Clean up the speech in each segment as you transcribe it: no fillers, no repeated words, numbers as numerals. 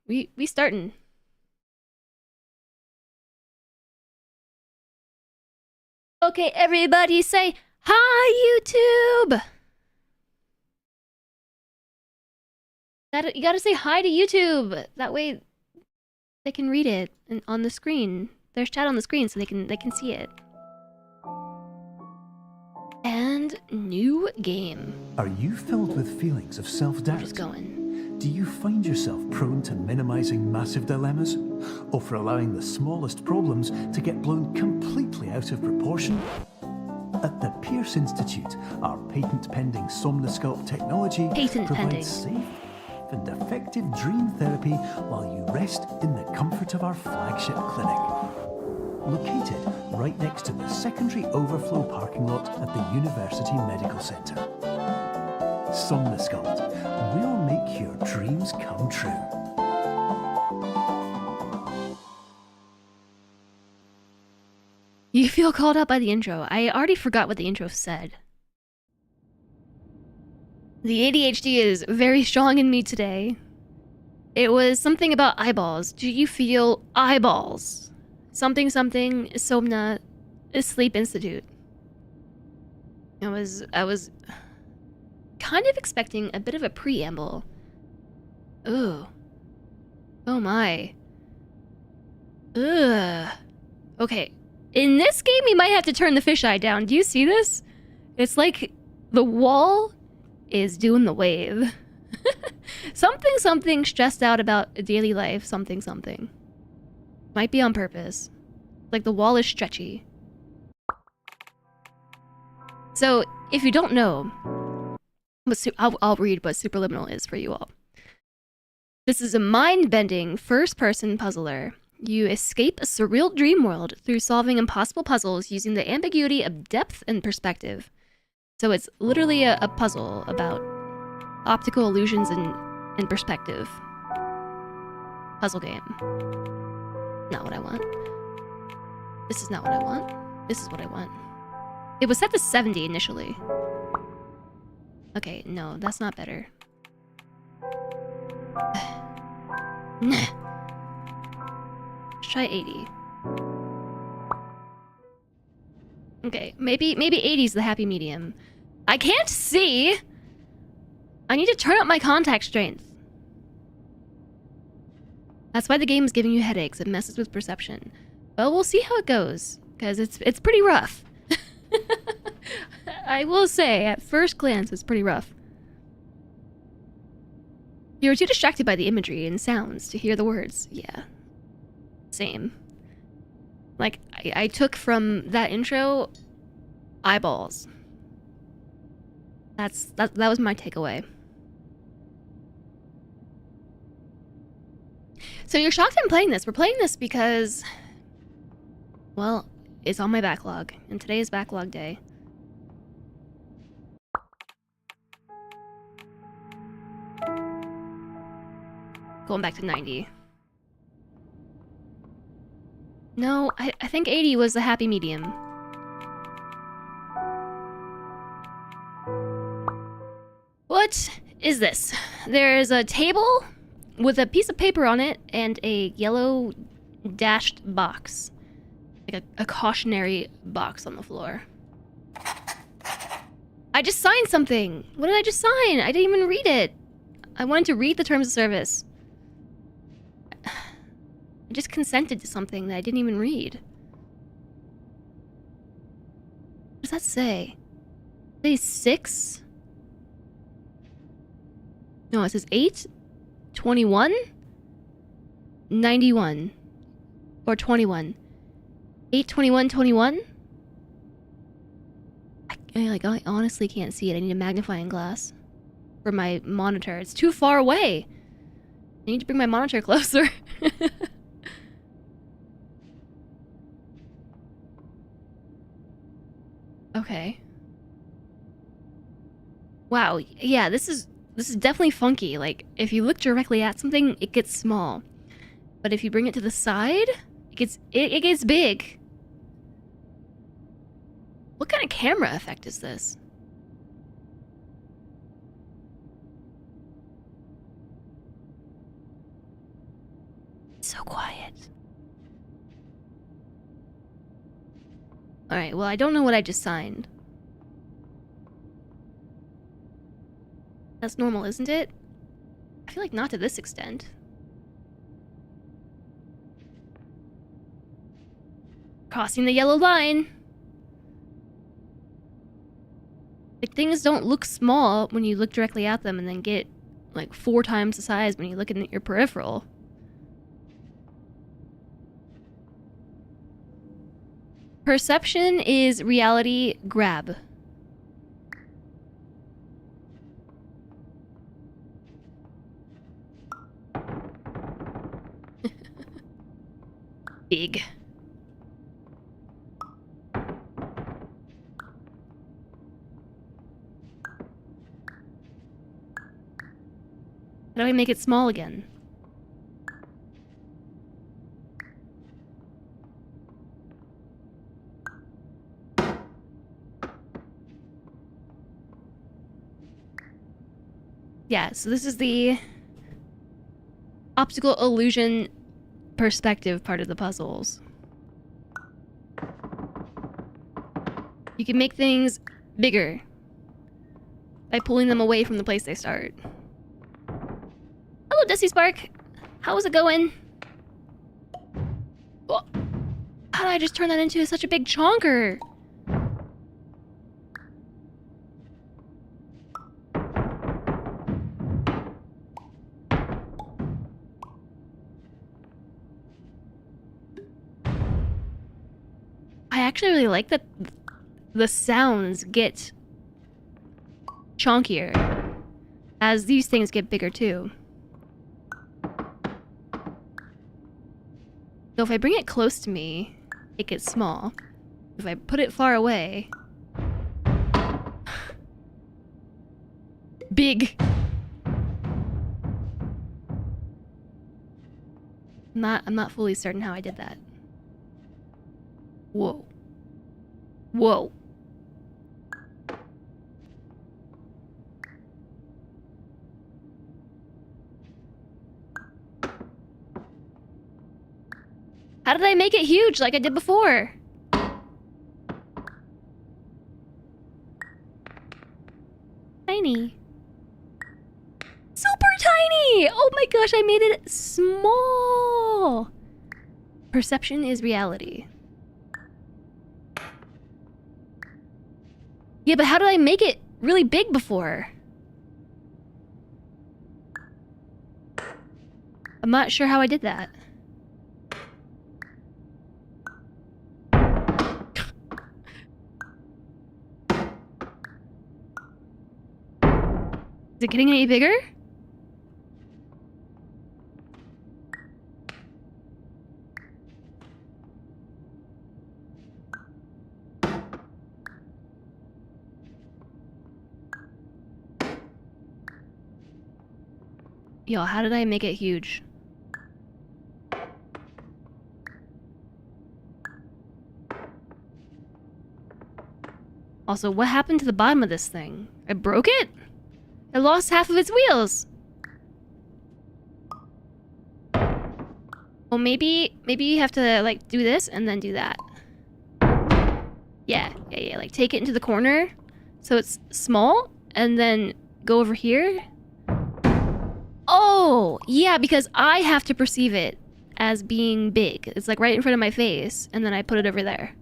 We starting. Okay, everybody say hi, YouTube. You gotta say hi to YouTube. That way they can read it on the screen. There's chat on the screen, so they can see it. And new game. Are you filled with feelings of self-doubt? We're just going. Do you find yourself prone to minimizing massive dilemmas? Or for allowing the smallest problems to get blown completely out of proportion? At the Pierce Institute, our patent-pending Somnosculpt technology provides safe and effective dream therapy while you rest in the comfort of our flagship clinic. Located right next to the secondary overflow parking lot at the University Medical Centre. Somnosculpt, we'll make your dreams come true. You feel called out by the intro. I already forgot what the intro said. The ADHD is very strong in me today. It was something about eyeballs. Do you feel eyeballs? Something something Somna Sleep Institute. I was kind of expecting a bit of a preamble. Ooh. Oh my. Ugh. Okay. In this game, you might have to turn the fisheye down. Do you see this? It's like the wall is doing the wave. Something stressed out about daily life. Something. Might be on purpose. Like the wall is stretchy. So, if you don't know, I'll read what Superliminal is for you all. This is a mind-bending first-person puzzler. You escape a surreal dream world through solving impossible puzzles using the ambiguity of depth and perspective. So it's literally a puzzle about optical illusions and perspective. Puzzle game. Not what I want. This is not what I want. This is what I want. It was set to 70 initially. Okay, no, that's not better. Let's try 80. Okay, maybe 80 is the happy medium. I can't see! I need to turn up my contact strength. That's why the game is giving you headaches. It messes with perception. Well, we'll see how it goes, because it's pretty rough. I will say, at first glance, it's pretty rough. You were too distracted by the imagery and sounds to hear the words. Yeah. Same. Like, I took from that intro, eyeballs. That was my takeaway. So you're shocked I'm playing this. We're playing this because, well, it's on my backlog, and today is backlog day. Going back to 90. No, I think 80 was the happy medium. What is this? There's a table with a piece of paper on it and a yellow dashed box. Like a cautionary box on the floor. I just signed something! What did I just sign? I didn't even read it. I wanted to read the terms of service. I just consented to something that I didn't even read. What does that say? It says 6? No, it says 8, 21, 91, or 21. 8, 21, 21? I honestly can't see it. I need a magnifying glass for my monitor. It's too far away. I need to bring my monitor closer. Okay. Wow, yeah, this is definitely funky. Like, if you look directly at something, it gets small. But if you bring it to the side, it gets big. What kind of camera effect is this? It's so quiet. Alright, well, I don't know what I just signed. That's normal, isn't it? I feel like not to this extent. Crossing the yellow line. Like, things don't look small when you look directly at them and then get like 4 times the size when you look at your peripheral. Perception is reality grab. Big. How do I make it small again? Yeah, so this is the optical illusion perspective part of the puzzles. You can make things bigger by pulling them away from the place they start. Hello, Dusty Spark. How's it going? Oh, how did I just turn that into such a big chonker? I actually really like that the sounds get chonkier as these things get bigger too. So if I bring it close to me, it gets small. If I put it far away... big! I'm not fully certain how I did that. Whoa. Whoa. How did I make it huge like I did before? Tiny. Super tiny! Oh my gosh, I made it small! Perception is reality. Yeah, but how did I make it really big before? I'm not sure how I did that. Is it getting any bigger? Yo, how did I make it huge? Also, what happened to the bottom of this thing? I broke it? I lost half of its wheels. Well, maybe you have to, like, do this and then do that. Yeah. Like, take it into the corner so it's small and then go over here. Oh, yeah, because I have to perceive it as being big. It's, like, right in front of my face, and then I put it over there.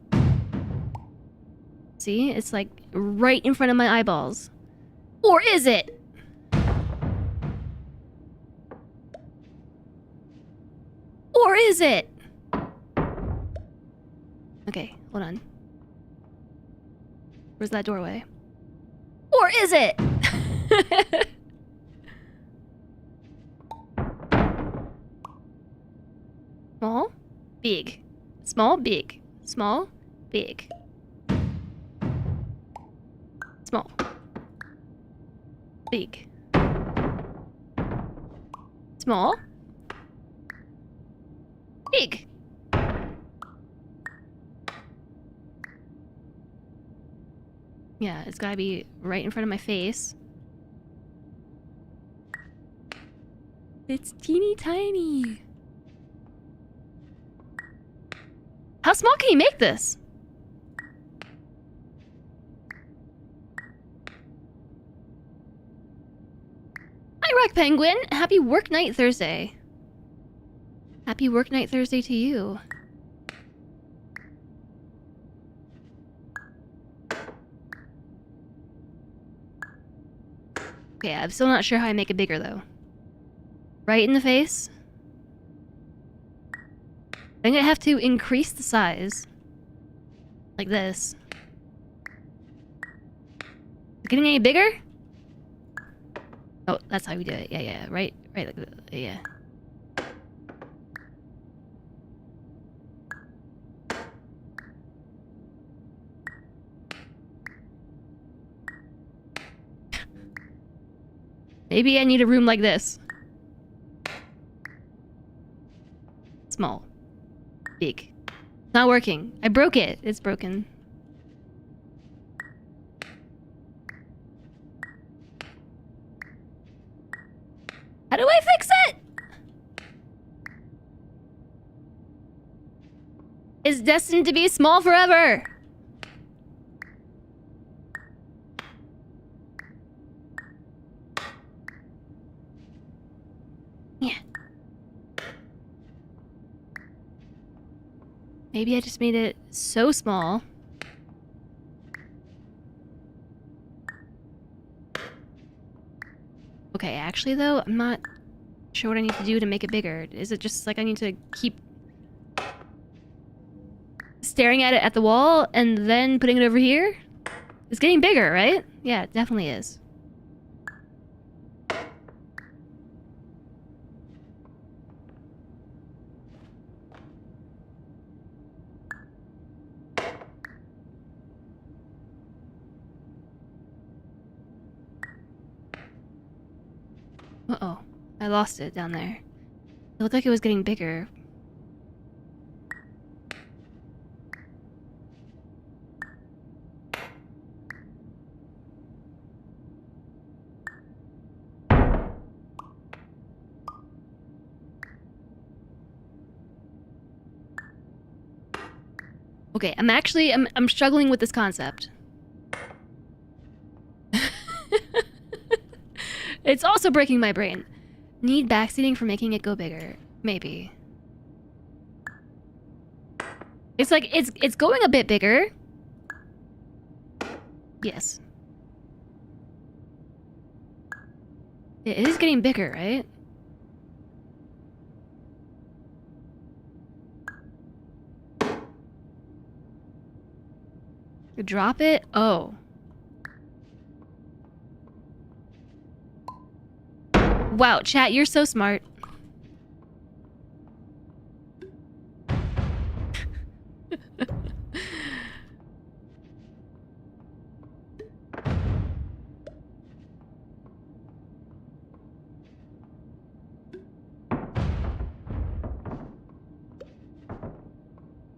See? It's, like, right in front of my eyeballs. Or is it? Or is it? Okay, hold on. Where's that doorway? Or is it? Small, big. Small, big. Small, big. Small. Big. Small. Big. Yeah, it's gotta be right in front of my face. It's teeny tiny. How small can you make this? Hi, Rock Penguin. Happy Work Night Thursday. Happy Work Night Thursday to you. Okay, I'm still not sure how I make it bigger, though. Right in the face? I'm gonna have to increase the size. Like this. Getting any bigger? Oh, that's how we do it. Yeah, yeah, right, like that. Yeah. Maybe I need a room like this. Small. Big. It's not working. I broke it. It's broken. How do I fix it? It's destined to be small forever. Yeah. Maybe I just made it so small. Okay, actually though, I'm not sure what I need to do to make it bigger. Is it just like I need to keep staring at it at the wall and then putting it over here? It's getting bigger, right? Yeah, it definitely is. Uh-oh. I lost it down there. It looked like it was getting bigger. Okay, I'm struggling with this concept. It's also breaking my brain. Need backseating for making it go bigger. Maybe. It's like, it's going a bit bigger. Yes. It is getting bigger, right? Drop it? Oh. Wow, chat, you're so smart.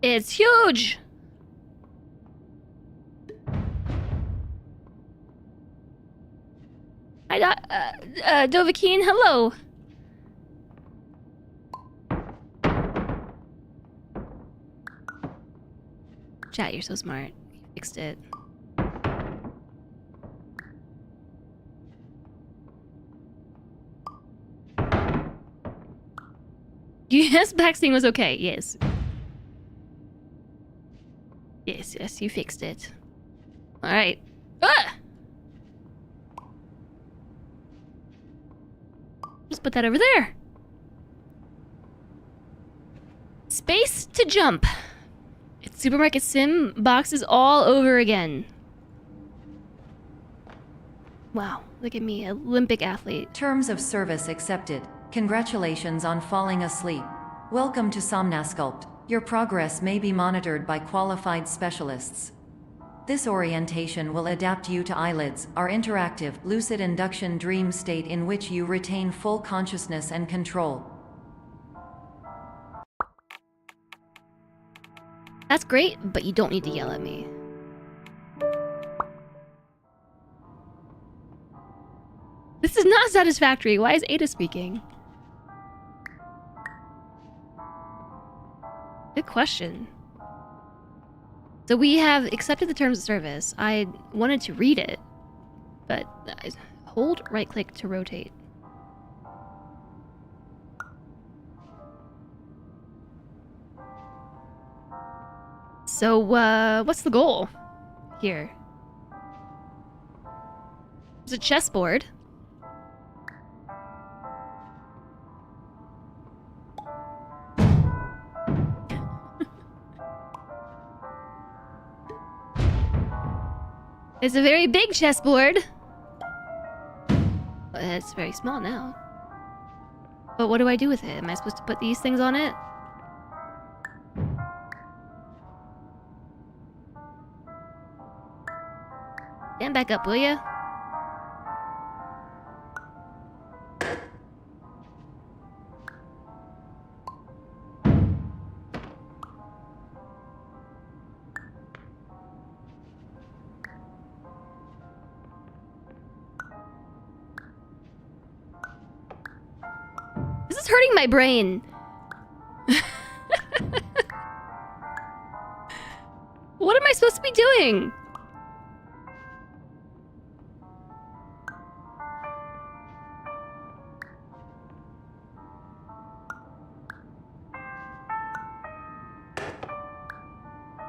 It's huge! Dovahkiin, hello! Chat, you're so smart. You fixed it. Yes, backseating was okay, yes. Yes, you fixed it. Alright. Ah! Just put that over there. Space to jump. It's Supermarket Sim boxes all over again. Wow, look at me, Olympic athlete. Terms of service accepted. Congratulations on falling asleep. Welcome to Somnasculpt. Your progress may be monitored by qualified specialists. This orientation will adapt you to eyelids, our interactive, lucid induction dream state in which you retain full consciousness and control. That's great, but you don't need to yell at me. This is not satisfactory. Why is Ada speaking? Good question. So we have accepted the terms of service. I wanted to read it, but I hold right click to rotate. So, what's the goal here? There's a chessboard. It's a very big chessboard. It's very small now. But what do I do with it? Am I supposed to put these things on it? Stand back up, will ya? This is hurting my brain. What am I supposed to be doing?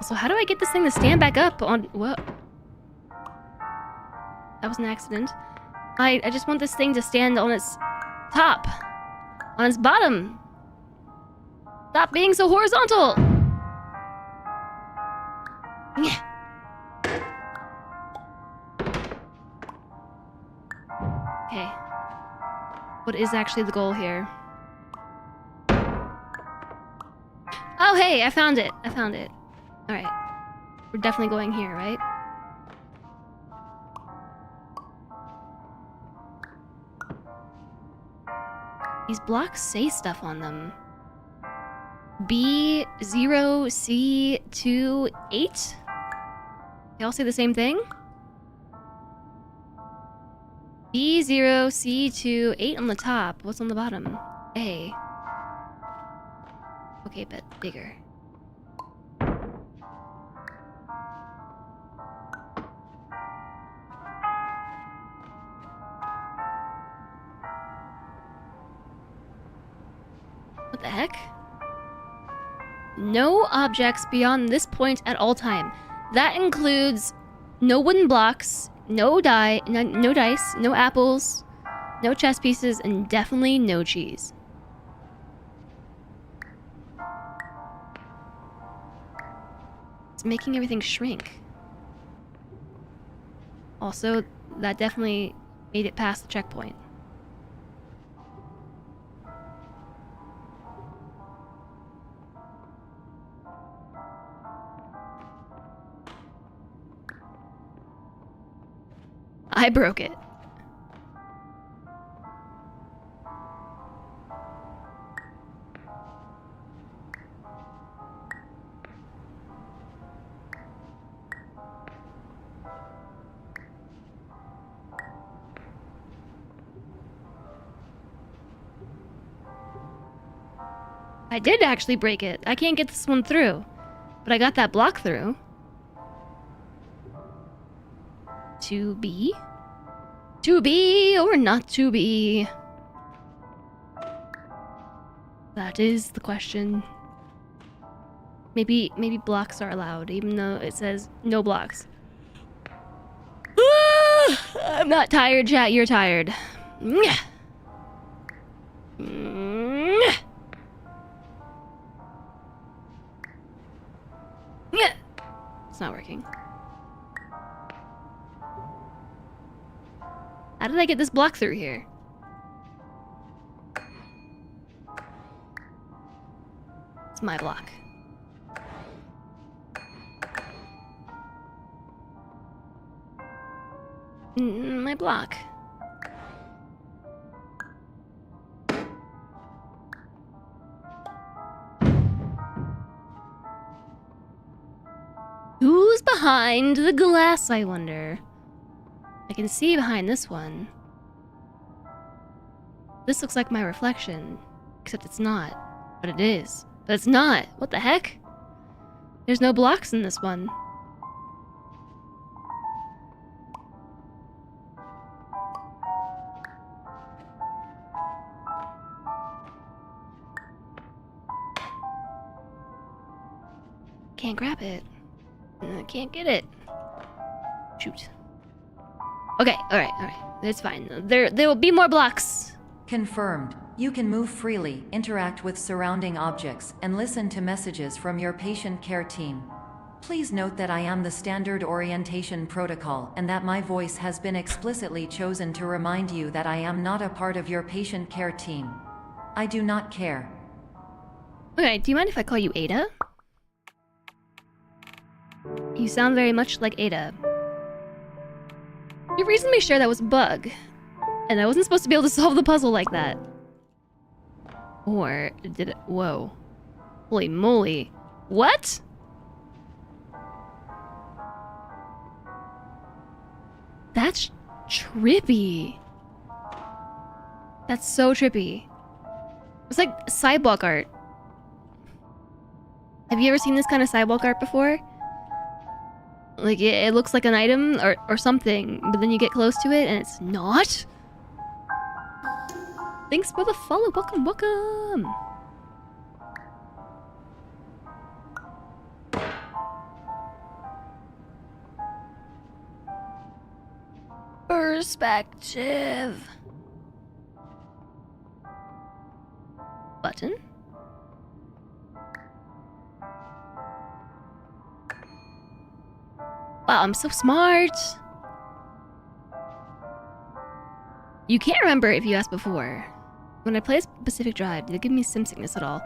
So how do I get this thing to stand back up on... What? That was an accident. I just want this thing to stand on its top. On its bottom. Stop being so horizontal. Yeah. Okay. What is actually the goal here? Oh, hey, I found it. I found it. Alright. We're definitely going here, right? These blocks say stuff on them. B0C28? They all say the same thing? B0C28 on the top. What's on the bottom? A. Okay, but bigger. What the heck? No objects beyond this point at all time. That includes no wooden blocks, no dice, no apples, no chess pieces, and definitely no cheese. It's making everything shrink. Also, that definitely made it past the checkpoint. I broke it. I did actually break it. I can't get this one through. But I got that block through. To be? To be or not to be? That is the question. Maybe blocks are allowed, even though it says no blocks. I'm not tired, chat. You're tired. It's not working. How did I get this block through here? It's my block. My block. Who's behind the glass, I wonder? I can see behind this one. This looks like my reflection. Except it's not. But it is. But it's not. What the heck? There's no blocks in this one. Can't grab it. I can't get it. Shoot. Okay, alright. It's fine. There will be more blocks. Confirmed. You can move freely, interact with surrounding objects, and listen to messages from your patient care team. Please note that I am the standard orientation protocol and that my voice has been explicitly chosen to remind you that I am not a part of your patient care team. I do not care. Okay, do you mind if I call you Ada? You sound very much like Ada. You're reasonably sure that was a bug, and I wasn't supposed to be able to solve the puzzle like that. Or did it? Whoa. Holy moly. What? That's trippy. That's so trippy. It's like sidewalk art. Have you ever seen this kind of sidewalk art before? Like, it looks like an item or something, but then you get close to it and it's not? Thanks for the follow. Welcome. Perspective. Button. Wow, I'm so smart. You can't remember if you asked before. When I play Pacific Drive, did it give me sim sickness at all?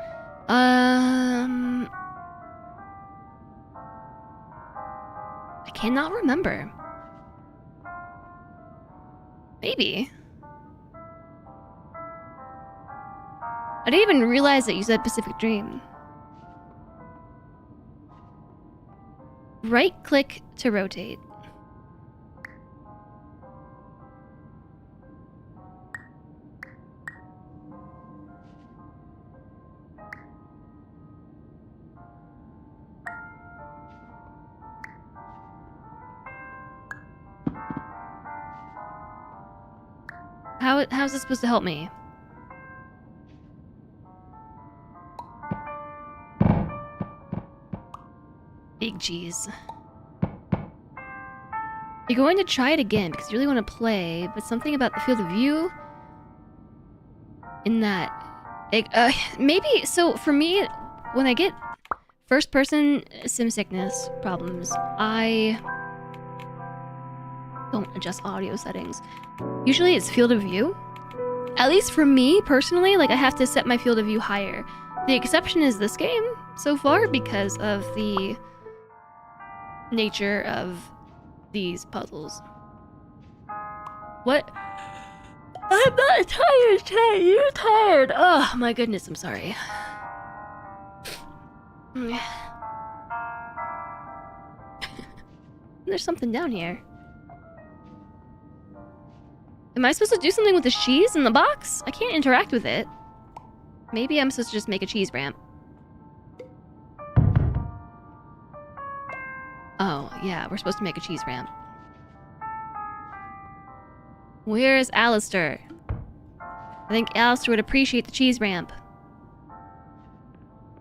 I cannot remember. Maybe. I didn't even realize that you said Pacific Dream. Right click to rotate. How's this supposed to help me? Big G's. You're going to try it again because you really want to play, but something about the field of view in that maybe. So for me, when I get first person sim sickness problems, I don't adjust audio settings. Usually it's field of view. At least for me personally, like I have to set my field of view higher. The exception is this game so far because of the nature of these puzzles. What? I'm not tired, Tay. You're tired. Oh my goodness, I'm sorry. There's something down here. Am I supposed to do something with the cheese in the box? I can't interact with it. Maybe I'm supposed to just make a cheese ramp. Oh, yeah, we're supposed to make a cheese ramp. Where's Alistair? I think Alistair would appreciate the cheese ramp.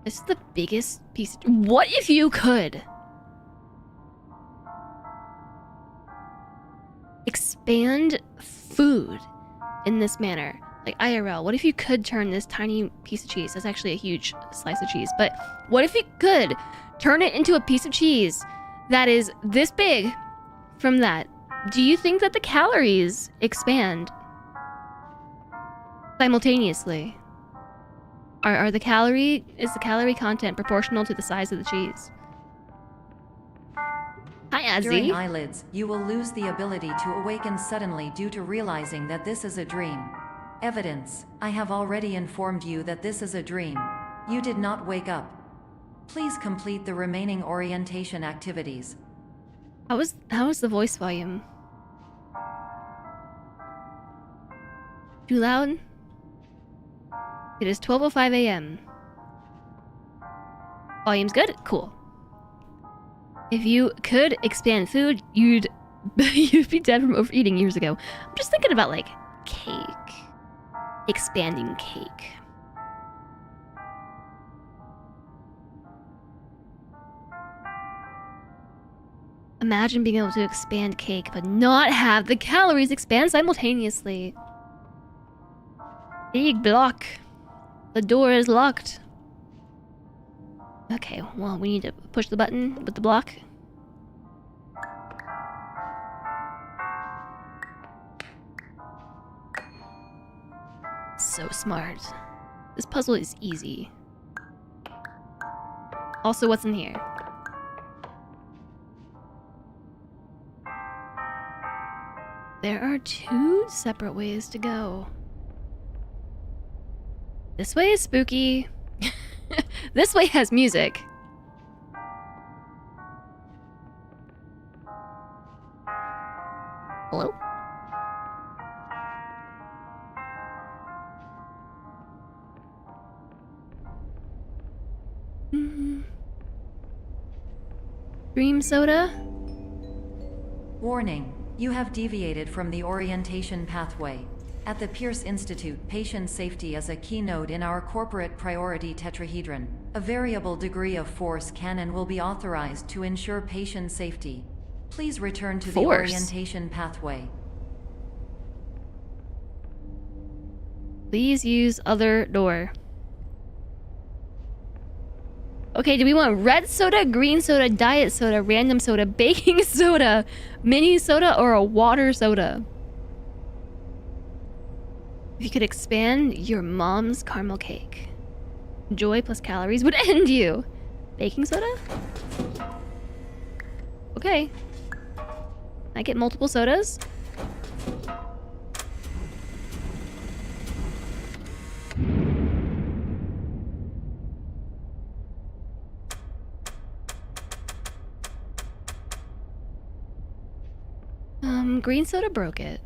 This is the biggest piece of... What if you could? Expand food in this manner. Like IRL, what if you could turn this tiny piece of cheese, that's actually a huge slice of cheese, but what if you could turn it into a piece of cheese that is this big from that? Do you think that the calories expand simultaneously? Is the calorie content proportional to the size of the cheese? Hi, Azzy. During eyelids, you will lose the ability to awaken suddenly due to realizing that this is a dream. Evidence: I have already informed you that this is a dream. You did not wake up. Please complete the remaining orientation activities. How is the voice volume? Too loud? It is 12:05 a.m. Volume's good? Cool. If you could expand food, you'd be dead from overeating years ago. I'm just thinking about like cake. Expanding cake. Imagine being able to expand cake, but not have the calories expand simultaneously. Big block. The door is locked. Okay, well, we need to push the button with the block. So smart. This puzzle is easy. Also, what's in here? There are 2 separate ways to go. This way is spooky. This way has music. Hello? Dream soda? Warning, you have deviated from the orientation pathway. At the Pierce Institute, patient safety is a keynote in our corporate priority tetrahedron. A variable degree of force can and will be authorized to ensure patient safety. Please return to the orientation pathway. Please use other door. Okay, do we want red soda, green soda, diet soda, random soda, baking soda, mini soda, or a water soda? If you could expand your mom's caramel cake. Joy plus calories would end you. Baking soda? Okay. I get multiple sodas. Green soda broke it.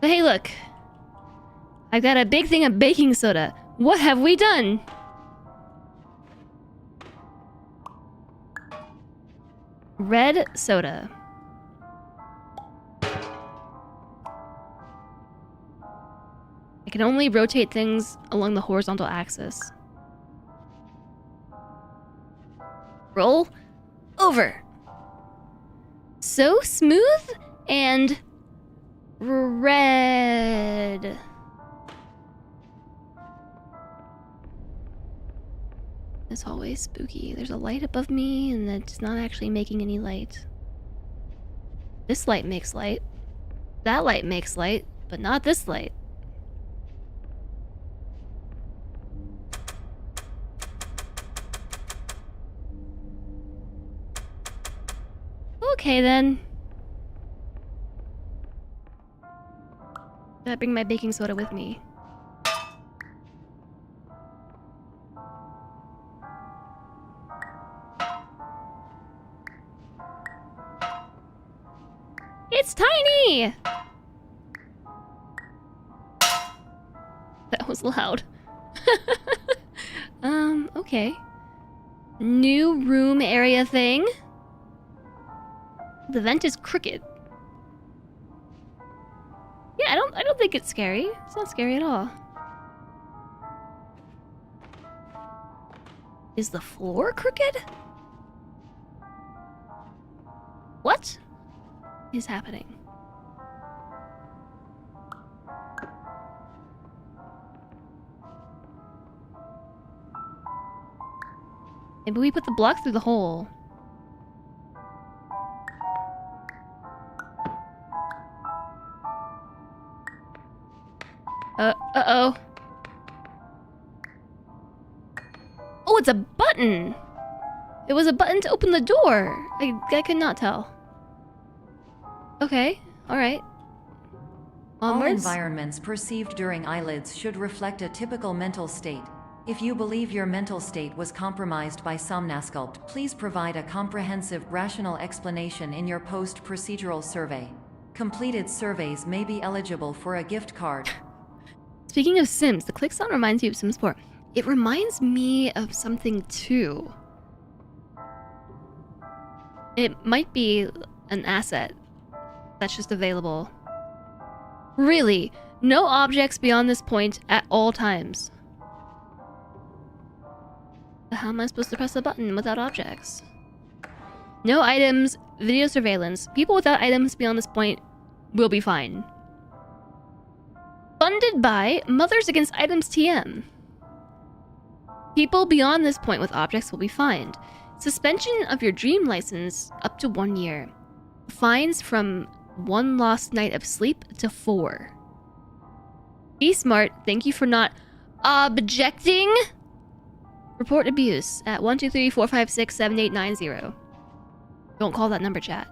But hey, look. I've got a big thing of baking soda. What have we done? Red soda. I can only rotate things along the horizontal axis. Roll over. So smooth and red. This hallway is spooky. There's a light above me and it's not actually making any light. This light makes light. That light makes light, but not this light. Okay then. Gotta bring my baking soda with me. It's tiny! That was loud. Okay. New room area thing. The vent is crooked. Yeah, I don't think it's scary. It's not scary at all. Is the floor crooked? What is happening? Maybe we put the block through the hole. Uh-oh. Oh, it's a button! It was a button to open the door! I could not tell. Okay, alright. All Onwards? environments perceived during eyelids should reflect a typical mental state. If you believe your mental state was compromised by Somnasculpt, please provide a comprehensive, rational explanation in your post-procedural survey. Completed surveys may be eligible for a gift card. Speaking of Sims, the click sound reminds you of Sims 4. It reminds me of something too. It might be an asset that's just available. Really, no objects beyond this point at all times. How am I supposed to press the button without objects? No items, video surveillance. People without items beyond this point will be fine. Funded by Mothers Against Items TM. People beyond this point with objects will be fined. Suspension of your dream license up to 1 year. Fines from 1 lost night of sleep to 4. Be smart. Thank you for not objecting. Report abuse at 123-456-7890. Don't call that number, chat.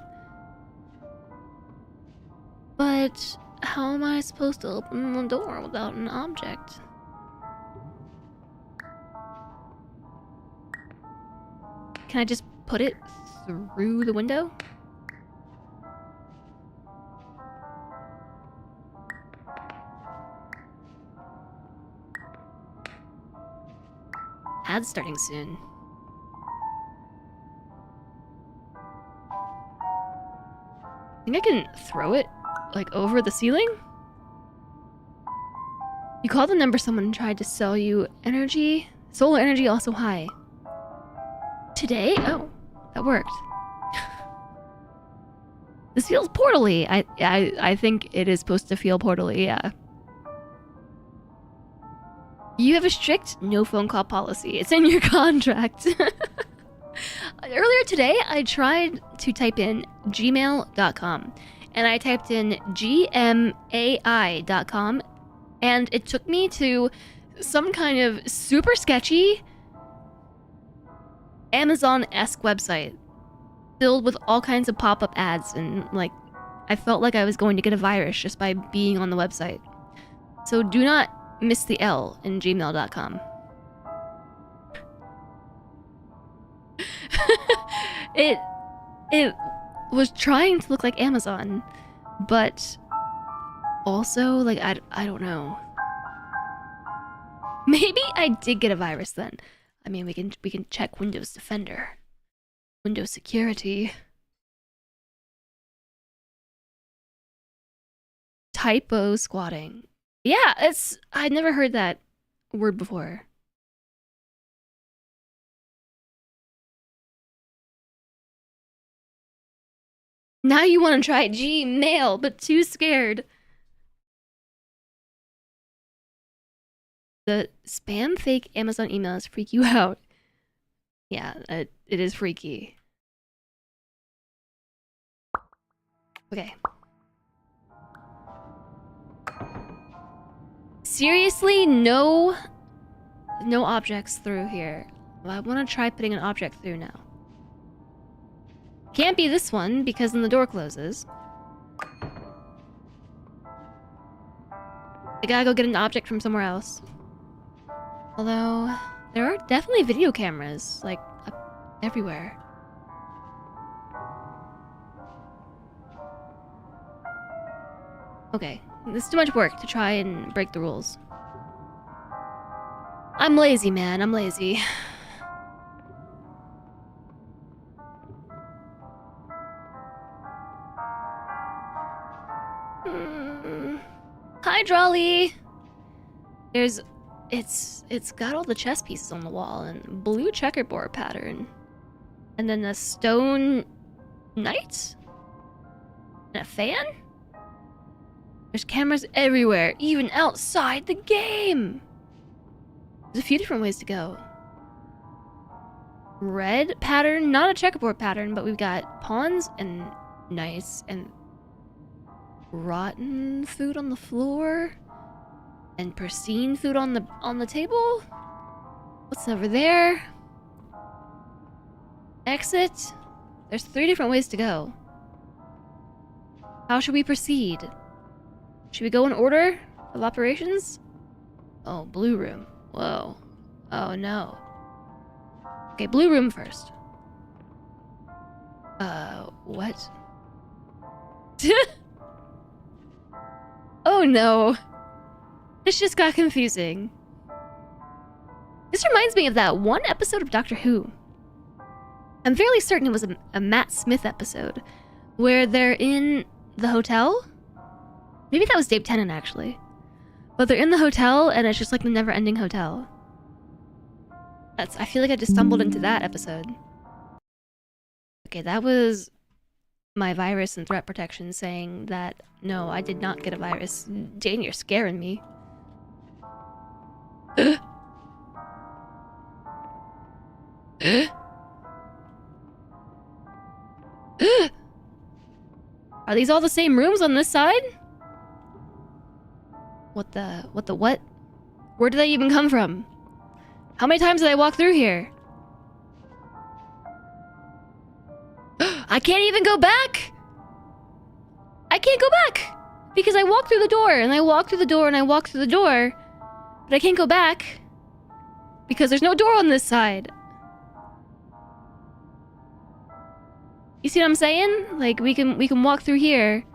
But how am I supposed to open the door without an object? Can I just put it through the window? Ad's starting soon. I think I can throw it, like, over the ceiling? You called the number someone tried to sell you energy. Solar energy also high. Today? Oh, that worked. This feels portally. I think it is supposed to feel portally, yeah. You have a strict no phone call policy. It's in your contract. Earlier today, I tried to type in gmail.com and I typed in gmai.com and it took me to some kind of super sketchy Amazon-esque website filled with all kinds of pop-up ads, and like I felt like I was going to get a virus just by being on the website. So do not miss the L in gmail.com. It was trying to look like Amazon, but also like I don't know. Maybe I did get a virus then. I mean, we can check Windows Defender, Windows Security. Typo squatting. Yeah, I'd never heard that word before. Now you want to try Gmail, but too scared. The spam fake Amazon emails freak you out. Yeah, it is freaky. Okay. Seriously, no objects through here. Well, I want to try putting an object through now. Can't be this one because then the door closes. I gotta go get an object from somewhere else. Although, there are definitely video cameras, like, everywhere. Okay, this is too much work to try and break the rules. I'm lazy, man, I'm lazy. Hi, Drolly! It's got all the chess pieces on the wall and blue checkerboard pattern. And then a stone knight? And a fan? There's cameras everywhere, even outside the game! There's a few different ways to go. Red pattern, not a checkerboard pattern, but we've got pawns and knights and rotten food on the floor. And pristine food on the table? What's over there? Exit? There's 3 different ways to go. How should we proceed? Should we go in order of operations? Oh, blue room. Whoa. Oh no. Okay, blue room first. What? Oh no. This just got confusing. This reminds me of that one episode of Doctor Who. I'm fairly certain it was a Matt Smith episode where they're in the hotel Maybe that was Dave Tennant, actually. But they're in the hotel, and it's just like the never-ending hotel. I feel like I just stumbled into that episode. Okay, that was my virus and threat protection saying that, no, I did not get a virus. Dane, you're scaring me. Are these all the same rooms on this side? What? Where did they even come from? How many times did I walk through here? I can't even go back! I can't go back! Because I walked through the door, and I walked through the door, and I walked through the door. But I can't go back. Because there's no door on this side. You see what I'm saying? Like, we can walk through here.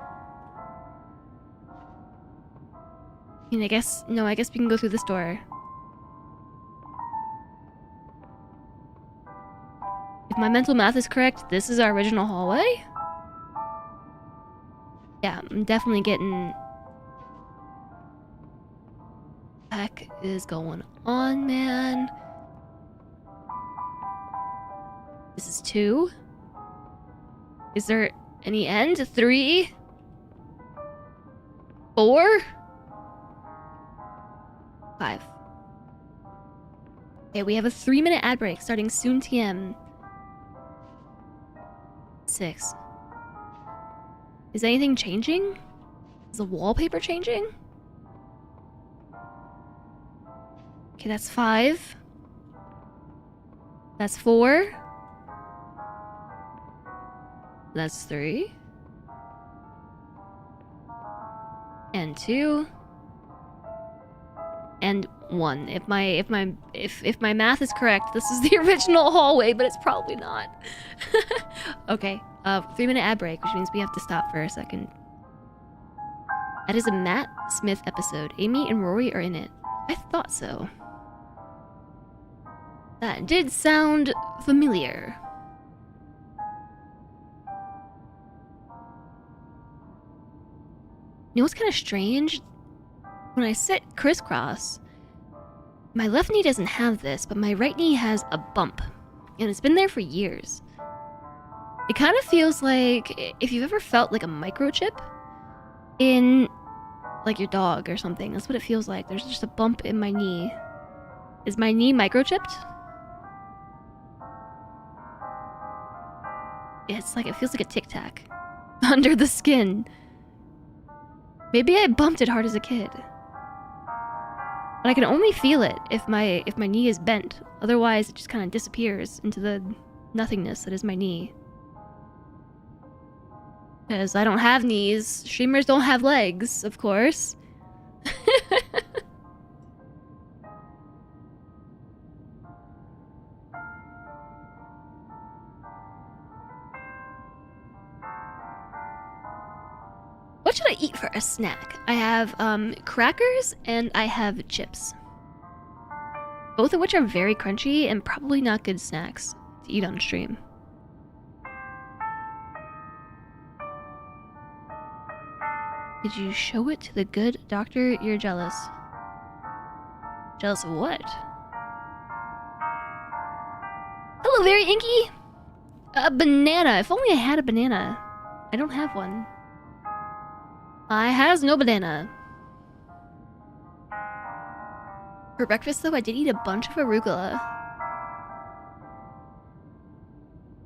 I mean, I guess we can go through this door. If my mental math is correct, this is our original hallway? Yeah, I'm definitely getting... What the heck is going on, man? This is 2. Is there any end? 3? 4? 5. Okay, we have a 3-minute ad break starting soon TM. 6. Is anything changing? Is the wallpaper changing? Okay, that's 5. That's 4. That's 3. And 2. And 1. If my math is correct, this is the original hallway, but it's probably not. Okay, 3-minute ad break, which means we have to stop for a second. That is a Matt Smith episode. Amy and Rory are in it. I thought so. That did sound familiar. You know what's kind of strange? When I sit crisscross, my left knee doesn't have this, but my right knee has a bump. And it's been there for years. It kind of feels like if you've ever felt like a microchip in like your dog or something. That's what it feels like. There's just a bump in my knee. Is my knee microchipped? It's like, it feels like a Tic Tac under the skin. Maybe I bumped it hard as a kid. But I can only feel it if my knee is bent. Otherwise, it just kind of disappears into the nothingness that is my knee. Because I don't have knees. Streamers don't have legs, of course. What should I eat for a snack? I have crackers and I have chips. Both of which are very crunchy and probably not good snacks to eat on stream. Did you show it to the good doctor? You're jealous. Jealous of what? Hello, very inky. A banana. If only I had a banana. I don't have one. I has no banana. For breakfast, though, I did eat a bunch of arugula.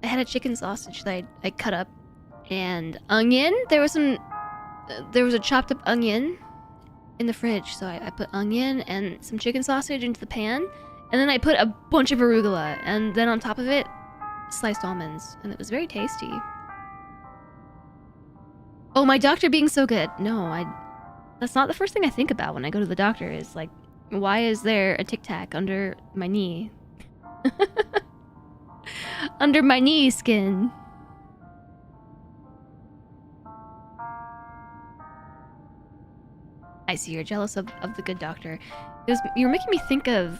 I had a chicken sausage that I cut up, and onion. There was a chopped up onion in the fridge, so I put onion and some chicken sausage into the pan, and then I put a bunch of arugula, and then on top of it, sliced almonds, and it was very tasty. Oh, my doctor being so good. No, that's not the first thing I think about when I go to the doctor, is like, why is there a Tic Tac under my knee? Under my knee skin. I see, you're jealous of the good doctor. You're making me think of,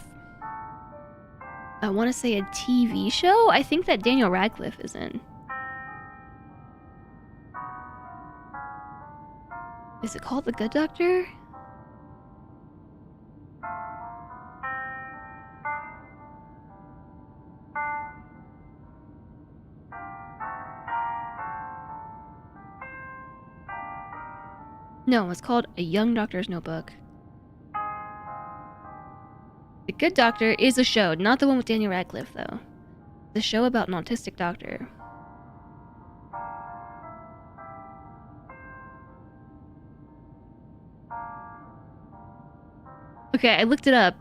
I want to say, a TV show? I think that Daniel Radcliffe is in. Is it called The Good Doctor? No, it's called A Young Doctor's Notebook. The Good Doctor is a show, not the one with Daniel Radcliffe, though. The show about an autistic doctor. Okay, I looked it up.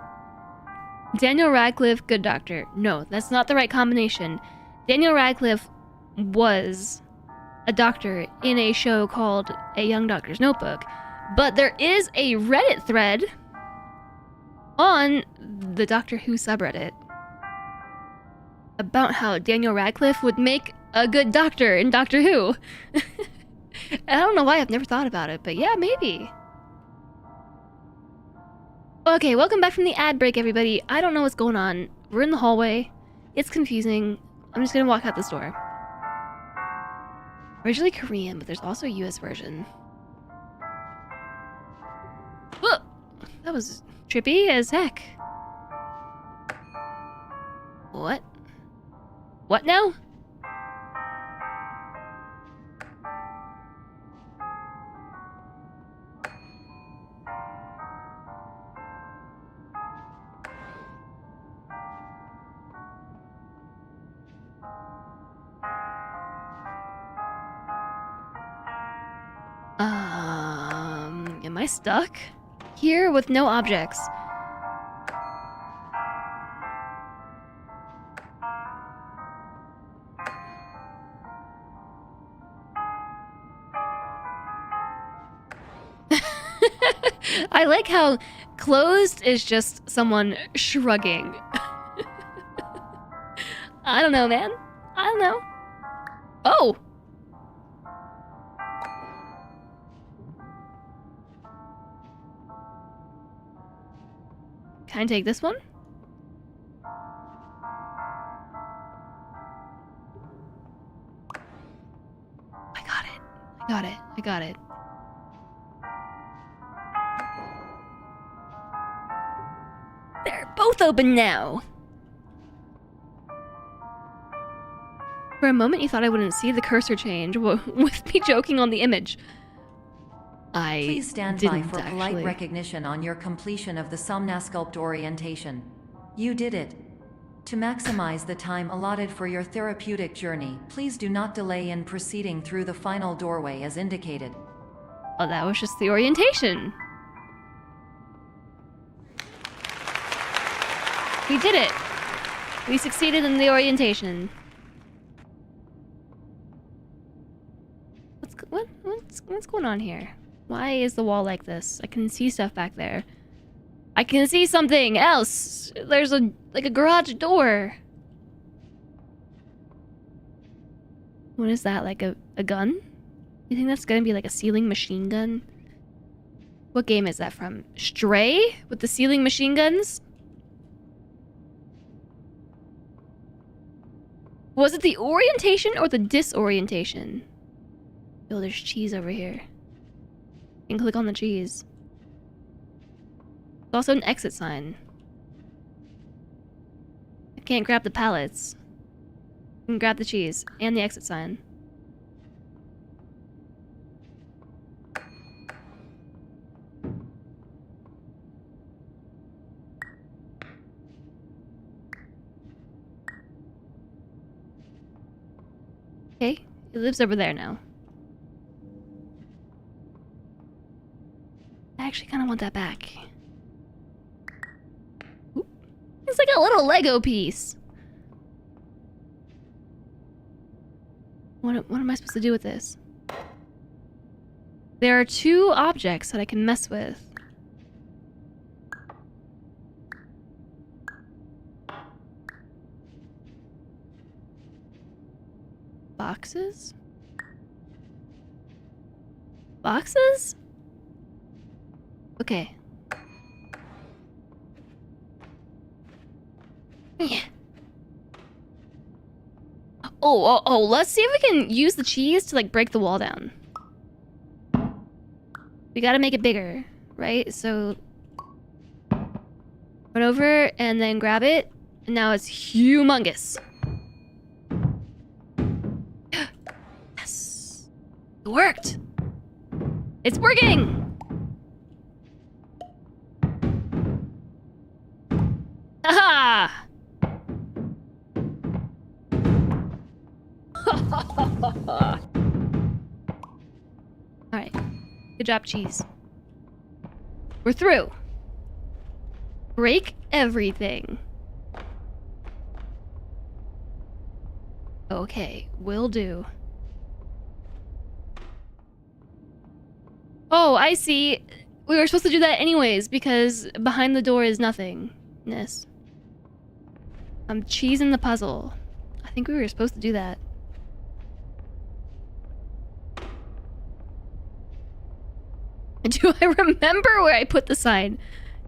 Daniel Radcliffe, Good Doctor. No, that's not the right combination. Daniel Radcliffe was a doctor in a show called A Young Doctor's Notebook. But there is a Reddit thread on the Doctor Who subreddit about how Daniel Radcliffe would make a good doctor in Doctor Who. I don't know why I've never thought about it, but yeah, maybe. Okay, welcome back from the ad break, everybody. I don't know what's going on. We're in the hallway. It's confusing. I'm just gonna walk out this door. Originally Korean, but there's also a US version. Whoa! That was trippy as heck. What? What now? Am I stuck? Here with no objects. I like how closed is just someone shrugging. I don't know, man. I don't know. Oh! Can I take this one? I got it. I got it. I got it. They're both open now. For a moment, you thought I wouldn't see the cursor change with me joking on the image. Please stand by for polite recognition on your completion of the Somnasculpt orientation. You did it. To maximize the time allotted for your therapeutic journey, please do not delay in proceeding through the final doorway as indicated. Oh, that was just the orientation. We did it. We succeeded in the orientation. What's going on here? Why is the wall like this? I can see stuff back there. I can see something else. There's a garage door. What is that? Like a gun? You think that's gonna be like a sealing machine gun? What game is that from? Stray? With the sealing machine guns? Was it the orientation or the disorientation? Oh, there's cheese over here. You can click on the cheese. There's also an exit sign. I can't grab the pallets. I can grab the cheese and the exit sign. Okay, it lives over there now. I actually kind of want that back. Ooh. It's like a little Lego piece. What am I supposed to do with this? There are two objects that I can mess with. Boxes? Boxes? Okay. Yeah. Oh, let's see if we can use the cheese to like break the wall down. We gotta make it bigger, right? So run over and then grab it. And now it's humongous. Yes. It worked. It's working. Haha. Alright. Good job, cheese. We're through. Break everything. Okay, will do. Oh, I see. We were supposed to do that anyways, because behind the door is nothingness. I'm cheesing the puzzle. I think we were supposed to do that. Do I remember where I put the sign?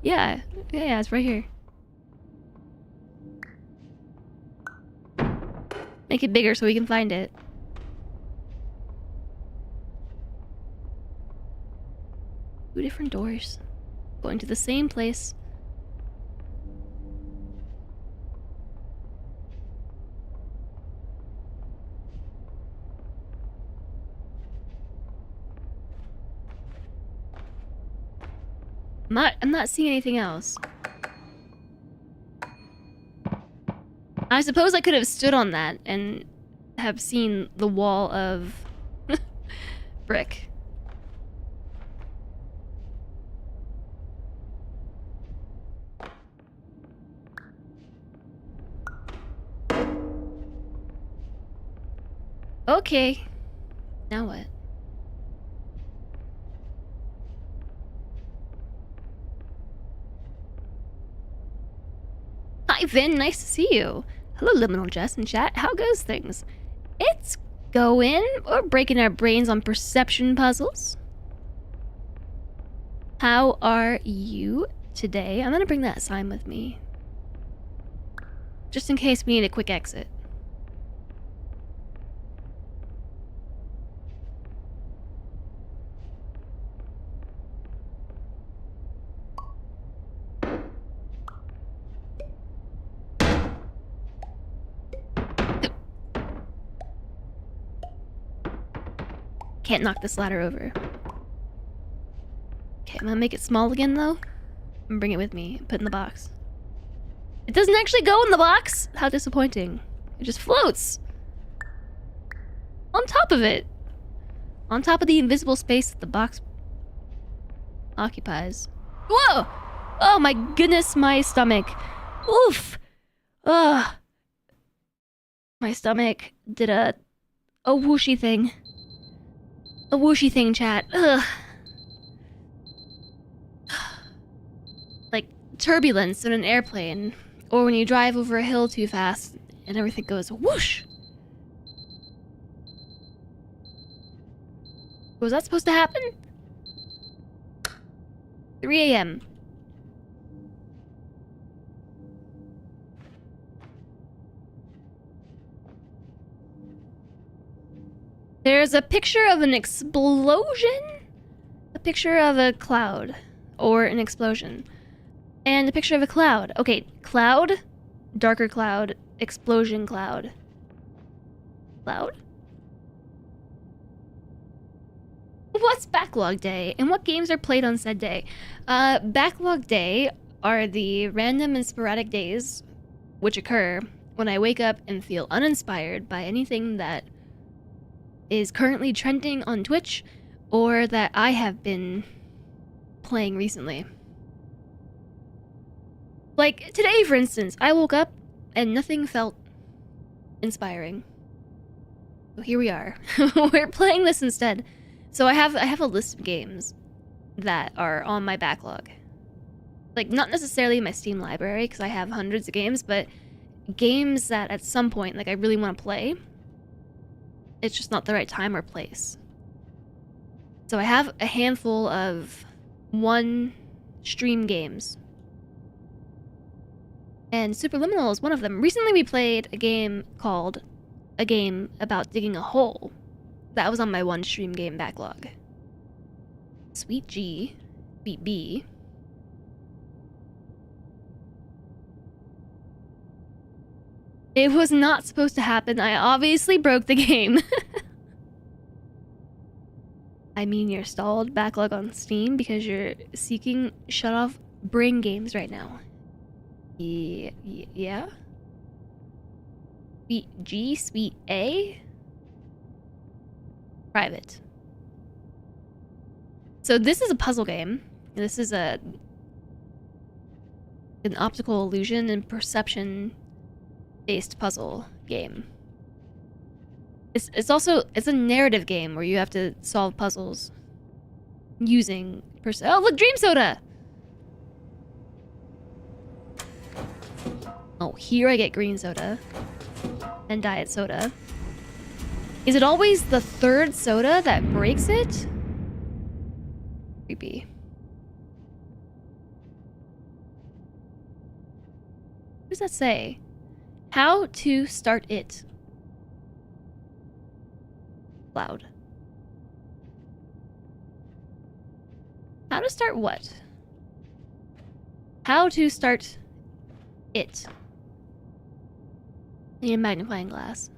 Yeah, it's right here. Make it bigger so we can find it. Two different doors. Going to the same place. I'm not seeing anything else. I suppose I could have stood on that and have seen the wall of brick. Okay. Now what? Hi, Vin. Nice to see you. Hello, Liminal Jess in chat. How goes things? It's going. We're breaking our brains on perception puzzles. How are you today? I'm gonna bring that sign with me. Just in case we need a quick exit. Can't knock this ladder over. Okay, I'm gonna make it small again though. And bring it with me. Put it in the box. It doesn't actually go in the box! How disappointing. It just floats! On top of it! On top of the invisible space that the box occupies. Whoa! Oh my goodness, my stomach. Oof! Ugh. My stomach did a whooshy thing. A whooshy thing, chat. Ugh. Like turbulence in an airplane, or when you drive over a hill too fast and everything goes whoosh. Was that supposed to happen? 3 a.m. There's a picture of an explosion? A picture of a cloud. Or an explosion. And a picture of a cloud. Okay, cloud, darker cloud, explosion cloud. Cloud? What's Backlog Day, and what games are played on said day? Backlog Day are the random and sporadic days which occur when I wake up and feel uninspired by anything that is currently trending on Twitch or that I have been playing recently. Like today, for instance, I woke up and nothing felt inspiring. So here we are. We're playing this instead. So I have a list of games that are on my backlog. Like, not necessarily my Steam library, because I have hundreds of games, but games that at some point, like, I really want to play. It's just not the right time or place. So I have a handful of one-stream games. And Superliminal is one of them. Recently we played a game called A Game About Digging a Hole. That was on my one-stream game backlog. Sweet G. Sweet B. It was not supposed to happen. I obviously broke the game. I mean, you're stalled backlog on Steam because you're seeking shut off brain games right now. Yeah? Sweet G, Sweet A? Private. So this is a puzzle game. This is an optical illusion and perception based puzzle game. It's also a narrative game where you have to solve puzzles using oh look, Dream Soda. Oh, here I get green soda and diet soda. Is it always the third soda that breaks it? Creepy. What does that say? How to start it. Loud. How to start what? How to start it. I need a magnifying glass.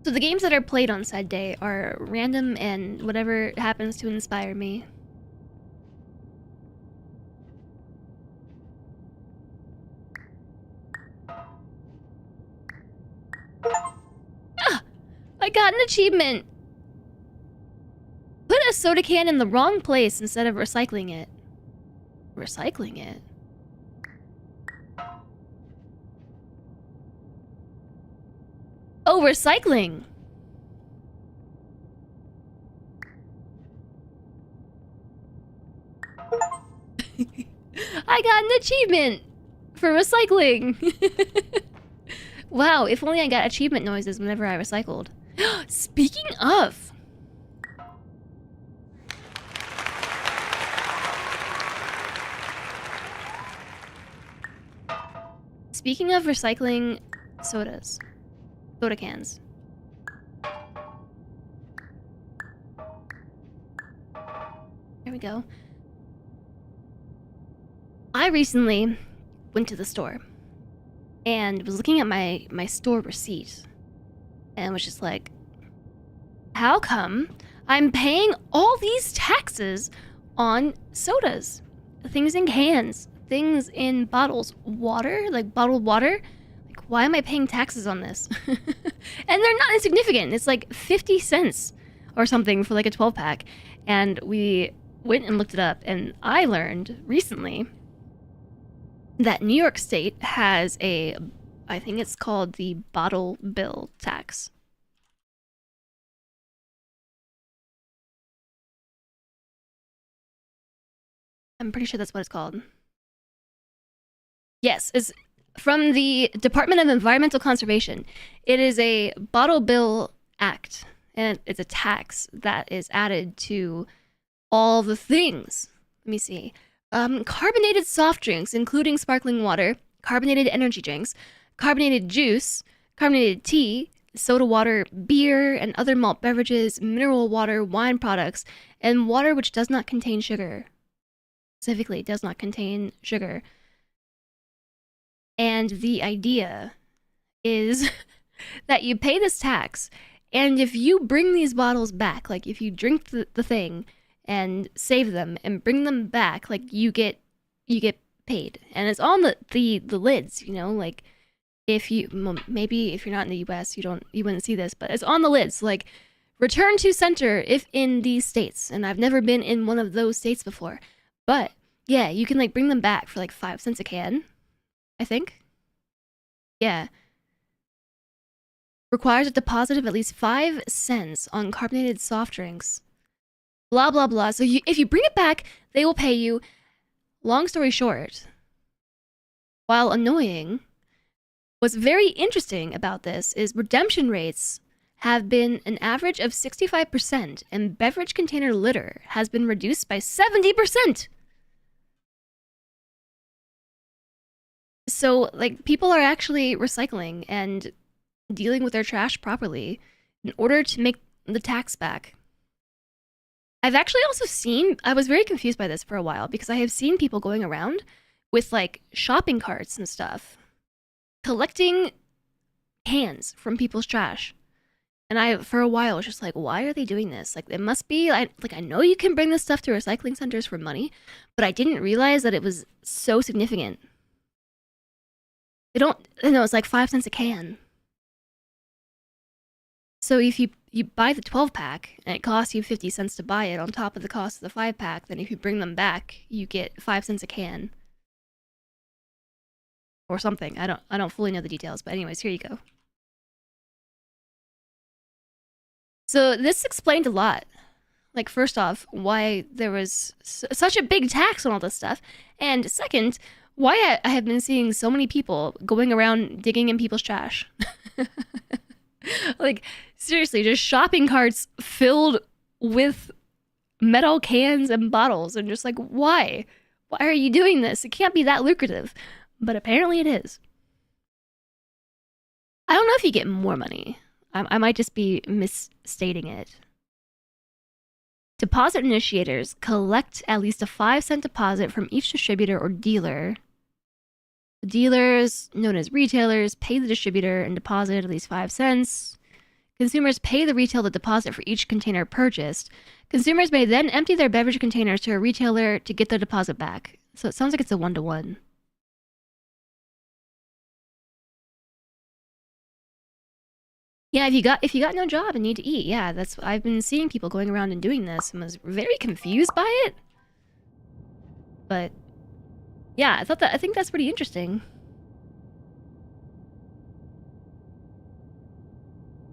So the games that are played on said day are random and whatever happens to inspire me. Ah! I got an achievement! Put a soda can in the wrong place instead of recycling it. Recycling it? Oh, recycling! I got an achievement for recycling! Wow, if only I got achievement noises whenever I recycled. Speaking of... Speaking of recycling sodas. Soda cans. There we go. I recently went to the store and was looking at my store receipt and was just like, how come I'm paying all these taxes on sodas? Things in cans, things in bottles, water, like bottled water. Like, why am I paying taxes on this? And they're not insignificant. It's like 50 cents or something for like a 12-pack. And we went and looked it up, and I learned recently that New York State has a, I think it's called the bottle bill tax. I'm pretty sure that's what it's called. Yes, it's from the Department of Environmental Conservation. It is a bottle bill act, and it's a tax that is added to all the things. Let me see. Carbonated soft drinks, including sparkling water, carbonated energy drinks, carbonated juice, carbonated tea, soda water, beer, and other malt beverages, mineral water, wine products, and water which does not contain sugar. Specifically, does not contain sugar. And the idea is that you pay this tax, and if you bring these bottles back, like if you drink the thing and save them and bring them back, like you get paid. And it's on the lids, you know, like if you, maybe if you're not in the US, you wouldn't see this, but it's on the lids, like return to center if in these states. And I've never been in one of those states before, but yeah, you can like bring them back for like 5 cents a can, I think. Yeah. Requires a deposit of at least 5 cents on carbonated soft drinks. Blah, blah, blah. So if you bring it back, they will pay you. Long story short, while annoying, what's very interesting about this is redemption rates have been an average of 65%, and beverage container litter has been reduced by 70%. So, like, people are actually recycling and dealing with their trash properly in order to make the tax back. I've actually also seen, I was very confused by this for a while because I have seen people going around with like shopping carts and stuff, collecting cans from people's trash. And I, for a while, was just like, why are they doing this? Like, it must be, I know you can bring this stuff to recycling centers for money, but I didn't realize that it was so significant. They don't, it's like 5 cents a can. So if you buy the 12-pack and it costs you 50 cents to buy it on top of the cost of the 5-pack, then if you bring them back, you get 5 cents a can. Or something. I don't fully know the details, but anyways, here you go. So this explained a lot. Like, first off, why there was such a big tax on all this stuff. And second, why I have been seeing so many people going around digging in people's trash. Like, seriously, just shopping carts filled with metal cans and bottles. And just like, why? Why are you doing this? It can't be that lucrative. But apparently it is. I don't know if you get more money. I might just be misstating it. Deposit initiators collect at least a 5-cent deposit from each distributor or dealer. The dealers, known as retailers, pay the distributor and deposit at least 5 cents. Consumers pay the retailer the deposit for each container purchased. Consumers may then empty their beverage containers to a retailer to get their deposit back. So it sounds like it's a 1-to-1. Yeah, if you got no job and need to eat, yeah, that's I've been seeing people going around and doing this and was very confused by it. But yeah, I think that's pretty interesting.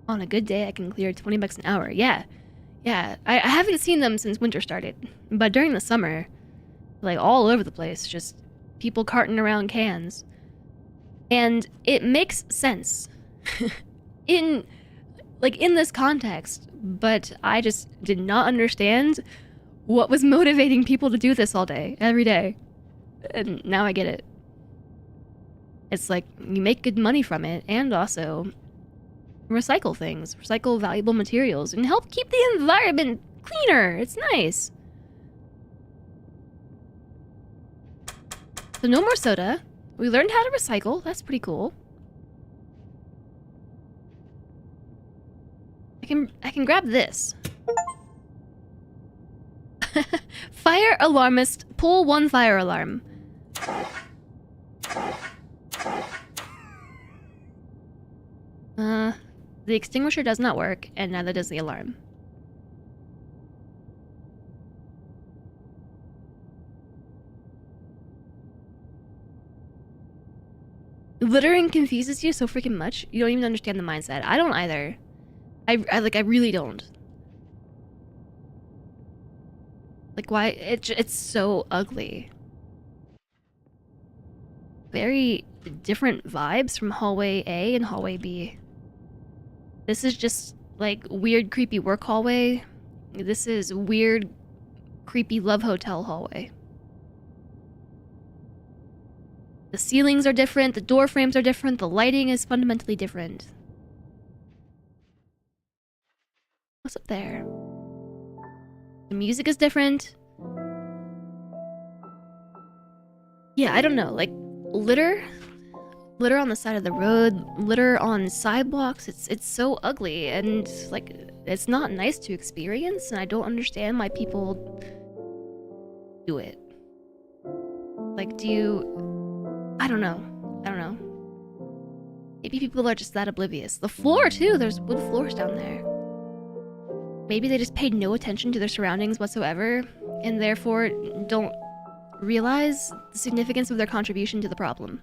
On a good day, I can clear 20 bucks an hour. Yeah. Yeah, I haven't seen them since winter started, but during the summer, like all over the place, just people carting around cans. And it makes sense. in this context, but I just did not understand what was motivating people to do this all day, every day. And now I get it. It's like you make good money from it and also recycle things, recycle valuable materials and help keep the environment cleaner. It's nice. So no more soda. We learned how to recycle. That's pretty cool. I can grab this. Fire alarmist, pull 1 fire alarm. The extinguisher does not work, and neither does the alarm. Littering confuses you so freaking much. You don't even understand the mindset. I don't either. I really don't. Like, why? It's so ugly. Very different vibes from hallway A and hallway B. This is just, like, weird, creepy work hallway. This is weird, creepy love hotel hallway. The ceilings are different, the door frames are different, the lighting is fundamentally different. What's up there? The music is different. Yeah, I don't know, like, litter on the side of the road, litter on sidewalks, it's so ugly, and, like, it's not nice to experience, and I don't understand why people do it. Like, I don't know. Maybe people are just that oblivious. The floor, too, there's wood floors down there. Maybe they just paid no attention to their surroundings whatsoever, and therefore don't realize the significance of their contribution to the problem.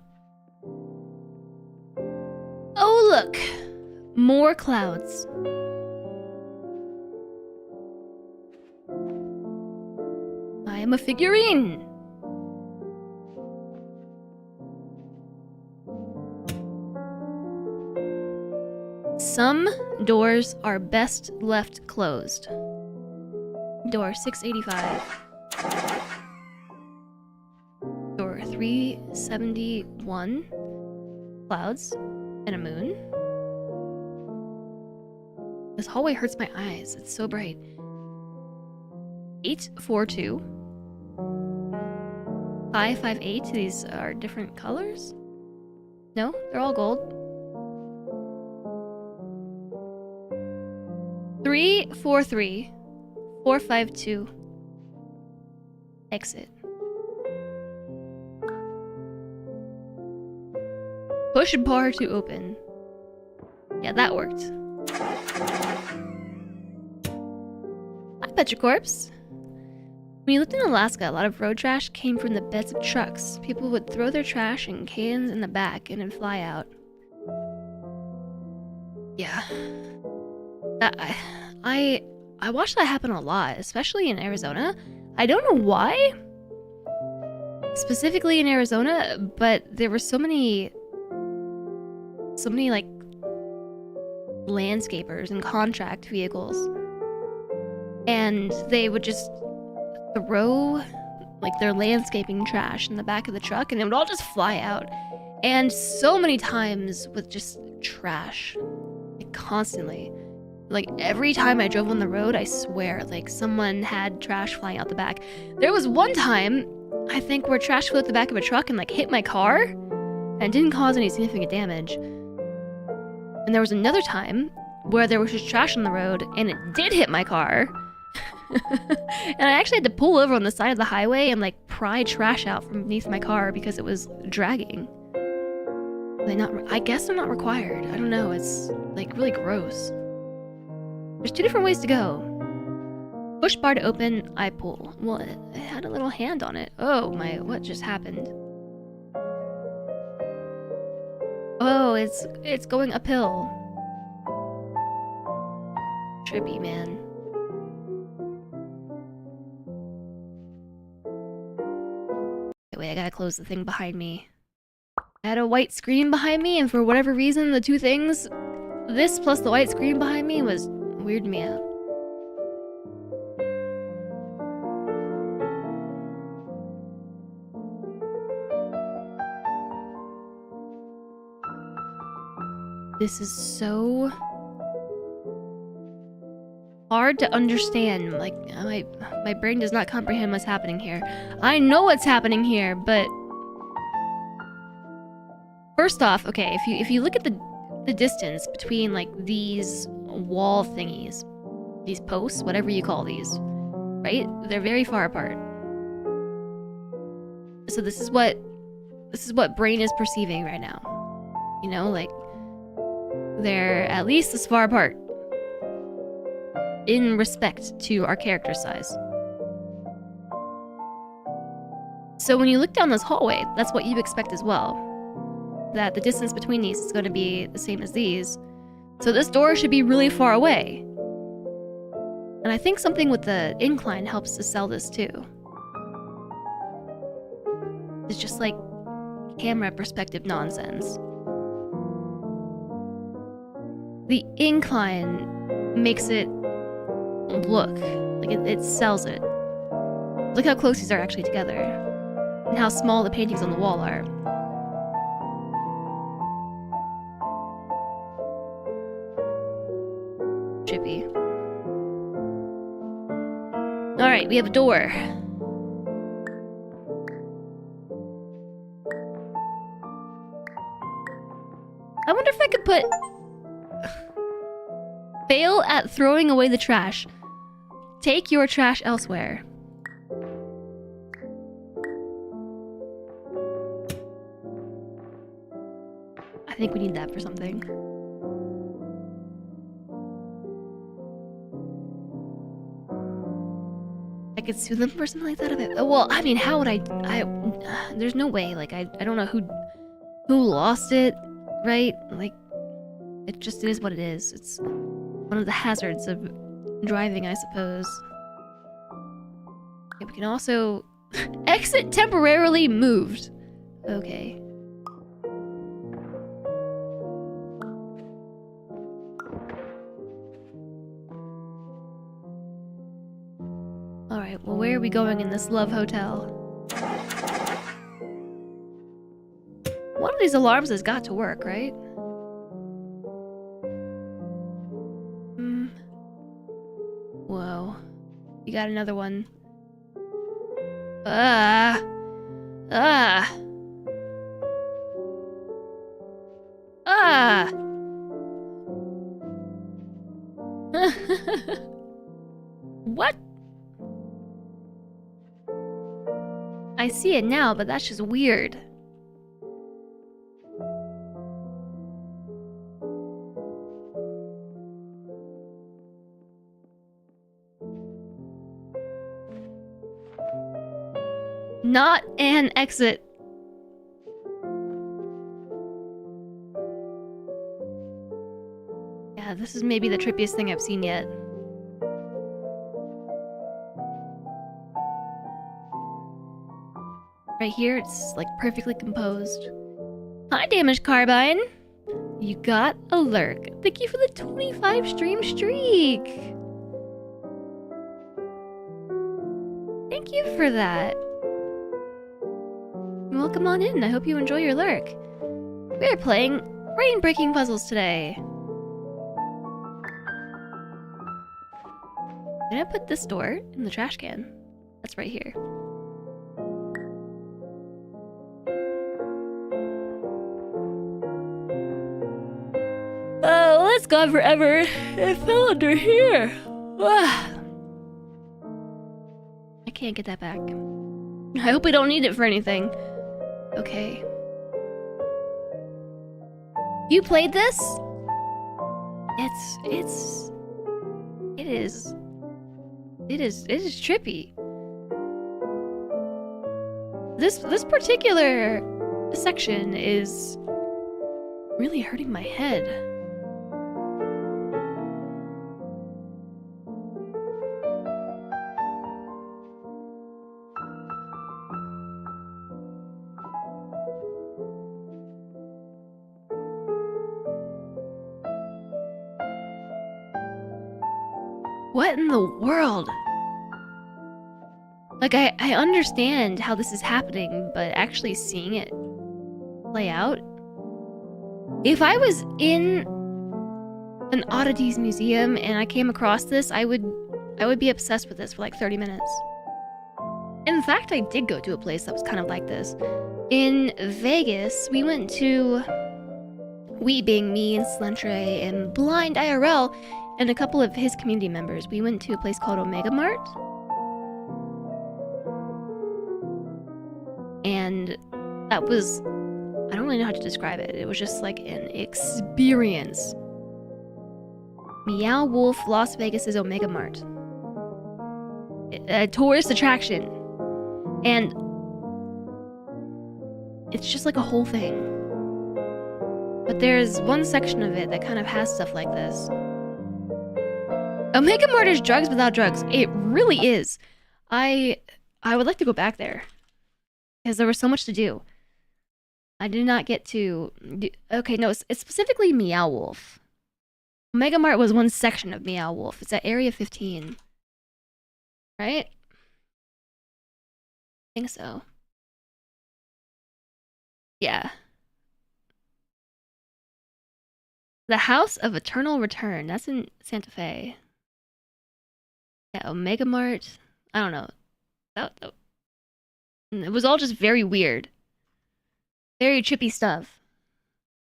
Oh, look! More clouds. I am a figurine! Some doors are best left closed. Door 685. Door 371. Clouds and a moon. This hallway hurts my eyes. It's so bright. 842. 558. These are different colors? No, they're all gold. 343. 452. Exit. Push bar to open. Yeah, that worked. Hi, Petricorpse. When you lived in Alaska, a lot of road trash came from the beds of trucks. People would throw their trash in cans in the back and it'd fly out. Yeah. I watched that happen a lot, especially in Arizona. I don't know why, specifically in Arizona, but there were so many like landscapers and contract vehicles, and they would just throw like their landscaping trash in the back of the truck, and it would all just fly out. And so many times with just trash, like constantly. Like every time I drove on the road, I swear, like someone had trash flying out the back. There was one time, I think, where trash flew out the back of a truck and like hit my car and didn't cause any significant damage. And there was another time where there was just trash on the road and it did hit my car. And I actually had to pull over on the side of the highway and like pry trash out from beneath my car because it was dragging. I guess they're not required. I don't know. It's like really gross. There's two different ways to go. Push bar to open, I pull. Well, it had a little hand on it. Oh my, what just happened? Oh, it's going uphill. Trippy, man. Wait, I gotta close the thing behind me. I had a white screen behind me, and for whatever reason, the two things, this plus the white screen behind me, was weirding me out. This is so hard to understand. Like, my brain does not comprehend what's happening here. I know what's happening here, but first off, okay, if you look at the distance between like these wall thingies, these posts, whatever you call these, right? They're very far apart. So this is what brain is perceiving right now. You know, like they're at least this far apart in respect to our character size. So when you look down this hallway, that's what you expect as well. That the distance between these is going to be the same as these. So this door should be really far away. And I think something with the incline helps to sell this too. It's just like camera perspective nonsense. The incline makes it look like it sells it. Look how close these are actually together, and how small the paintings on the wall are. Trippy. Alright, we have a door. I wonder if I could put... Fail at throwing away the trash. Take your trash elsewhere. I think we need that for something. I could sue them for something like that. Well, I mean, how would I there's no way. Like, I don't know who lost it, right? Like, it just is what it is. It's one of the hazards of driving, I suppose. Okay, we can also... Exit temporarily moved. Okay. Alright, well, where are we going in this love hotel? One of these alarms has got to work, right? Whoa. You got another one. Ah. Ah. Ah. What? I see it now, but that's just weird. Not an exit. Yeah, this is maybe the trippiest thing I've seen yet. Right here, it's like perfectly composed. Hi, Damaged Carbine. You got a lurk. Thank you for the 25 stream streak. Thank you for that. Welcome on in. I hope you enjoy your lurk. We're playing brain-breaking puzzles today. I'm gonna put this door in the trash can. That's right here. Oh, that's gone forever. It fell under here. I can't get that back. I hope we don't need it for anything. Okay. You played this? It is trippy. This particular section is really hurting my head. What in the world? Like, I understand how this is happening, but actually seeing it play out? If I was in an oddities museum and I came across this, I would be obsessed with this for like 30 minutes. In fact, I did go to a place that was kind of like this. In Vegas, we went to... We being me and Slentre and Blind IRL and a couple of his community members, we went to a place called Omega Mart. And that was... I don't really know how to describe it. It was just like an experience. Meow Wolf Las Vegas' Omega Mart. A tourist attraction. And it's just like a whole thing. But there's one section of it that kind of has stuff like this. Omega Mart is drugs without drugs. It really is. I would like to go back there. Because there was so much to do. I did not get to... Okay, no, it's specifically Meow Wolf. Omega Mart was one section of Meow Wolf. It's at Area 15. Right? I think so. Yeah. The House of Eternal Return. That's in Santa Fe. Yeah, Omega Mart. I don't know. It was all just very weird. Very trippy stuff.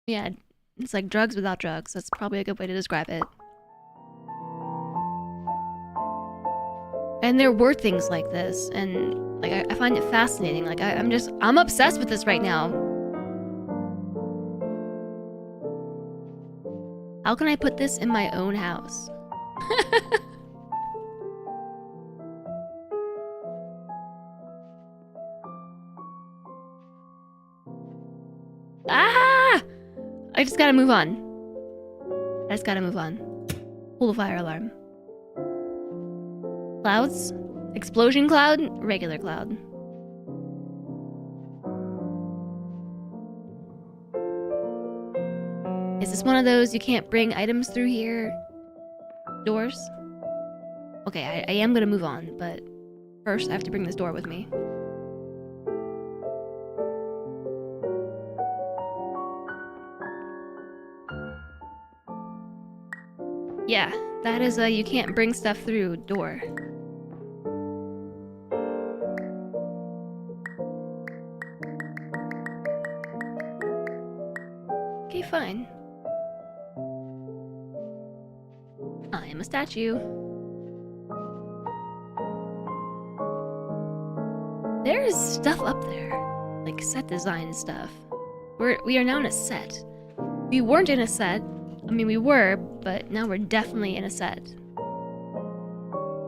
Yeah, it's like drugs without drugs. That's probably a good way to describe it. And there were things like this, and like I find it fascinating. Like I'm obsessed with this right now. How can I put this in my own house? Ah! I just gotta move on. Pull the fire alarm. Clouds? Explosion cloud? Regular cloud. Is this one of those you can't bring items through here? Doors? Okay, I am gonna move on, but first I have to bring this door with me. Yeah, that is a you can't bring stuff through door. fine. I am a statue. There's stuff up there, like set design stuff. We are now in a set. We weren't in a set. I mean, we were, but now we're definitely in a set.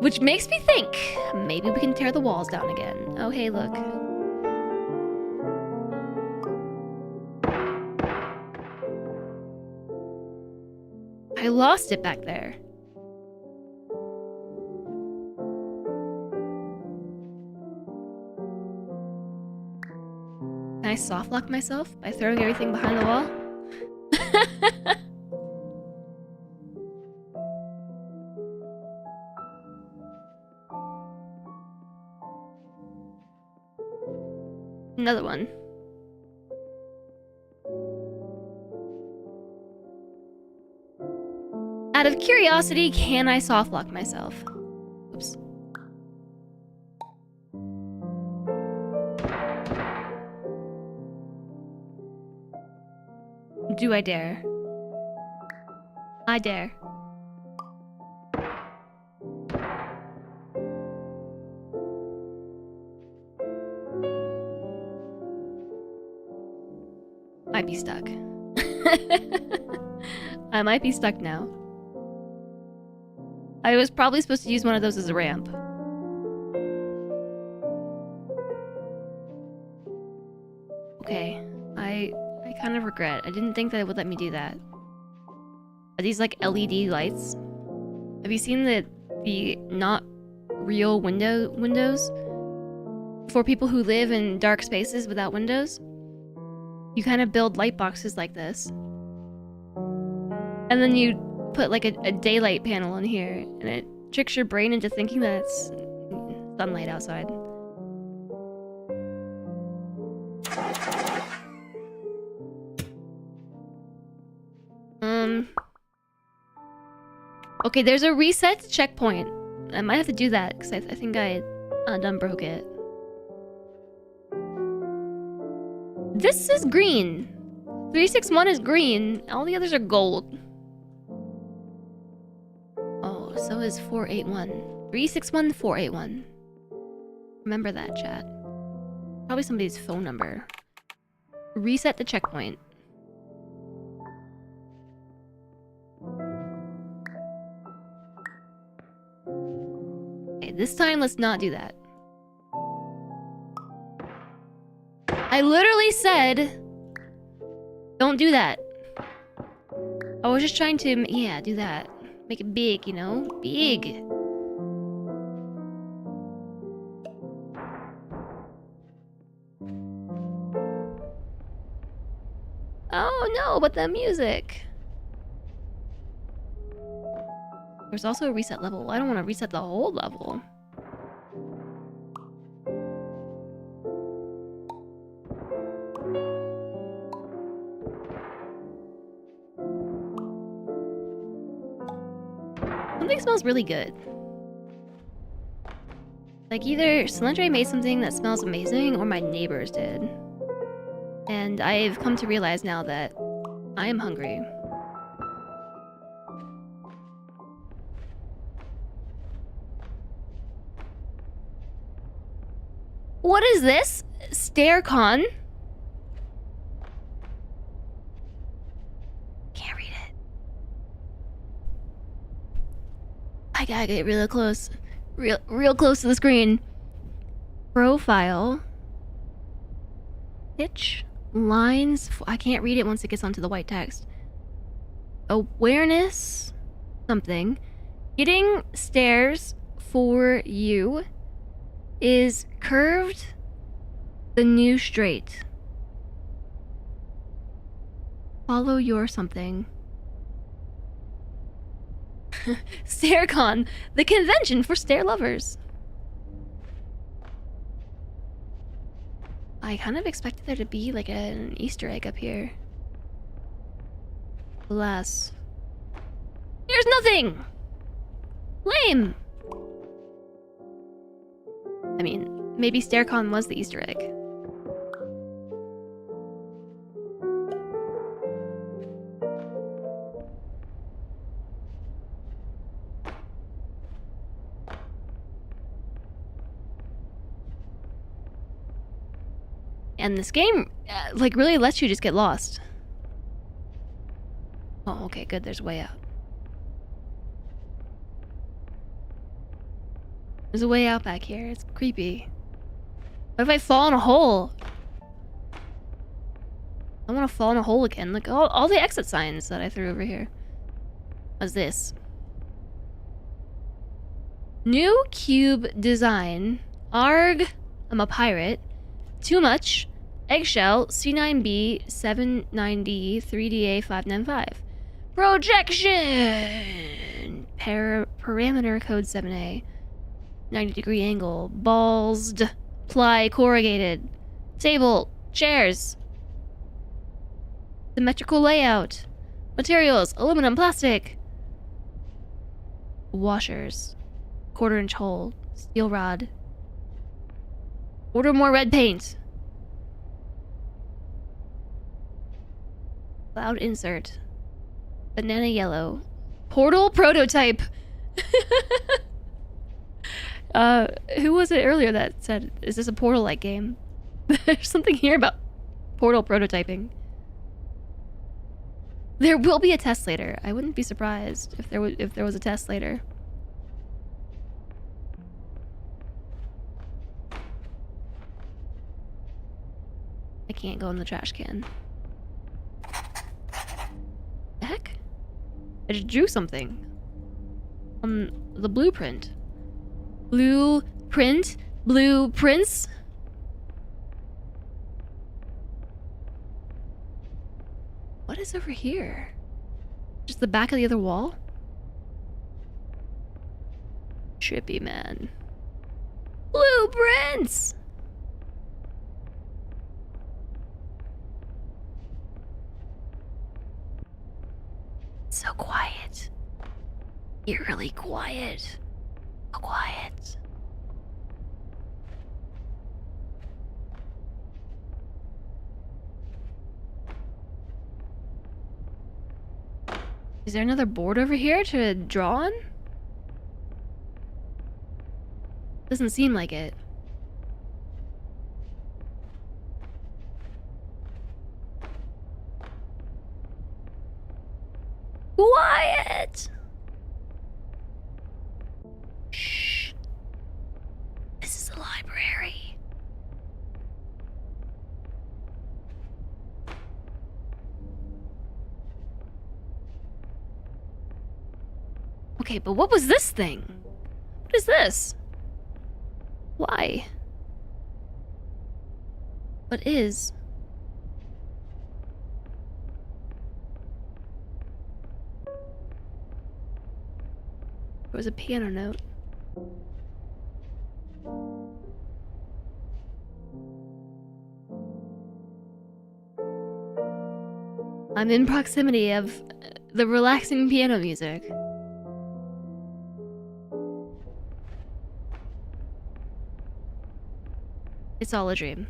Which makes me think, maybe we can tear the walls down again. Oh, hey, look. I lost it back there. Can I soft lock myself by throwing everything behind the wall? Another one. Out of curiosity, can I soft lock myself? Oops. Do I dare? I dare. Might be stuck. I might be stuck now. I was probably supposed to use one of those as a ramp. Okay, I kind of regret. I didn't think that it would let me do that. Are these like LED lights? Have you seen the not real windows for people who live in dark spaces without windows? You kind of build light boxes like this, and then you put like a daylight panel in here, and it tricks your brain into thinking that it's sunlight outside. Okay, there's a reset checkpoint. I might have to do that because I think I done broke it. This is green. 361 is green. All the others are gold. Oh, so is 481. 361 481. Remember that, chat. Probably somebody's phone number. Reset the checkpoint. Okay, this time let's not do that. I literally said, don't do that. I was just trying to, yeah, do that. Make it big, you know? Big. Oh no, but the music. There's also a reset level. I don't want to reset the whole level. Something smells really good. Like either Cylindre made something that smells amazing or my neighbors did. And I've come to realize now that I am hungry. What is this? StairCon? Can't read it. I gotta get real close. Real close to the screen. Profile. Pitch. Lines. I can't read it once it gets onto the white text. Awareness. Something. Getting stairs for you is curved the new straight. Follow your something. StairCon, the convention for stair lovers. I kind of expected there to be like an Easter egg up here. Alas. There's nothing! Lame! I mean, maybe StairCon was the Easter egg. And this game, like, really lets you just get lost. Oh, okay, good. There's a way out. There's a way out back here. It's creepy. What if I fall in a hole? I want to fall in a hole again. Like, all the exit signs that I threw over here. What's this? New cube design. Arg. I'm a pirate. Too much. Eggshell. C9B 79D 3DA 595. Projection. Parameter code 7A. 90-degree angle. Ballsed. Ply corrugated. Table. Chairs. Symmetrical layout. Materials. Aluminum, plastic. Washers. 1/4-inch hole. Steel rod. Order more red paint. Cloud insert. Banana yellow. Portal prototype. Who was it earlier that said, is this a Portal-like game? There's something here about Portal prototyping. There will be a test later. I wouldn't be surprised if there was a test later. I can't go in the trash can. Heck? I just drew something on the blueprint. Blueprints? What is over here? Just the back of the other wall? Trippy, man. Blueprints! So quiet. Eerily quiet. So quiet. Is there another board over here to draw on? Doesn't seem like it. Quiet! Shh. This is the library. Okay, but what was this thing? What is this? Why? What is? There was a piano note. I'm in proximity of the relaxing piano music. It's all a dream.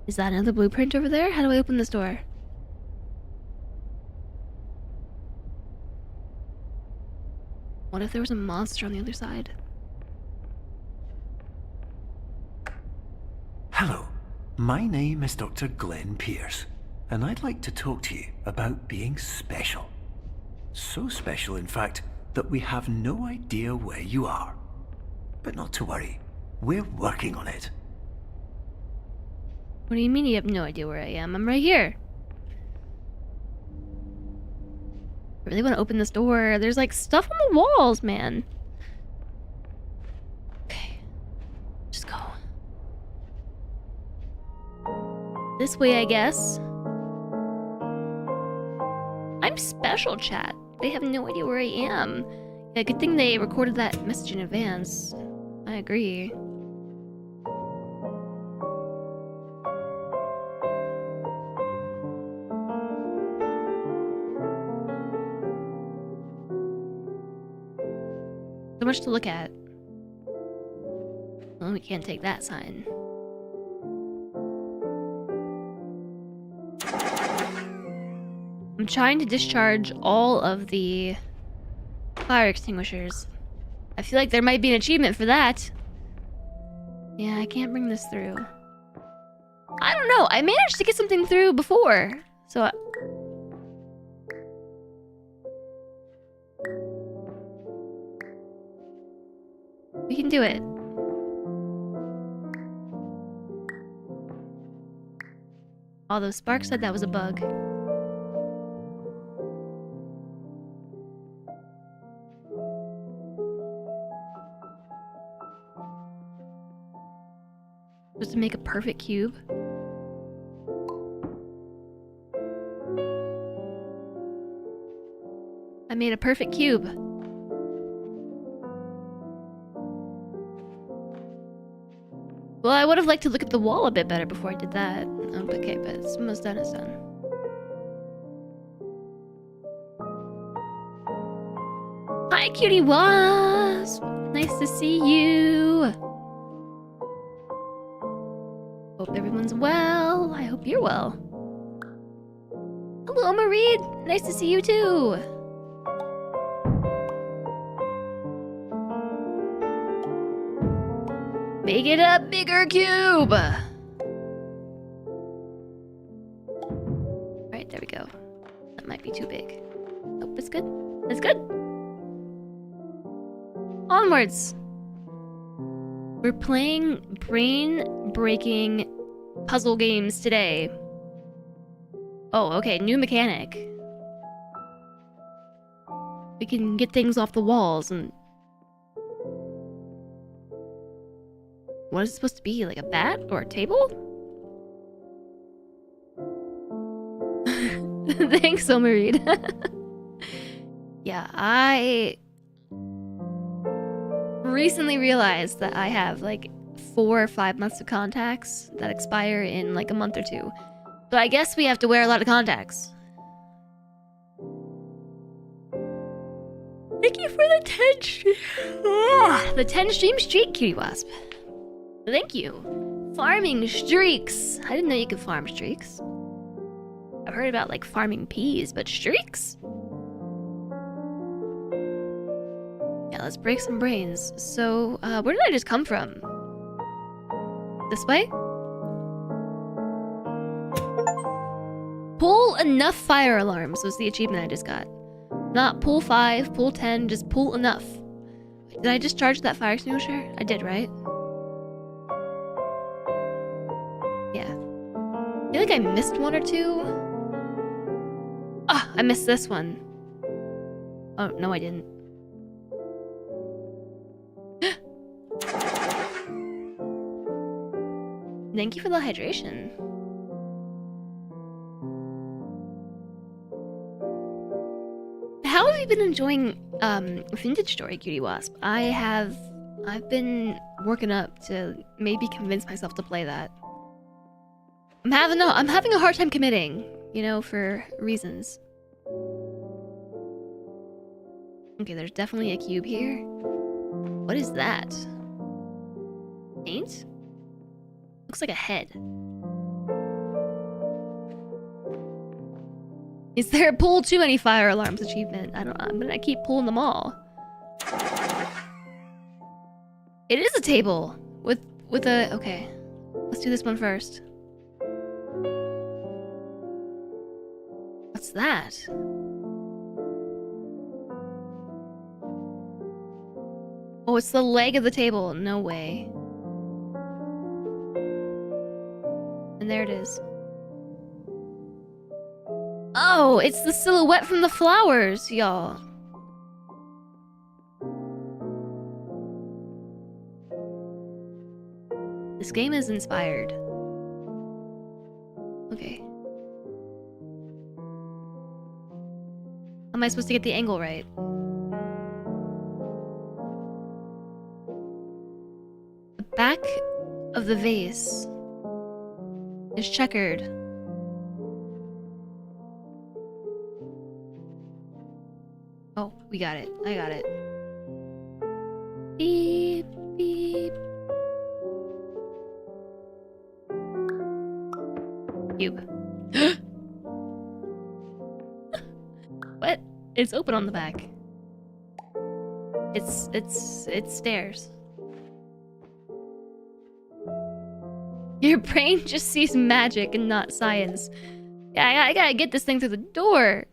Is that another blueprint over there? How do I open this door? What if there was a monster on the other side? Hello, my name is Dr. Glenn Pierce, and I'd like to talk to you about being special. So special, in fact, that we have no idea where you are. But not to worry, we're working on it. What do you mean you have no idea where I am? I'm right here. I really want to open this door. There's like stuff on the walls, man. Okay. Just go. This way, I guess. I'm special, chat. They have no idea where I am. Yeah, good thing they recorded that message in advance. I agree. So much to look at. Well, we can't take that sign. I'm trying to discharge all of the fire extinguishers. I feel like there might be an achievement for that. Yeah, I can't bring this through. I don't know. I managed to get something through before. So we can do it. Although Spark said that was a bug. Just to make a perfect cube. I made a perfect cube. Well, I would have liked to look at the wall a bit better before I did that. Okay, but it's almost done, it's done. Hi, cutie wasp! Nice to see you! Hope everyone's well. I hope you're well. Hello, Marie! Nice to see you too! Make it a bigger cube! Alright, there we go. That might be too big. Nope, it's good. It's good! Onwards! We're playing brain-breaking puzzle games today. Oh, okay, new mechanic. We can get things off the walls and... What is it supposed to be? Like a bat or a table? Thanks, Omareed. Yeah, I recently realized that I have like 4 or 5 months of contacts that expire in like a month or 2. So I guess we have to wear a lot of contacts. Thank you for the 10 stream. The 10 stream streak, cutie wasp. Thank you. Farming streaks. I didn't know you could farm streaks. I've heard about like farming peas, but streaks? Yeah, let's break some brains. So, where did I just come from? This way? Pull enough fire alarms was the achievement I just got. Not pull 5, pull 10, just pull enough. Did I just charge that fire extinguisher? I did, right? Yeah. I feel like I missed 1 or 2. Ah, I missed this one. Oh, no I didn't. Thank you for the hydration. How have you been enjoying Vintage Story, Cutie Wasp? I've been working up to maybe convince myself to play that. I'm having a hard time committing, you know, for reasons. Okay, there's definitely a cube here. What is that? Paint? Looks like a head. Is there a pull too many fire alarms achievement? I'm gonna keep pulling them all. It is a table with a okay. Let's do this one first. What's that? Oh, it's the leg of the table. No way. And there it is. Oh, it's the silhouette from the flowers, y'all. This game is inspired. Okay. How am I supposed to get the angle right? The back of the vase is checkered. Oh, we got it. I got it. Beep, beep. Cube. What? It's open on the back. It's stairs. Your brain just sees magic and not science. Yeah, I gotta get this thing through the door.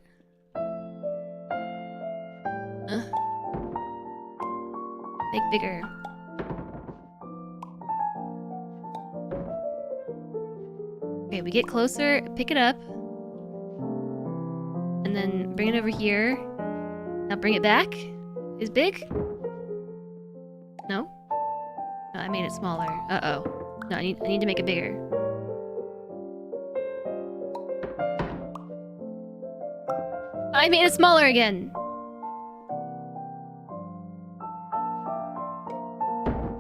Make bigger. Okay, we get closer, pick it up. And then bring it over here. Now bring it back. Is big? No? No, I made it smaller. Uh-oh. No, I need to make it bigger. I made it smaller again.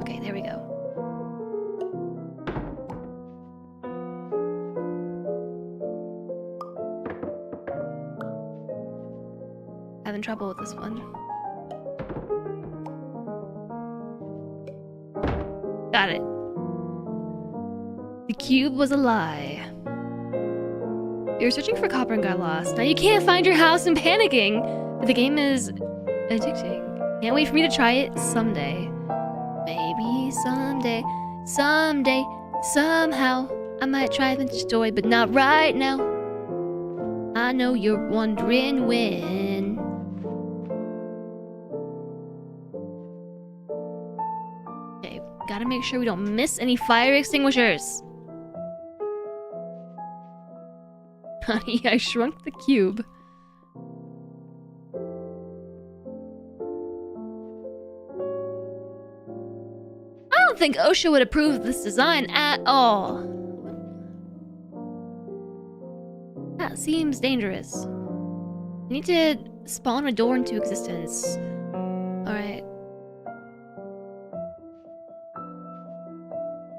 Okay, there we go. Having trouble with this one. Got it. The cube was a lie. You're searching for copper and got lost. Now you can't find your house and panicking. But the game is addicting. Can't wait for me to try it someday. Maybe someday, someday, somehow I might try Vintage Joy, but not right now. I know you're wondering when. Okay, gotta make sure we don't miss any fire extinguishers. Honey, I shrunk the cube. I don't think OSHA would approve of this design at all. That seems dangerous. I need to spawn a door into existence. Alright.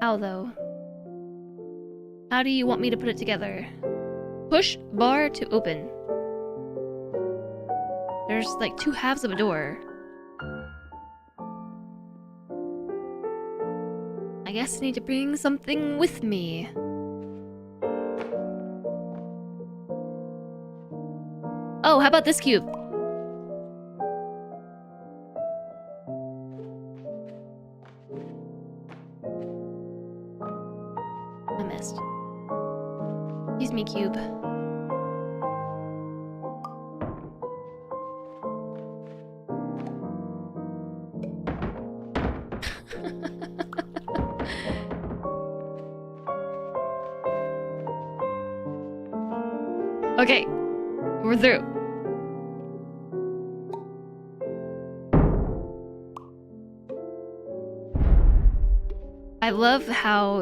How though? How do you want me to put it together? Push bar to open. There's like two halves of a door. I guess I need to bring something with me. Oh, how about this cube? I missed. Excuse me, cube. Okay, we're through. I love how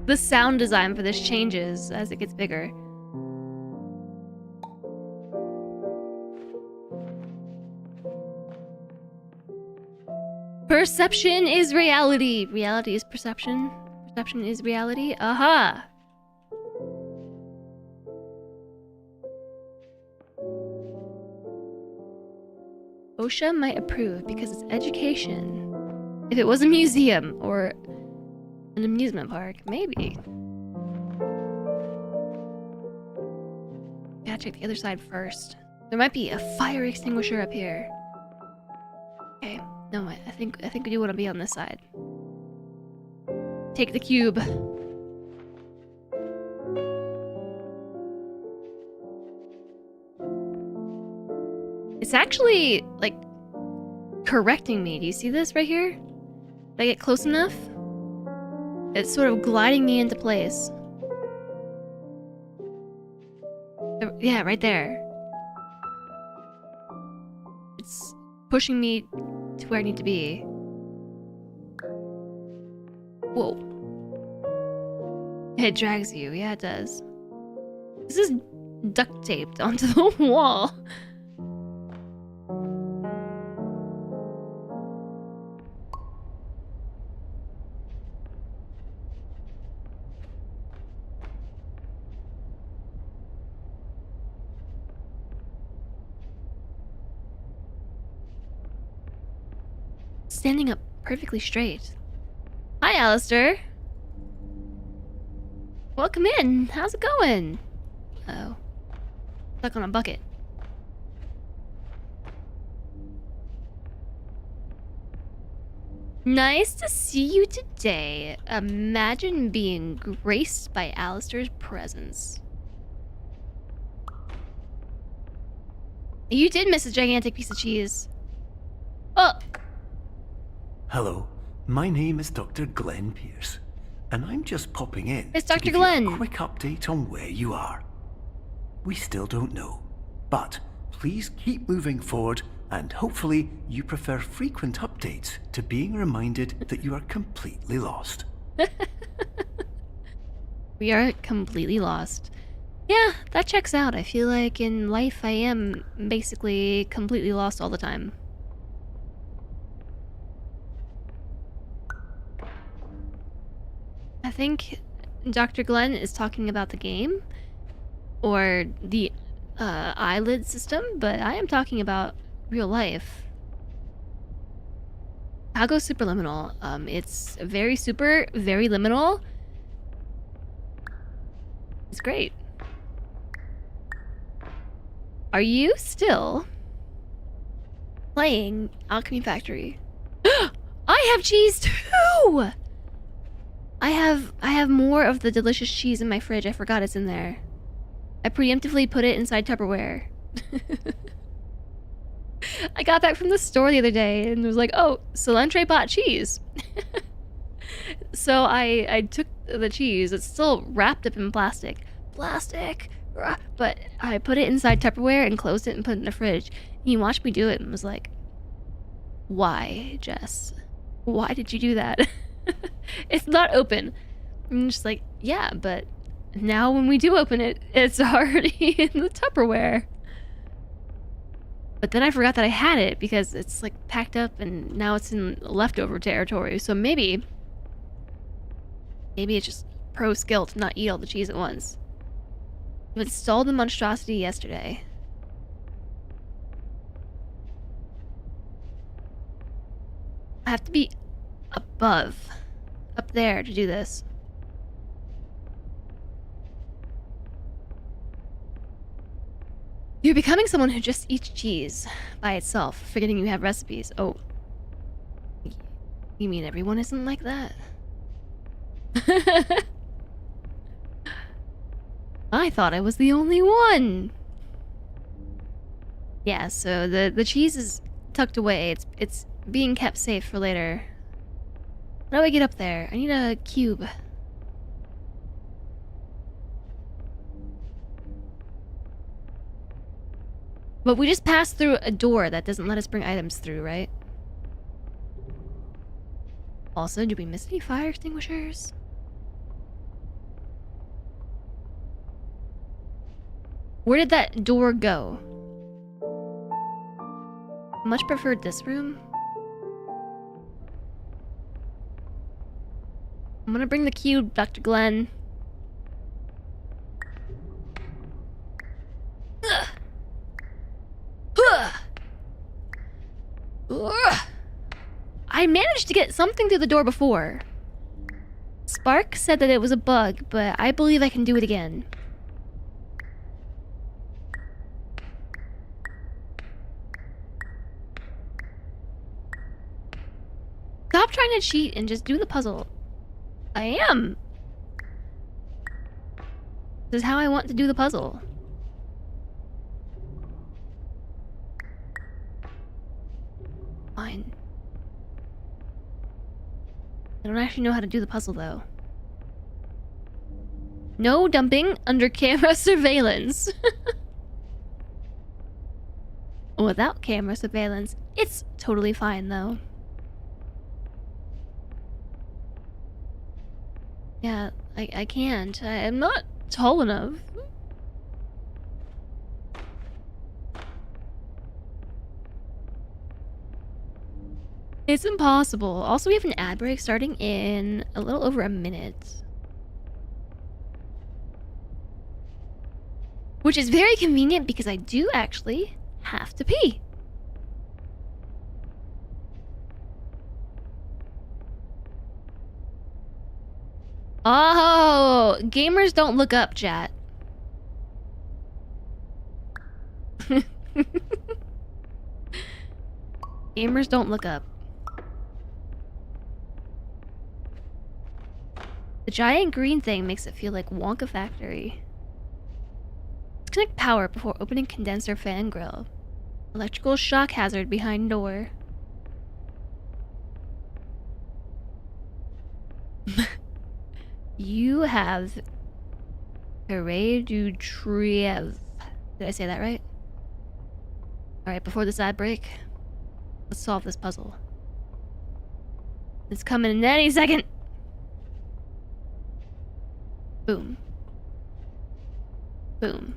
the sound design for this changes as it gets bigger. Perception is reality. Reality is perception. Perception is reality. Aha! OSHA might approve because it's education. If it was a museum or an amusement park, maybe. Gotta check the other side first. There might be a fire extinguisher up here. Okay, no, I think we do want to be on this side. Take the cube. It's actually like correcting me. Do you see this right here? If I get close enough, it's sort of gliding me into place. Yeah, right there. It's pushing me to where I need to be. Whoa. It drags you. Yeah, it does. This is duct taped onto the wall. Standing up perfectly straight. Hi, Alistair. Welcome in. How's it going? Uh-oh. Stuck on a bucket. Nice to see you today. Imagine being graced by Alistair's presence. You did miss a gigantic piece of cheese. Oh! Hello, my name is Dr. Glenn Pierce, and I'm just popping in It's to Dr. give Glenn. you a quick update on where you are. We still don't know, but please keep moving forward, and hopefully you prefer frequent updates to being reminded that you are completely lost. We are completely lost. Yeah, that checks out. I feel like in life I am basically completely lost all the time. I think Dr. Glenn is talking about the game or the eyelid system, but I am talking about real life. I'll go Superliminal. It's very super, very liminal. It's great. Are you still playing Alchemy Factory? I have cheese too! I have more of the delicious cheese in my fridge. I forgot it's in there. I preemptively put it inside Tupperware. I got back from the store the other day and was like, oh, Cilantro pot cheese. So I took the cheese. It's still wrapped up in plastic. Plastic! But I put it inside Tupperware and closed it and put it in the fridge. And he watched me do it and was like, why, Jess? Why did you do that? It's not open. I'm just like, yeah, but now when we do open it, it's already in the Tupperware. But then I forgot that I had it because it's like packed up and now it's in leftover territory. So maybe it's just pro skill to not eat all the cheese at once. I installed the monstrosity yesterday. I have to be up there to do this. You're becoming someone who just eats cheese by itself, forgetting you have recipes. Oh. You mean everyone isn't like that? I thought I was the only one. Yeah, so the cheese is tucked away. It's being kept safe for later. How do I get up there? I need a cube. But we just passed through a door that doesn't let us bring items through, right? Also, did we miss any fire extinguishers? Where did that door go? Much preferred this room. I'm gonna bring the cube, Dr. Glenn. Ugh. Ugh. Ugh. I managed to get something through the door before. Spark said that it was a bug, but I believe I can do it again. Stop trying to cheat and just do the puzzle. I am. This is how I want to do the puzzle. Fine. I don't actually know how to do the puzzle, though. No dumping under camera surveillance. Without camera surveillance, it's totally fine, though. Yeah, I can't. I'm not tall enough. It's impossible. Also, we have an ad break starting in a little over a minute. Which is very convenient because I do actually have to pee. Oh, gamers don't look up, chat. Gamers don't look up. The giant green thing makes it feel like Wonka Factory. Disconnect power before opening condenser fan grill. Electrical shock hazard behind door. You have Pere du Triev. Did I say that right? Alright, before this ad break, let's solve this puzzle. It's coming in any second! Boom. Boom.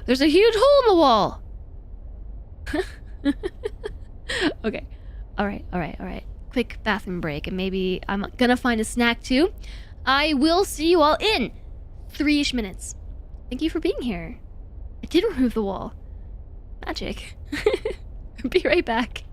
There's a huge hole in the wall! Okay. Alright. Quick bathroom break, and maybe I'm gonna find a snack too. I will see you all in 3-ish minutes. Thank you for being here. I did remove the wall. Magic. Be right back.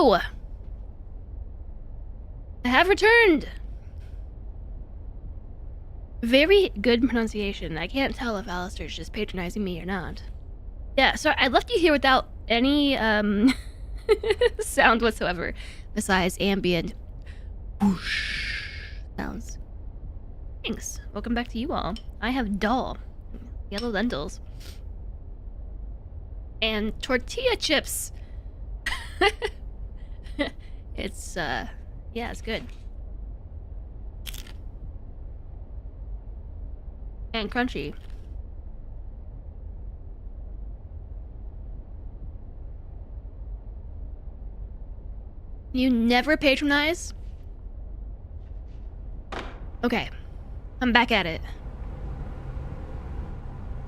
Hello! I have returned! Very good pronunciation. I can't tell if Alistair's just patronizing me or not. Yeah, sorry, I left you here without any, sound whatsoever, besides ambient whoosh sounds. Thanks. Welcome back to you all. I have dal, yellow lentils, and tortilla chips. It's, yeah, it's good. And crunchy. You never patronize? Okay. I'm back at it.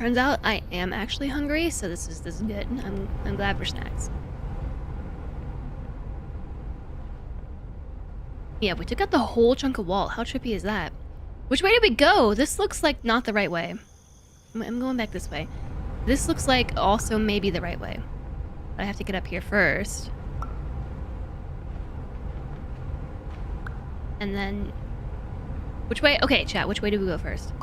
Turns out I am actually hungry, so this is good. I'm glad for snacks. Yeah, we took out the whole chunk of wall. How trippy is that? Which way did we go? This looks like not the right way. I'm going back this way. This looks like also maybe the right way. But I have to get up here first. And then... Which way? Okay, chat, which way do we go first?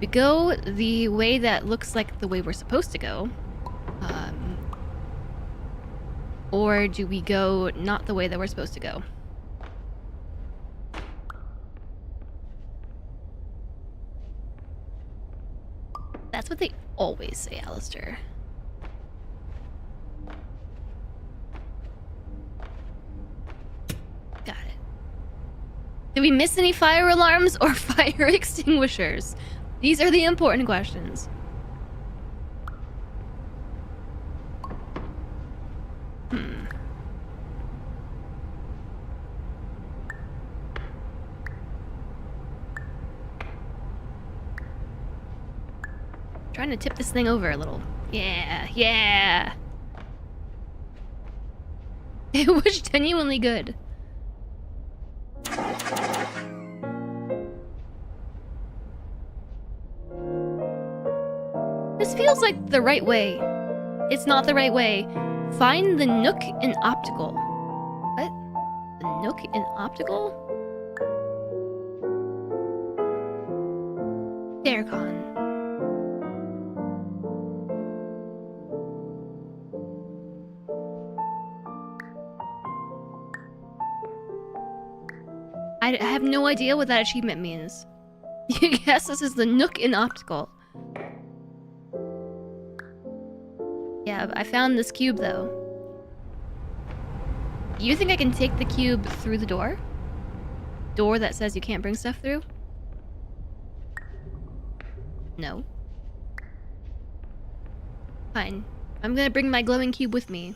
We go the way that looks like the way we're supposed to go. Or do we go not the way that we're supposed to go? That's what they always say, Alistair. Got it. Did we miss any fire alarms or fire extinguishers? These are the important questions. Trying to tip this thing over a little. Yeah, yeah. It was genuinely good. This feels like the right way. It's not the right way. Find the nook in optical. What? The nook in optical? Darkon. I have no idea what that achievement means. Yes, this is the nook in optical. Yeah, I found this cube though. You think I can take the cube through the door? Door that says you can't bring stuff through? No. Fine. I'm gonna bring my glowing cube with me.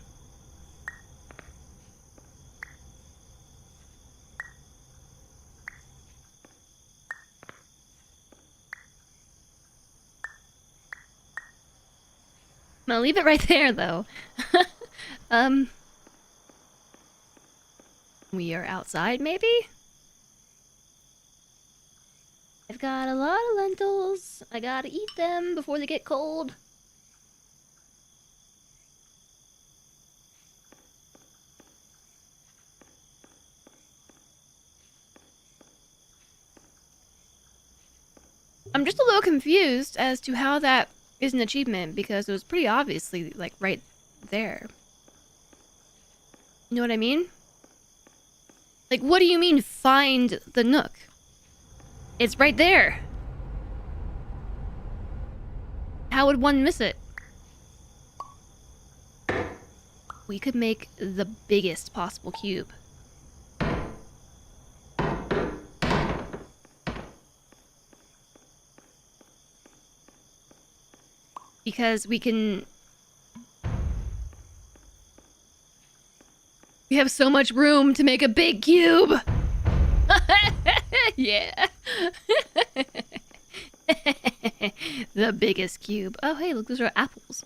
I'm gonna leave it right there, though. We are outside, maybe? I've got a lot of lentils. I gotta eat them before they get cold. I'm just a little confused as to how that is an achievement, because it was pretty obviously, like, right there. You know what I mean? Like, what do you mean, find the nook? It's right there. How would one miss it? We could make the biggest possible cube. Because we have so much room to make a big cube. Yeah. The biggest cube. Oh, hey, look, those are apples.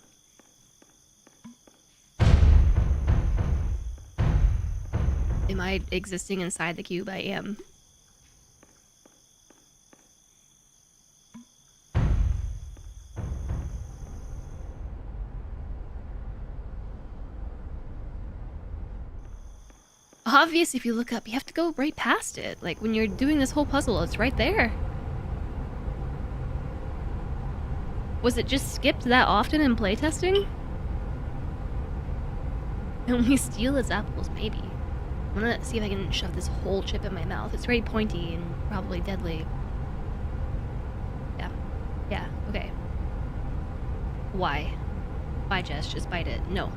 Am I existing inside the cube? I am. obvious if you look up. You have to go right past it. Like, when you're doing this whole puzzle, it's right there. Was it just skipped that often in playtesting? And we steal its apples, maybe. I'm gonna see if I can shove this whole chip in my mouth. It's very pointy and probably deadly. Yeah. Yeah, okay. Why? Why, Jess? Just bite it. No.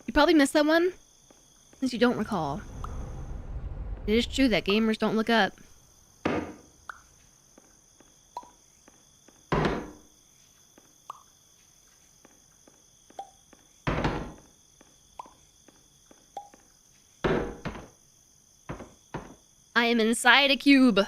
You probably missed that one, since you don't recall. It is true that gamers don't look up. I am inside a cube.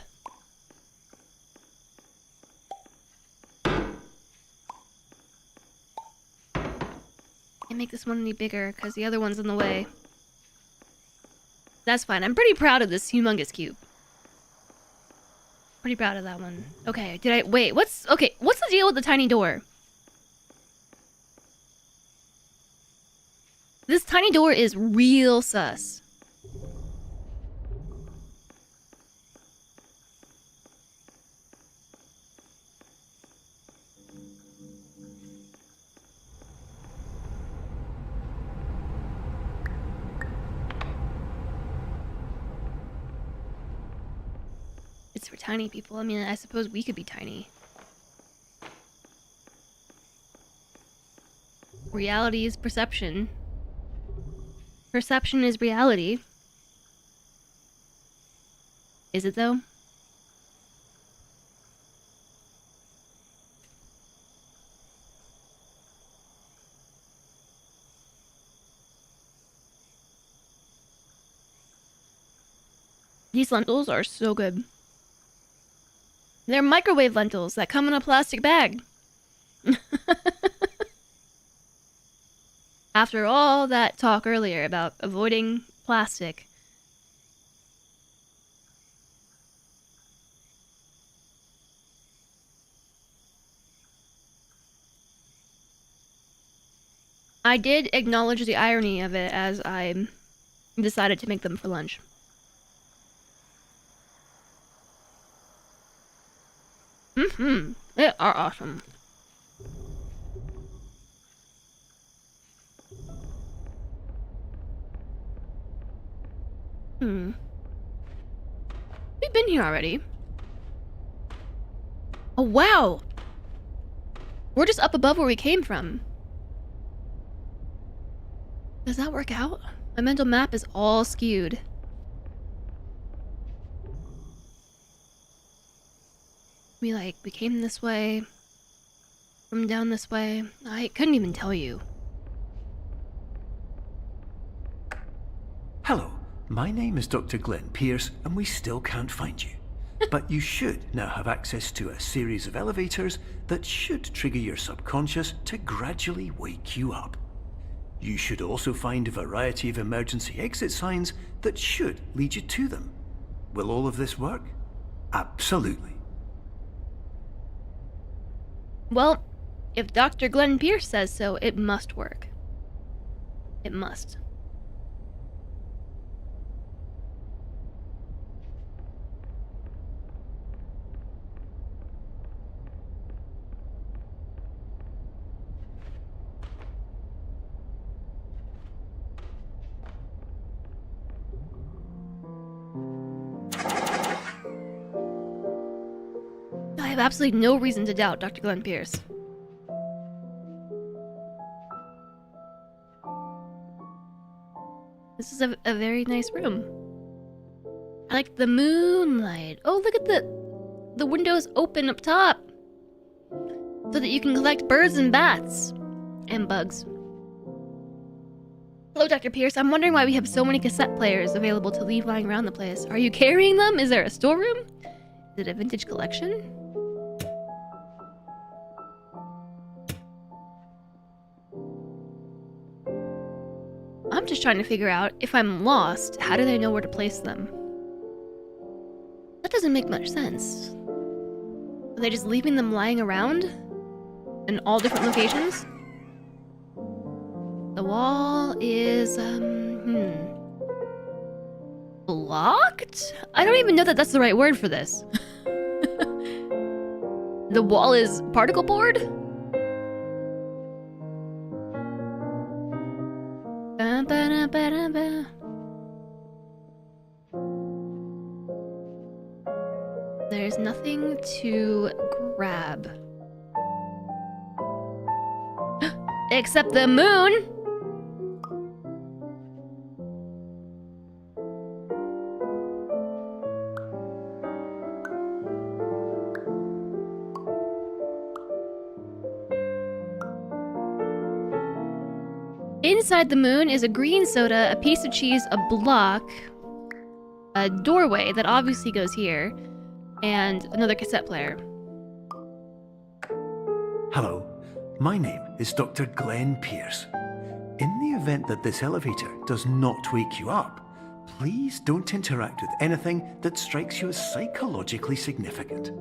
Can't make this one any bigger because the other one's in the way. That's fine. I'm pretty proud of this humongous cube. Pretty proud of that one. Okay, wait, what's the deal with the tiny door? This tiny door is real sus. It's for tiny people. I mean, I suppose we could be tiny. Reality is perception. Perception is reality. Is it though? These lentils are so good. They're microwave lentils that come in a plastic bag. After all that talk earlier about avoiding plastic. I did acknowledge the irony of it as I decided to make them for lunch. They are awesome. We've been here already. Oh, wow! We're just up above where we came from. Does that work out? My mental map is all skewed. We came this way, from down this way. I couldn't even tell you. Hello, my name is Dr. Glenn Pierce, and we still can't find you. But you should now have access to a series of elevators that should trigger your subconscious to gradually wake you up. You should also find a variety of emergency exit signs that should lead you to them. Will all of this work? Absolutely. Well, if Dr. Glenn Pierce says so, it must work. It must. I have absolutely no reason to doubt Dr. Glenn Pierce. This is a very nice room. I like the moonlight. Oh, look at the windows open up top so that you can collect birds and bats and bugs. Hello, Dr. Pierce. I'm wondering why we have so many cassette players available to leave lying around the place. Are you carrying them? Is there a storeroom? Is it a vintage collection? I'm just trying to figure out, if I'm lost, how do they know where to place them? That doesn't make much sense. Are they just leaving them lying around? In all different locations? The wall is, blocked? I don't even know that that's the right word for this. The wall is particle board? Ba-ba-da-ba-da-ba. There's nothing to grab. Except the moon! Inside the moon is a green soda, a piece of cheese, a block, a doorway that obviously goes here, and another cassette player. Hello, my name is Dr. Glenn Pierce. In the event that this elevator does not wake you up, please don't interact with anything that strikes you as psychologically significant,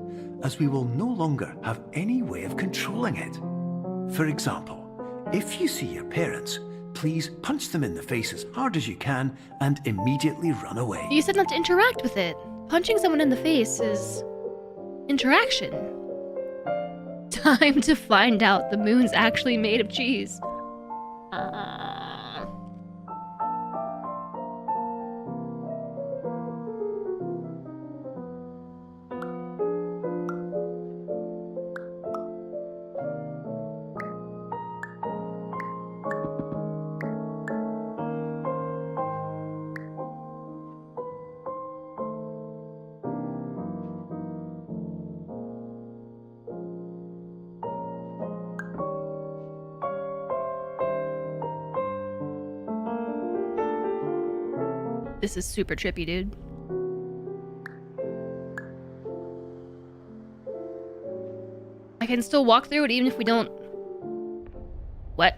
as we will no longer have any way of controlling it. For example, if you see your parents, please punch them in the face as hard as you can and immediately run away. You said not to interact with it. Punching someone in the face is interaction. Time to find out the moon's actually made of cheese. This is super trippy, dude. I can still walk through it even if we don't... What?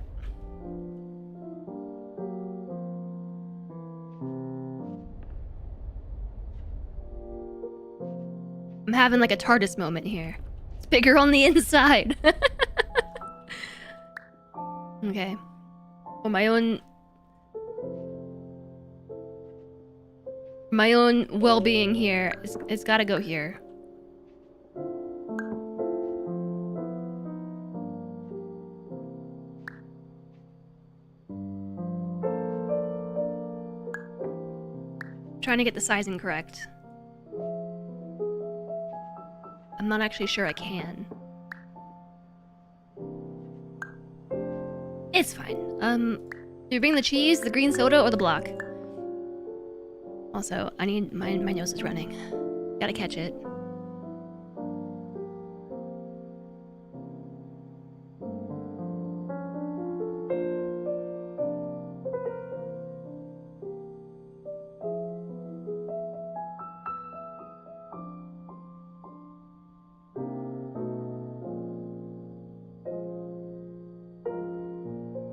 I'm having like a TARDIS moment here. It's bigger on the inside. Okay. For my own well-being here, it's gotta go here. Trying to get the sizing correct. I'm not actually sure I can. It's fine. Do you bring the cheese, the green soda, or the block? Also, I need my nose is running. Gotta catch it.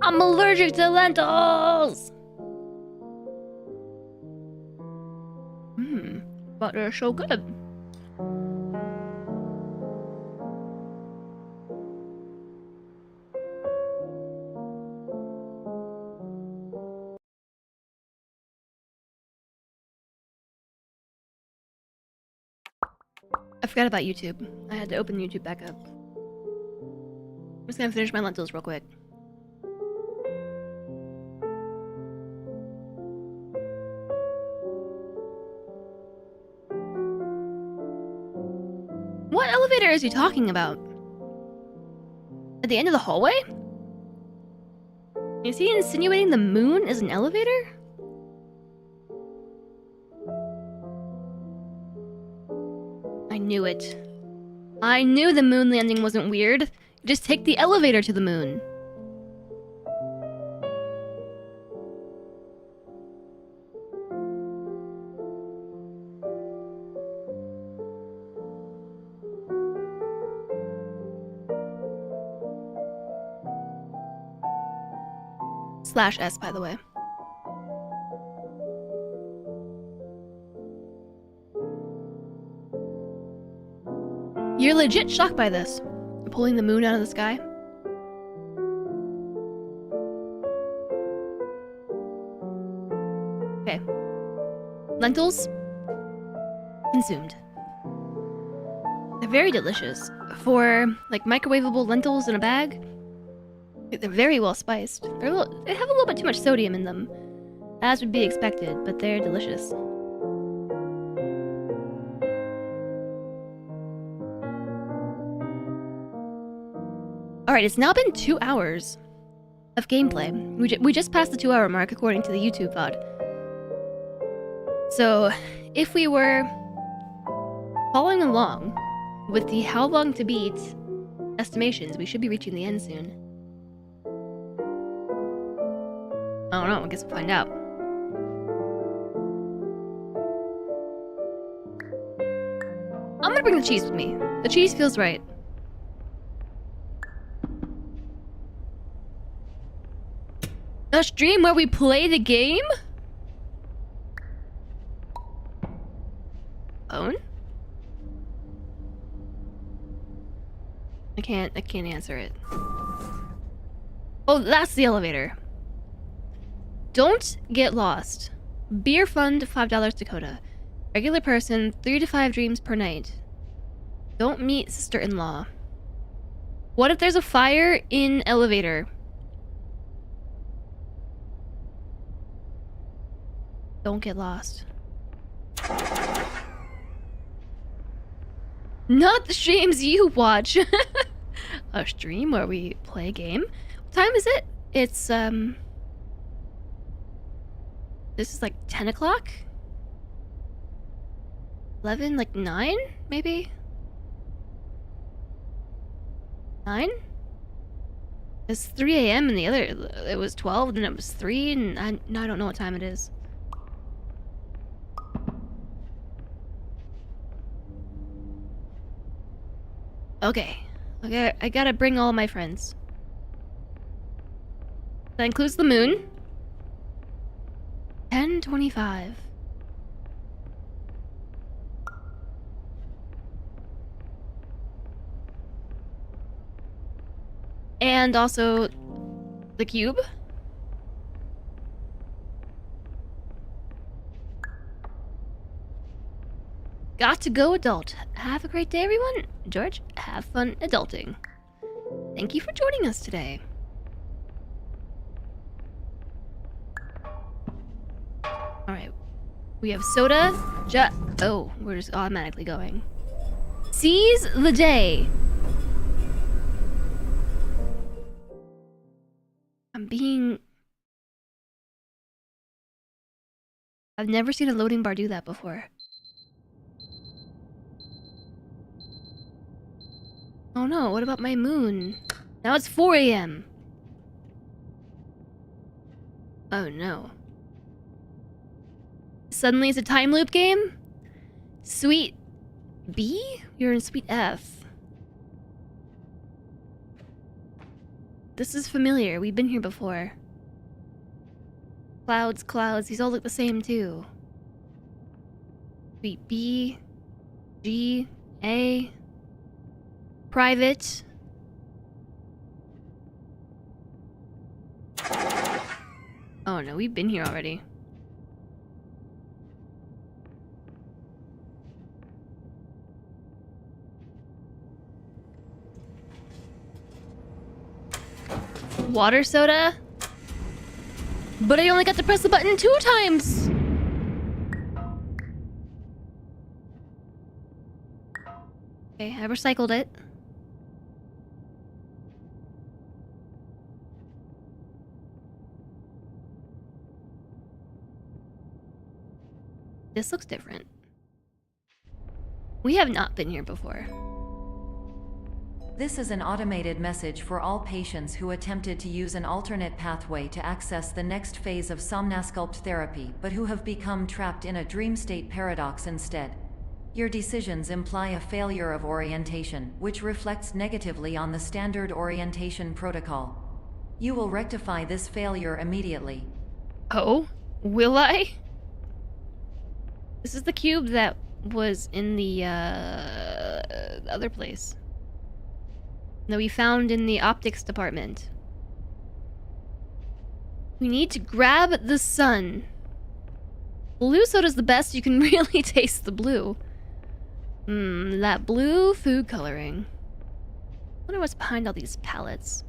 I'm allergic to lentils! But they're so good. I forgot about YouTube. I had to open YouTube back up. I'm just gonna finish my lentils real quick. What elevator is he talking about? At the end of the hallway? Is he insinuating the moon is an elevator? I knew it. I knew the moon landing wasn't weird. Just take the elevator to the moon. /S, by the way. You're legit shocked by this. Pulling the moon out of the sky. Okay. Lentils. Consumed. They're very delicious. For, like, microwavable lentils in a bag, they're very well spiced. They have a little bit too much sodium in them, as would be expected, but they're delicious. Alright, it's now been 2 hours of gameplay. We just passed the 2-hour mark according to the YouTube VOD. So, if we were following along with the how long to beat estimations, we should be reaching the end soon. I don't know, I guess we'll find out. I'm gonna bring the cheese with me. The cheese feels right. A stream where we play the game? Phone? I can't answer it. Oh, that's the elevator. Don't get lost. Beer fund, $5 Dakota. Regular person, 3 to 5 dreams per night. Don't meet sister-in-law. What if there's a fire in elevator? Don't get lost. Not the streams you watch. A stream where we play a game. What time is it? It's this is like 10 o'clock? 11, like 9, maybe? 9? It's 3 a.m. and the other, it was 12 and it was 3 and I don't know what time it is. Okay. Okay, I gotta bring all my friends. That includes the moon. 10:25. And also the cube. Got to go adult. Have a great day, everyone. George, have fun adulting. Thank you for joining us today. Alright. We have soda. Oh, we're just automatically going. Seize the day. I've never seen a loading bar do that before. Oh no, what about my moon? Now it's 4 a.m. Oh no. Suddenly it's a time loop game? Suite B? You're in Suite F. This is familiar. We've been here before. Clouds. These all look the same too. Suite B, G, A. Private. Oh no, we've been here already. Water soda? But I only got to press the button 2 times! Okay, I recycled it. This looks different. We have not been here before. This is an automated message for all patients who attempted to use an alternate pathway to access the next phase of Somnasculpt therapy, but who have become trapped in a dream state paradox instead. Your decisions imply a failure of orientation, which reflects negatively on the standard orientation protocol. You will rectify this failure immediately. Oh? Will I? This is the cube that was in the the other place that we found in the optics department. We need to grab the sun. Blue soda's the best. You can really taste the blue. That blue food coloring. I wonder what's behind all these pallets.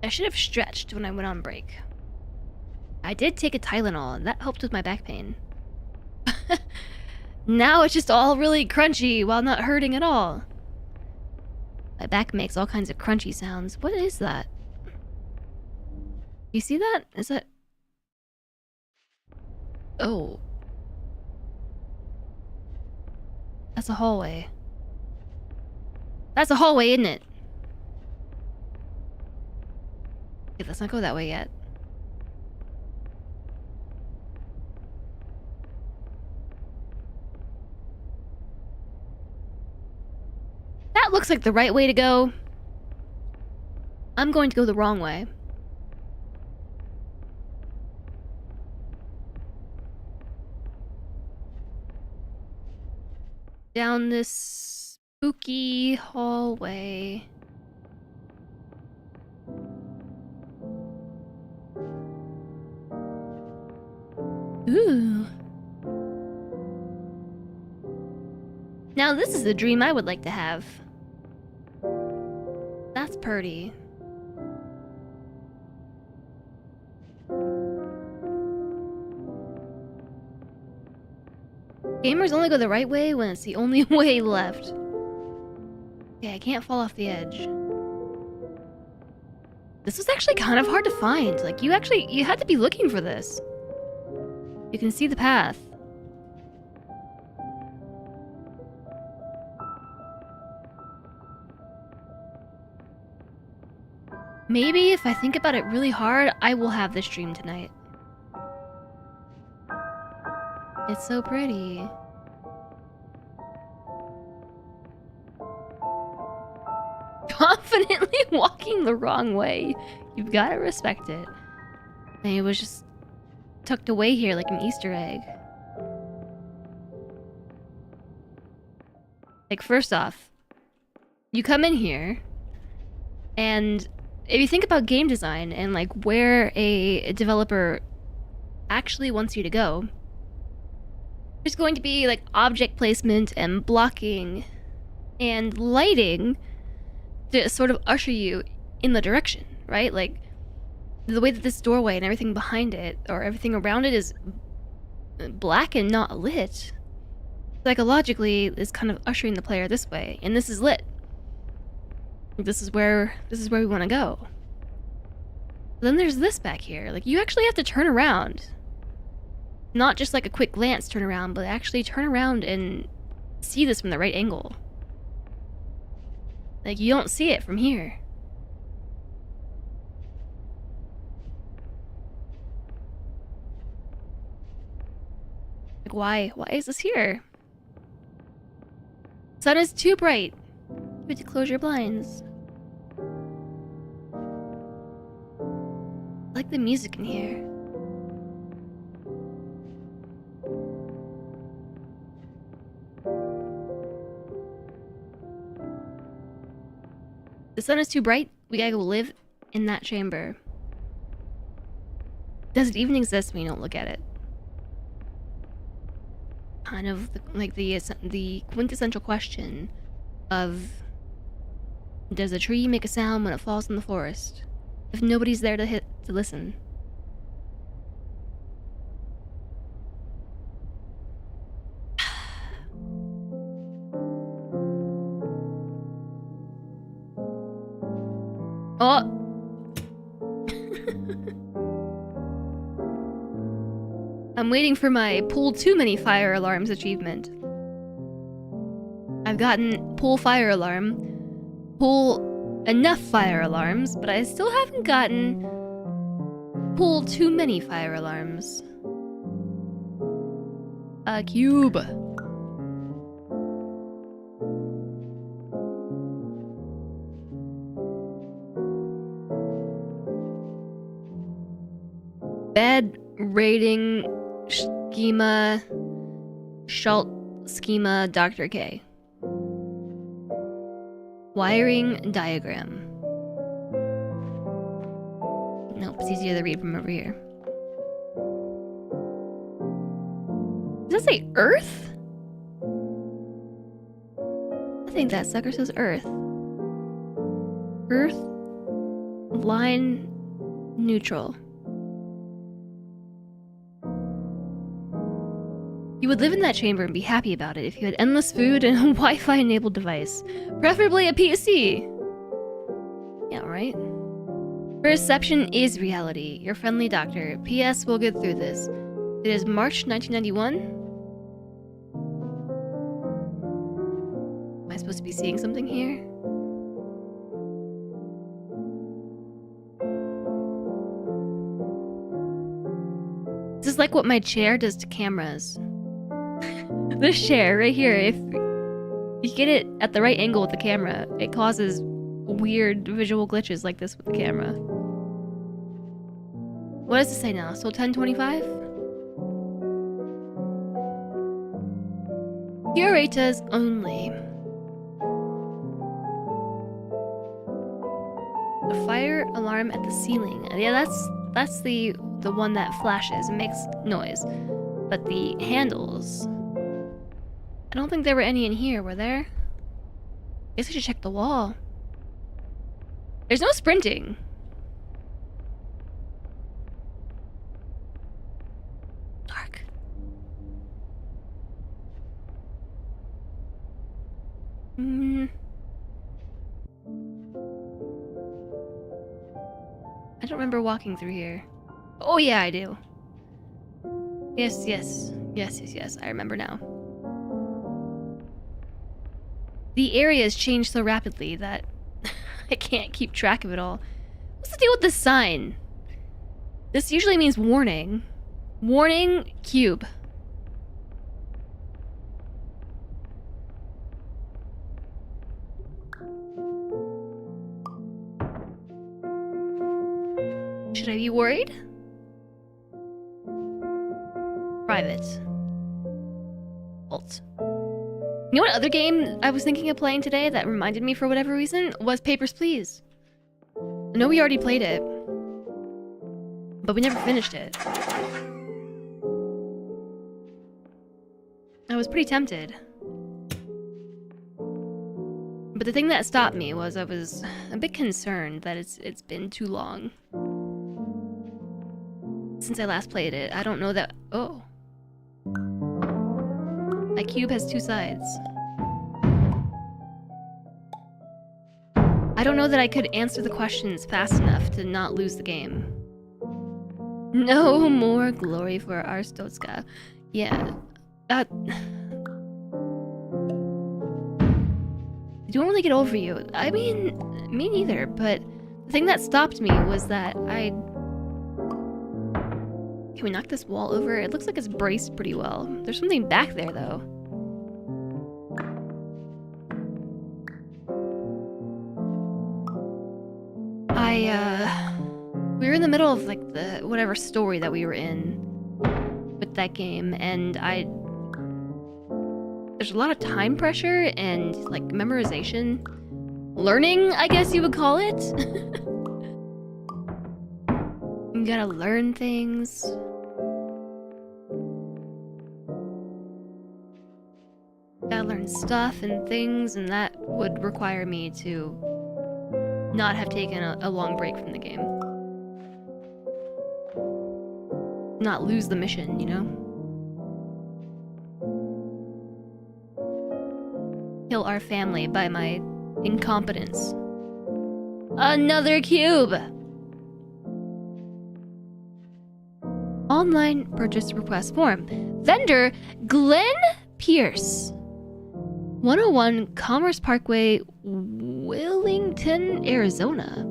I should have stretched when I went on break. I did take a Tylenol, and that helped with my back pain. Now it's just all really crunchy while not hurting at all. My back makes all kinds of crunchy sounds. What is that? You see that? Is that... Oh. That's a hallway. That's a hallway, isn't it? Okay, let's not go that way yet. That looks like the right way to go. I'm going to go the wrong way. Down this spooky hallway. Ooh. Now this is a dream I would like to have. That's pretty. Gamers only go the right way when it's the only way left. Okay, I can't fall off the edge. This was actually kind of hard to find. Like, you had to be looking for this. You can see the path. Maybe if I think about it really hard, I will have this dream tonight. It's so pretty. Confidently walking the wrong way. You've got to respect it. And it was just tucked away here like an Easter egg. Like, first off, you come in here, and if you think about game design and like where a developer actually wants you to go, there's going to be like object placement and blocking and lighting to sort of usher you in the direction, right? Like the way that this doorway and everything behind it or everything around it is black and not lit, psychologically is kind of ushering the player this way, and this is lit. This is where we want to go. Then there's this back here. Like, you actually have to turn around. Not just like a quick glance turn around, but actually turn around and see this from the right angle. Like, you don't see it from here. Like, why? Why is this here? Sun is too bright. You have to close your blinds. I like the music in here. The sun is too bright. We gotta go live in that chamber. Does it even exist when you don't look at it? Kind of like the quintessential question of, does a tree make a sound when it falls in the forest if nobody's there to listen? Oh. I'm waiting for my pull too many fire alarms achievement. I've gotten pull fire alarm, pull enough fire alarms, but I still haven't gotten pull too many fire alarms. A cube. Bed rating schema Schalt schema Dr. K. Wiring diagram. Nope, it's easier to read from over here. Does that say Earth? I think that sucker says Earth. Earth, line, neutral. You would live in that chamber and be happy about it if you had endless food and a Wi-Fi enabled device. Preferably a PC. Yeah, right? Perception is reality. Your friendly doctor. P.S. We'll get through this. It is March 1991. Am I supposed to be seeing something here? This is like what my chair does to cameras. This chair right here, if you get it at the right angle with the camera, it causes weird visual glitches like this with the camera. What does it say now? So 1025? Curators only. A fire alarm at the ceiling. Yeah, that's the one that flashes and makes noise. But the handles, I don't think there were any in here, were there? I guess I should check the wall. There's no sprinting. Dark. I don't remember walking through here. Oh yeah, I do. Yes, I remember now. The area has changed so rapidly that I can't keep track of it all. What's the deal with this sign? This usually means warning. Warning, cube. Should I be worried? Private. Alt. You know what other game I was thinking of playing today that reminded me for whatever reason? Was Papers, Please. I know we already played it, but we never finished it. I was pretty tempted. But the thing that stopped me was I was a bit concerned that it's been too long since I last played it. I don't know that... Oh. My cube has two sides. I don't know that I could answer the questions fast enough to not lose the game. No more glory for Arstotzka. Yeah. I don't really get over you. I mean, me neither, but the thing that stopped me was that I... Can we knock this wall over? It looks like it's braced pretty well. There's something back there, though. We were in the middle of, like, the whatever story that we were in with that game, and there's a lot of time pressure and, like, memorization. Learning, I guess you would call it. You gotta learn things. Gotta learn stuff and things, and that would require me to not have taken a long break from the game. Not lose the mission, you know? Kill our family by my incompetence. Another cube! Online purchase request form. Vendor Glenn Pierce. 101 Commerce Parkway, Willington, Arizona.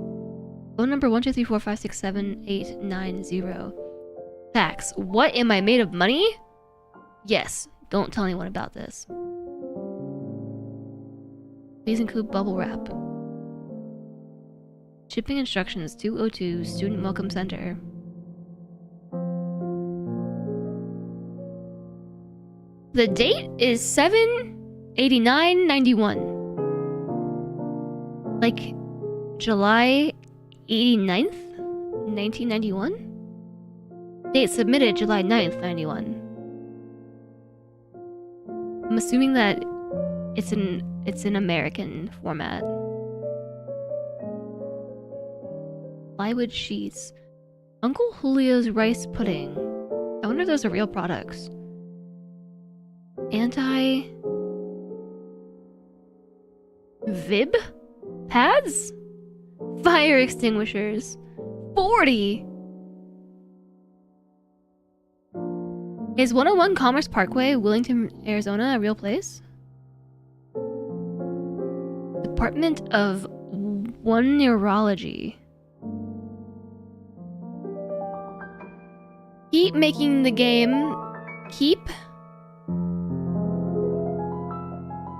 Phone number 12345678890. Facts. What, am I made of money? Yes. Don't tell anyone about this. Please include bubble wrap. Shipping instructions 202 Student Welcome Center. The date is 7/89/91. Like July 89th, 1991? Date submitted July 9th, 91. I'm assuming that it's an American format. Plywood sheets. Uncle Julio's rice pudding. I wonder if those are real products. Vib pads? Fire extinguishers. 40! Is 101 Commerce Parkway, Willington, Arizona a real place? Department of Neurology. Keep making the game. Keep.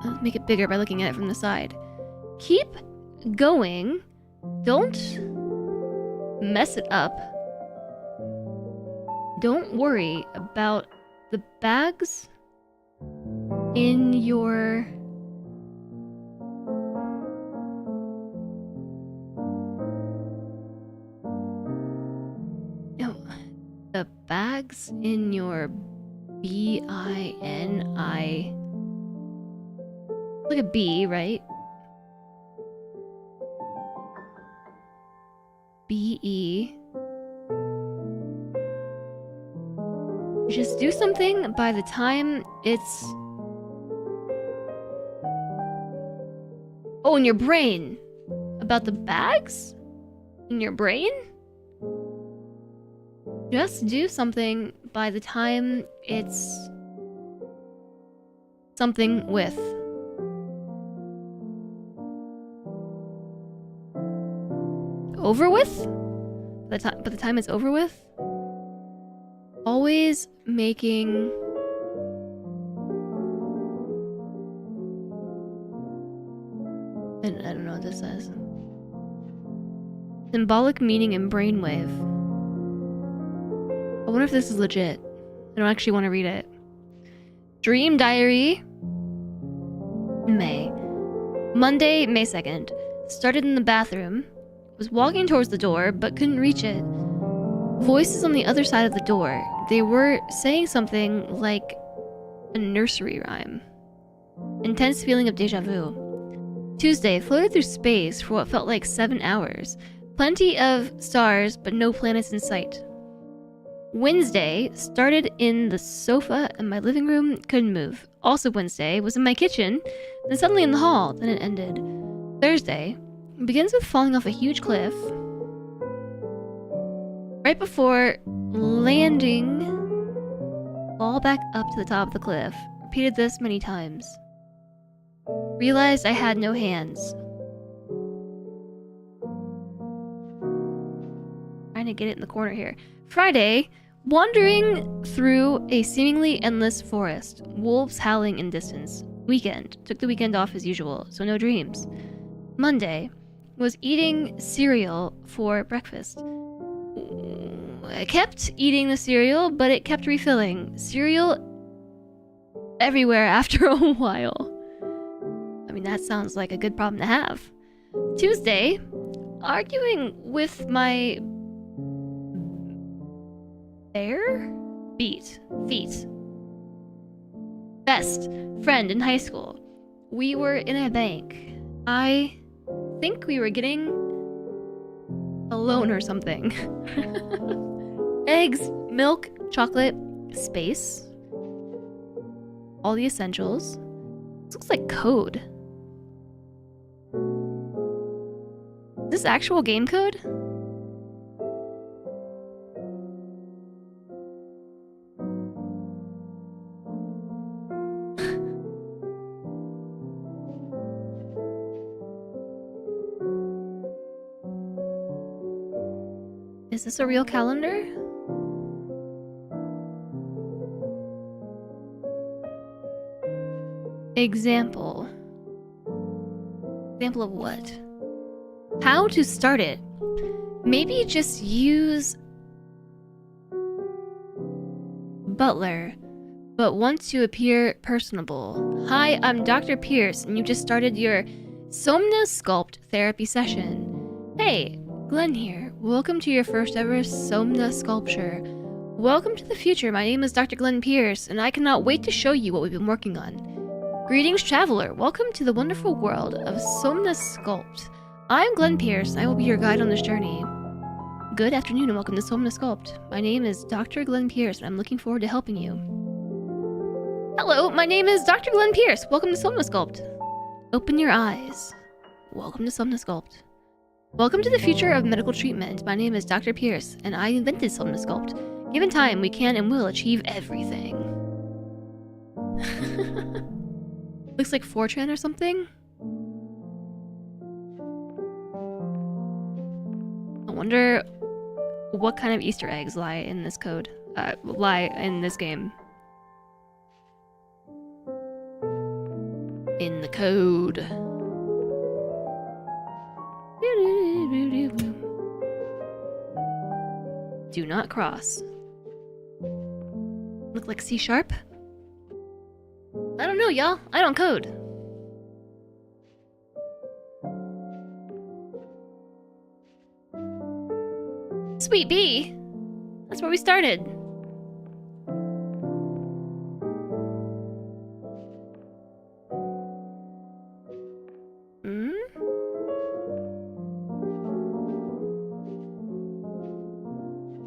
Let's make it bigger by looking at it from the side. Keep going. Don't mess it up. Don't worry about the bags in your... No, the bags in your B-I-N-I... Like a B, right? B-E... Just do something by the time it's... Oh, in your brain. About the bags? In your brain? Just do something by the time it's... something with. Over with? By the time it's over with? Always making... I don't know what this says. Symbolic meaning in brainwave. I wonder if this is legit. I don't actually want to read it. Dream diary. May. Monday, May 2nd. Started in the bathroom. Was walking towards the door, but couldn't reach it. Voices on the other side of the door. They were saying something like a nursery rhyme. Intense feeling of deja vu. Tuesday, floated through space for what felt like 7 hours. Plenty of stars, but no planets in sight. Wednesday, started in the sofa in my living room, couldn't move. Also Wednesday, was in my kitchen, then suddenly in the hall, then it ended. Thursday, begins with falling off a huge cliff. Right before landing, fall back up to the top of the cliff. Repeated this many times. Realized I had no hands. Trying to get it in the corner here. Friday, wandering through a seemingly endless forest. Wolves howling in distance. Weekend. Took the weekend off as usual, so no dreams. Monday, was eating cereal for breakfast. I kept eating the cereal, but it kept refilling. Cereal everywhere after a while. I mean, that sounds like a good problem to have. Tuesday, arguing with my feet. Best friend in high school. We were in a bank. I think we were getting a loan or something. Eggs, milk, chocolate, space. All the essentials. This looks like code. Is this actual game code? Is this a real calendar? Example. Example of what? How to start it. Maybe just use Butler. but want to appear personable. Hi, I'm Dr. Pierce, and you just started your Somnasculpt therapy session. Hey, Glenn here. Welcome to your first ever Somnasculpture. Welcome to the future. My name is Dr. Glenn Pierce, and I cannot wait to show you what we've been working on. Greetings, traveler. Welcome to the wonderful world of Somnasculpt. I'm Glenn Pierce, and I will be your guide on this journey. Good afternoon, and welcome to Somnasculpt. My name is Dr. Glenn Pierce, and I'm looking forward to helping you. Hello, my name is Dr. Glenn Pierce. Welcome to Somnasculpt. Open your eyes. Welcome to Somnasculpt. Welcome to the future of medical treatment. My name is Dr. Pierce, and I invented Somnasculpt. Given time, we can and will achieve everything. Looks like Fortran or something. I wonder what kind of Easter eggs lie in this code. Lie in this game. In the code. Do not cross. Look like C#? I don't know, y'all. I don't code. Sweet bee. That's where we started.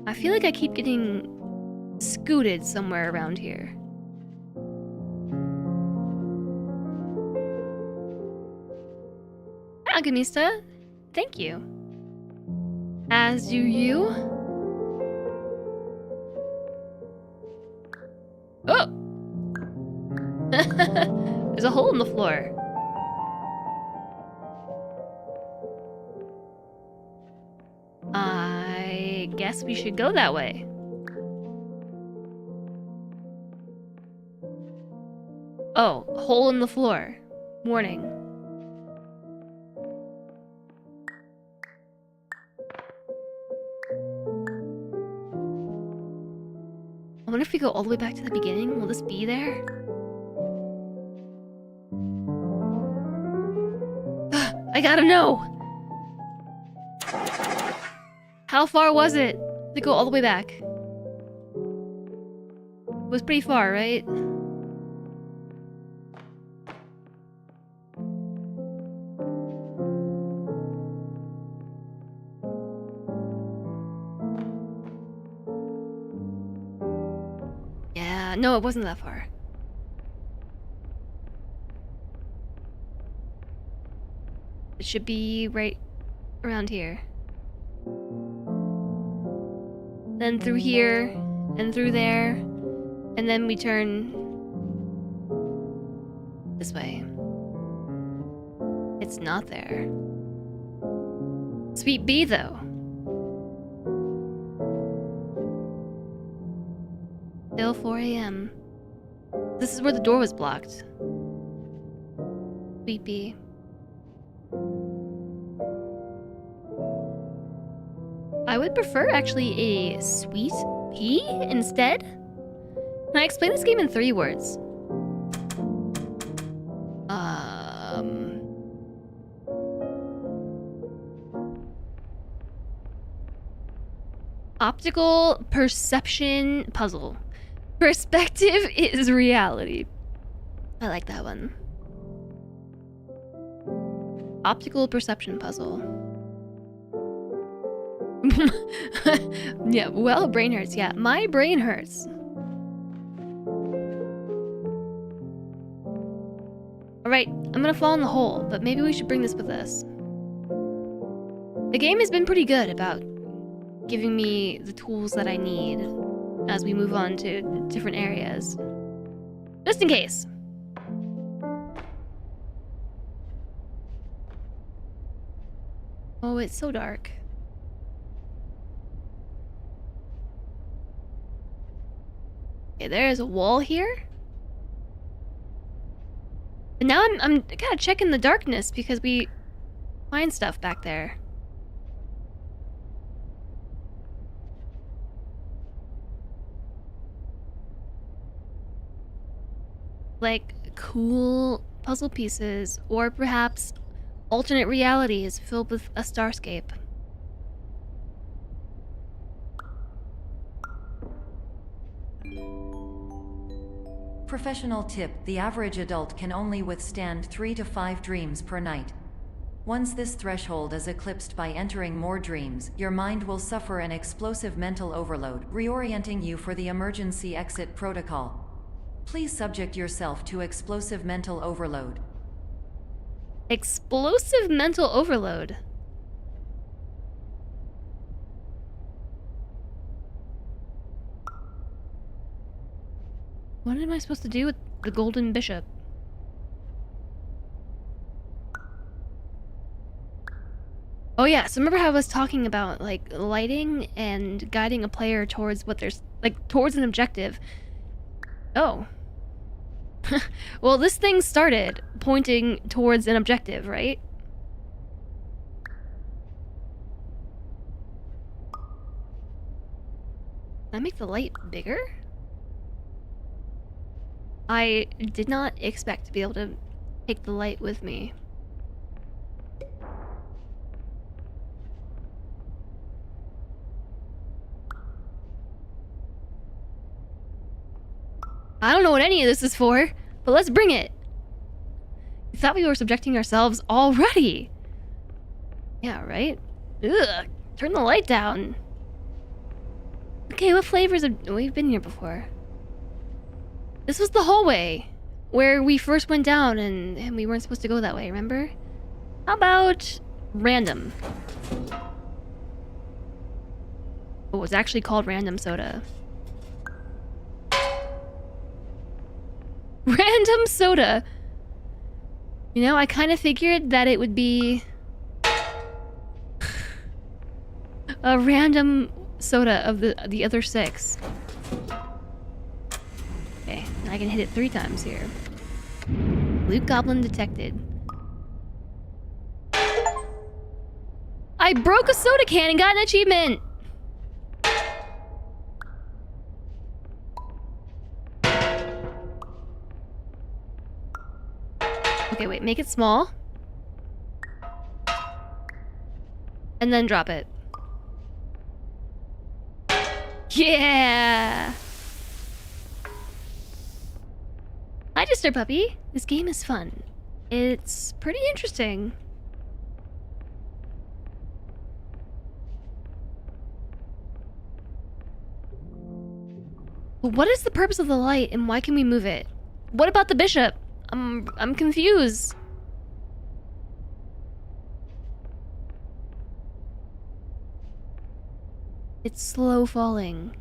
I feel like I keep getting scooted somewhere around here. Alchemista, thank you. As do you. Oh! There's a hole in the floor. I guess we should go that way. Oh, hole in the floor. Warning. I wonder if we go all the way back to the beginning, will this be there? I gotta know! How far was it to go all the way back? It was pretty far, right? Yeah, no, it wasn't that far. It should be right around here. Then through here, and through there, and then we turn this way. It's not there. Sweet bee, though. Still 4 a.m. This is where the door was blocked. Sweet bee. I would prefer actually a sweet pea instead. Can I explain this game in 3 words? Optical perception puzzle. Perspective is reality. I like that one. Optical perception puzzle. Yeah, well, brain hurts. Yeah, my brain hurts. Alright, I'm gonna fall in the hole, but maybe we should bring this with us. The game has been pretty good about giving me the tools that I need as we move on to different areas. Just in case. Oh, it's so dark. Okay, there is a wall here. But now I'm kind of checking the darkness because we find stuff back there. like cool puzzle pieces, or perhaps alternate realities filled with a starscape. Professional tip: the average adult can only withstand 3 to 5 dreams per night. Once this threshold is eclipsed by entering more dreams, your mind will suffer an explosive mental overload, reorienting you for the emergency exit protocol. Please subject yourself to explosive mental overload. Explosive mental overload. What am I supposed to do with the golden bishop? Oh yeah, so remember how I was talking about like lighting and guiding a player towards what there's like towards an objective. Oh. Well, this thing started pointing towards an objective, right? Can I make the light bigger? I did not expect to be able to take the light with me. I don't know what any of this is for, but let's bring it. I thought we were subjecting ourselves already. Yeah, right? Ugh, turn the light down. Okay, what flavors have... We've been here before. This was the hallway where we first went down and we weren't supposed to go that way, remember? How about random? Oh, it's actually called random soda. Random soda. You know, I kind of figured that it would be a random soda of the other 6. Okay, I can hit it 3 times here. Loot goblin detected. I broke a soda can and got an achievement. Okay, wait, make it small. And then drop it. Yeah! Hi, Disturb Puppy. This game is fun. It's pretty interesting. But what is the purpose of the light and why can we move it? What about the bishop? I'm confused. It's slow falling.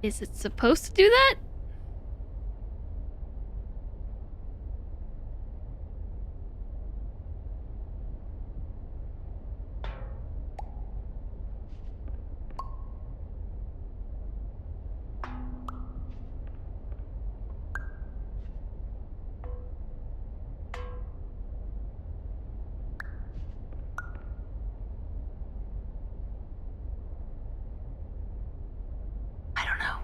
Is it supposed to do that? I don't know.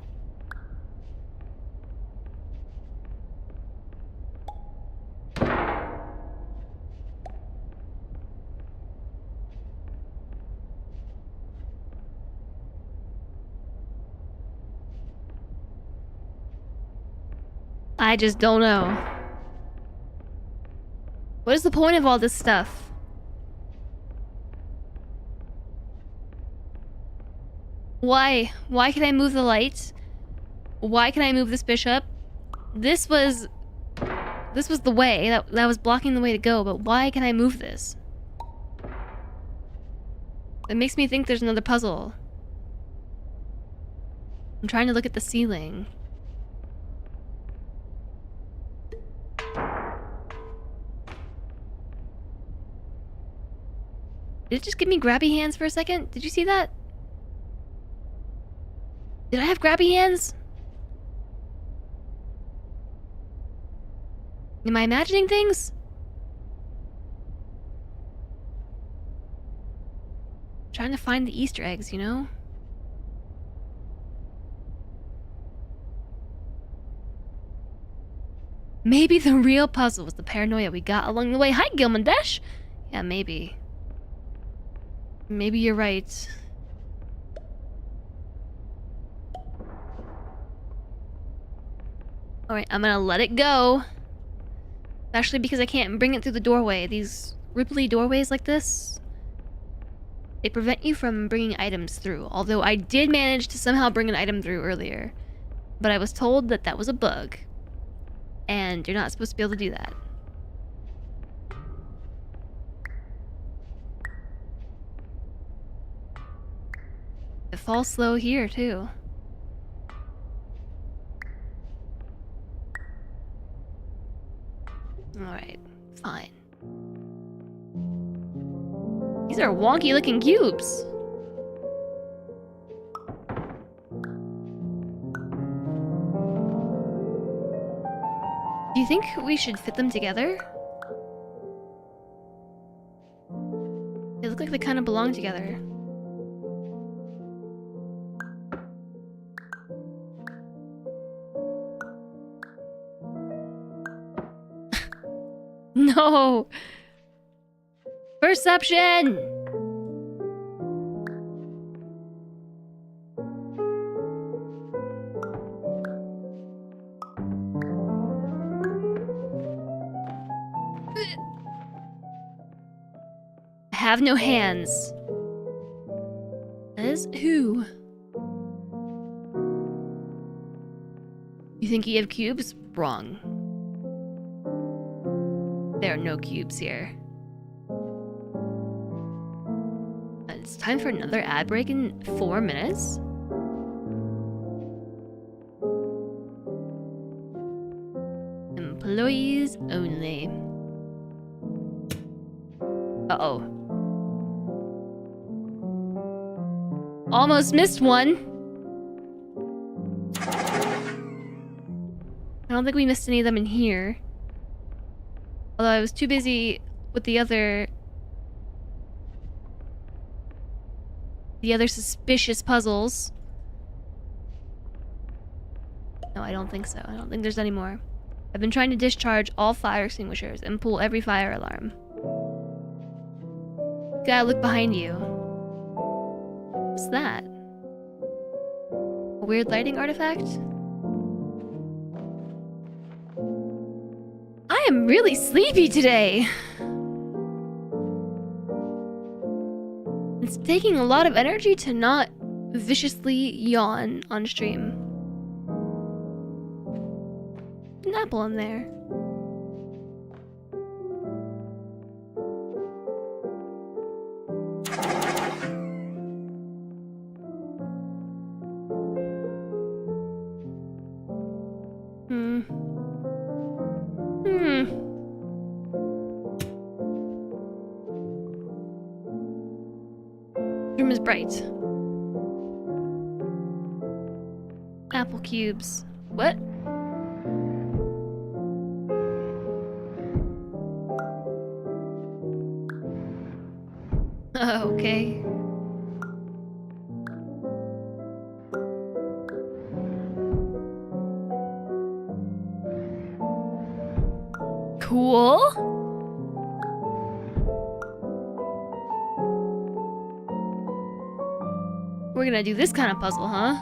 I just don't know. What is the point of all this stuff? Why? Why can I move the light? Why can I move this bishop? This was the way that was blocking the way to go, but why can I move this? It makes me think there's another puzzle. I'm trying to look at the ceiling. Did it just give me grabby hands for a second? Did you see that? Did I have grabby hands? Am I imagining things? Trying to find the Easter eggs, you know? Maybe the real puzzle was the paranoia we got along the way. Hi, Gilmandesh! Yeah, maybe. Maybe you're right. Alright, I'm gonna let it go. Especially because I can't bring it through the doorway. These ripply doorways like this, they prevent you from bringing items through. Although I did manage to somehow bring an item through earlier. But I was told that that was a bug. And you're not supposed to be able to do that. It falls slow here, too. Alright, fine. These are wonky looking cubes. Do you think we should fit them together? They look like they kind of belong together. No! Perception! I have no hands. Says who? You think you have cubes? Wrong. There are no cubes here. It's time for another ad break in 4 minutes. Employees only. Uh-oh. Almost missed one. I don't think we missed any of them in here. Although I was too busy with the other suspicious puzzles. No, I don't think so. I don't think there's any more. I've been trying to discharge all fire extinguishers and pull every fire alarm. Gotta look behind you. What's that? A weird lighting artifact? I am really sleepy today. It's taking a lot of energy to not viciously yawn on stream. An apple in there. Room is bright. Apple cubes. What? Okay. Cool. We're gonna do this kind of puzzle, huh?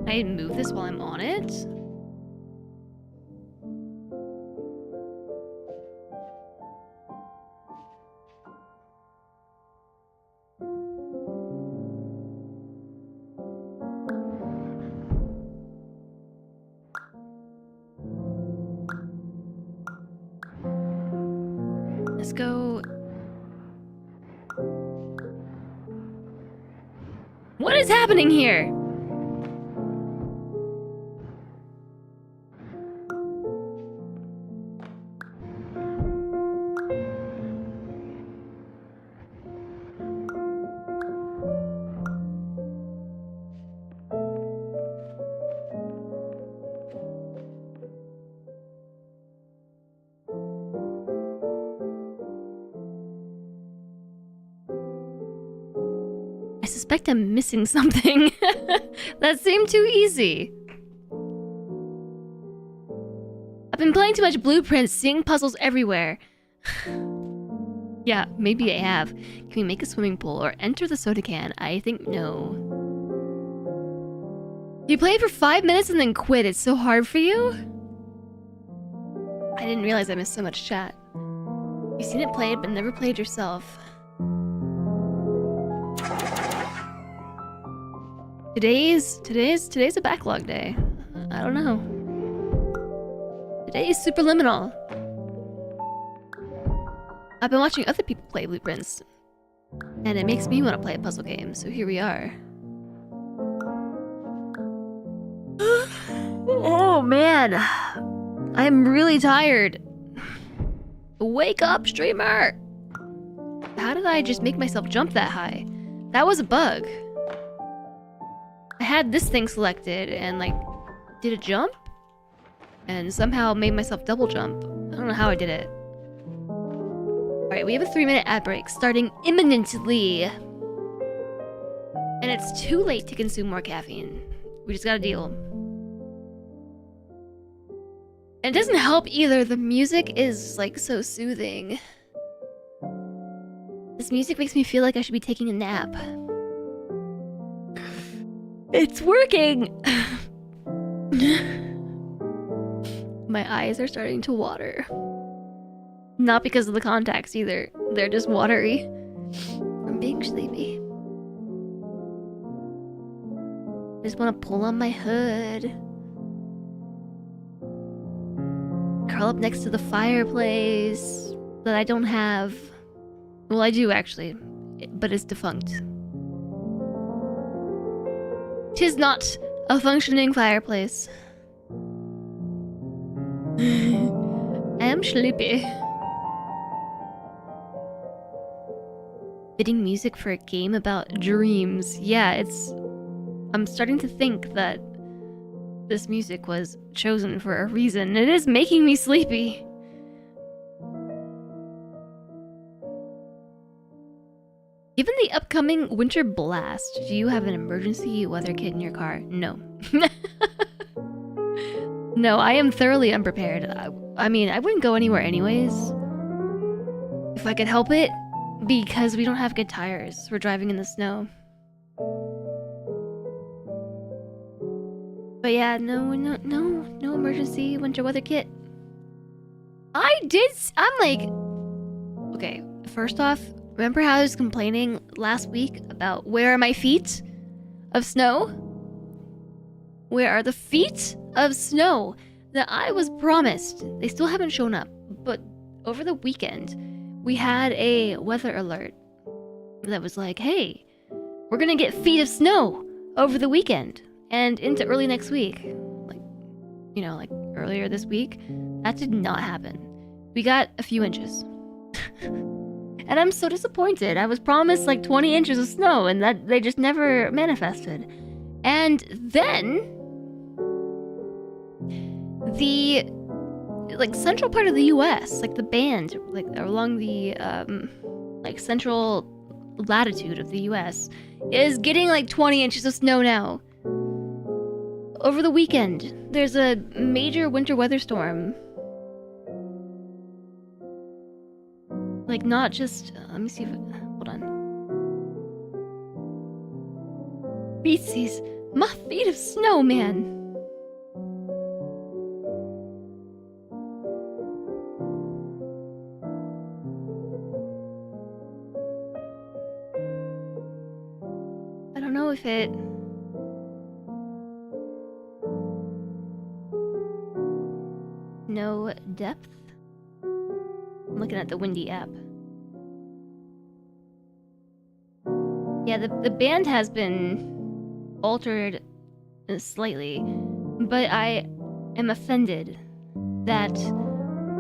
I move this while I'm on it? Let's go. What is happening here? suspect I'm missing something. That seemed too easy. I've been playing too much Blueprints, seeing puzzles everywhere. Yeah, maybe I have. Can we make a swimming pool or enter the soda can? I think no. You play for 5 minutes and then quit. It's so hard for you? I didn't realize I missed so much chat. You've seen it played, but never played yourself. Today's a backlog day. I don't know. Today is Superliminal. I've been watching other people play Blueprints, and it makes me want to play a puzzle game, so here we are. Oh man, I'm really tired. Wake up, streamer! How did I just make myself jump that high? That was a bug. I had this thing selected and like did a jump and somehow made myself double jump. I don't know how I did it. Alright, we have a 3-minute ad break starting imminently. And it's too late to consume more caffeine. We just gotta deal. And it doesn't help either. The music is like so soothing. This music makes me feel like I should be taking a nap. It's working! My eyes are starting to water. Not because of the contacts either. They're just watery. I'm being sleepy. I just want to pull on my hood. Curl up next to the fireplace that I don't have. Well, I do actually, but it's defunct. 'Tis not a functioning fireplace. I am sleepy. Fitting music for a game about dreams. Yeah, I'm starting to think that this music was chosen for a reason. It is making me sleepy. Given the upcoming winter blast, do you have an emergency weather kit in your car? No. No, I am thoroughly unprepared. I mean, I wouldn't go anywhere anyways. If I could help it, because we don't have good tires. We're driving in the snow. But yeah, no emergency winter weather kit. I'm like, okay, first off, remember how I was complaining last week about where are my feet of snow? Where are the feet of snow that I was promised? They still haven't shown up, but over the weekend, we had a weather alert that was like, hey, we're gonna get feet of snow over the weekend and into early next week. Like, you know, like earlier this week. That did not happen. We got a few inches. And I'm so disappointed. I was promised like 20 inches of snow and that they just never manifested. And then the like central part of the US, like the band, like along the like central latitude of the US is getting like 20 inches of snow now. Over the weekend, there's a major winter weather storm. Like not just let me see if hold on. Feetsies, my feet of snow, man. I don't know if it no depth. I'm looking at the Windy app. Yeah, the band has been altered slightly, but I am offended that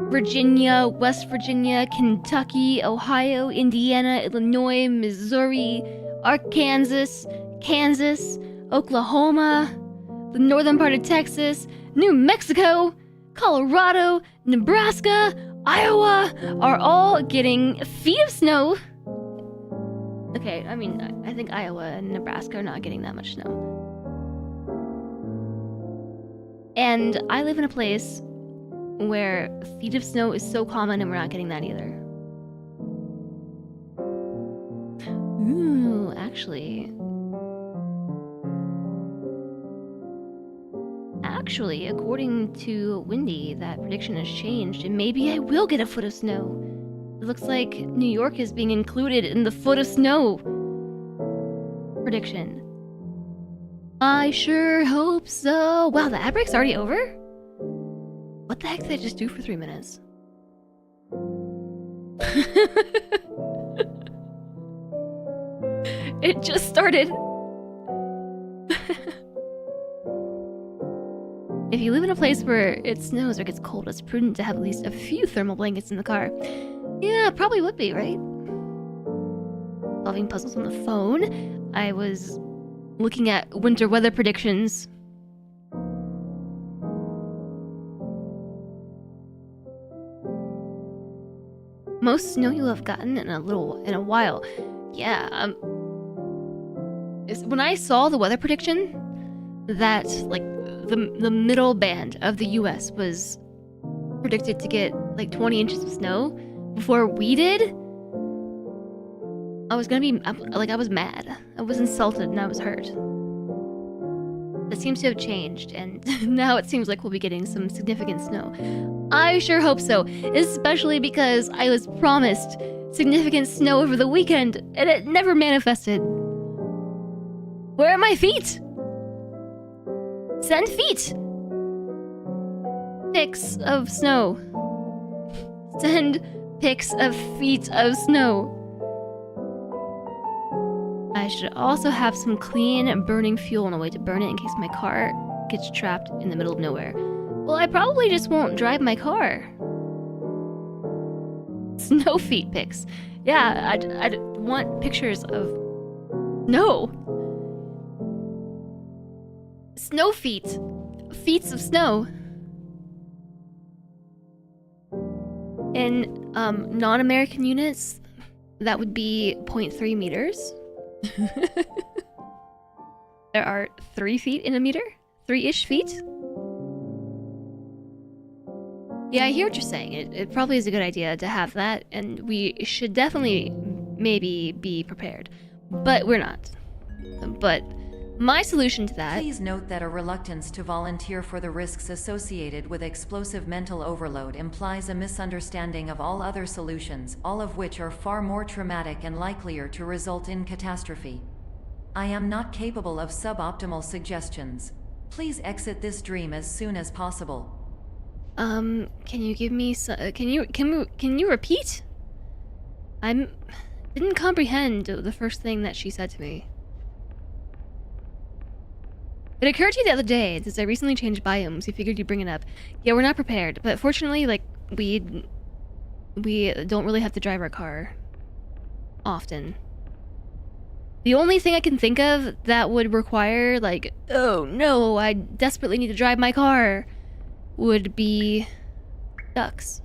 Virginia, West Virginia, Kentucky, Ohio, Indiana, Illinois, Missouri, Arkansas, Kansas, Oklahoma, the northern part of Texas, New Mexico, Colorado, Nebraska, Iowa are all getting feet of snow. Okay, I mean, I think Iowa and Nebraska are not getting that much snow. And I live in a place where feet of snow is so common and we're not getting that either. Ooh, actually, according to Windy, that prediction has changed and maybe I will get a foot of snow. It looks like New York is being included in the foot of snow prediction. I sure hope so. Wow, the ad break's already over? What the heck did I just do for 3 minutes? It just started. If you live in a place where it snows or gets cold, it's prudent to have at least a few thermal blankets in the car. Yeah, probably would be, right? Solving puzzles on the phone. I was looking at winter weather predictions. Most snow you'll have gotten in a while. Yeah, when I saw the weather prediction that like the middle band of the US was predicted to get like 20 inches of snow before we did, I was mad. I was insulted and I was hurt. That seems to have changed, and now it seems like we'll be getting some significant snow. I sure hope so, especially because I was promised significant snow over the weekend, and it never manifested. Where are my feet? Send feet! Pics of snow. Send pics of feet of snow. I should also have some clean burning fuel on the way to burn it in case my car gets trapped in the middle of nowhere. Well, I probably just won't drive my car. Snow feet pics. Yeah, I'd want pictures of snow. Snow feet. Feets of snow. In non-American units, that would be 0.3 meters. There are 3 feet in a meter? 3-ish feet? Yeah, I hear what you're saying. It probably is a good idea to have that, and we should definitely maybe be prepared. But we're not. But my solution to that... Please note that a reluctance to volunteer for the risks associated with explosive mental overload implies a misunderstanding of all other solutions, all of which are far more traumatic and likelier to result in catastrophe. I am not capable of suboptimal suggestions. Please exit this dream as soon as possible. Can you give me can you repeat? Didn't comprehend the first thing that she said to me. It occurred to you the other day, since I recently changed biomes, we figured you'd bring it up. Yeah, we're not prepared, but fortunately, like, we don't really have to drive our car often. The only thing I can think of that would require, like, oh no, I desperately need to drive my car, would be ducks.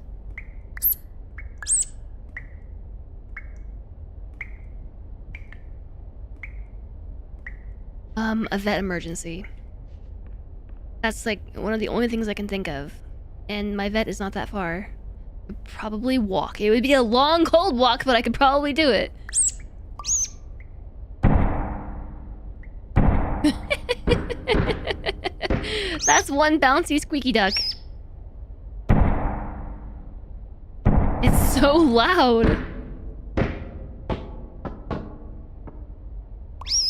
A vet emergency. That's like one of the only things I can think of. And my vet is not that far. I'd probably walk. It would be a long, cold walk, but I could probably do it. That's one bouncy squeaky duck. It's so loud.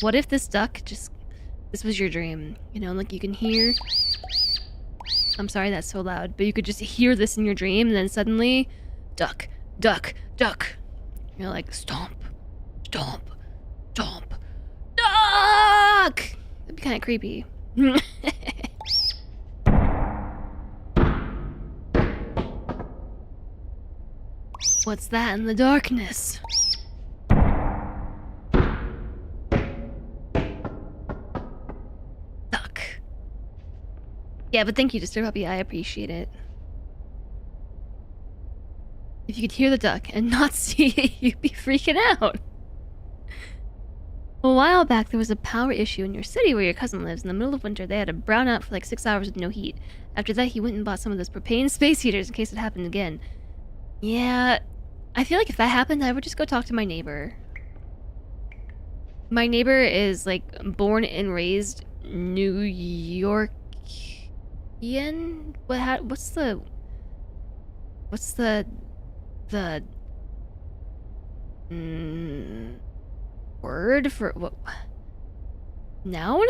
What if this duck just... This was your dream, you know, like you can hear... I'm sorry that's so loud, but you could just hear this in your dream, and then suddenly... Duck, duck, duck. You're like, stomp, stomp, stomp, duck! That'd be kind of creepy. What's that in the darkness? Duck. Yeah, but thank you, Disturb Puppy. I appreciate it. If you could hear the duck and not see it, you'd be freaking out. A while back, there was a power issue in your city where your cousin lives. In the middle of winter, they had a brownout for like 6 hours with no heat. After that, he went and bought some of those propane space heaters in case it happened again. Yeah, I feel like if that happened, I would just go talk to my neighbor. My neighbor is like born and raised New Yorkian. What's the word for what? Noun?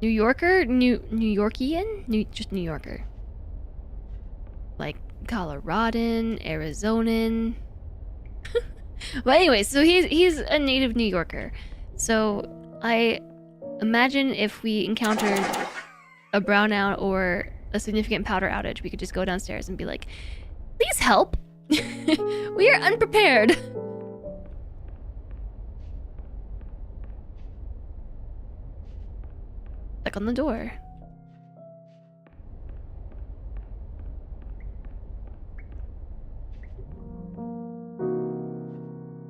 New Yorker? New Yorkian? Just New Yorker. Like Coloradan, Arizonan. Well, anyway, so he's a native New Yorker. So I imagine if we encountered a brownout or a significant powder outage, we could just go downstairs and be like, "Please help. We are unprepared." Like on the door.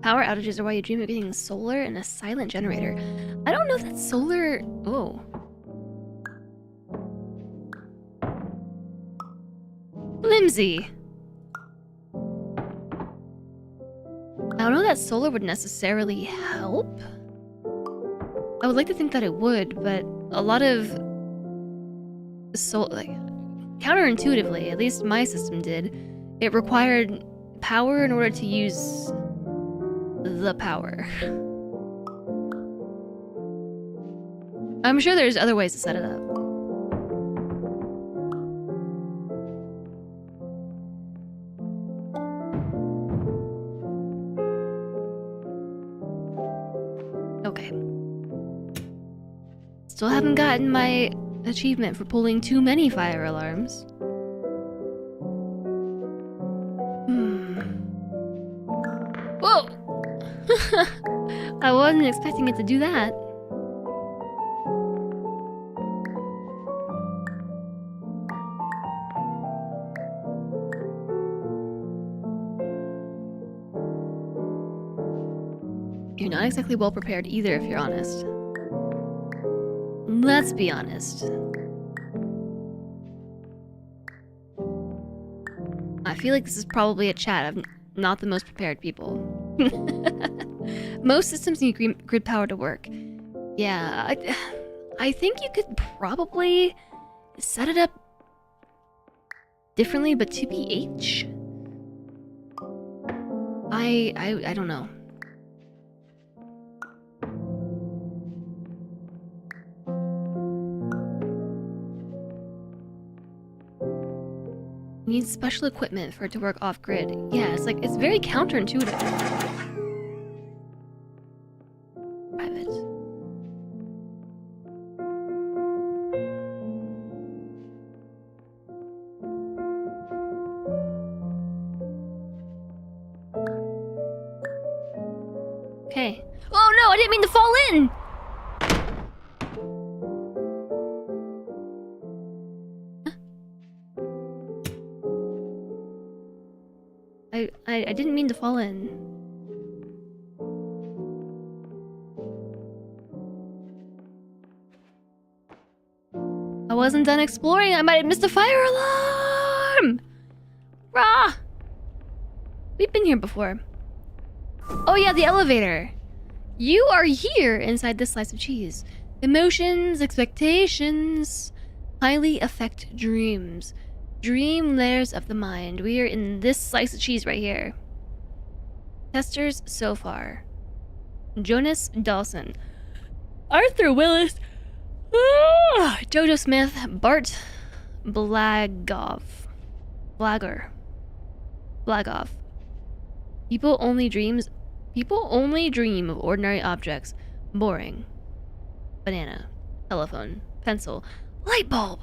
Power outages are why you dream of getting solar and a silent generator. I don't know if that's solar. Oh. Flimsy. I don't know that solar would necessarily help. I would like to think that it would, but a lot of like counterintuitively, at least my system did, it required power in order to use the power. I'm sure there's other ways to set it up. Okay. Still haven't gotten my achievement for pulling too many fire alarms. Whoa! I wasn't expecting it to do that. You're not exactly well prepared either, if you're honest. Let's be honest. I feel like this is probably a chat of not the most prepared people. Most systems need grid power to work. Yeah, I think you could probably set it up differently, but TBH? I don't know. You need special equipment for it to work off-grid. Yeah, it's very counterintuitive. Private. Okay. Oh no, I didn't mean to fall in! I didn't mean to fall in. I wasn't done exploring. I might have missed a fire alarm! Rah! We've been here before. Oh yeah, the elevator. You are here inside this slice of cheese. Emotions, expectations, highly affect dreams. Dream layers of the mind. We are in this slice of cheese right here. Testers so far. Jonas Dawson. Arthur Willis. Jojo Smith. Bart Blagoff. Blagoff. People only dream of ordinary objects. Boring. Banana. Telephone. Pencil. Light bulb.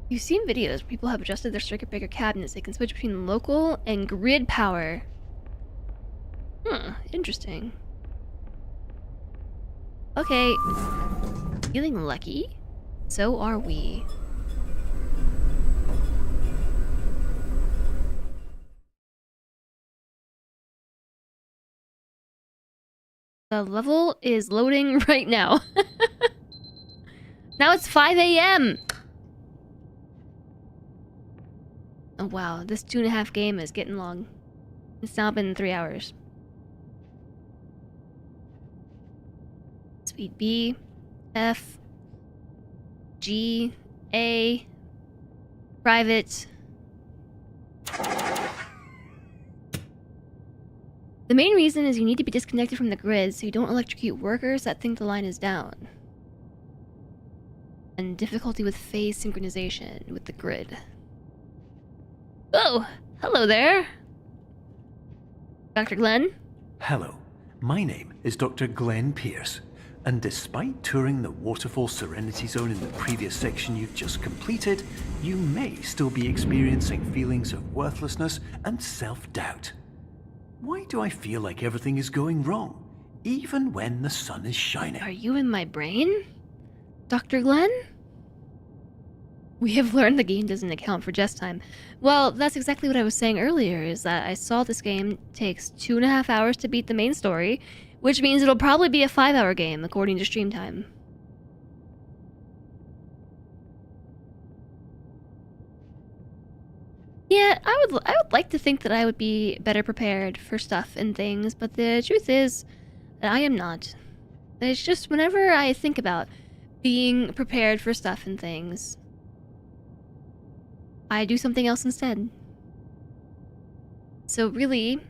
You've seen videos where people have adjusted their circuit breaker cabinets. They can switch between local and grid power. Interesting. Okay. Feeling lucky? So are we. The level is loading right now. Now it's 5 a.m. Oh wow, this 2.5 game is getting long. It's now been 3 hours. Speed B, F, G, A, private. The main reason is you need to be disconnected from the grid so you don't electrocute workers that think the line is down. And difficulty with phase synchronization with the grid. Oh, hello there. Dr. Glenn? Hello, my name is Dr. Glenn Pierce, and despite touring the Waterfall Serenity Zone in the previous section you've just completed, you may still be experiencing feelings of worthlessness and self-doubt. Why do I feel like everything is going wrong, even when the sun is shining? Are you in my brain? Dr. Glenn? We have learned the game doesn't account for jest time. Well, that's exactly what I was saying earlier, is that I saw this game takes 2.5 hours to beat the main story, which means it'll probably be a 5-hour game, according to stream time. Yeah, I would like to think that I would be better prepared for stuff and things, but the truth is that I am not. It's just whenever I think about being prepared for stuff and things, I do something else instead. So really,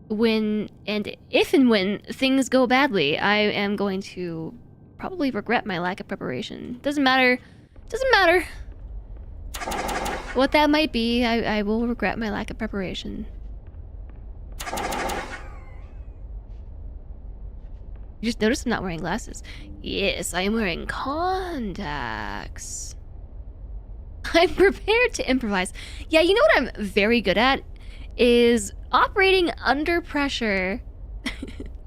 if and when things go badly, I am going to probably regret my lack of preparation. Doesn't matter what that might be, I will regret my lack of preparation. You just noticed I'm not wearing glasses. Yes, I am wearing contacts. I'm prepared to improvise. Yeah, you know what I'm very good at? Is operating under pressure.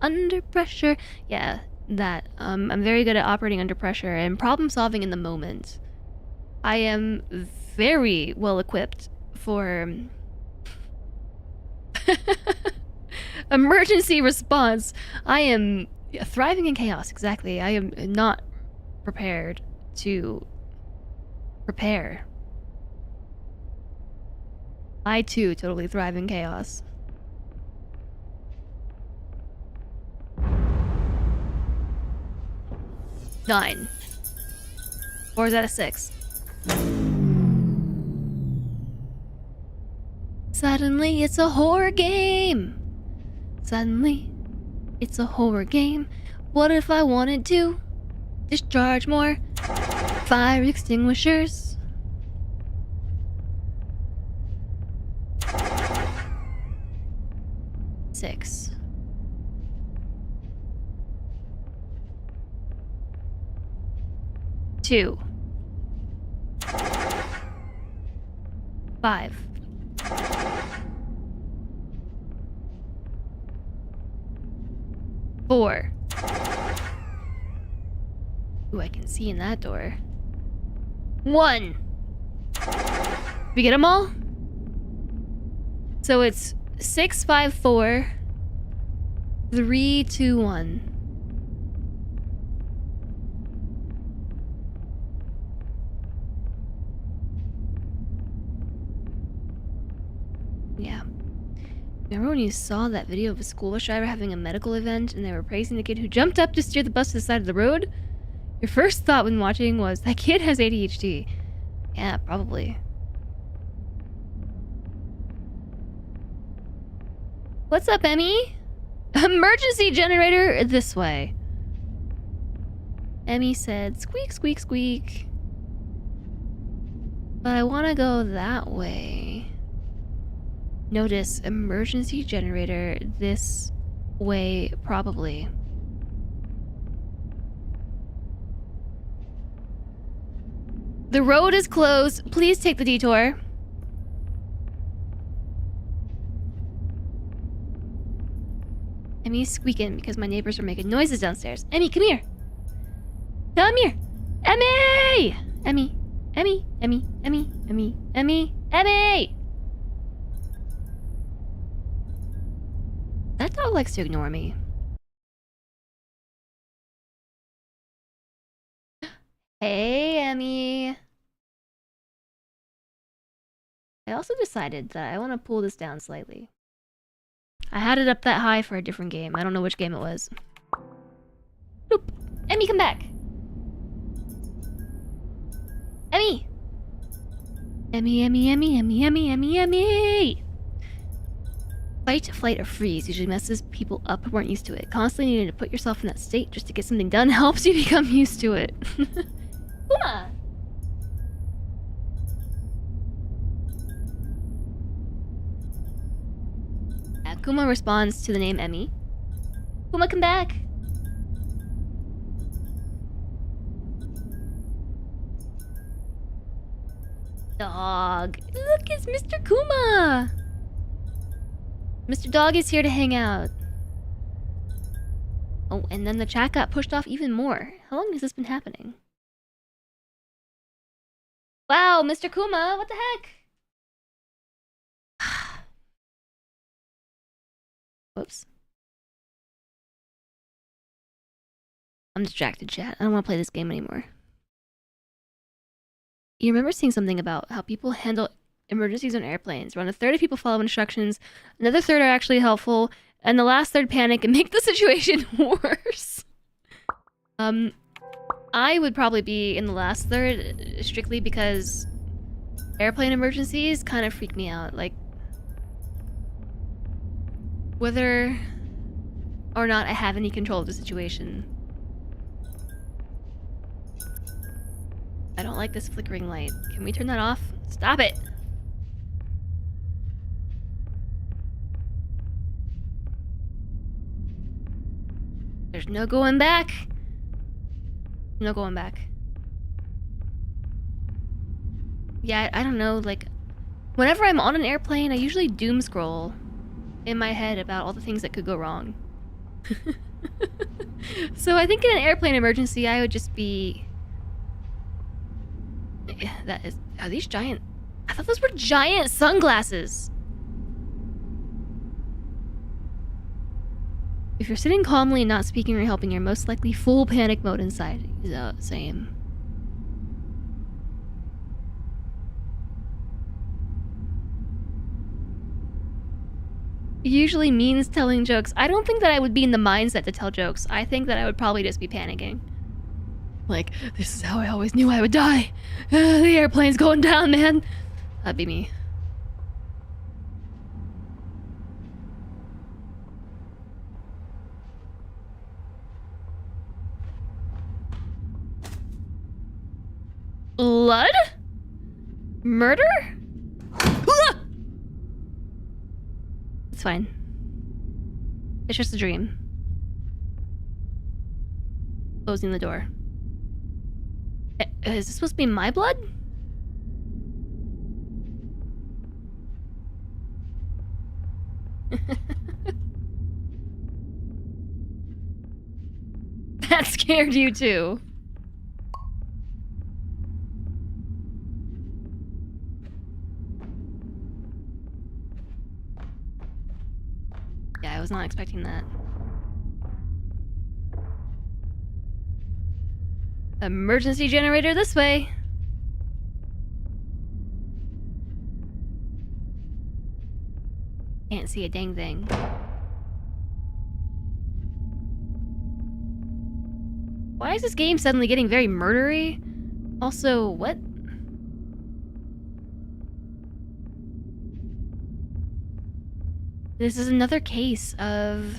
Under pressure. Yeah, that. I'm very good at operating under pressure and problem solving in the moment. I am very well equipped for emergency response. I am thriving in chaos, exactly. I am not prepared to prepare. I too totally thrive in chaos. Nine. 4 out of 6. Suddenly it's a horror game. Suddenly it's a horror game. What if I wanted to discharge more fire extinguishers? Six. Two. 5. 4. Ooh, I can see in that door. 1. We get them all? So it's 6, 5, 4, 3, 2, 1. Yeah. Remember when you saw that video of a school bus driver having a medical event and they were praising the kid who jumped up to steer the bus to the side of the road? Your first thought when watching was, that kid has ADHD. Yeah, probably. What's up, Emmy? Emergency generator this way. Emmy said, squeak, squeak, squeak. But I want to go that way. Notice emergency generator this way, probably. The road is closed. Please take the detour. Emmy's squeaking because my neighbors are making noises downstairs. Emmy, come here. Come here. Emmy! Emmy. Emmy. Emmy. Emmy. Emmy. Emmy. Emmy! That dog likes to ignore me. Hey, Emmy. I also decided that I want to pull this down slightly. I had it up that high for a different game. I don't know which game it was. Boop. Emmy, come back. Emmy. Emmy, Emmy, Emmy, Emmy, Emmy, Emmy, Emmy. Fight, flight, or freeze usually messes people up who weren't used to it. Constantly needing to put yourself in that state just to get something done helps you become used to it. Kuma! Yeah, Kuma responds to the name Emmy. Kuma, come back! Dog. Look, it's Mr. Kuma! Mr. Dog is here to hang out. Oh, and then the chat got pushed off even more. How long has this been happening? Wow, Mr. Kuma, what the heck? Whoops. I'm distracted, chat. I don't want to play this game anymore. You remember seeing something about how people handle emergencies on airplanes. Around a third of people follow instructions, another third are actually helpful, and the last third panic and make the situation worse. I would probably be in the last third, strictly because airplane emergencies kind of freak me out. Like, whether or not I have any control of the situation. I don't like this flickering light. Can we turn that off? Stop it! There's no going back. No going back. Yeah, I don't know, like, whenever I'm on an airplane, I usually doom scroll in my head about all the things that could go wrong. So I think in an airplane emergency, I would just be... That is... Are these giant... I thought those were giant sunglasses! If you're sitting calmly and not speaking or helping, you're most likely full panic mode inside. Same. It usually means telling jokes. I don't think that I would be in the mindset to tell jokes. I think that I would probably just be panicking. Like, this is how I always knew I would die. The airplane's going down, man. That'd be me. Blood? Murder? It's fine. It's just a dream. Closing the door. Is this supposed to be my blood? That scared you too. Yeah, I was not expecting that. Emergency generator this way. Can't see a dang thing. Why is this game suddenly getting very murdery? Also, what? This is another case of...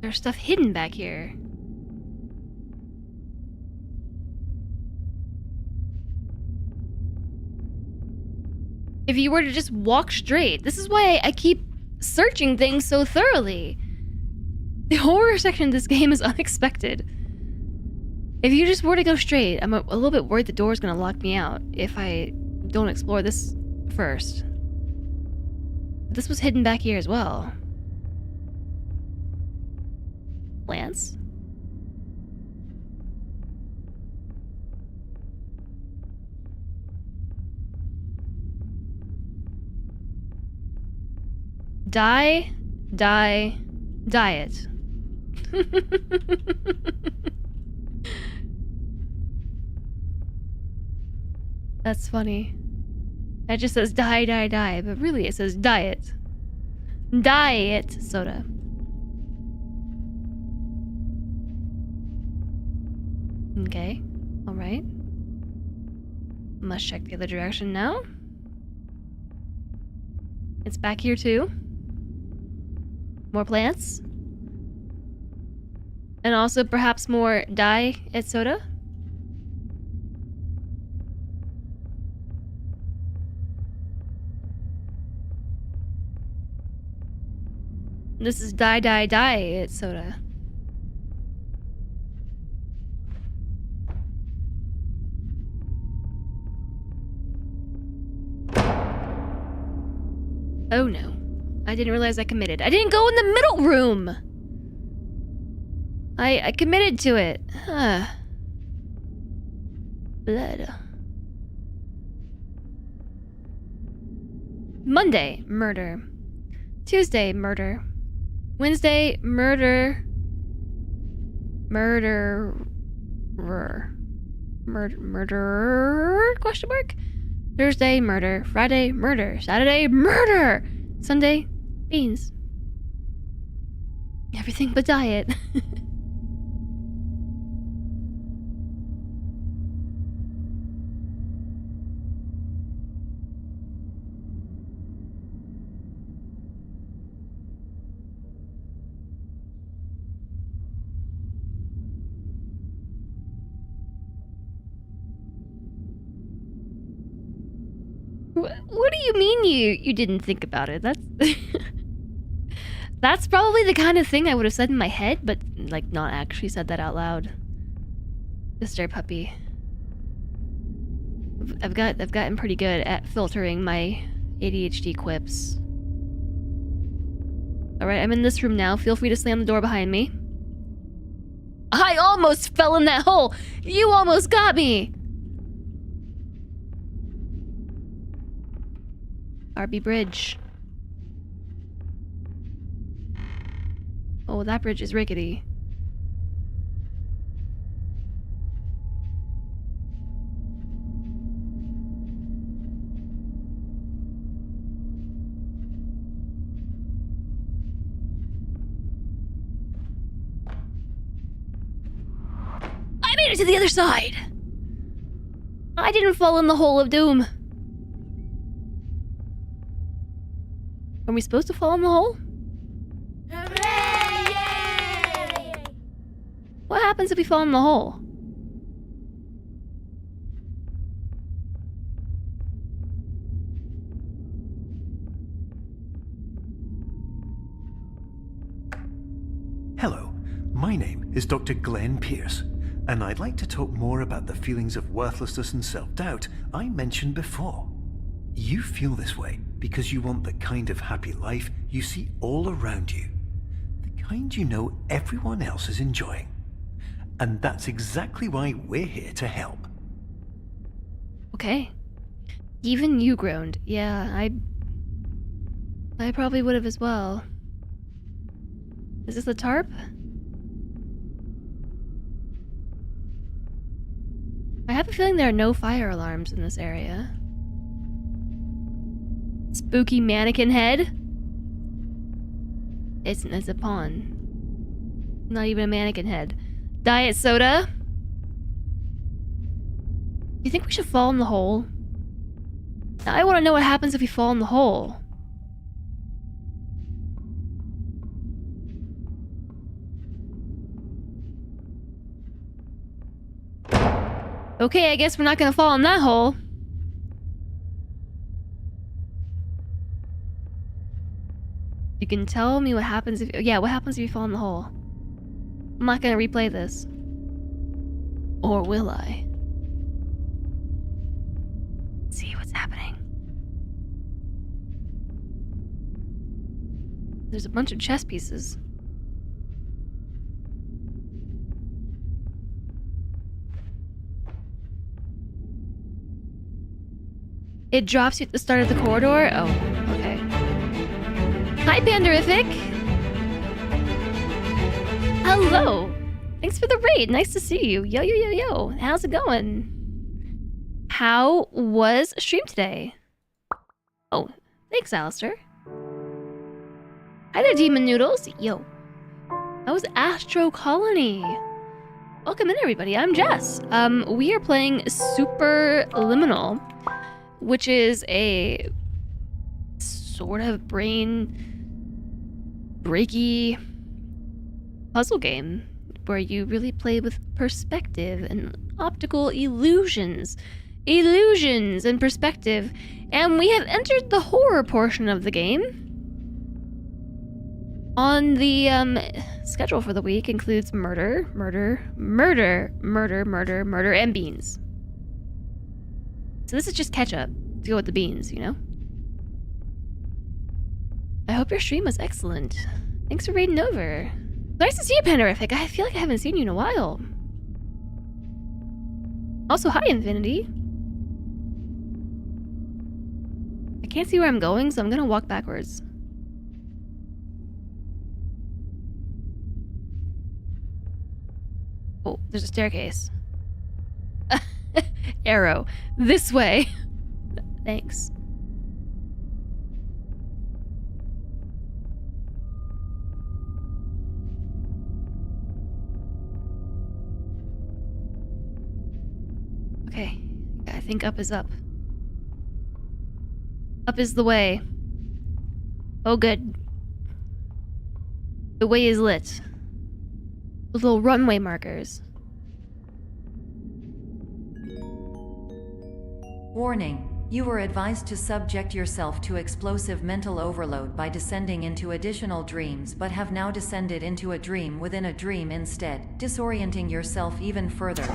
There's stuff hidden back here. If you were to just walk straight, this is why I keep searching things so thoroughly. The horror section of this game is unexpected. If you just were to go straight, I'm a little bit worried the door's gonna lock me out if I don't explore this first. This was hidden back here as well. Plants? Die, die, diet. That's funny. It just says die, die, die, but really it says diet. Diet soda. Okay, alright. Must check the other direction now. It's back here too. More plants. And also perhaps more diet soda. This is diet soda. Oh no. I didn't realize I committed. I didn't go in the middle room! I committed to it. Blood. Monday, murder. Tuesday, murder. Wednesday, murder. Murderer. Murderer? Question mark? Thursday, murder. Friday, murder. Saturday, murder! Sunday, beans. Everything but diet. What do you mean you didn't think about it? That's that's probably the kind of thing I would have said in my head, but like not actually said that out loud. Mr. Puppy. I've gotten pretty good at filtering my ADHD quips. Alright, I'm in this room now. Feel free to slam the door behind me. I almost fell in that hole! You almost got me! RB Bridge. Oh, that bridge is rickety. I made it to the other side! I didn't fall in the hole of doom. Are we supposed to fall in the hole? Hooray! Yay! What happens if we fall in the hole? Hello, my name is Dr. Glenn Pierce, and I'd like to talk more about the feelings of worthlessness and self-doubt I mentioned before. You feel this way because you want the kind of happy life you see all around you, the kind you know everyone else is enjoying. And that's exactly why we're here to help. Okay. Even you groaned. Yeah, I probably would have as well. Is this the tarp? I have a feeling there are no fire alarms in this area. Spooky mannequin head? It's a pawn. Not even a mannequin head. Diet soda? You think we should fall in the hole? Now I want to know what happens if we fall in the hole. Okay, I guess we're not gonna fall in that hole. You can tell me what happens if... Yeah, what happens if you fall in the hole? I'm not gonna replay this. Or will I? Let's see what's happening. There's a bunch of chess pieces. It drops you at the start of the corridor? Oh, okay. Hi, Panderific! hello! Thanks for the raid. Nice to see you. Yo, yo, yo, yo. How's it going? How was stream today? Oh, thanks, Alistair. Hi there, Demon Noodles. Yo. How was Astro Colony? Welcome in, everybody. I'm Jess. We are playing Superliminal, which is a sort of brain-breaky puzzle game where you really play with perspective and optical illusions. Illusions and perspective. And we have entered the horror portion of the game. On the schedule for the week includes murder, and beans. So this is just ketchup to go with the beans, you know? I hope your stream was excellent. Thanks for raiding over. Nice to see you, Panderific. I feel like I haven't seen you in a while. Also, hi, Infinity. I can't see where I'm going, so I'm gonna walk backwards. Oh, there's a staircase. Arrow. This way. Thanks. Okay. I think up is up. Up is the way. Oh, good. The way is lit. With little runway markers. Warning. You were advised to subject yourself to explosive mental overload by descending into additional dreams, but have now descended into a dream within a dream instead, disorienting yourself even further.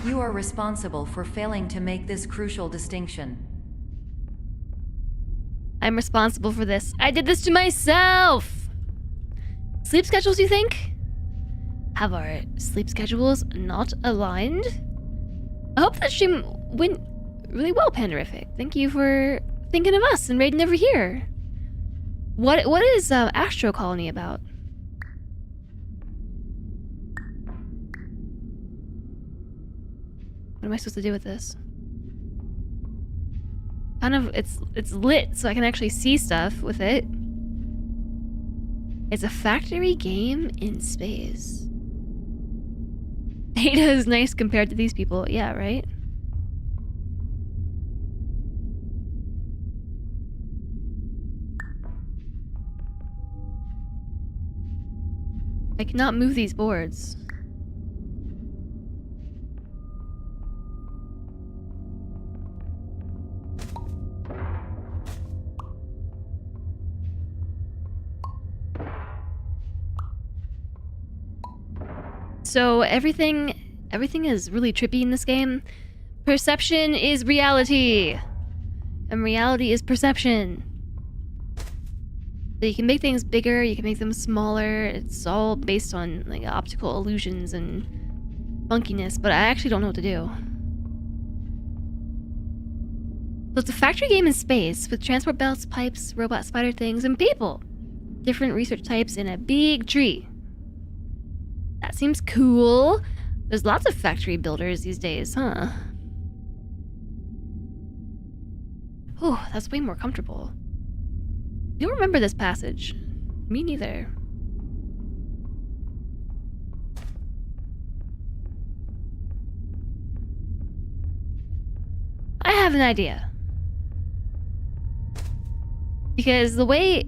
You are responsible for failing to make this crucial distinction. I'm responsible for this. I did this to myself! Sleep schedules, you think? Have our sleep schedules not aligned? I hope that stream went really well, Panderific. Thank you for thinking of us and raiding over here. What is Astro Colony about? What am I supposed to do with this? Kind of, it's lit, so I can actually see stuff with it. It's a factory game in space. Ada is nice compared to these people. Yeah, right? I cannot move these boards. So everything is really trippy in this game. Perception is reality. And reality is perception. So you can make things bigger, you can make them smaller. It's all based on like optical illusions and funkiness, but I actually don't know what to do. So it's a factory game in space with transport belts, pipes, robot spider things, and people. Different research types in a big tree. That seems cool. There's lots of factory builders these days, huh? Oh, that's way more comfortable. You don't remember this passage. Me neither. I have an idea. Because the way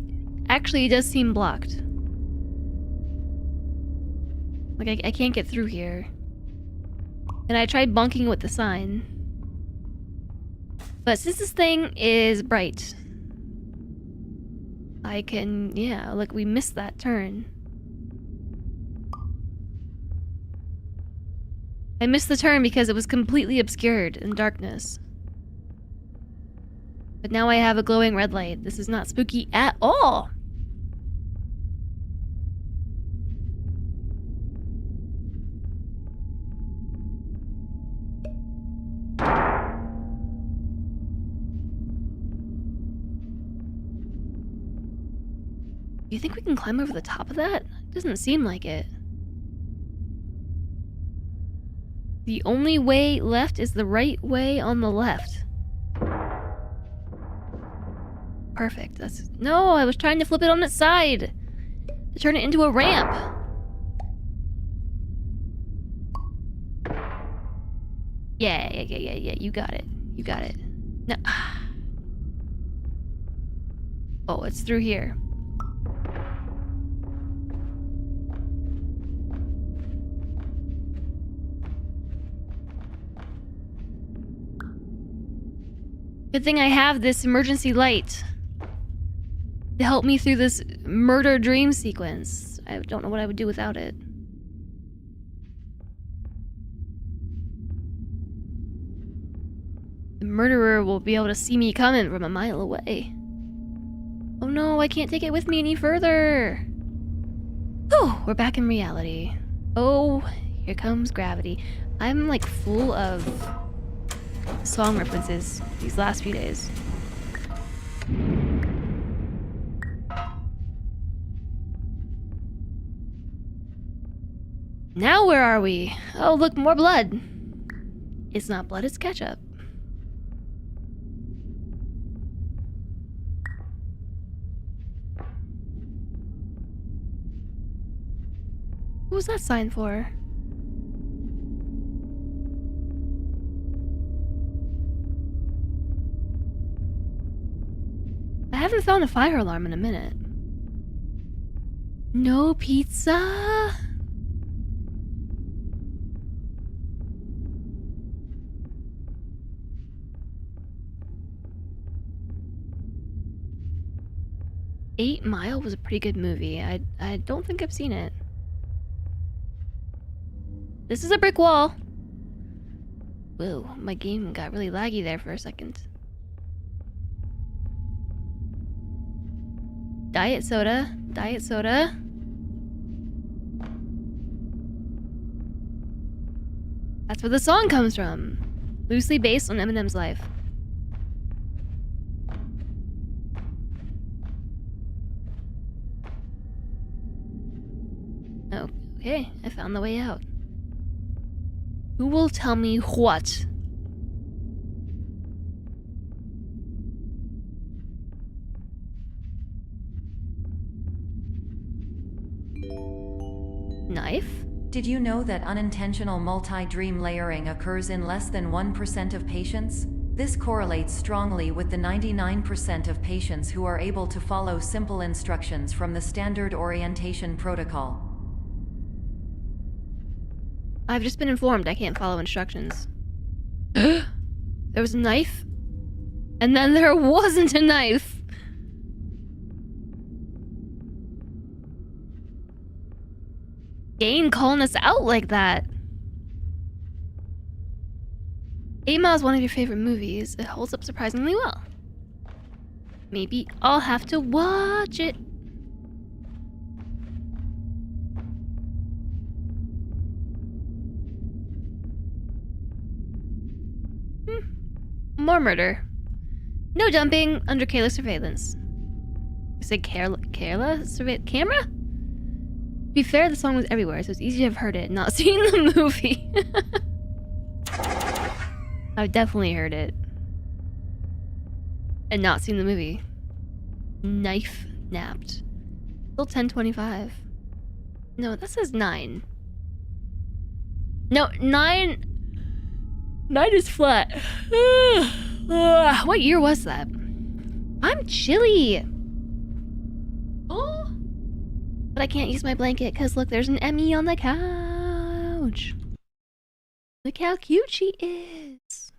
actually does seem blocked. Like, I can't get through here. And I tried bonking with the sign. But since this thing is bright, I can, yeah, like we missed that turn. I missed the turn because it was completely obscured in darkness. But now I have a glowing red light. This is not spooky at all. Do you think we can climb over the top of that? Doesn't seem like it. The only way left is the right way on the left. Perfect. That's no, I was trying to flip it on its side to turn it into a ramp. Yeah. You got it. You got it. No. Oh, it's through here. Good thing I have this emergency light to help me through this murder dream sequence. I don't know what I would do without it. The murderer will be able to see me coming from a mile away. Oh no, I can't take it with me any further. Oh, we're back in reality. Oh, here comes gravity. I'm like full of song references these last few days. Now where are we? Oh, look, more blood. It's not blood, it's ketchup. What was that sign for? I haven't found a fire alarm in a minute. No pizza? Eight Mile was a pretty good movie. I don't think I've seen it. This is a brick wall. Whoa, my game got really laggy there for a second. Diet soda. Diet soda. That's where the song comes from. Loosely based on Eminem's life. Oh, okay, I found the way out. Who will tell me what? Knife? Did you know that unintentional multi-dream layering occurs in less than 1% of patients? This correlates strongly with the 99% of patients who are able to follow simple instructions from the standard orientation protocol. I've just been informed I can't follow instructions. There was a knife? And then there wasn't a knife! Dane calling us out like that. 8 Mile is one of your favorite movies. It holds up surprisingly well. Maybe I'll have to watch it. More murder. No dumping under Kayla's surveillance. I said Camera? To be fair, the song was everywhere, so it's easy to have heard it and not seen the movie. I've definitely heard it. And not seen the movie. Knife napped. Still 10:25. No, that says 9. No, 9... 9 is flat. What year was that? I'm chilly. Oh. But I can't use my blanket because look, there's an Emmy on the couch. Look how cute she is.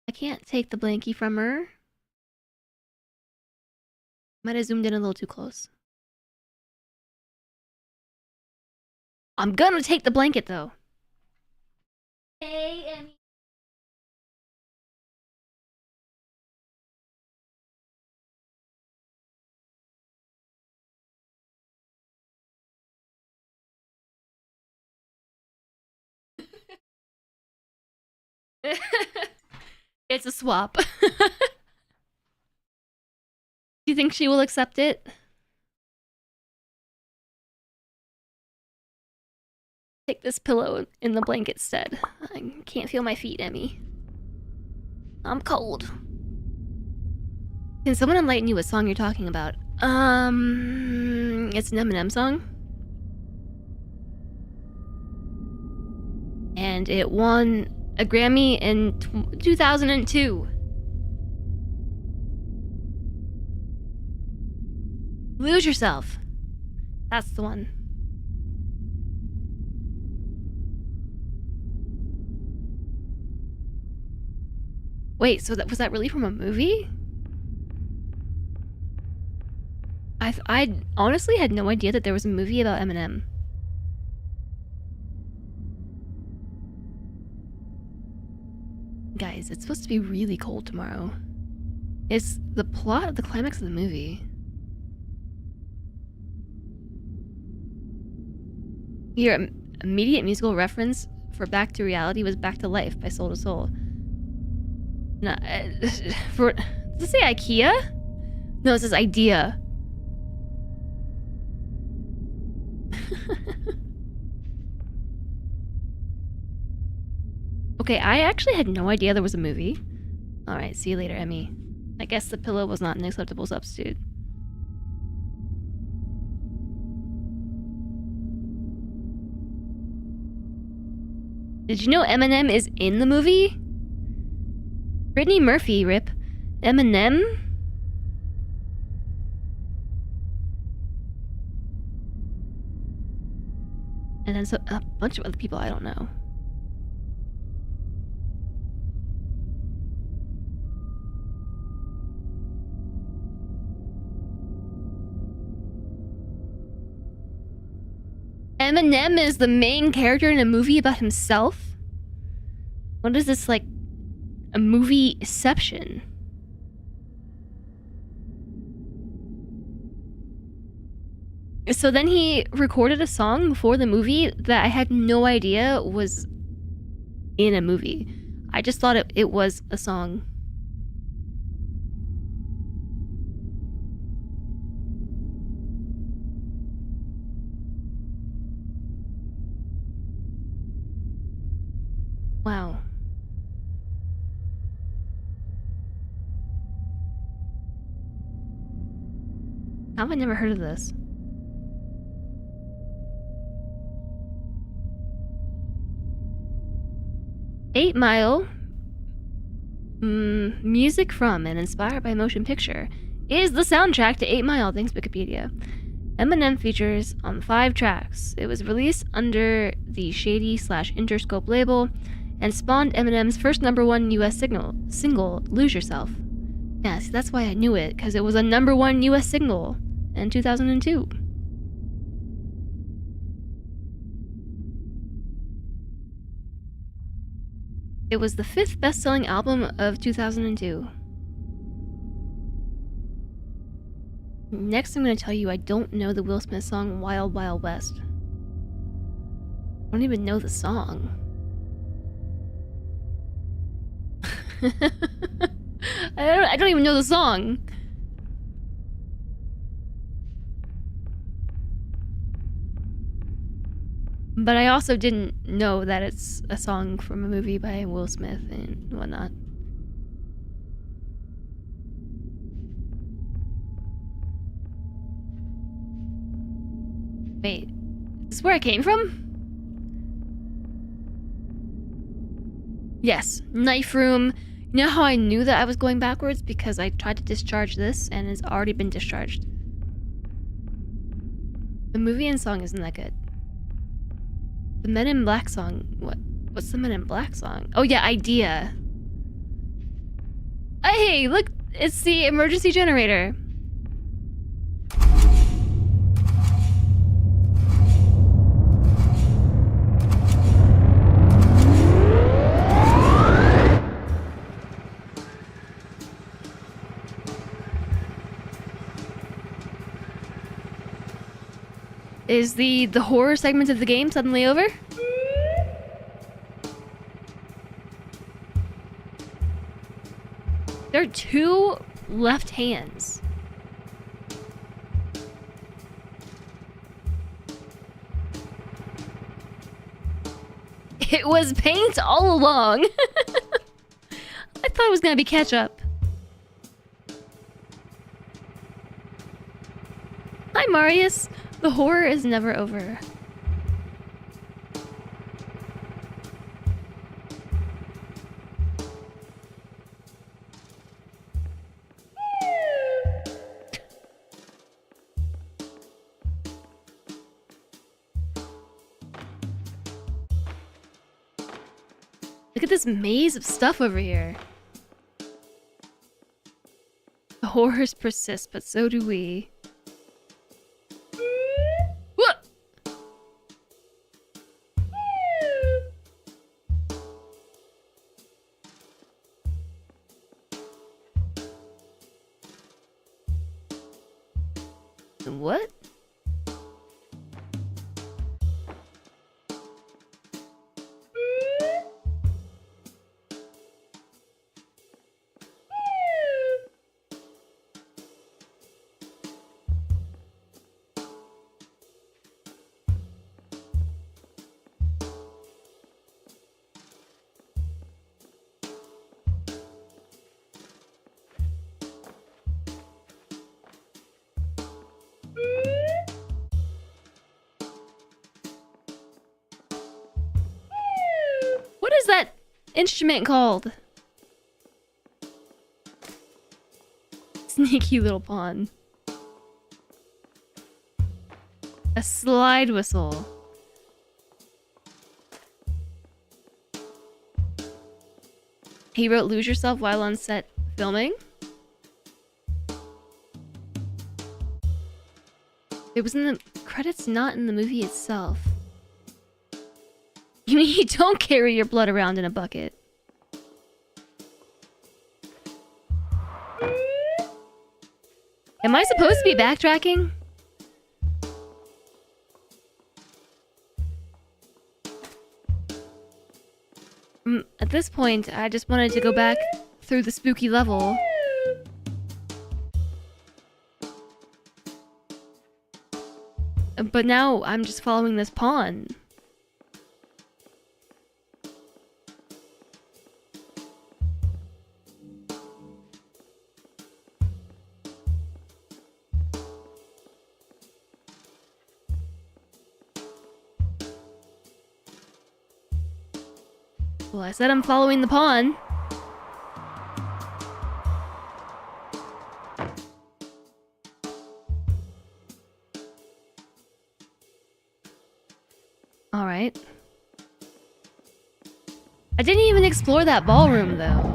I can't take the blankie from her. Might have zoomed in a little too close. I'm gonna take the blanket though. Hey, Emmy. It's a swap. Do you think she will accept it? Take this pillow in the blanket instead. I can't feel my feet, Emmy. I'm cold. Can someone enlighten you what song you're talking about? It's an Eminem song. And it won a Grammy in 2002. Lose Yourself. That's the one. Wait, so was that really from a movie? I honestly had no idea that there was a movie about Eminem. Guys, it's supposed to be really cold tomorrow. It's the plot of the climax of the movie. Your immediate musical reference for Back to Reality was Back to Life by Soul to Soul. No, does it say IKEA? No, it says idea. Okay, I actually had no idea there was a movie. Alright, see you later, Emmy. I guess the pillow was not an acceptable substitute. Did you know Eminem is in the movie? Brittany Murphy, rip. Eminem? And then a bunch of other people I don't know. Eminem is the main character in a movie about himself? What is this, like, a movie-ception? So then he recorded a song for the movie that I had no idea was in a movie. I just thought it was a song. Wow. How have I never heard of this? Eight Mile, music from and inspired by motion picture, is the soundtrack to 8 Mile, thanks Wikipedia. Eminem features on 5 tracks. It was released under the Shady/Interscope label and spawned Eminem's first #1 US single, Lose Yourself. Yeah, see, that's why I knew it, because it was a #1 US single in 2002. It was the 5th best-selling album of 2002. Next, I'm going to tell you I don't know the Will Smith song Wild Wild West. I don't even know the song. I don't even know the song. But I also didn't know that it's a song from a movie by Will Smith and whatnot. Wait, is this where I came from? Yes, knife room. You know how I knew that I was going backwards? Because I tried to discharge this and it's already been discharged. The movie and song isn't that good. The Men in Black song. What's the Men in Black song? Oh yeah, Idea. Hey, look, it's the emergency generator. Is the horror segment of the game suddenly over? There are 2 left hands. It was paint all along. I thought it was gonna be ketchup. Hi, Marius. The horror is never over. Look at this maze of stuff over here. The horrors persist, but so do we. What? What? What is that instrument called? Sneaky little pawn. A slide whistle. He wrote "Lose Yourself" while on set filming. It was in the credits, not in the movie itself. You mean you don't carry your blood around in a bucket? Am I supposed to be backtracking? At this point, I just wanted to go back through the spooky level. But now I'm just following this pawn. Well, I said I'm following the pawn. Alright. I didn't even explore that ballroom, though.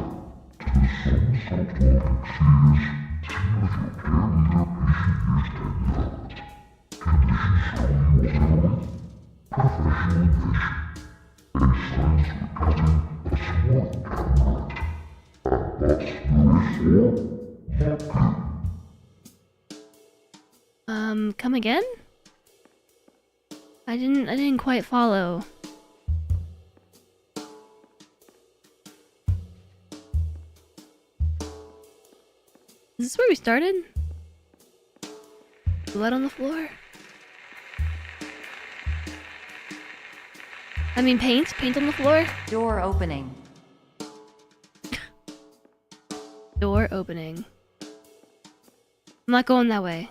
Come again? I didn't quite follow. Is this where we started? Blood on the floor? I mean paint on the floor? Door opening. Door opening. I'm not going that way.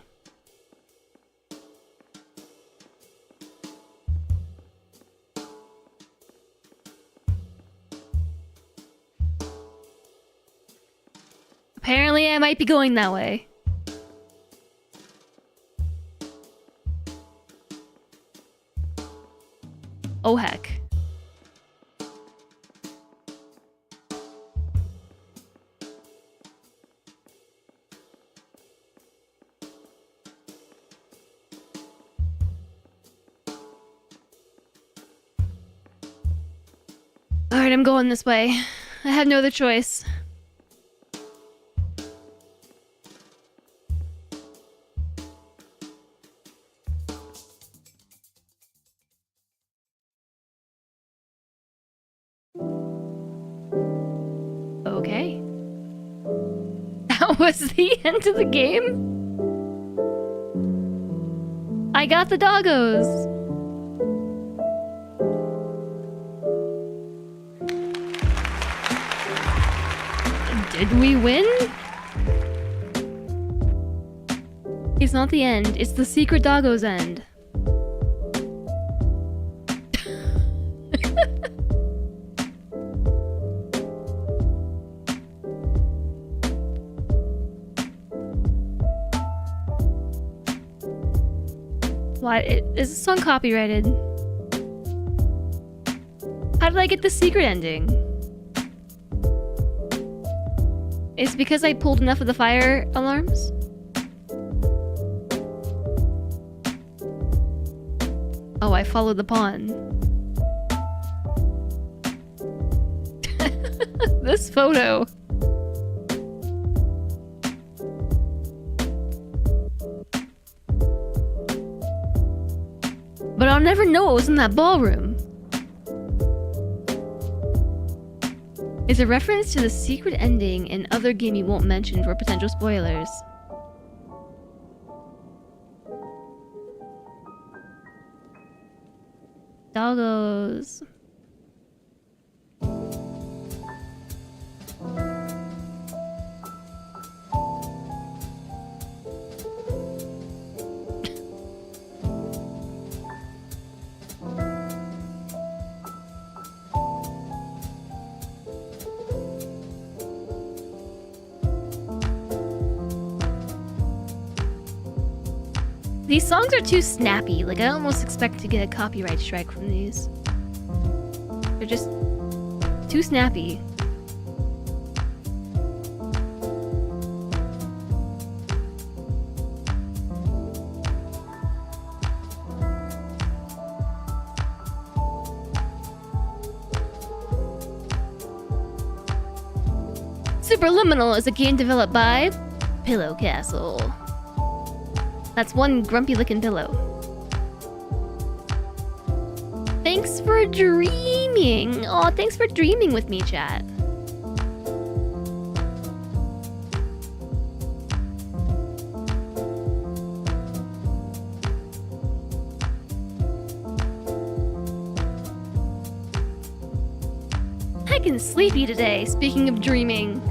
Apparently, I might be going that way. Oh heck. Alright, I'm going this way. I have no other choice. Okay. That was the end of the game? I got the doggos! Did we win? It's not the end. It's the secret doggo's end. Why? Is this song copyrighted? How did I get the secret ending? Is it because I pulled enough of the fire alarms? Oh, I followed the pawn. This photo. But I'll never know what was in that ballroom. It's a reference to the secret ending in other game you won't mention for potential spoilers. Doggos. These songs are too snappy. Like, I almost expect to get a copyright strike from these. They're just too snappy. Superliminal is a game developed by Pillow Castle. That's one grumpy-looking pillow. Thanks for dreaming. Aw, thanks for dreaming with me, chat. Heckin' sleepy today, speaking of dreaming.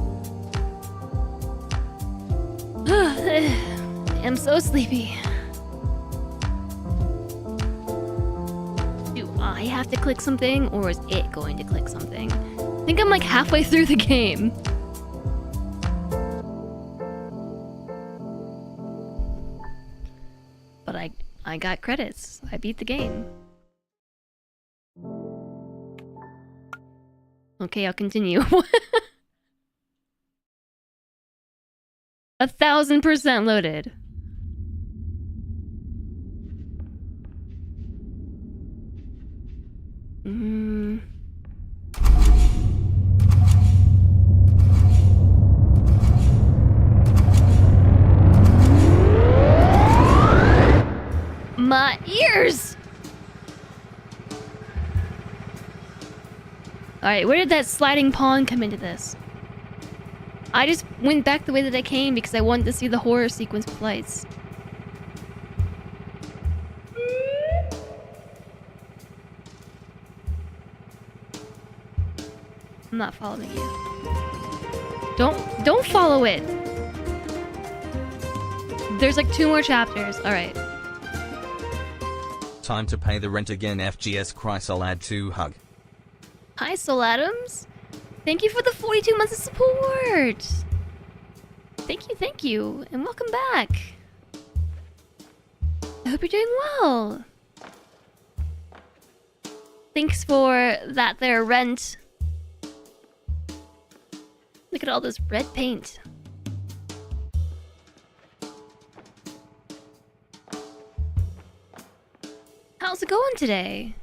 I'm so sleepy. Do I have to click something, or is it going to click something? I think I'm like halfway through the game. But I got credits. I beat the game. Okay, I'll continue. 1000% loaded. My ears! Alright, where did that sliding pawn come into this? I just went back the way that I came because I wanted to see the horror sequence with lights. I'm not following you. Don't follow it. There's like 2 more chapters. Alright. Time to pay the rent again, FGS Chrysalad2 hug. Hi, Soul Adams. Thank you for the 42 months of support. Thank you, and welcome back. I hope you're doing well. Thanks for that there rent. Look at all this red paint. How's it going today?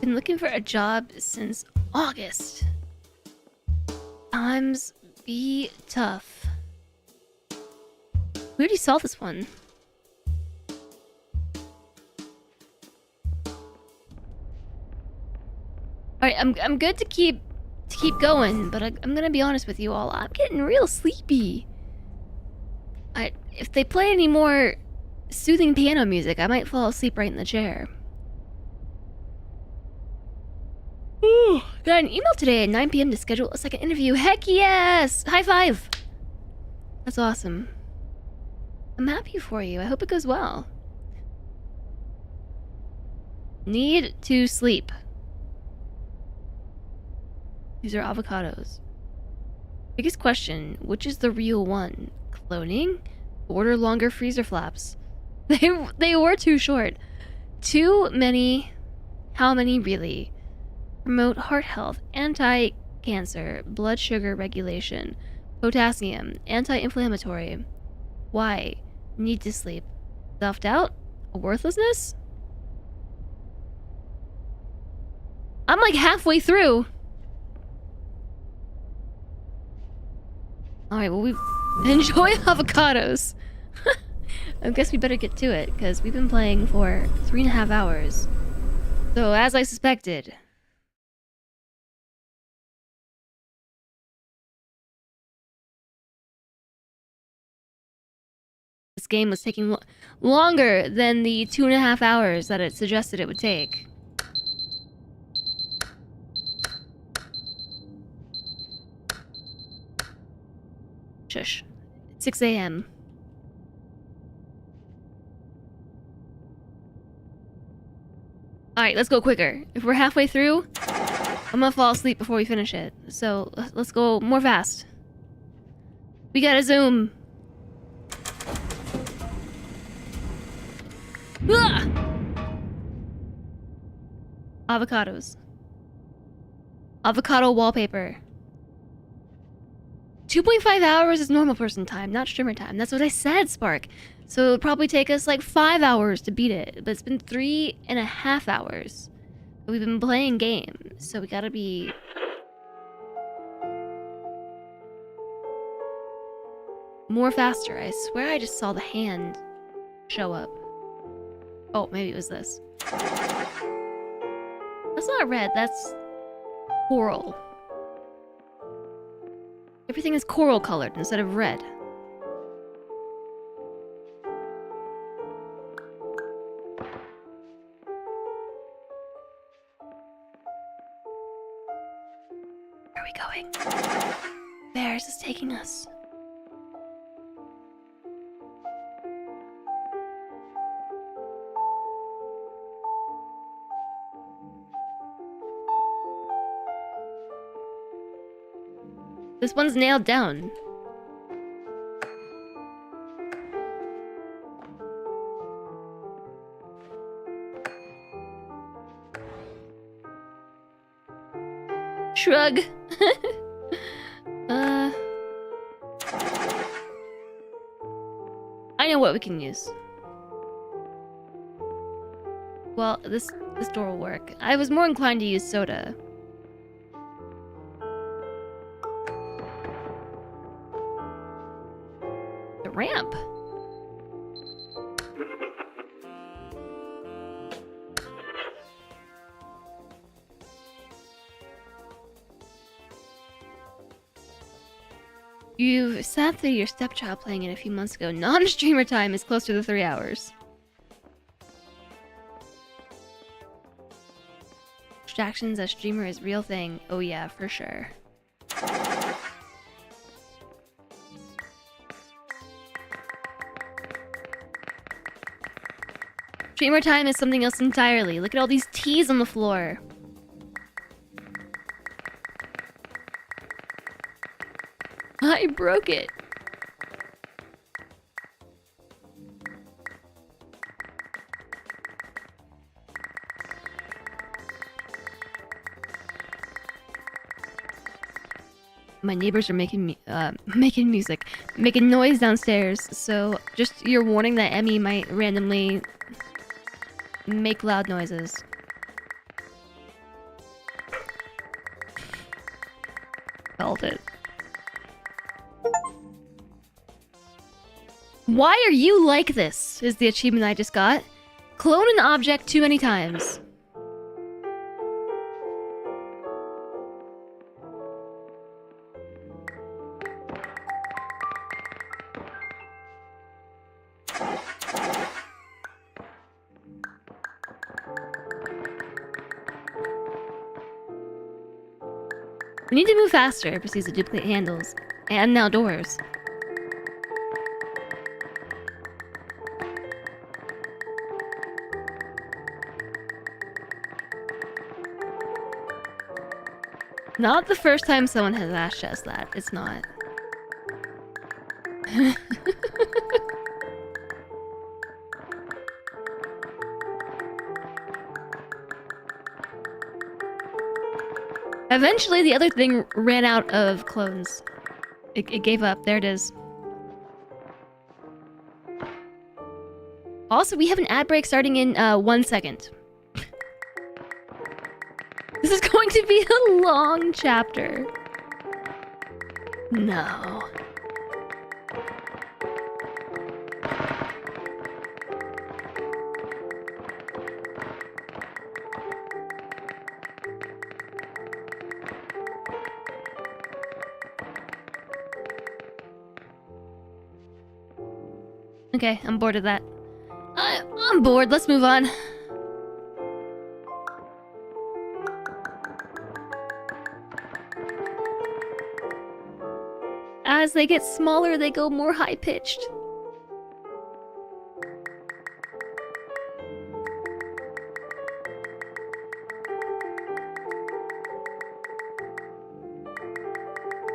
Been looking for a job since August. Times be tough. We already saw this one. Alright, I'm good to keep going, but I'm gonna be honest with you all. I'm getting real sleepy. If they play any more soothing piano music, I might fall asleep right in the chair. Got an email today at 9 p.m. to schedule a second interview. Heck yes! High five! That's awesome. I'm happy for you. I hope it goes well. Need to sleep. These are avocados. Biggest question, which is the real one? Cloning? Order longer freezer flaps. They were too short. Too many. How many really? Promote heart health, anti-cancer, blood sugar regulation, potassium, anti-inflammatory. Why? Need to sleep. Self-doubt? Worthlessness? I'm like halfway through. Alright, well, we enjoy avocados. I guess we better get to it, because we've been playing for 3.5 hours. So, as I suspected... this game was taking longer than the 2.5 hours that it suggested it would take. Shush. 6 a.m. Alright, let's go quicker. If we're halfway through, I'm gonna fall asleep before we finish it. So, let's go more fast. We gotta zoom. Ah! Avocados. Avocado wallpaper. 2.5 hours is normal person time, not streamer time. That's what I said, Spark. So it would probably take us like 5 hours to beat it. But it's been 3.5 hours. We've been playing games, so we gotta be... more faster. I swear I just saw the hand show up. Oh, maybe it was this. That's not red, that's coral. Everything is coral colored instead of red. Where are we going? Where is this taking us? This one's nailed down. Shrug. I know what we can use. Well, this door will work. I was more inclined to use soda. The ramp. You sat through your stepchild playing it a few months ago. Non-streamer time is closer to 3 hours. Distractions as streamer is real thing. Oh yeah, for sure. Streamer time is something else entirely. Look at all these teas on the floor. I broke it. My neighbors are making music, making noise downstairs. So just your warning that Emmy might randomly make loud noises. Felt it. Why are you like this? Is the achievement I just got. Clone an object too many times. We need to move faster, proceeds to duplicate handles. And now doors. Not the first time someone has asked us that. It's not. Eventually, the other thing ran out of clones. It gave up. There it is. Also, we have an ad break starting in 1 second. This is going to be a long chapter. No. Okay, I'm bored of that. I'm bored. Let's move on. As they get smaller, they go more high-pitched.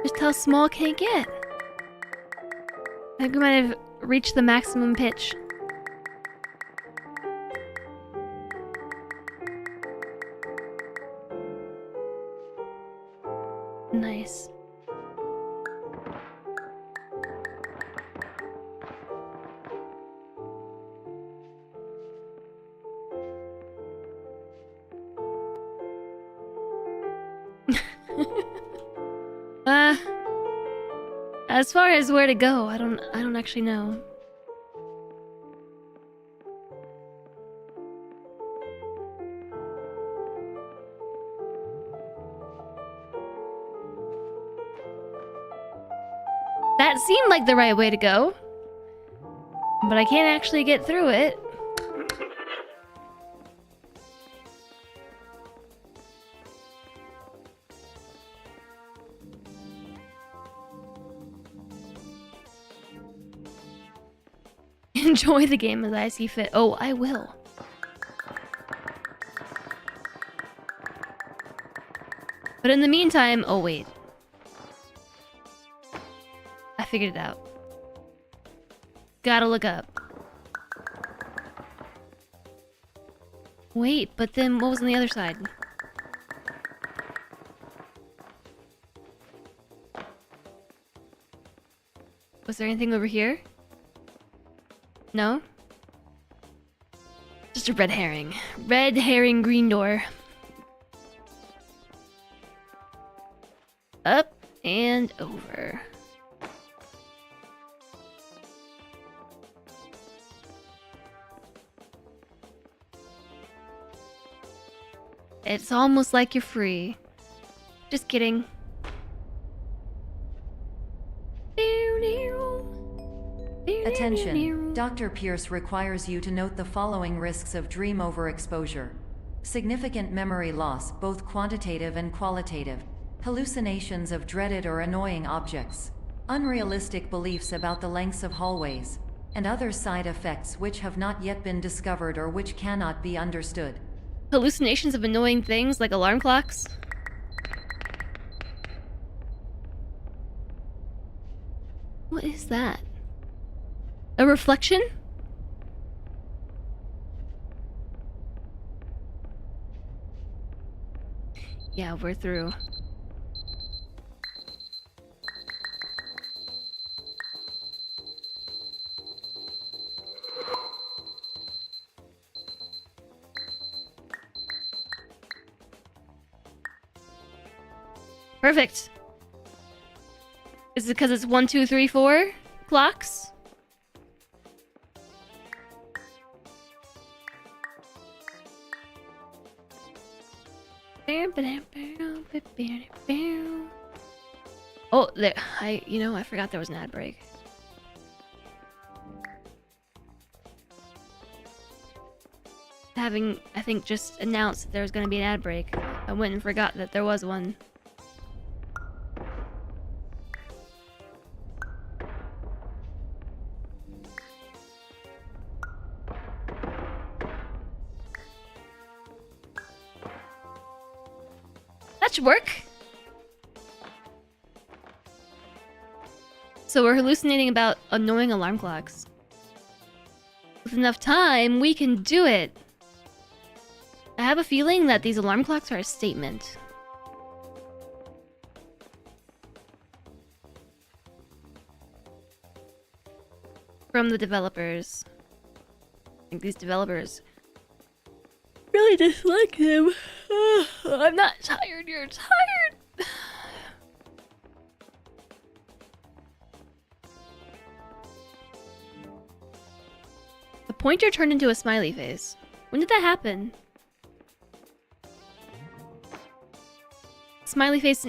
Just how small can it get? I think we might have reached the maximum pitch. Nice. As far as where to go, I don't actually know. That seemed like the right way to go, but I can't actually get through it. Enjoy the game as I see fit. Oh, I will. But in the meantime, oh wait. I figured it out. Gotta look up. Wait, but then what was on the other side? Was there anything over here? No? Just a red herring. Red herring green door. Up and over. It's almost like you're free. Just kidding. Attention. Dr. Pierce requires you to note the following risks of dream overexposure. Significant memory loss, both quantitative and qualitative. Hallucinations of dreaded or annoying objects. Unrealistic beliefs about the lengths of hallways. And other side effects which have not yet been discovered or which cannot be understood. Hallucinations of annoying things like alarm clocks? What is that? A reflection? Yeah, we're through. Perfect. Is it because it's 1, 2, 3, 4 clocks? Oh, there. I forgot there was an ad break. Having, I think, just announced that there was going to be an ad break. I went and forgot that there was one. That should work. So we're hallucinating about annoying alarm clocks. With enough time, we can do it. I have a feeling that these alarm clocks are a statement. From the developers. I think these developers really dislike him. I'm not tired, you're tired. The pointer turned into a smiley face. When did that happen? Smiley face.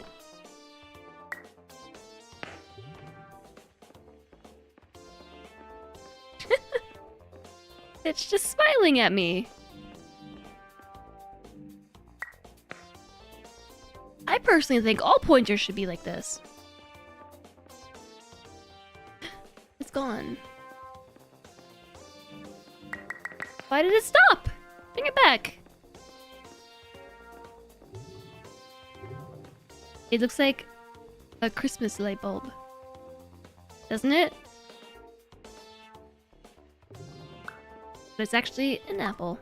It's just smiling at me. I personally think all pointers should be like this. It's gone. Why did it stop? Bring it back. It looks like a Christmas light bulb. Doesn't it? But it's actually an apple.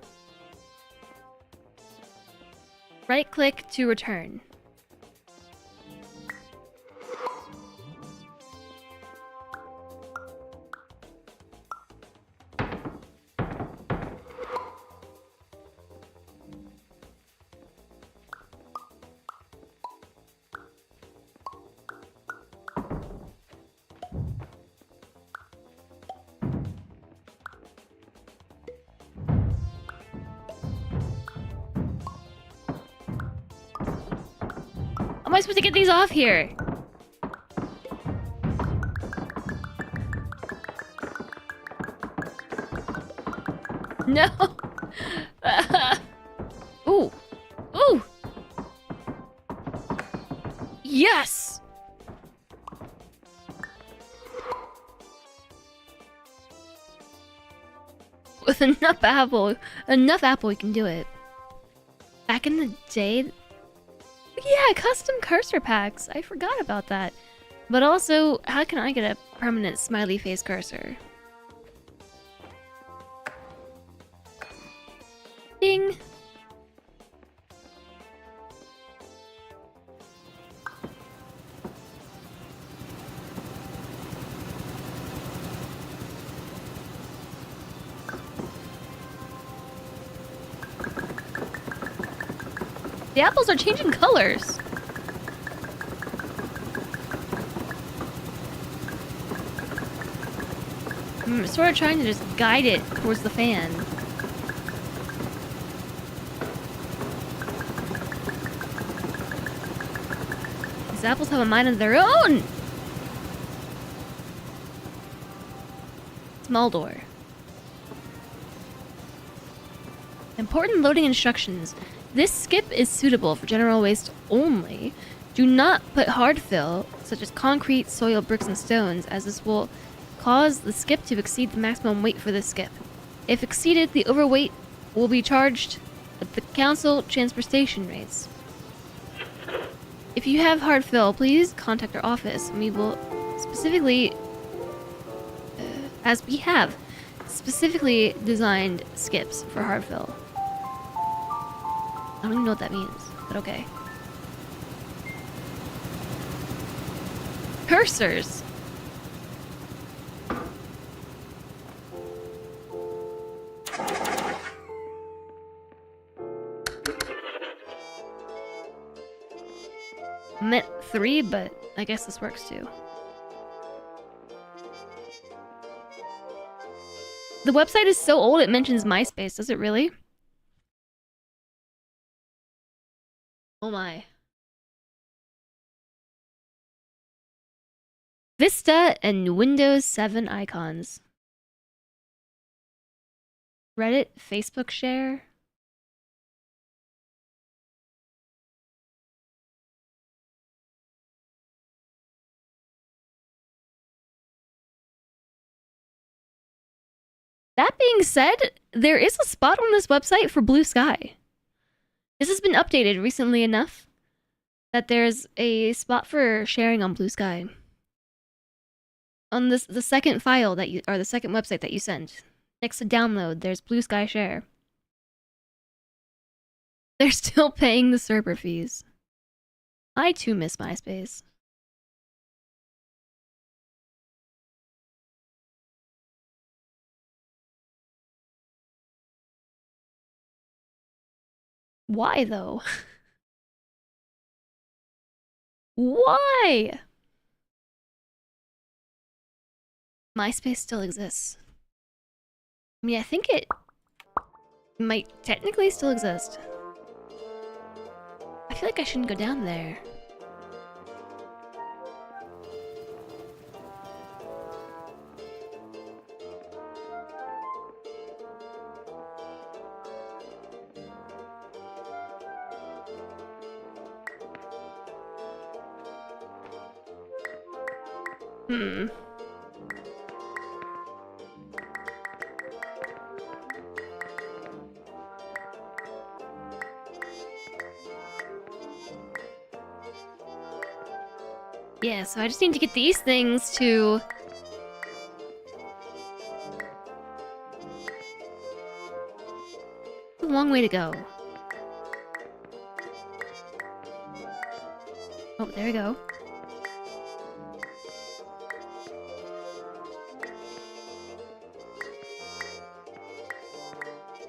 Right click to return. How am I supposed to get these off here? No. Ooh. Ooh. Yes. With enough apple, we can do it. Back in the day. Yeah, custom cursor packs. I forgot about that. But also, how can I get a permanent smiley face cursor? Ding. The apples are changing colors. I'm sort of trying to just guide it towards the fan. These apples have a mind of their own! Small door. Important loading instructions. This skip is suitable for general waste only. Do not put hard fill, such as concrete, soil, bricks, and stones, as this will cause the skip to exceed the maximum weight for the skip. If exceeded, the overweight will be charged at the council transfer station rates. If you have hard fill, please contact our office, and we will specifically, as we have specifically designed skips for hard fill. I don't even know what that means, but okay. Cursors! I meant 3, but I guess this works too. The website is so old it mentions MySpace, does it really? Oh my. Vista and Windows 7 icons. Reddit, Facebook share. That being said, there is a spot on this website for blue sky. This has been updated recently enough. that there's a spot for sharing on Blue Sky. On the second file that you, or the second website that you sent, next to download, there's Blue Sky Share. They're still paying the server fees. I too miss MySpace. Why though? Why? MySpace still exists. I mean, I think it might technically still exist. I feel like I shouldn't go down there. Hmm. Yeah, so I just need to get these things to... It's a long way to go. Oh, there we go.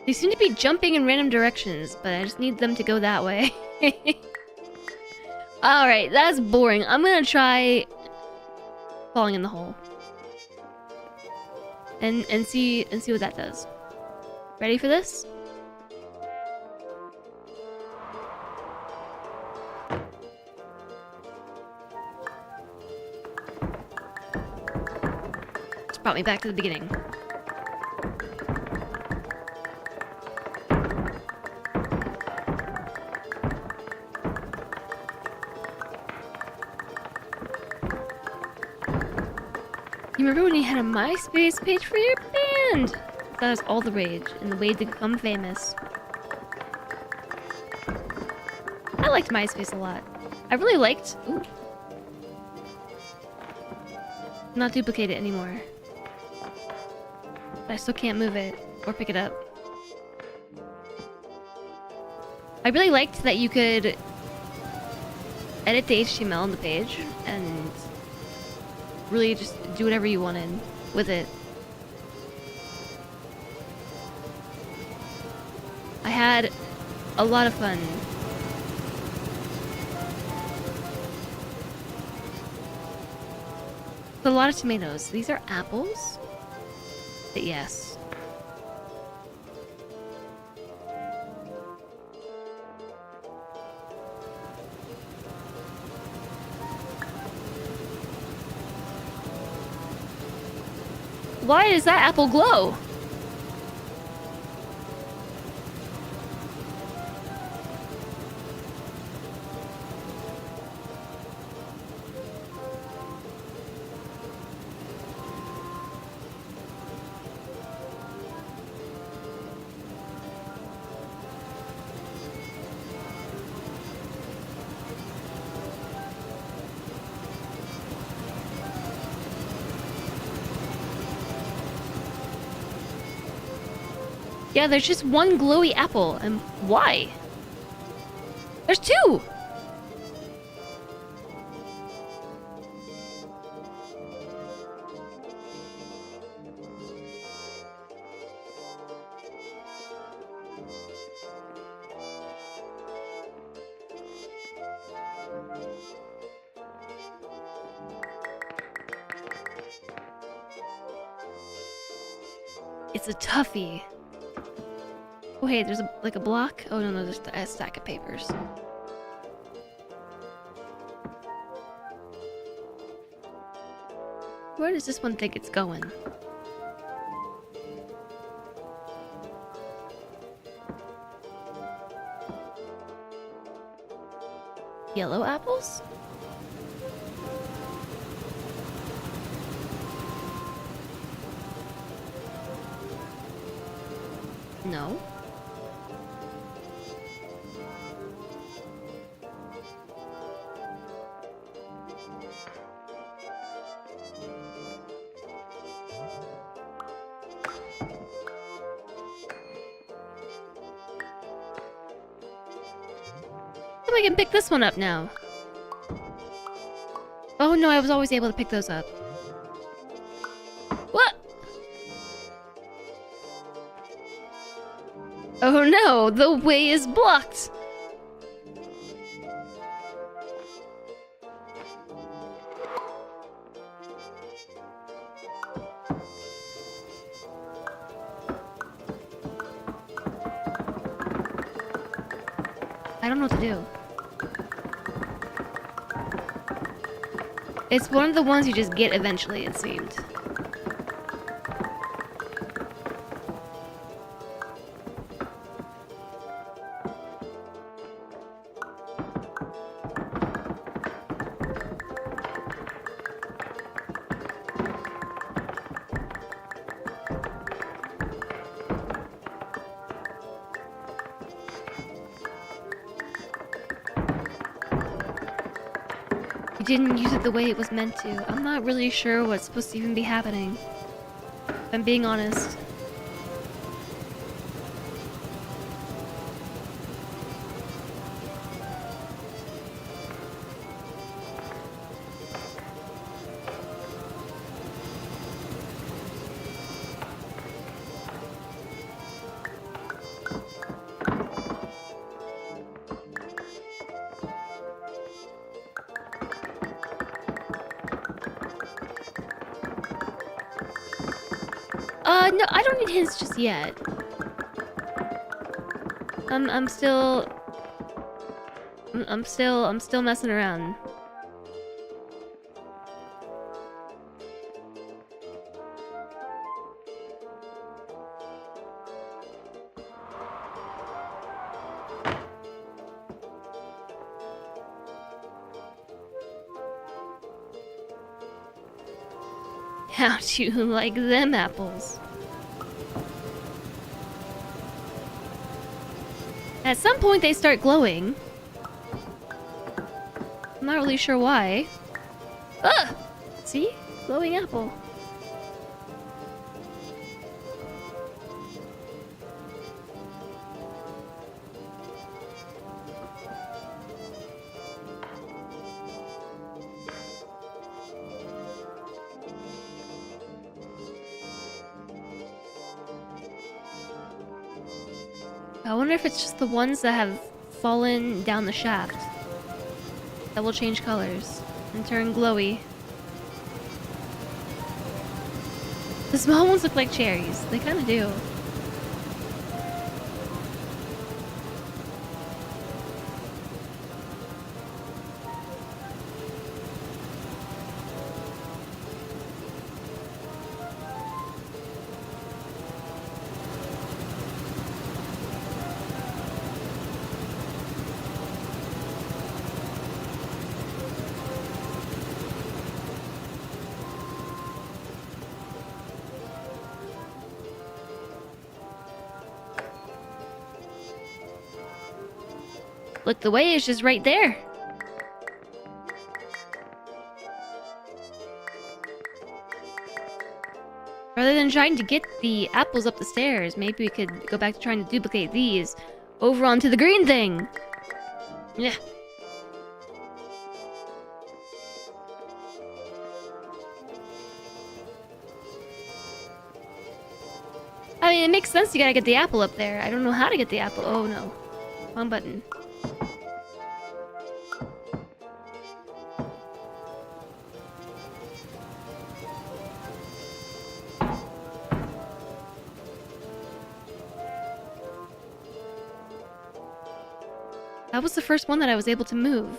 They seem to be jumping in random directions, but I just need them to go that way. Alright, that's boring. I'm gonna try falling in the hole. And see what that does. Ready for this? Just brought me back to the beginning. You remember when you had a MySpace page for your band? That was all the rage, and the way to become famous. I liked MySpace a lot. I really liked... Ooh. Not duplicate it anymore. But I still can't move it, or pick it up. I really liked that you could edit the HTML on the page, and really just do whatever you wanted with it. I had a lot of fun. A lot of tomatoes. These are apples? But yes. Why does that apple glow? Yeah, there's just one glowy apple, and why? There's two! It's a toughie. Oh hey, there's like a block? Oh no, there's a stack of papers. Where does this one think it's going? Yellow apples? No. come I can pick this one up now? Oh no, I was always able to pick those up. What? Oh no, the way is blocked! I don't know what to do. It's one of the ones you just get eventually, it seemed. You didn't use it the way it was meant to. I'm not really sure what's supposed to even be happening. If I'm being honest. No, I don't need hints just yet. I'm still messing around. How'd you like them apples? At some point they start glowing. I'm not really sure why. Ah! See? Glowing apple. I wonder if it's just the ones that have fallen down the shaft that will change colors and turn glowy. The small ones look like cherries. They kind of do. Look, the way is just right there. Rather than trying to get the apples up the stairs, maybe we could go back to trying to duplicate these over onto the green thing. Yeah. I mean, it makes sense you gotta get the apple up there. I don't know how to get the apple. Oh no. Wrong button. That was the first one that I was able to move.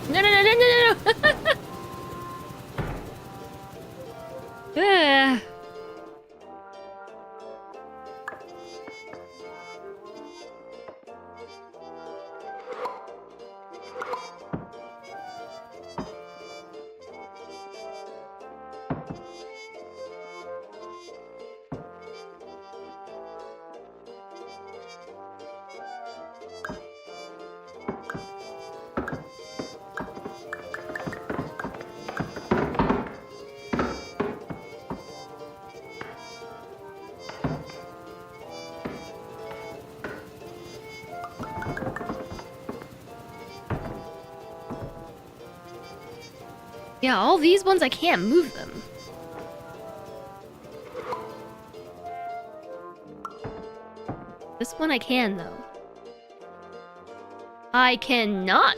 No, no, no, no, no, no, no! Ah. Yeah, all these ones I can't move them. This one I can, though. I cannot!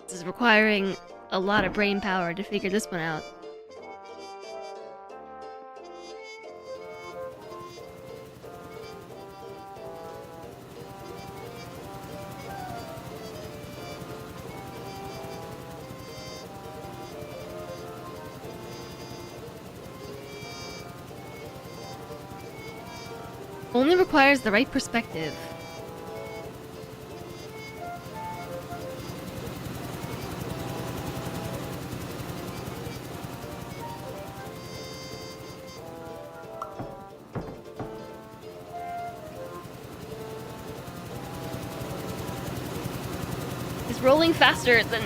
This is requiring a lot of brain power to figure this one out. Only requires the right perspective. It's rolling faster than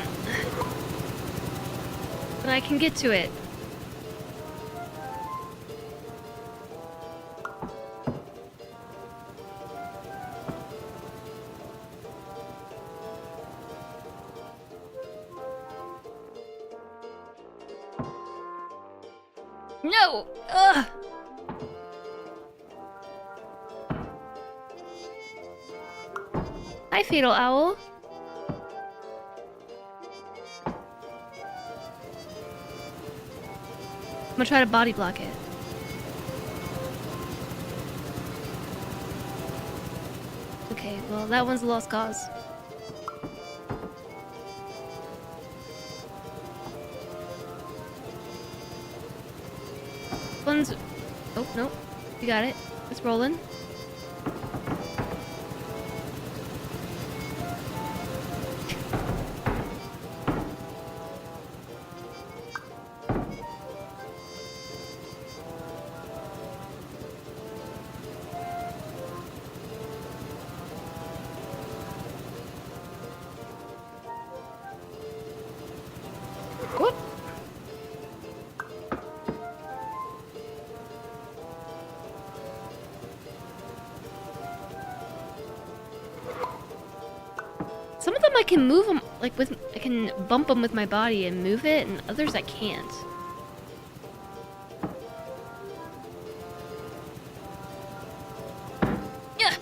I can get to it. No! Ugh! Hi, Fatal Owl. I'm gonna try to body block it. Okay, well, that one's a lost cause. One's... Oh, nope. You got it. It's rolling. Whoop! Some of them I can move them, like with, I can bump them with my body and move it, and others I can't. Yeah.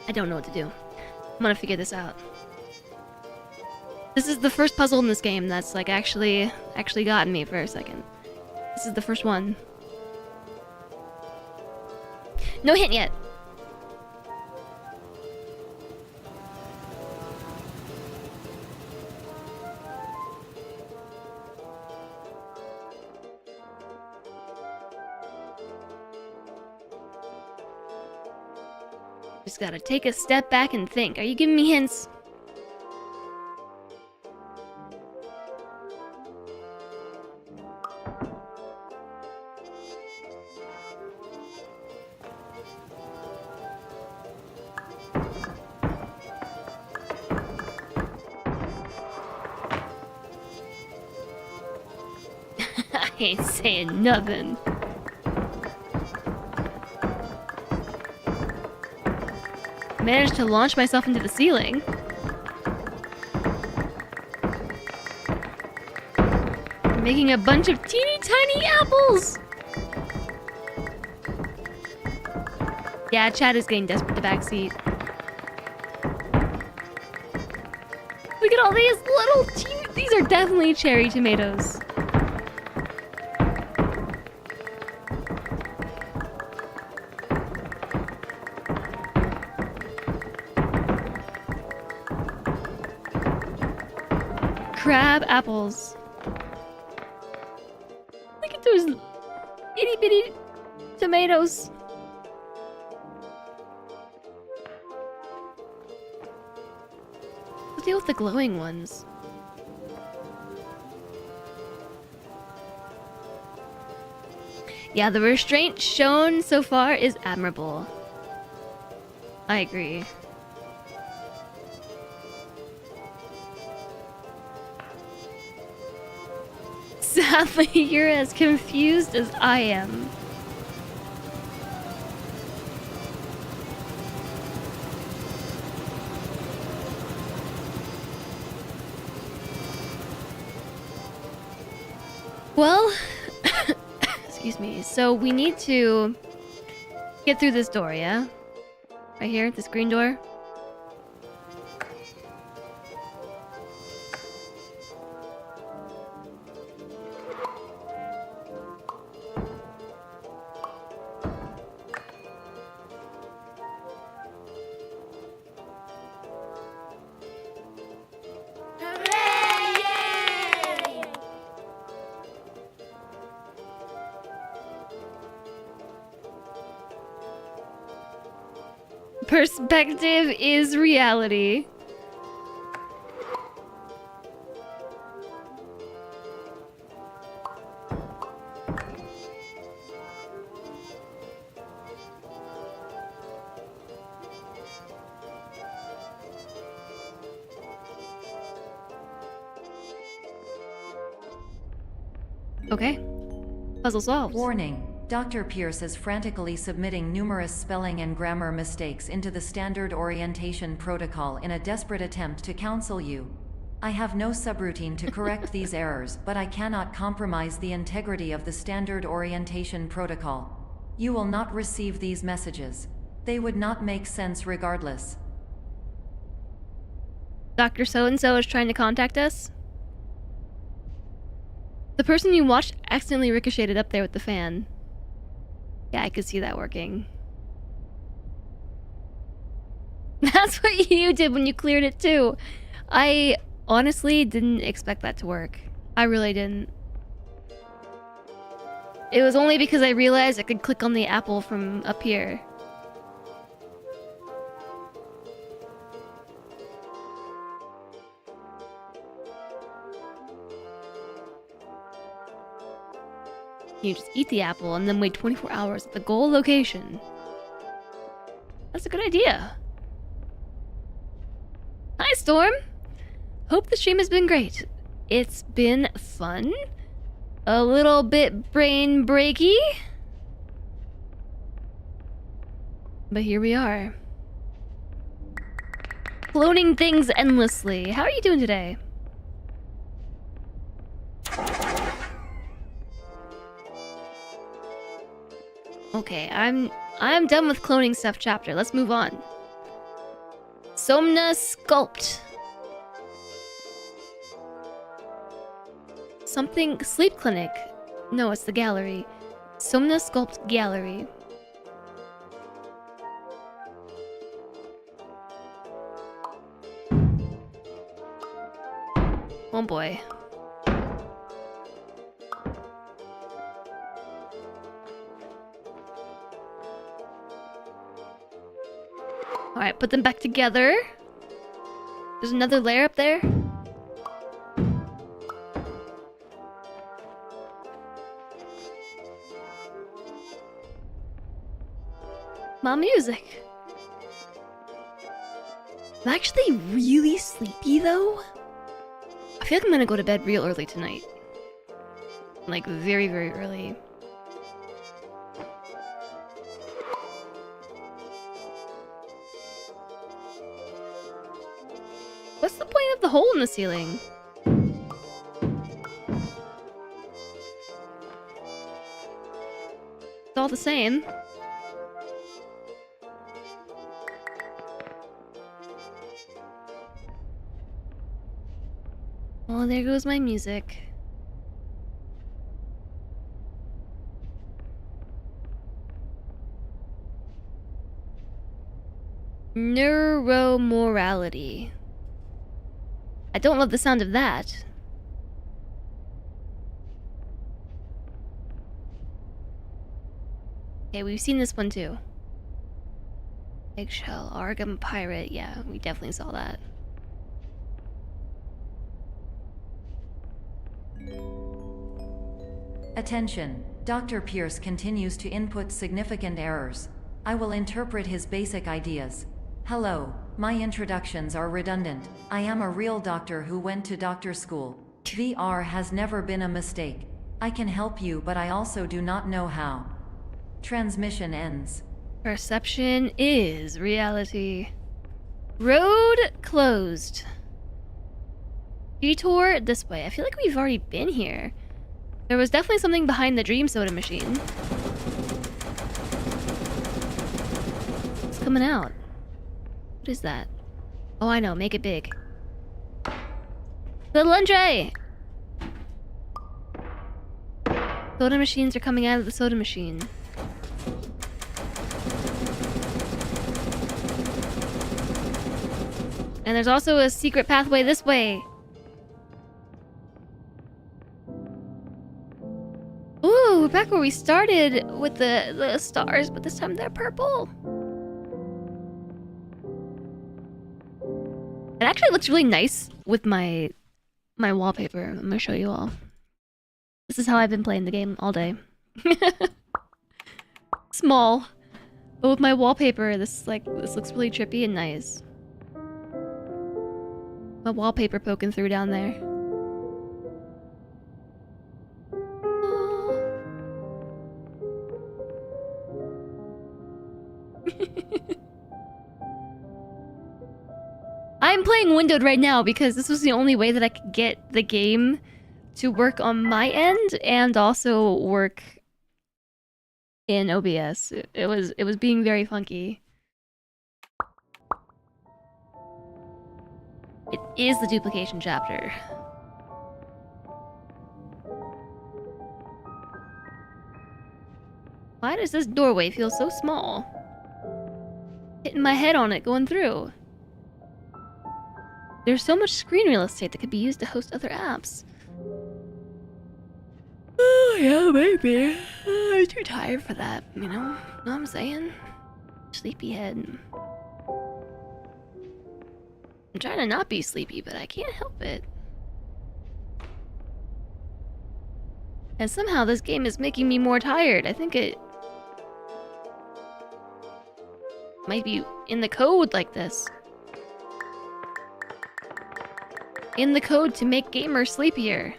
I don't know what to do. I'm gonna figure this out. This is the first puzzle in this game that's like actually gotten me for a second. This is the first one. No hint yet. Just gotta take a step back and think. Are you giving me hints? I ain't saying nothing. Managed to launch myself into the ceiling. Making a bunch of teeny tiny apples! Yeah, Chad is getting desperate the backseat. Look at all all these little these are definitely cherry tomatoes. Crab apples. Look at those itty bitty tomatoes. Let's deal with the glowing ones. Yeah, the restraint shown so far is admirable. I agree. Sadly, you're as confused as I am. Well, excuse me. So we need to get through this door, yeah? Right here, this green door. Hooray! Perspective is reality. Okay. Puzzle solved. Warning. Dr. Pierce is frantically submitting numerous spelling and grammar mistakes into the standard orientation protocol in a desperate attempt to counsel you. I have no subroutine to correct these errors, but I cannot compromise the integrity of the standard orientation protocol. You will not receive these messages. They would not make sense regardless. Dr. So-and-so is trying to contact us. The person you watched accidentally ricocheted up there with the fan. Yeah, I could see that working. That's what you did when you cleared it too. I honestly didn't expect that to work. I really didn't. It was only because I realized I could click on the apple from up here. You just eat the apple and then wait 24 hours at the goal location. That's a good idea. Hi, Storm. Hope the stream has been great. It's been fun. A little bit brain breaky. But here we are. Cloning things endlessly. How are you doing today? Okay, I'm done with cloning stuff chapter. Let's move on. Somna Sculpt. Something sleep clinic. No, it's the gallery. Somna Sculpt Gallery. Oh boy. Alright, put them back together. There's another layer up there. My music. I'm actually really sleepy though. I feel like I'm gonna go to bed real early tonight. Like very, very early. What's the point of the hole in the ceiling? It's all the same. Oh, there goes my music. Neuromorality. I don't love the sound of that. Okay, we've seen this one too. Eggshell, Arkham Pirate. Yeah, we definitely saw that. Attention, Dr. Pierce continues to input significant errors. I will interpret his basic ideas. Hello, my introductions are redundant. I am a real doctor who went to doctor school. VR has never been a mistake. I can help you, but I also do not know how. Transmission ends. Perception is reality. Road closed. Detour this way. I feel like we've already been here. There was definitely something behind the dream soda machine. It's coming out. What is that? Oh, I know. Make it big. The Andre! Soda machines are coming out of the soda machine. And there's also a secret pathway this way. Ooh, we're back where we started with the stars, but this time they're purple. It actually looks really nice with my wallpaper. I'm gonna show you all. This is how I've been playing the game all day. Small, but with my wallpaper, this looks really trippy and nice. My wallpaper poking through down there. I'm playing windowed right now because this was the only way that I could get the game to work on my end and also work in OBS. It was being very funky. It is the duplication chapter. Why does this doorway feel so small? Hitting my head on it going through. There's so much screen real estate that could be used to host other apps. Oh, yeah, maybe. I'm too tired for that, you know? Know what I'm saying? Sleepyhead. I'm trying to not be sleepy, but I can't help it. And somehow this game is making me more tired. I think it might be in the code like this. In the code to make gamers sleepier.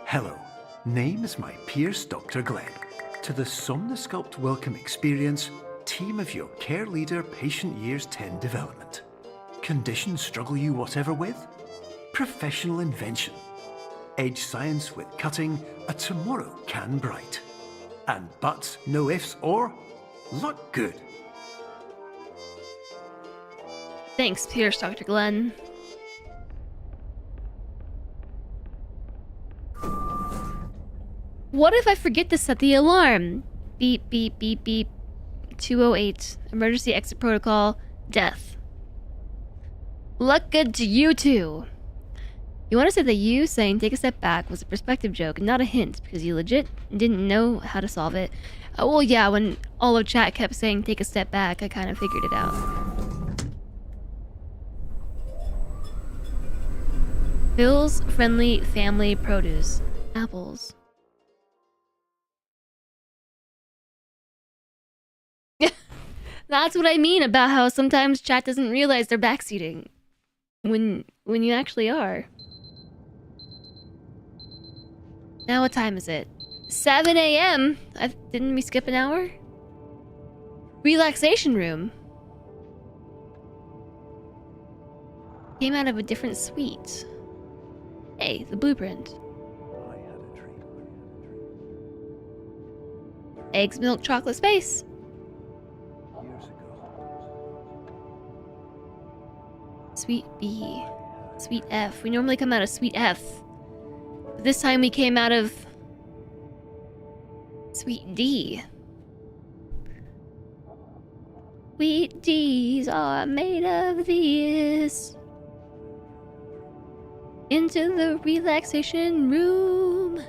Hello, name is my Pierce Dr. Glenn. To the Somnosculpt Welcome Experience, team of your care leader patient years 10 development. Conditions struggle you whatever with? Professional invention. Edge science with cutting, a tomorrow can bright. And buts, no ifs, or luck good. Thanks, Pierce Dr. Glenn. What if I forget to set the alarm? Beep, beep, beep, beep. 208. Emergency exit protocol. Death. Luck good to you too. You want to say that you saying take a step back was a perspective joke, not a hint, because you legit didn't know how to solve it. Well, yeah, when all of chat kept saying take a step back, I kind of figured it out. Bill's Friendly Family Produce. Apples. That's what I mean about how sometimes chat doesn't realize they're backseating. When you actually are. Now what time is it? 7 a.m. Didn't we skip an hour? Relaxation room. Came out of a different suite. Hey, the blueprint. Eggs, milk, chocolate, space. Suite B. Suite F. We normally come out of Suite F. But this time we came out of Suite D. Sweet D's are made of this. Into the relaxation room.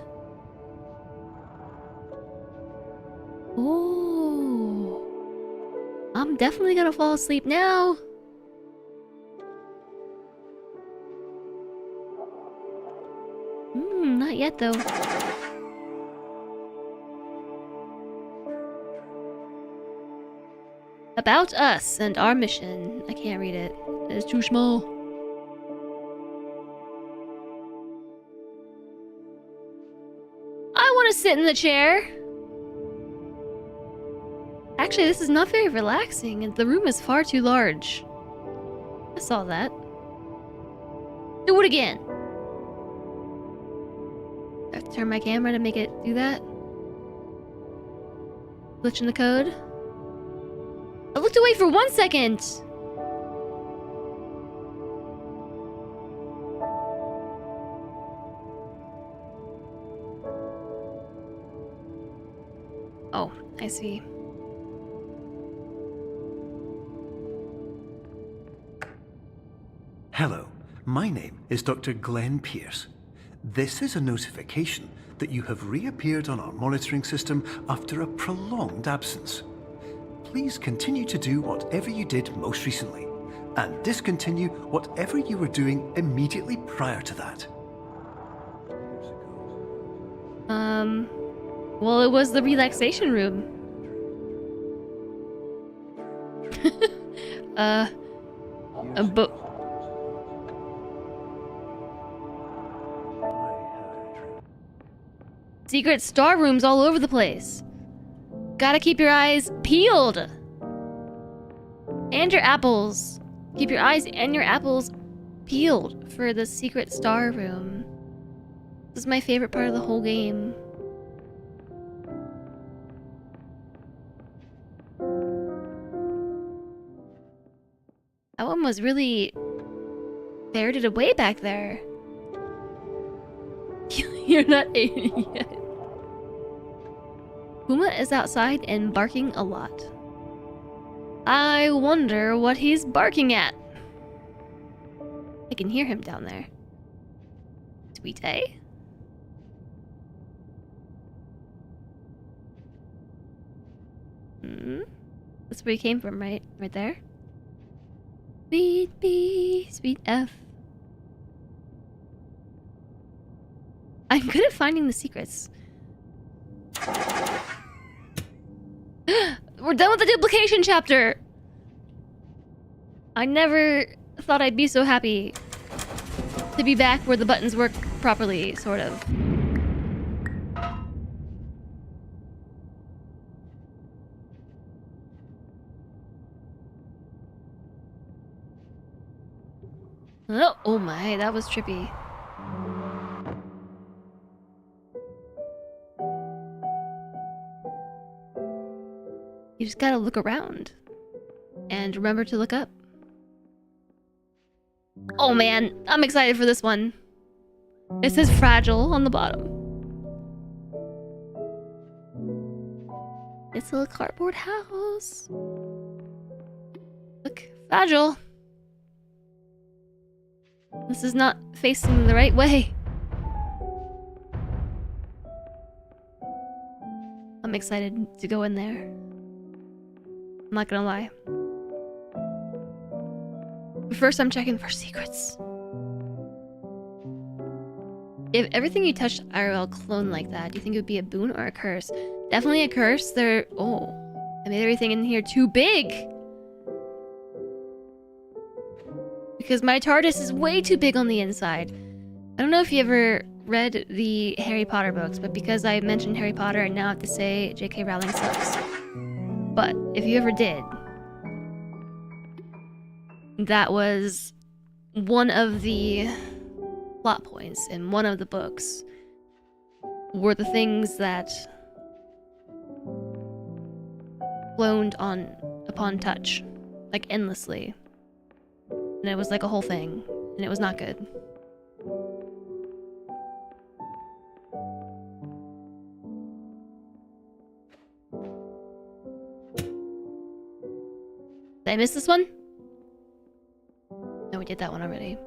Oh, I'm definitely gonna fall asleep now. Not yet though. About us and our mission. I can't read it. It's too small. I want to sit in the chair. Actually, this is not very relaxing. The room is far too large. I saw that. Do it again. I have to turn my camera to make it do that. Glitch in the code. I looked away for 1 second. Oh, I see. Hello, my name is Dr. Glenn Pierce. This is a notification that you have reappeared on our monitoring system after a prolonged absence. Please continue to do whatever you did most recently, and discontinue whatever you were doing immediately prior to that. Well, it was the relaxation room. But secret star rooms all over the place. Gotta keep your eyes peeled. And your apples. Keep your eyes and your apples peeled for the secret star room. This is my favorite part of the whole game. That one was really ferreted away back there. You're not 80 yet. Puma is outside and barking a lot. I wonder what he's barking at. I can hear him down there. Sweet A? That's where he came from, right? Right there? Sweet B, sweet F. I'm good at finding the secrets. We're done with the duplication chapter! I never thought I'd be so happy to be back where the buttons work properly, sort of. Oh my, that was trippy. You just gotta look around. And remember to look up. Oh man, I'm excited for this one. It says fragile on the bottom. It's a cardboard house. Look, fragile. This is not facing the right way. I'm excited to go in there. I'm not gonna lie. But first I'm checking for secrets. If everything you touched IRL cloned like that, do you think it would be a boon or a curse? Definitely a curse. Oh, I made everything in here too big. Because my TARDIS is way too big on the inside. I don't know if you ever read the Harry Potter books, but because I mentioned Harry Potter, I now have to say J.K. Rowling sucks. But if you ever did, that was one of the plot points in one of the books, were the things that cloned upon touch, like endlessly. And it was like a whole thing. And it was not good. Did I miss this one? No, we did that one already.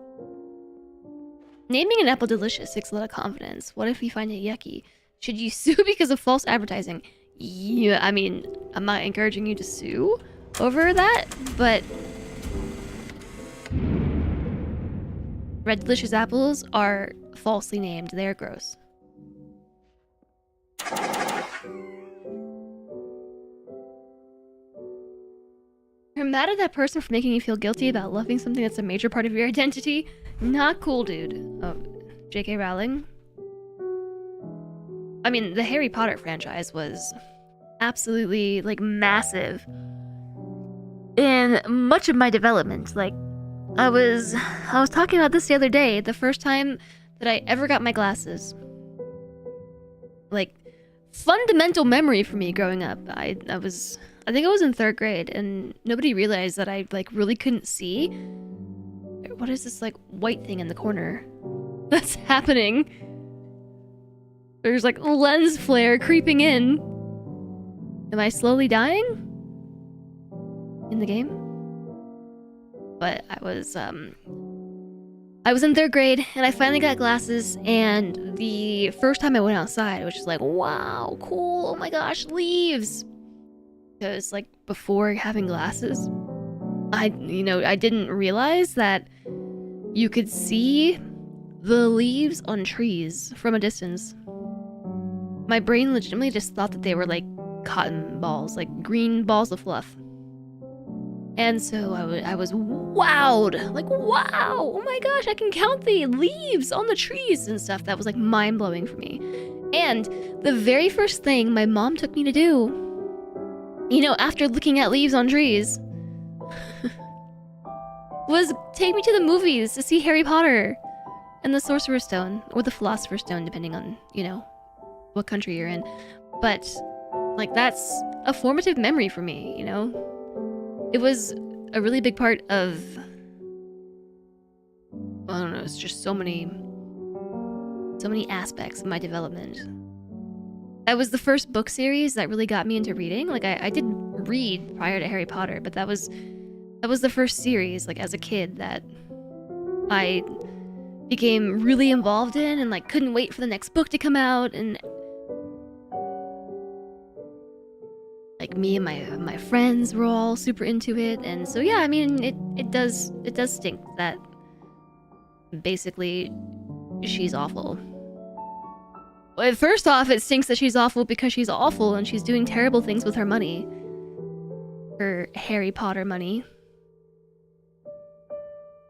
Naming an apple delicious takes a lot of confidence. What if we find it yucky? Should you sue because of false advertising? Yeah, I mean, I'm not encouraging you to sue over that, but red delicious apples are falsely named. They're gross. You're mad at that person for making you feel guilty about loving something that's a major part of your identity? Not cool, dude. Oh, J.K. Rowling? I mean, the Harry Potter franchise was absolutely, like, massive in much of my development. Like, I was talking about this the other day, the first time that I ever got my glasses. Like, fundamental memory for me growing up. I think I was in 3rd grade, and nobody realized that I, like, really couldn't see. What is this, like, white thing in the corner that's happening? There's, like, lens flare creeping in. Am I slowly dying? In the game? But I was in 3rd grade, and I finally got glasses, and the first time I went outside, it was just like, wow, cool, oh my gosh, leaves! Because, like, before having glasses, I didn't realize that you could see the leaves on trees from a distance. My brain legitimately just thought that they were, like, cotton balls, like green balls of fluff. And so I was wowed, like, wow, oh my gosh, I can count the leaves on the trees and stuff. That was, like, mind-blowing for me. And the very first thing my mom took me to do, after looking at leaves on trees, was take me to the movies to see Harry Potter and the Sorcerer's Stone, or the Philosopher's Stone, depending on, what country you're in. But, like, that's a formative memory for me, It was a really big part of, I don't know, it's just so many aspects of my development. That was the first book series that really got me into reading. Like, I did read prior to Harry Potter, but that was the first series, like, as a kid, that I became really involved in, and, like, couldn't wait for the next book to come out, and like, me and my friends were all super into it. And so yeah, I mean, it does stink that basically she's awful. Well, first off, it stinks that she's awful because she's awful and she's doing terrible things with her money. Her Harry Potter money.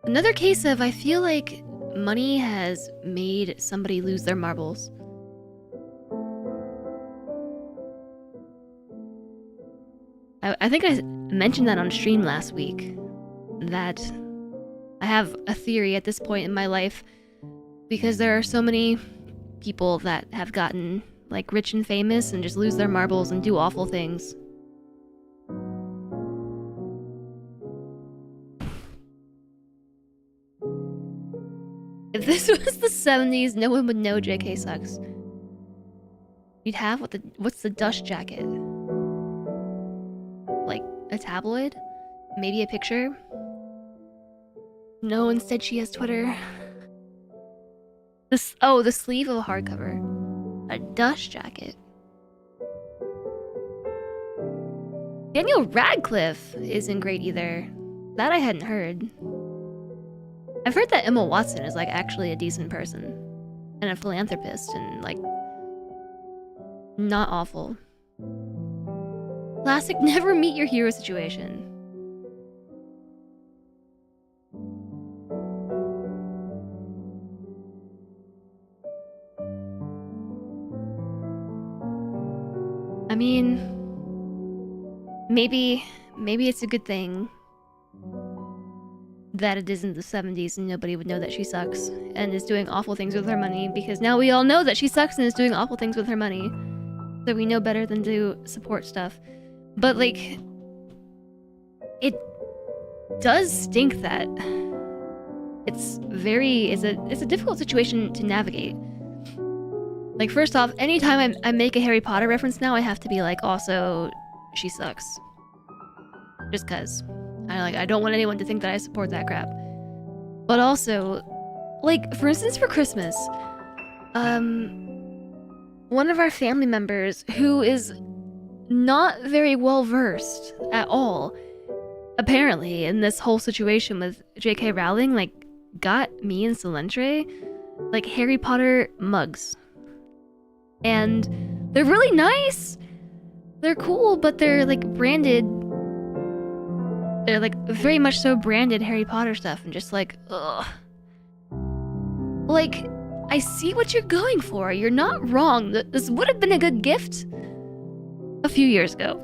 Another case of, I feel like money has made somebody lose their marbles. I think I mentioned that on stream last week, that I have a theory at this point in my life, because there are so many people that have gotten, like, rich and famous and just lose their marbles and do awful things. If this was the 70s, no one would know JK sucks. You'd have what's the dust jacket? Like, a tabloid? Maybe a picture? No, instead she has Twitter. The sleeve of a hardcover. A dust jacket. Daniel Radcliffe isn't great either. That I hadn't heard. I've heard that Emma Watson is, like, actually a decent person. And a philanthropist and, like, not awful. Classic never meet your hero situation. I mean, maybe it's a good thing that it isn't the 70s and nobody would know that she sucks and is doing awful things with her money, because now we all know that she sucks and is doing awful things with her money. So we know better than to support stuff. But, like, it does stink that it's a difficult situation to navigate. Like, first off, anytime I make a Harry Potter reference now, I have to be like, also, she sucks. Just cause. I don't want anyone to think that I support that crap. But also, like, for instance, for Christmas, one of our family members who is not very well versed at all, apparently, in this whole situation with J.K. Rowling, like, got me and Solentre, like, Harry Potter mugs. And they're really nice. They're cool, but they're like branded. They're like very much so branded Harry Potter stuff, and just like, ugh. Like, I see what you're going for. You're not wrong. This would have been a good gift a few years ago.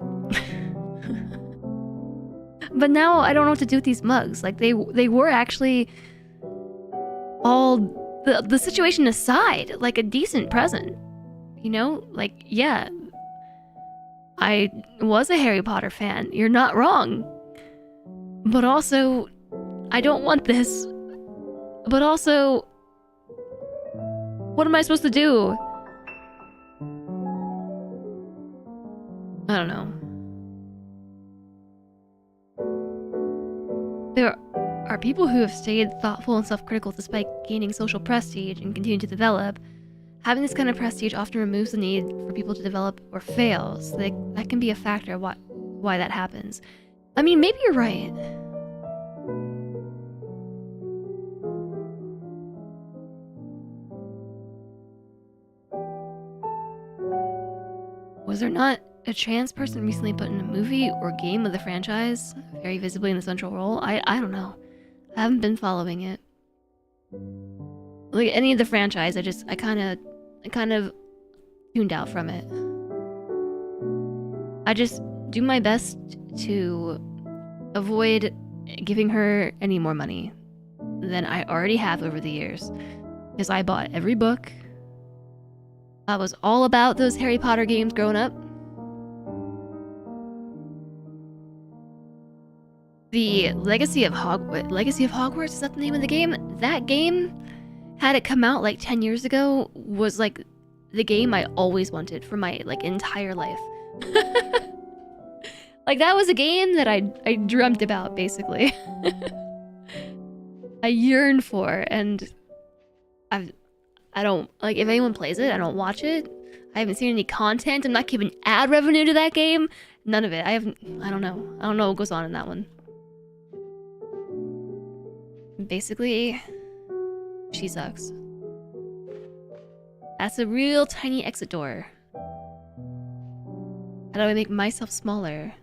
But now I don't know what to do with these mugs. Like, they were actually all the situation aside, like a decent present. You know, like, yeah, I was a Harry Potter fan. You're not wrong. But also, I don't want this. But also, what am I supposed to do? I don't know. There are people who have stayed thoughtful and self-critical despite gaining social prestige and continue to develop. Having this kind of prestige often removes the need for people to develop or fail, so that can be a factor why that happens. I mean, maybe you're right. Was there not a trans person recently put in a movie or game of the franchise, very visibly in the central role? I don't know. I haven't been following it. Like any of the franchise, I kind of tuned out from it. I just do my best to avoid giving her any more money than I already have over the years. Because I bought every book. I was all about those Harry Potter games growing up. The Legacy of Hogwarts, is that the name of the game? That game, had it come out like 10 years ago, was like the game I always wanted for my like entire life. Like, that was a game that I dreamt about, basically. I yearned for, and I don't, like, if anyone plays it, I don't watch it. I haven't seen any content. I'm not giving ad revenue to that game. None of it. I don't know. I don't know what goes on in that one. Basically, she sucks. That's a real tiny exit door. How do I make myself smaller?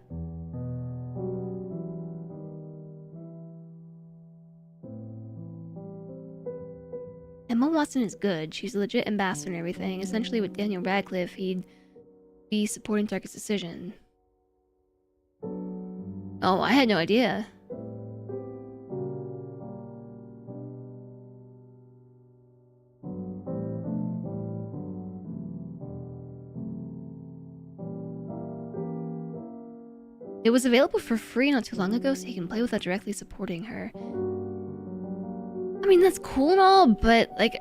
Emma Watson is good. She's a legit ambassador and everything. Essentially, with Daniel Radcliffe, he'd be supporting Target's decision. Oh, I had no idea. It was available for free not too long ago, so you can play without directly supporting her. I mean, that's cool and all, but, like,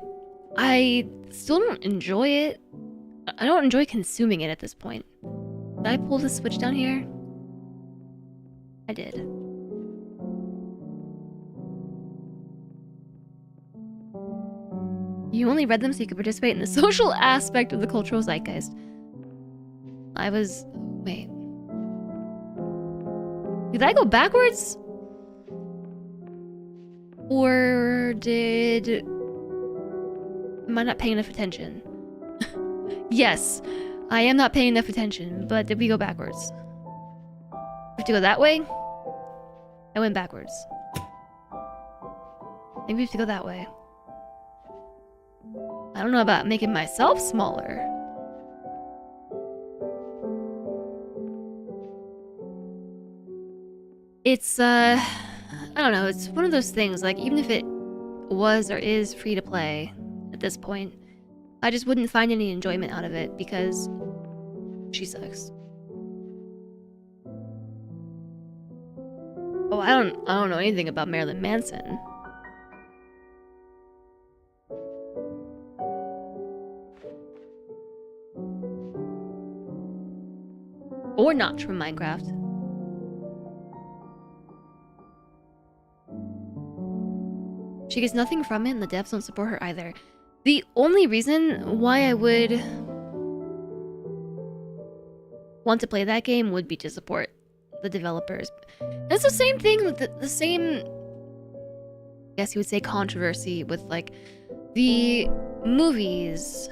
I still don't enjoy it. I don't enjoy consuming it at this point. Did I pull the switch down here? I did. You only read them so you could participate in the social aspect of the cultural zeitgeist. Wait. Did I go backwards? Or am I not paying enough attention? Yes, I am not paying enough attention, but did we go backwards? We have to go that way? I went backwards. Maybe we have to go that way. I don't know about making myself smaller. It's, I don't know, it's one of those things, like, even if it was or is free to play at this point, I just wouldn't find any enjoyment out of it because she sucks. Oh, I don't know anything about Marilyn Manson. Or not from Minecraft. She gets nothing from it and the devs don't support her either. The only reason why I would want to play that game would be to support the developers. It's the same thing with the same, I guess you would say, controversy with like the movies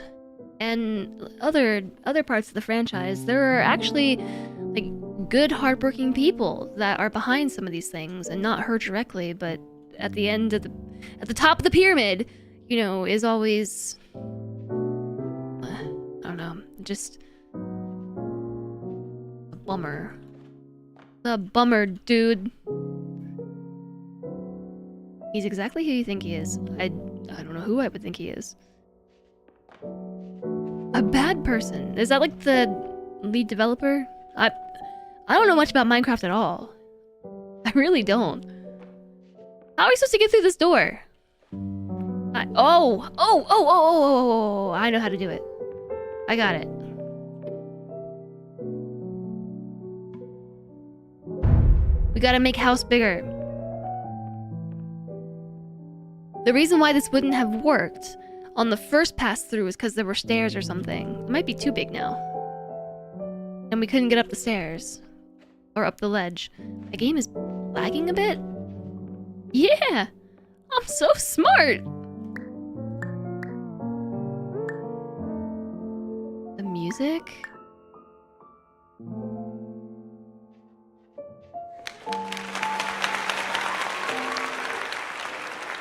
and other parts of the franchise. There are actually like good, hardworking people that are behind some of these things, and not her directly, but at the end of at the top of the pyramid, you know, is always I don't know, just a bummer. A bummer, dude. He's exactly who you think he is. I don't know who I would think he is. A bad person. Is that like the lead developer? I don't know much about Minecraft at all. I really don't. How are we supposed to get through this door? Oh, I know how to do it. I got it. We gotta make house bigger. The reason why this wouldn't have worked on the first pass through is because there were stairs or something. It might be too big now. And we couldn't get up the stairs. Or up the ledge. The game is lagging a bit? Yeah! I'm so smart! The music?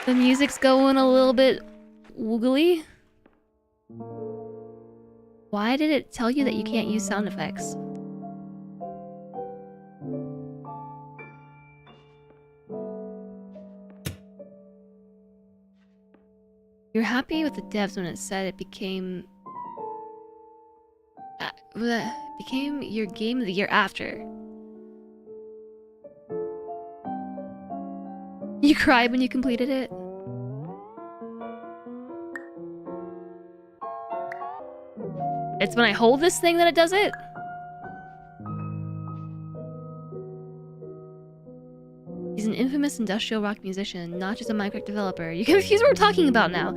The music's going a little bit woogly. Why did it tell you that you can't use sound effects? You're happy with the devs when it said it became your game of the year after. You cried when you completed it? It's when I hold this thing that it does it? He's an infamous industrial rock musician, not just a Minecraft developer. You confuse what we're talking about now.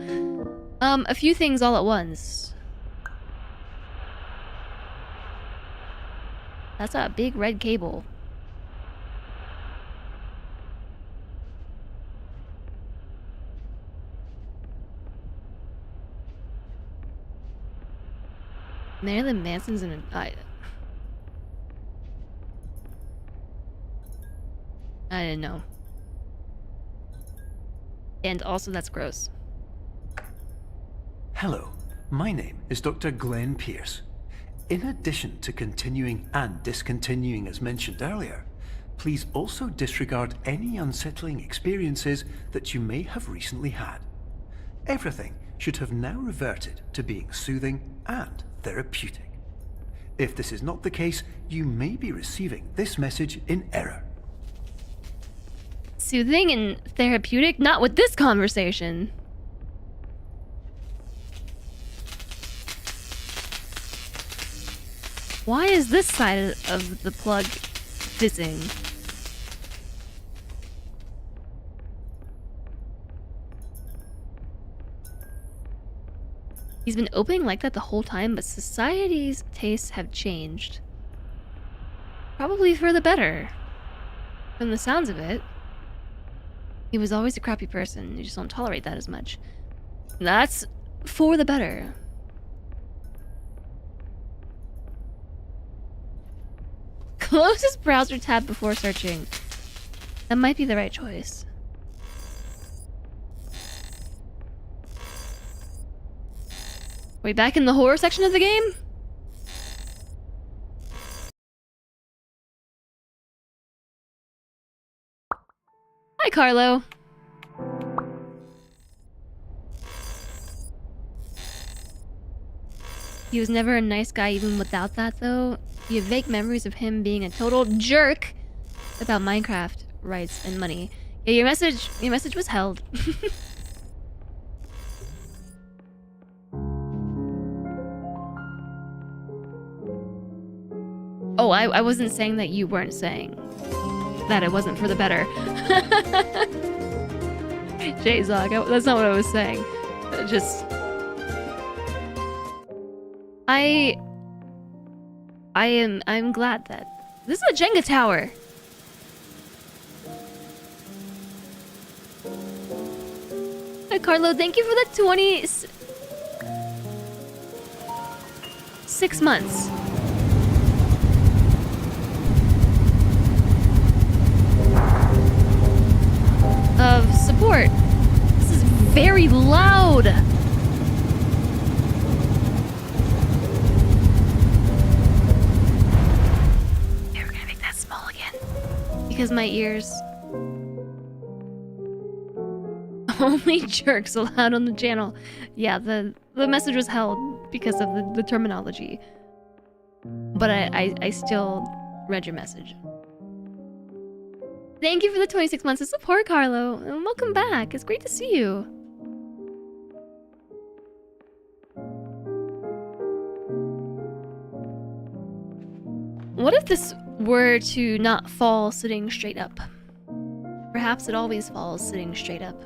A few things all at once. That's a big red cable. Marilyn Manson's in an... I didn't know. And also, that's gross. Hello, my name is Dr. Glenn Pierce. In addition to continuing and discontinuing as mentioned earlier, please also disregard any unsettling experiences that you may have recently had. Everything should have now reverted to being soothing and therapeutic. If this is not the case, you may be receiving this message in error. Soothing and therapeutic? Not with this conversation. Why is this side of the plug fizzing? He's been opening like that the whole time, but society's tastes have changed. Probably for the better. From the sounds of it. He was always a crappy person. You just don't tolerate that as much. That's for the better. Close his browser tab before searching. That might be the right choice. Are we back in the horror section of the game? Hi, Carlo. He was never a nice guy even without that, though. You have vague memories of him being a total jerk about Minecraft rights and money. Yeah, your message was held. Oh, I wasn't saying that you weren't saying that it wasn't for the better. J-Zog, that's not what I was saying. Just... I'm glad that... This is a Jenga tower! Hi, Carlo, thank you for the 6 months. Of support. This is very loud. Okay, we're gonna make that small again. Because my ears. Only jerks allowed on the channel. Yeah, the message was held because of the terminology. But I still read your message. Thank you for the 26 months of support, Carlo. And welcome back. It's great to see you. What if this were to not fall sitting straight up? Perhaps it always falls sitting straight up.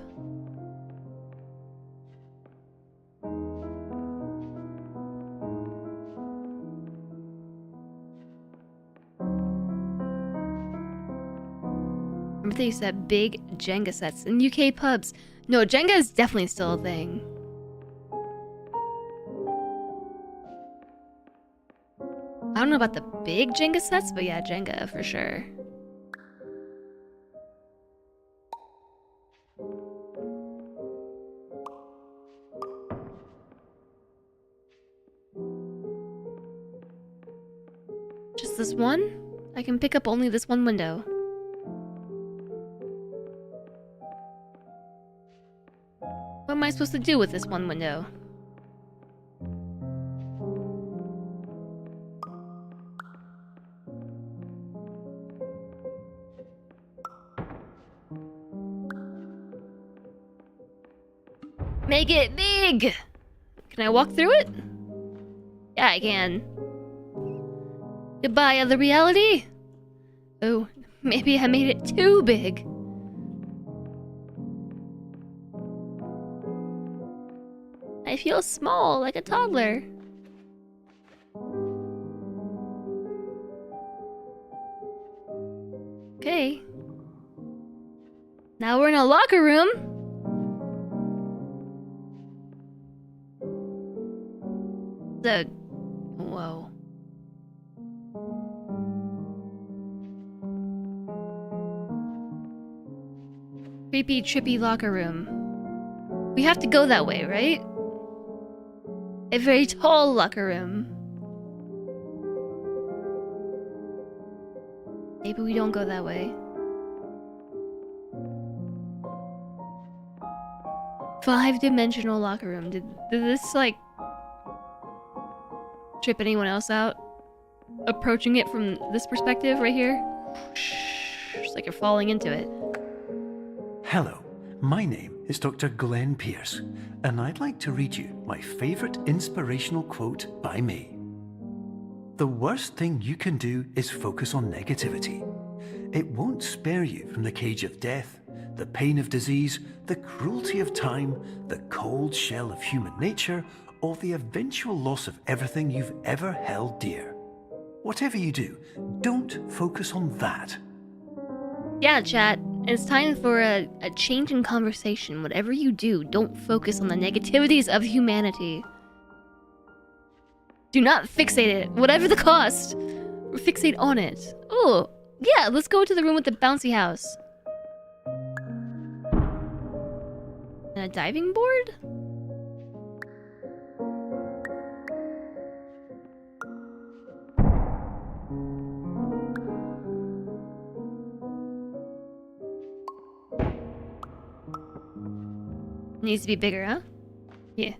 Remember they used to have big Jenga sets in UK pubs. No, Jenga is definitely still a thing. I don't know about the big Jenga sets, but yeah, Jenga for sure. Just this one? I can pick up only this one window. What am I supposed to do with this one window? Make it big! Can I walk through it? Yeah, I can. Goodbye, other reality. Oh, maybe I made it too big. I feel small, like a toddler. Okay. Now we're in a locker room. Whoa. Creepy, trippy locker room. We have to go that way, right? A very tall locker room. Maybe we don't go that way. 5-dimensional locker room. Did this, like, trip anyone else out? Approaching it from this perspective right here? It's like you're falling into it. Hello, my name is Dr. Glenn Pierce, and I'd like to read you my favorite inspirational quote by me. The worst thing you can do is focus on negativity. It won't spare you from the cage of death, the pain of disease, the cruelty of time, the cold shell of human nature, or the eventual loss of everything you've ever held dear. Whatever you do, don't focus on that. Yeah, chat. It's time for a change in conversation. Whatever you do, don't focus on the negativities of humanity. Do not fixate it, whatever the cost. Fixate on it. Oh, yeah, let's go to the room with the bouncy house. And a diving board? Needs to be bigger, huh? Yeah.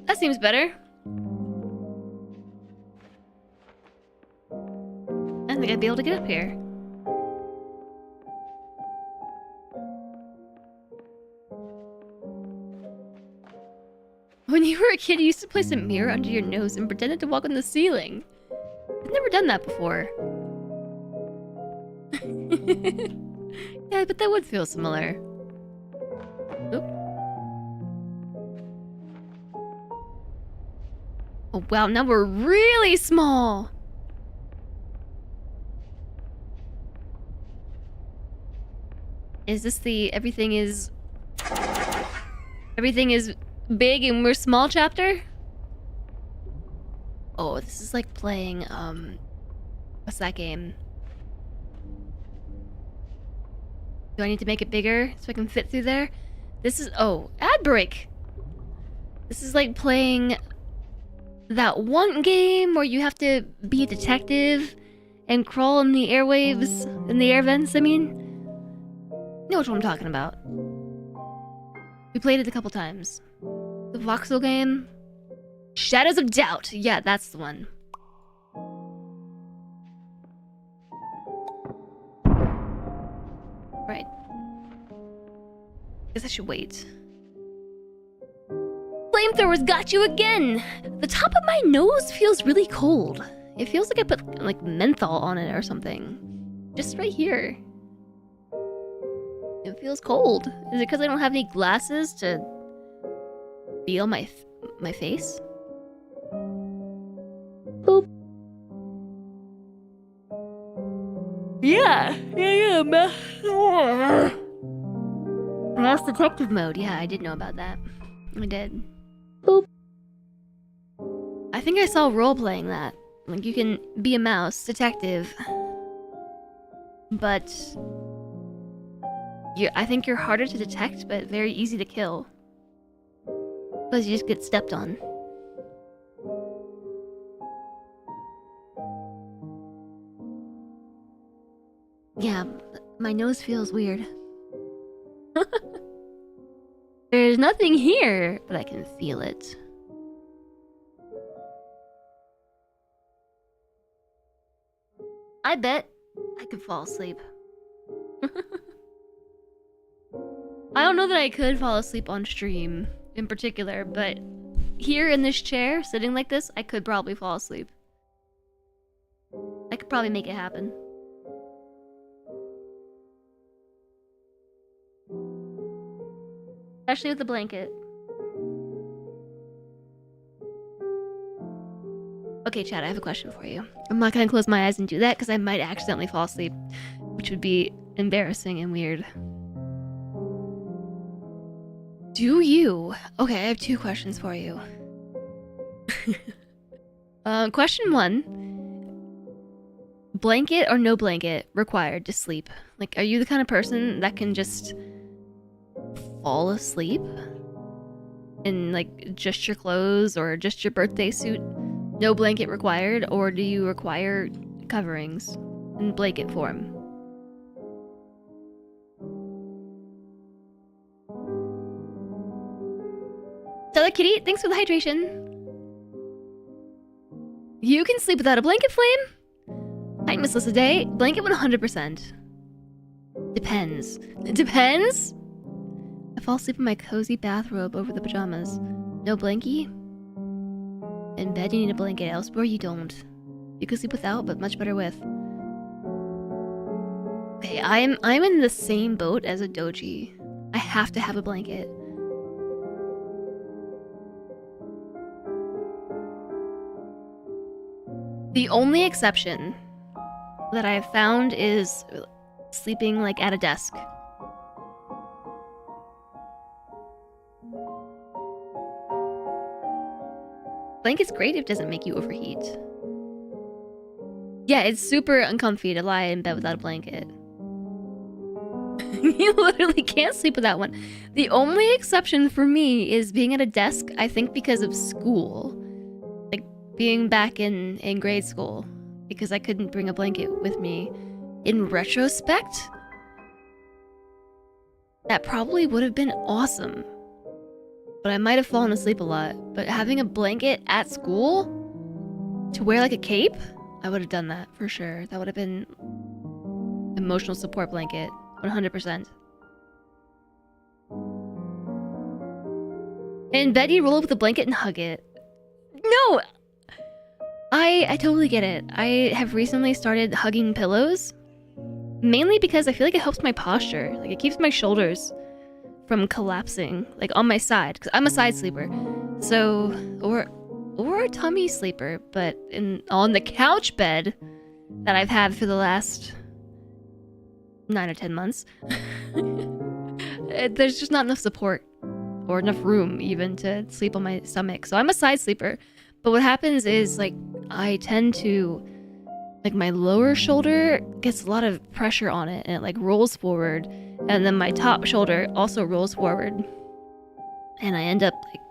That seems better. I think I'd be able to get up here. a kid, you used to place a mirror under your nose and pretended to walk on the ceiling. I've never done that before. Yeah, but that would feel similar. Oop. Oh wow, now we're really small! Is this the everything is big and we're small chapter? Oh, this is like playing, what's that game? Do I need to make it bigger so I can fit through there? This is, oh, ad break! This is like playing that one game where you have to be a detective and crawl in the airwaves, in the air vents, I mean. You know which one I'm talking about. We played it a couple times. The voxel game. Shadows of Doubt. Yeah, that's the one. Right. Guess I should wait. Flamethrowers got you again! The top of my nose feels really cold. It feels like I put like menthol on it or something. Just right here. It feels cold. Is it because I don't have any glasses to feel my face? Boop. Yeah, Mouse detective mode. Yeah, I did know about that. I did. Boop. I think I saw role playing that. Like you can be a mouse detective, but I think you're harder to detect, but very easy to kill. Because you just get stepped on. Yeah, my nose feels weird. There's nothing here, but I can feel it. I bet I could fall asleep. I don't know that I could fall asleep on stream in particular, but here in this chair, sitting like this, I could probably fall asleep. I could probably make it happen. Especially with the blanket. Okay, Chad, I have a question for you. I'm not gonna close my eyes and do that because I might accidentally fall asleep, which would be embarrassing and weird. Do you? Okay, I have 2 questions for you. Question 1. Blanket or no blanket required to sleep? Like, are you the kind of person that can just fall asleep in, like, just your clothes or just your birthday suit? No blanket required? Or do you require coverings in blanket form? Stella Kitty, thanks for the hydration. You can sleep without a blanket, Flame? Hi, Miss Lissa Day. Blanket 100%. Depends. It depends? I fall asleep in my cozy bathrobe over the pajamas. No blankie? In bed you need a blanket, elsewhere you don't. You can sleep without, but much better with. Okay, I'm in the same boat as a doji. I have to have a blanket. The only exception that I've found is sleeping like at a desk. Blanket's great if it doesn't make you overheat. Yeah, it's super uncomfy to lie in bed without a blanket. You literally can't sleep without one. The only exception for me is being at a desk, I think because of school. Like being back in grade school. Because I couldn't bring a blanket with me. In retrospect, that probably would have been awesome. But I might have fallen asleep a lot. But having a blanket at school to wear like a cape, I would have done that for sure. That would have been emotional support blanket, 100%. In bed, you roll up with a blanket and hug it. No! I totally get it. I have recently started hugging pillows. Mainly because I feel like it helps my posture. Like, it keeps my shoulders from collapsing, like, on my side. Because I'm a side sleeper. So, or a tummy sleeper. But on the couch bed that I've had for the last 9 or 10 months, there's just not enough support. Or enough room, even, to sleep on my stomach. So I'm a side sleeper. But what happens is, like, I tend to... Like, my lower shoulder gets a lot of pressure on it, and it, like, rolls forward. And then my top shoulder also rolls forward. And I end up, like,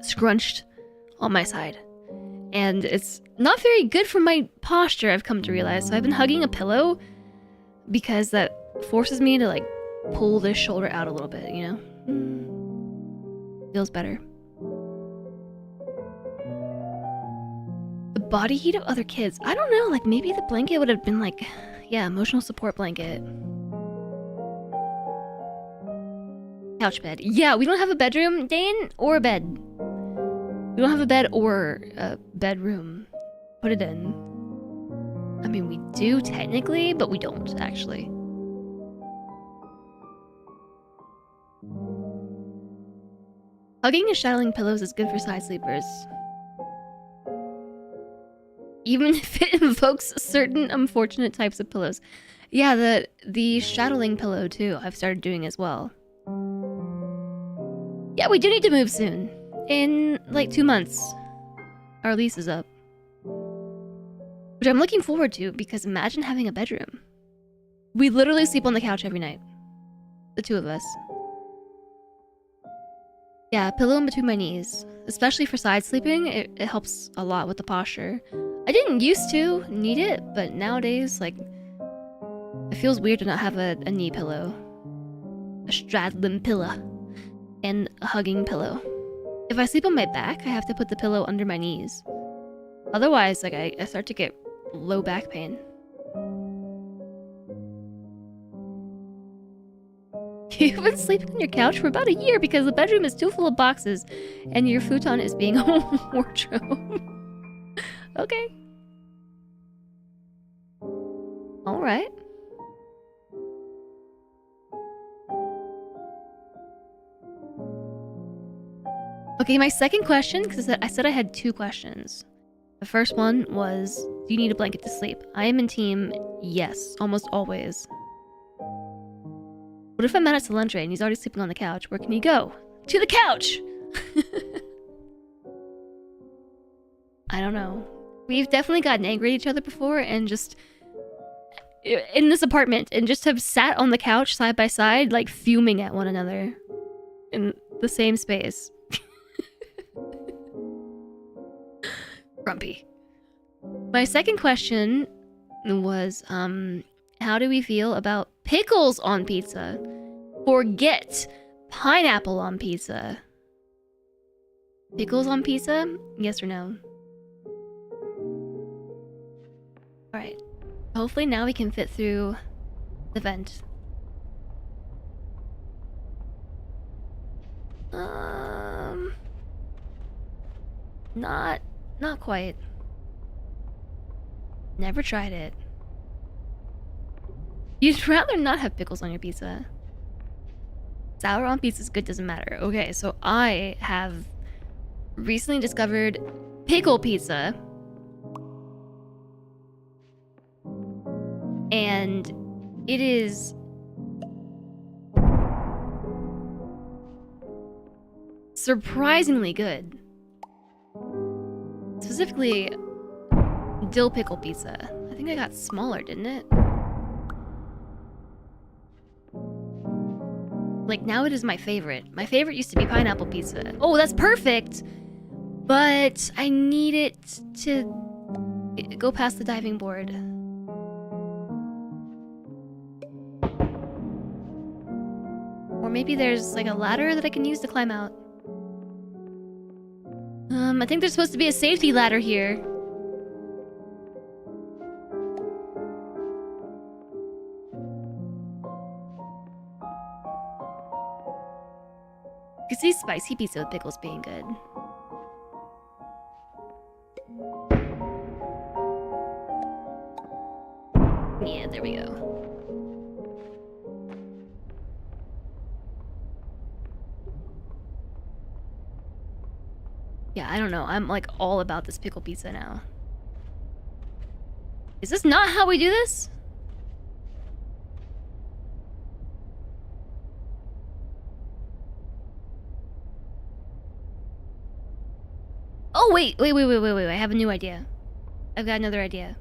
scrunched on my side. And it's not very good for my posture, I've come to realize. So I've been hugging a pillow because that forces me to, like, pull this shoulder out a little bit, you know? Feels better. The body heat of other kids. I don't know, like, maybe the blanket would have been like, yeah, emotional support blanket. Couch bed. Yeah, we don't have a bedroom, Dane, or a bed. We don't have a bed or a bedroom. Put it in. I mean, we do technically, but we don't, actually. Hugging and shadowing pillows is good for side sleepers. Even if it invokes certain unfortunate types of pillows. Yeah, the shadowing pillow, too, I've started doing as well. Yeah, we do need to move soon. In, like, 2 months. Our lease is up. Which I'm looking forward to, because imagine having a bedroom. We literally sleep on the couch every night. The two of us. Yeah, pillow in between my knees. Especially for side sleeping, it helps a lot with the posture. I didn't used to need it, but nowadays, like, it feels weird to not have a knee pillow. A straddling pillow. And a hugging pillow. If I sleep on my back, I have to put the pillow under my knees. Otherwise, like, I start to get low back pain. You've been sleeping on your couch for about a year because the bedroom is too full of boxes and your futon is being a wardrobe. Okay. Alright. Okay, my second question, because I said I had 2 questions. The first one was, do you need a blanket to sleep? I am in team yes, almost always. What if I'm out at Solentre and he's already sleeping on the couch? Where can he go? To the couch! I don't know. We've definitely gotten angry at each other before and just... in this apartment, and just have sat on the couch side by side, like, fuming at one another. In the same space. Grumpy. My second question was, how do we feel about pickles on pizza? Forget pineapple on pizza. Pickles on pizza? Yes or no? Alright. Hopefully now we can fit through the vent. Not quite. Never tried it. You'd rather not have pickles on your pizza. Sour on pizza is good, doesn't matter. Okay, so I have recently discovered pickle pizza. And it is surprisingly good. Specifically, dill pickle pizza. I think I got smaller, didn't it? Like, now it is my favorite. My favorite used to be pineapple pizza. Oh, that's perfect! But I need it to go past the diving board. Or maybe there's, like, a ladder that I can use to climb out. I think there's supposed to be a safety ladder here. You can see spicy pizza with pickles being good. Yeah, there we go. Yeah, I don't know. I'm like all about this pickle pizza now. Is this not how we do this? Oh, wait. I have a new idea. I've got another idea.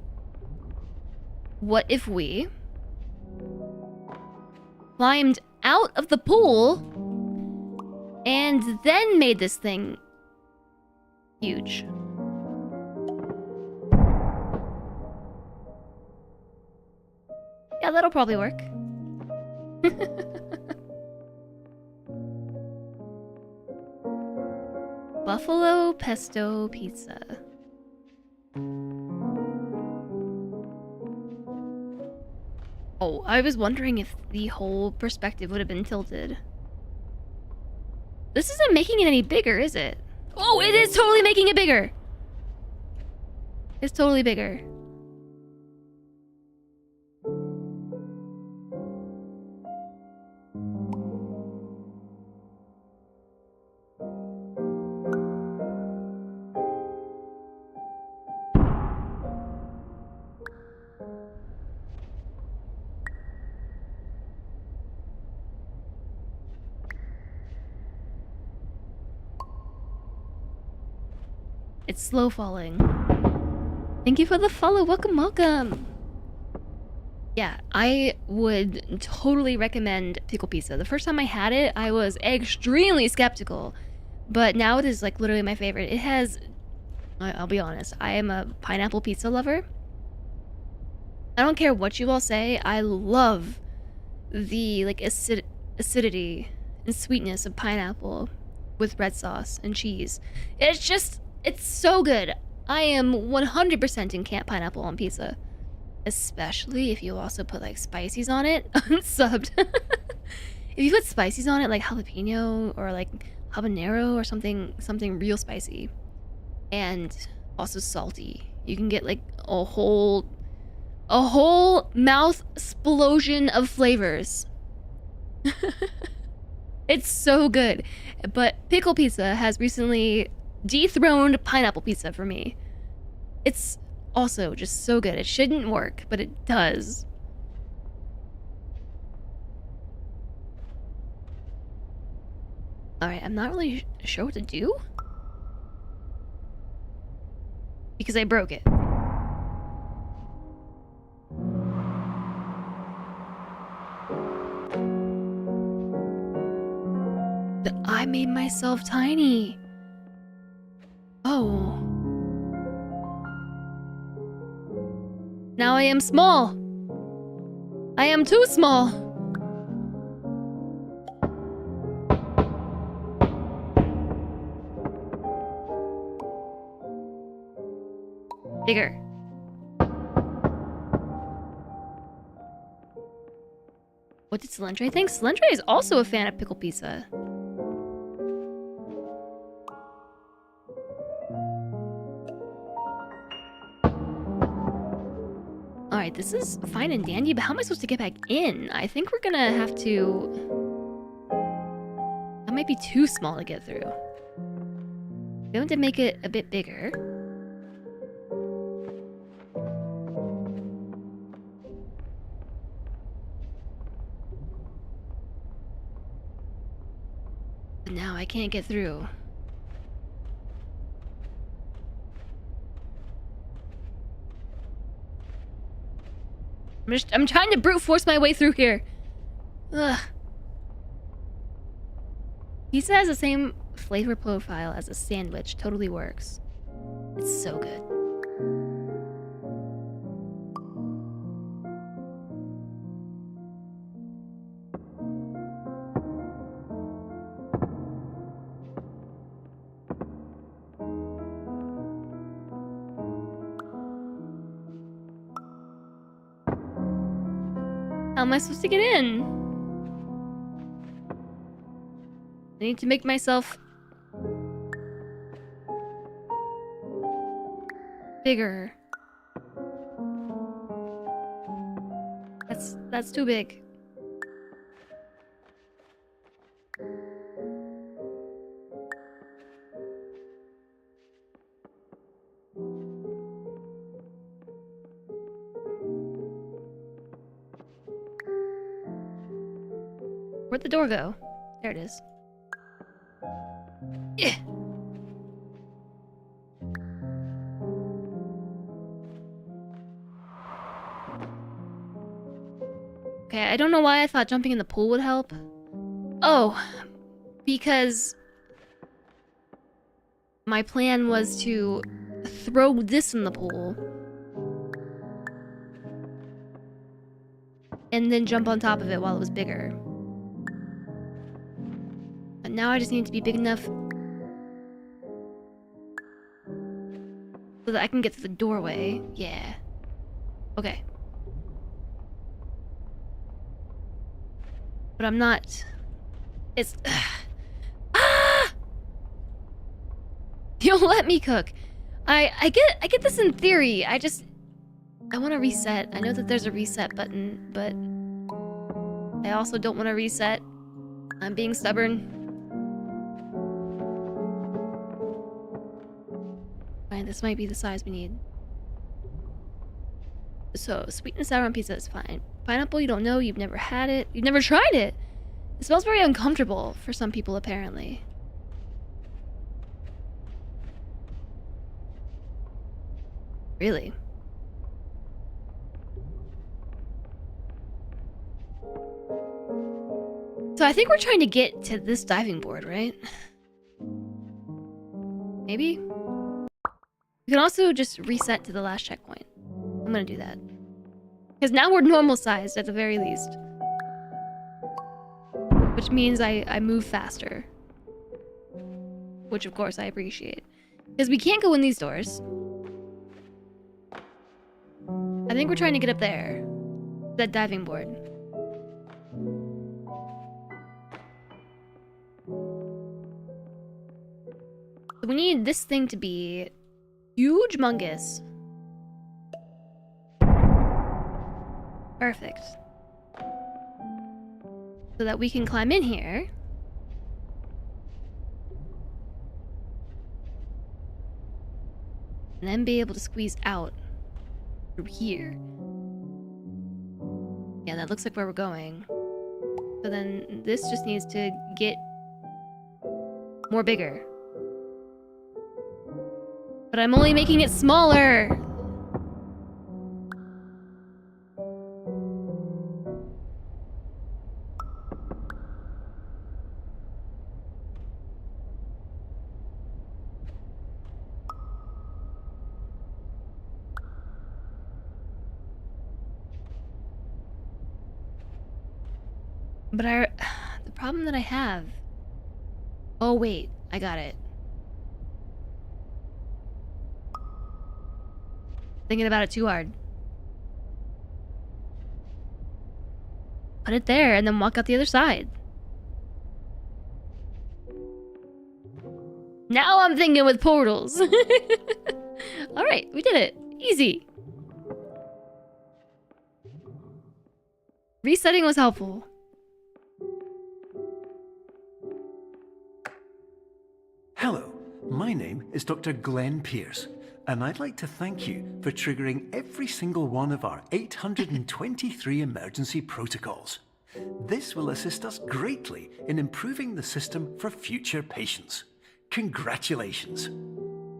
What if we climbed out of the pool and then made this thing huge? Yeah, that'll probably work. Buffalo pesto pizza. Oh, I was wondering if the whole perspective would have been tilted. This isn't making it any bigger, is it? Oh, it is totally making it bigger! It's totally bigger. It's slow falling. Thank you for the follow. Welcome, welcome. Yeah, I would totally recommend pickle pizza. The first time I had it, I was extremely skeptical. But now it is like literally my favorite. It has... I'll be honest. I am a pineapple pizza lover. I don't care what you all say. I love the like acidity and sweetness of pineapple with red sauce and cheese. It's just... It's so good. I am 100% in camp pineapple on pizza. Especially if you also put like spices on it. Unsubbed. If you put spices on it like jalapeno or like habanero or something real spicy. And also salty. You can get like a whole mouth explosion of flavors. It's so good. But pickle pizza has recently dethroned pineapple pizza for me. It's also just so good. It shouldn't work, but it does. Alright, I'm not really sure what to do. Because I broke it. I made myself tiny. Oh. Now I am small. I am too small. Bigger. What did Celendre think? Celendre is also a fan of pickle pizza. Alright, this is fine and dandy, but how am I supposed to get back in? I think we're gonna have to... That might be too small to get through. We have to make it a bit bigger. But now I can't get through. I'm trying to brute force my way through here. Ugh. Pizza has the same flavor profile as a sandwich. Totally works. It's so good. How am I supposed to get in? I need to make myself bigger. That's too big. Where'd the door go? There it is. Yeah. Okay, I don't know why I thought jumping in the pool would help. Oh, because my plan was to throw this in the pool and then jump on top of it while it was bigger. But now I just need to be big enough so that I can get through the doorway. Yeah. Okay. But I'm not... It's... Ah! You'll let me cook. I get this in theory. I want to reset. I know that there's a reset button, but I also don't want to reset. I'm being stubborn. Fine, this might be the size we need. So, sweet and sour on pizza is fine. Pineapple, you don't know, you've never had it. You've never tried it! It smells very uncomfortable for some people, apparently. Really? So I think we're trying to get to this diving board, right? Maybe? We can also just reset to the last checkpoint. I'm gonna do that. Because now we're normal sized at the very least. Which means I move faster. Which of course I appreciate. Because we can't go in these doors. I think we're trying to get up there. That diving board. So we need this thing to be huge mungus. Perfect. So that we can climb in here. And then be able to squeeze out through here. Yeah, that looks like where we're going. So then this just needs to get more bigger. But I'm only making it smaller! But the problem that I have... Oh wait, I got it. Thinking about it too hard. Put it there and then walk out the other side. Now I'm thinking with portals. Alright, we did it. Easy. Resetting was helpful. Hello, my name is Dr. Glenn Pierce, and I'd like to thank you for triggering every single one of our 823 emergency protocols. This will assist us greatly in improving the system for future patients. Congratulations.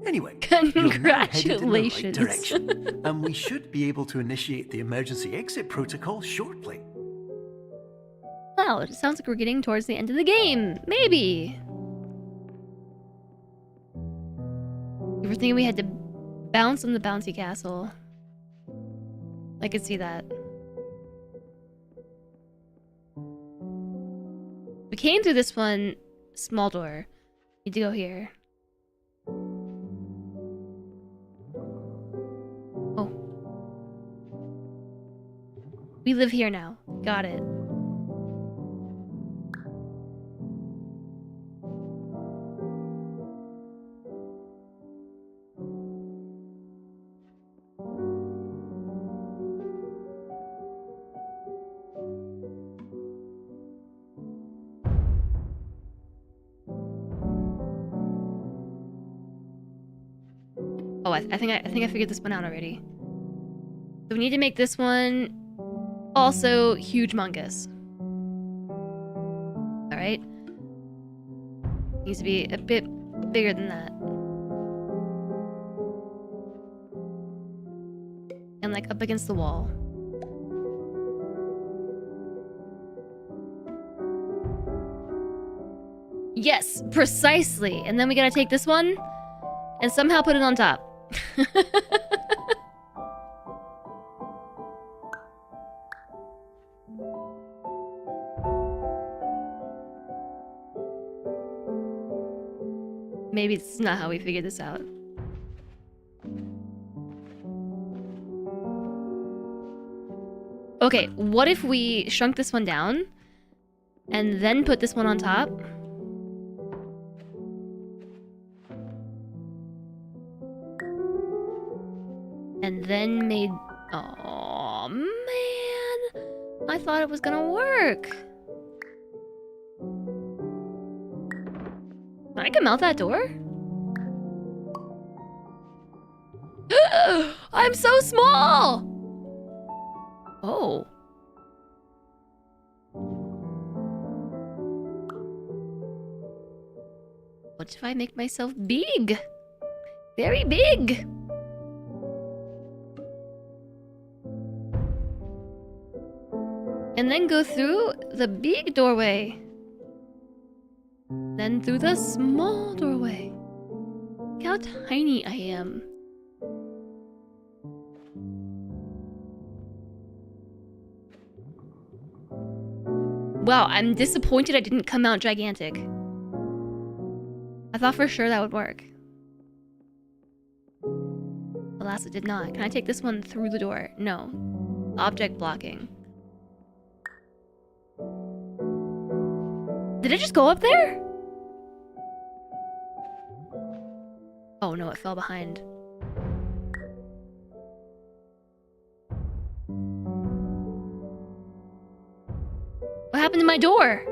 Anyway, you're now headed in the right direction, and we should be able to initiate the emergency exit protocol shortly. Well, it sounds like we're getting towards the end of the game. Maybe. You were thinking we had to bounce on the bouncy castle. I could see that. We came through this one. Small door. Need to go here. Oh. We live here now. Got it. Oh, I think I figured this one out already. So we need to make this one also huge-mongous. All right. Needs to be a bit bigger than that. And like up against the wall. Yes, precisely. And then we gotta take this one and somehow put it on top. Maybe this is not how we figured this out. Okay, what if we shrunk this one down and then put this one on top? And then made... Oh man! I thought it was gonna work! I can mount that door? I'm so small! Oh. What if I make myself big? Very big! And then go through the big doorway. Then through the small doorway. Look how tiny I am. Wow, I'm disappointed I didn't come out gigantic. I thought for sure that would work. Alas, it did not. Can I take this one through the door? No. Object blocking. Did it just go up there? Oh no, it fell behind. What happened to my door?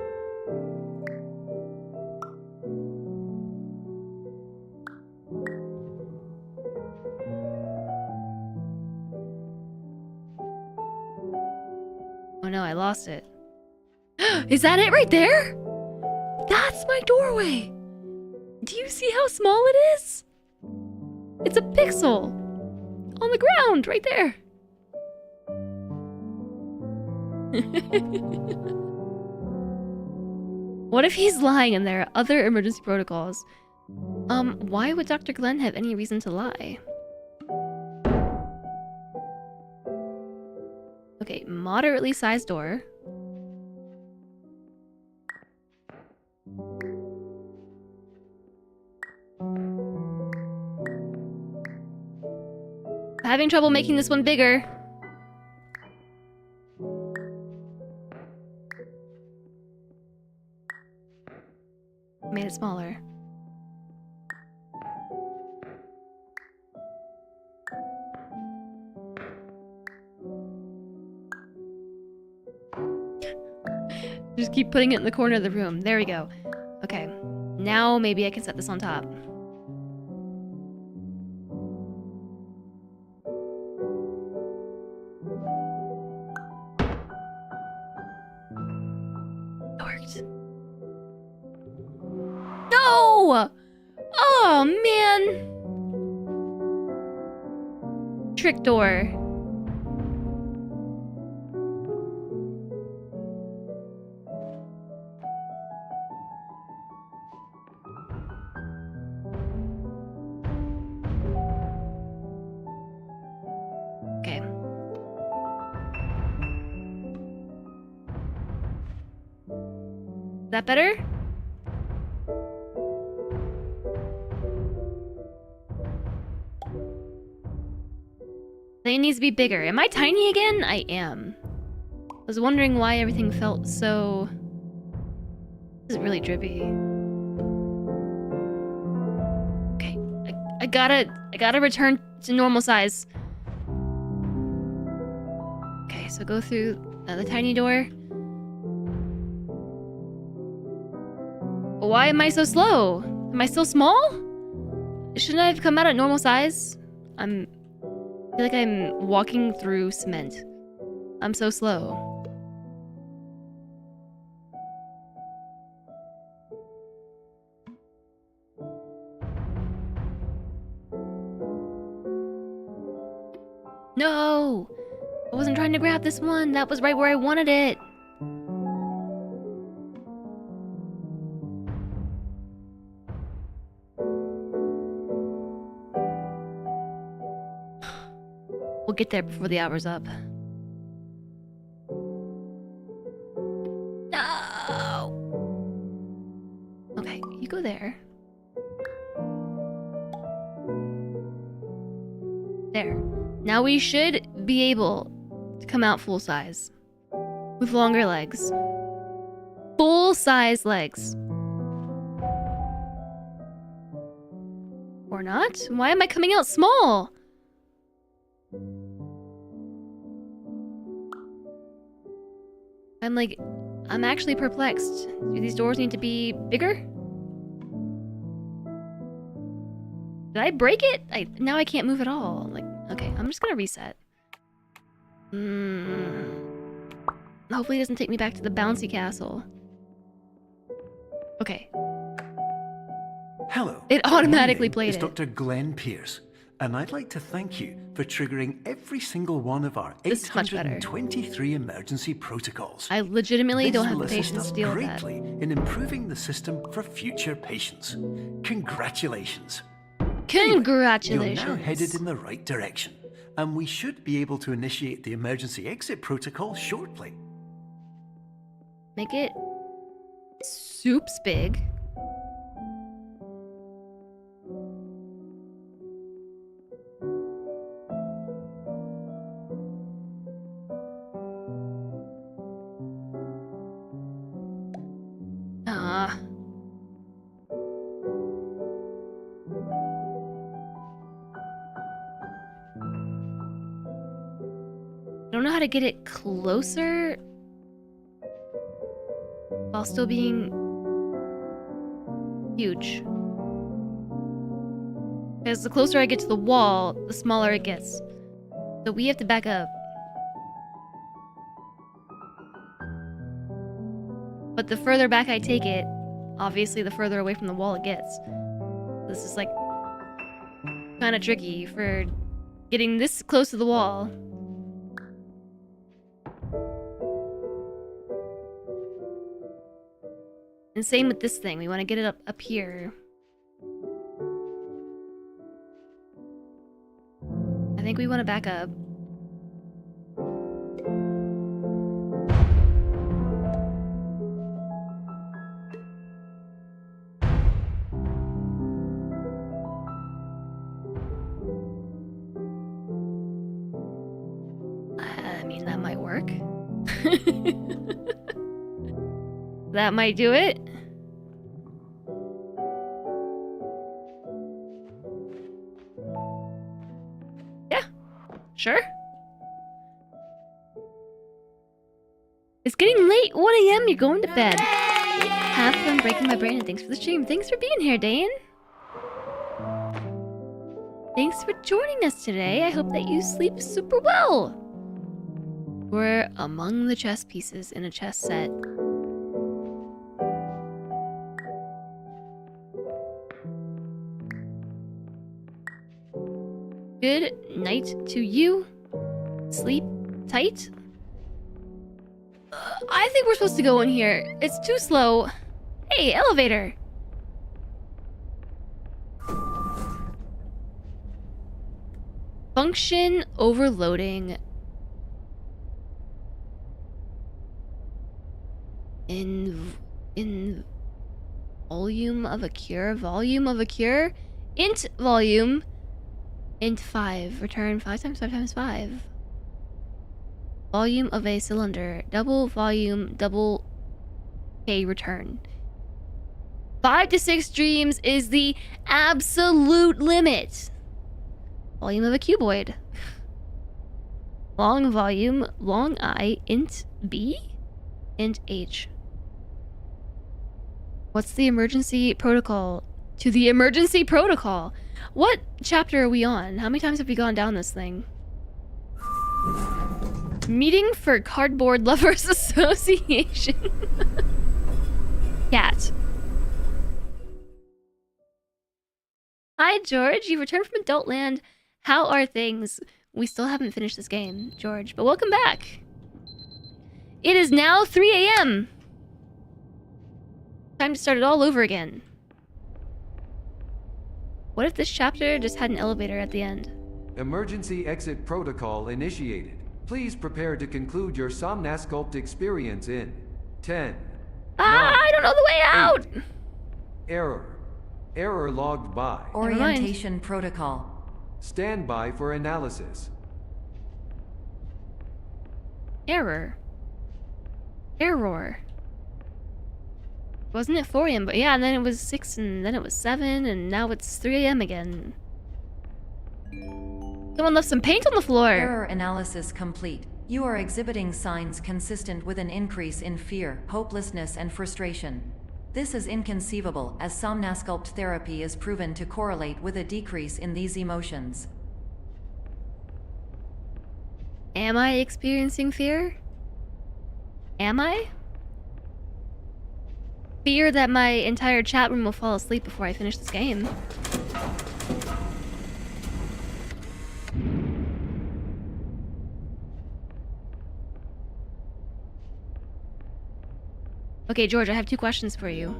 Oh no, I lost it. Is that it right there? That's my doorway! Do you see how small it is? It's a pixel! On the ground, right there! What if he's lying and there are other emergency protocols? Why would Dr. Glenn have any reason to lie? Okay, moderately sized door. Having trouble making this one bigger. Made it smaller. Just keep putting it in the corner of the room. There we go. Okay. Now maybe I can set this on top. It worked. No! Oh, man! Trick door. Okay. Is that better? It needs to be bigger. Am I tiny again? I am. I was wondering why everything felt so... This is really drippy. Okay, I gotta return to normal size. Okay, so go through the tiny door. Why am I so slow? Am I still small? Shouldn't I have come out at normal size? I feel like I'm walking through cement. I'm so slow. No! I wasn't trying to grab this one. That was right where I wanted it. We'll get there before the hour's up. No! Okay, you go there. There. Now we should be able to come out full size. With longer legs. Full size legs. Or not? Why am I coming out small? I'm actually perplexed. Do these doors need to be bigger? Did I break it? Now I can't move at all. Like, okay, I'm just gonna reset. Hopefully it doesn't take me back to the bouncy castle. Okay. Hello. It automatically My name played is it. Dr. Glenn Pierce, and I'd like to thank you for triggering every single one of our This is much better. 823 emergency protocols. I legitimately This don't have will the assist patience to us deal with that. greatly in improving the system for future patients. Congratulations. Congratulations. You're now headed in the right direction, and we should be able to initiate the emergency exit protocol shortly. Make it soups big. I don't know how to get it closer while still being huge. Because the closer I get to the wall, the smaller it gets. So we have to back up. But the further back I take it, obviously the further away from the wall it gets. This is like kind of tricky for getting this close to the wall. And same with this thing. We want to get it up here. I think we want to back up. I mean, that might work. That might do it. Yeah, sure. It's getting late. 1 a.m. You're going to bed. Have fun breaking my brain, and thanks for the stream. Thanks for being here, Dane. Thanks for joining us today. I hope that you sleep super well. We're among the chess pieces in a chess set. Good night to you. Sleep tight. I think we're supposed to go in here. It's too slow. Hey, elevator. Function overloading. In volume of a cure. Volume of a cure. Int volume. Int 5. Return 5 times 5 times 5. Volume of a cylinder. Double volume. Double K return. 5 to 6 dreams is the absolute limit. Volume of a cuboid. Long volume. Long I. Int B. Int H. What's the emergency protocol To the emergency protocol. What chapter are we on? How many times have we gone down this thing? Meeting for Cardboard Lovers Association. Cat. Hi, George. You returned from Adultland. How are things? We still haven't finished this game, George, but welcome back. It is now 3 a.m. Time to start it all over again. What if this chapter just had an elevator at the end? Emergency exit protocol initiated. Please prepare to conclude your Somnasculpt experience in 10. I don't know the way out! 8. Error. Error logged by. Orientation protocol. Stand by for analysis. Error. Error. Wasn't it 4 a.m.? But yeah, and then it was 6, and then it was 7, and now it's 3 a.m. again. Someone left some paint on the floor. Error analysis complete. You are exhibiting signs consistent with an increase in fear, hopelessness, and frustration. This is inconceivable, as Somnasculpt therapy is proven to correlate with a decrease in these emotions. Am I experiencing fear? Am I? Fear that my entire chat room will fall asleep before I finish this game. Okay, George, I have 2 questions for you.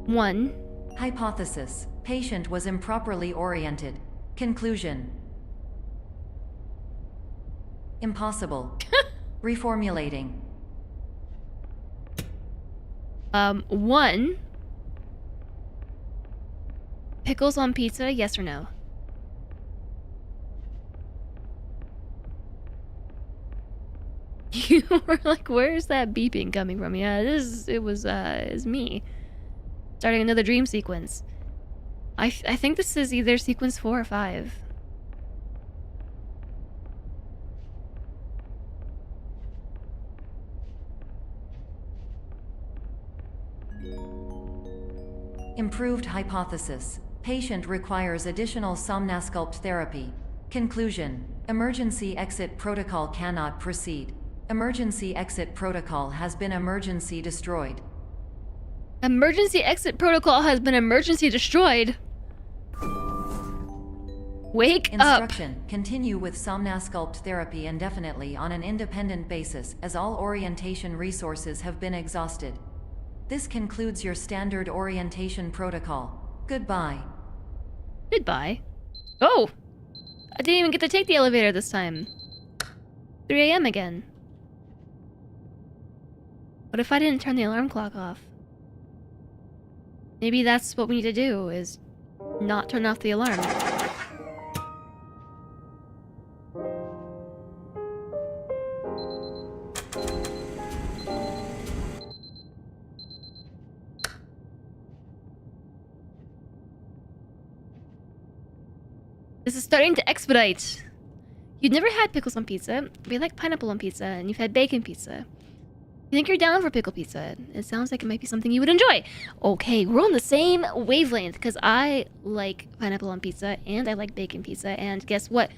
1. Hypothesis. Patient was improperly oriented. Conclusion. Impossible. Reformulating. 1. Pickles on pizza, yes or no? You were like, where's that beeping coming from? Yeah, it's me. Starting another dream sequence. I think this is either sequence 4 or 5. Improved hypothesis. Patient requires additional Somnasculpt therapy. Conclusion. Emergency exit protocol cannot proceed. Emergency exit protocol has been emergency destroyed. Emergency exit protocol has been emergency destroyed. Wake up. Instruction. Continue with Somnasculpt therapy indefinitely on an independent basis, as all orientation resources have been exhausted. This concludes your standard orientation protocol. Goodbye. Goodbye. Oh! I didn't even get to take the elevator this time. 3 a.m. again. What if I didn't turn the alarm clock off? Maybe that's what we need to do, is not turn off the alarm. This is starting to expedite. You've never had pickles on pizza, but you like pineapple on pizza, and you've had bacon pizza. You think you're down for pickle pizza? It sounds like it might be something you would enjoy. Okay, we're on the same wavelength, because I like pineapple on pizza, and I like bacon pizza, and guess what?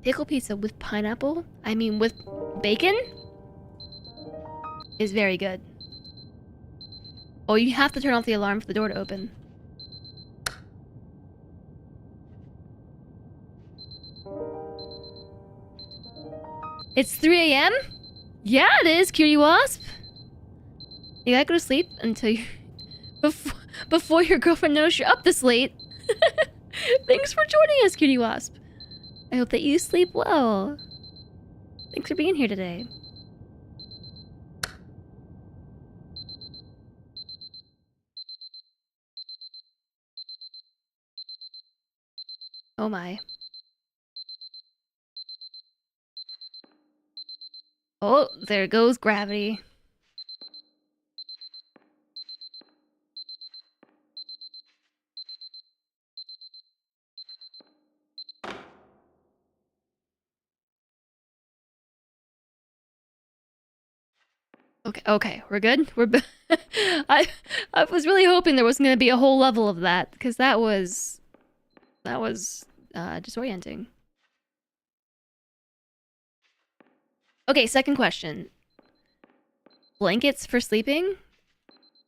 Pickle pizza with pineapple, I mean with bacon, is very good. Oh, you have to turn off the alarm for the door to open. It's 3 a.m.? Yeah, it is, Cutie Wasp. You gotta go to sleep until you... Before your girlfriend knows you're up this late. Thanks for joining us, Cutie Wasp. I hope that you sleep well. Thanks for being here today. Oh my. Oh, there goes gravity. Okay, we're good. I was really hoping there wasn't gonna be a whole level of that because that was disorienting. Okay, second question. Blankets for sleeping?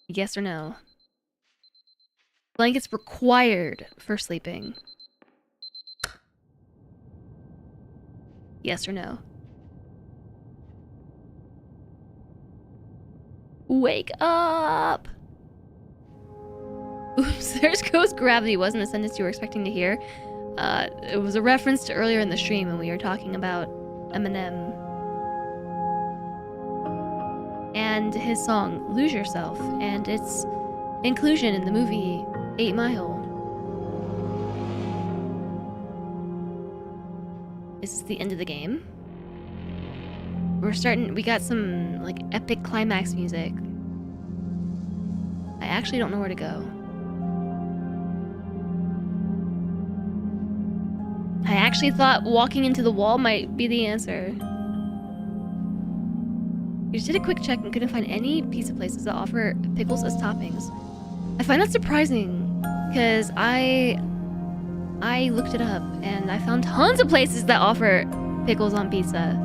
Yes or no? Blankets required for sleeping? Yes or no? Wake up! Oops, there goes gravity wasn't a sentence you were expecting to hear. It was a reference to earlier in the stream when we were talking about Eminem and his song Lose Yourself and its inclusion in the movie 8 Mile. Is this the end of the game? We got some like epic climax music. I actually don't know where to go. I actually thought walking into the wall might be the answer. You just did a quick check and couldn't find any pizza places that offer pickles as toppings. I find that surprising, because I looked it up and I found tons of places that offer pickles on pizza.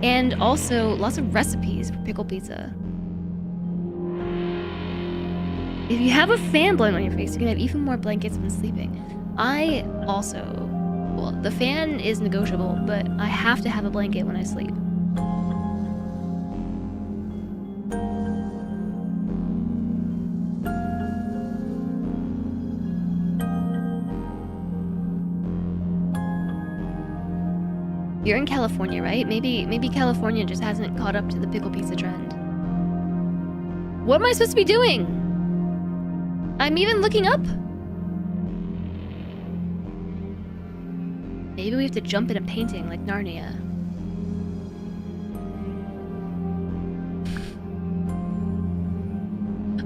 And also lots of recipes for pickle pizza. If you have a fan blowing on your face, you can have even more blankets when sleeping. Well, the fan is negotiable, but I have to have a blanket when I sleep. You're in California, right? Maybe California just hasn't caught up to the pickle pizza trend. What am I supposed to be doing? I'm even looking up? Maybe we have to jump in a painting like Narnia.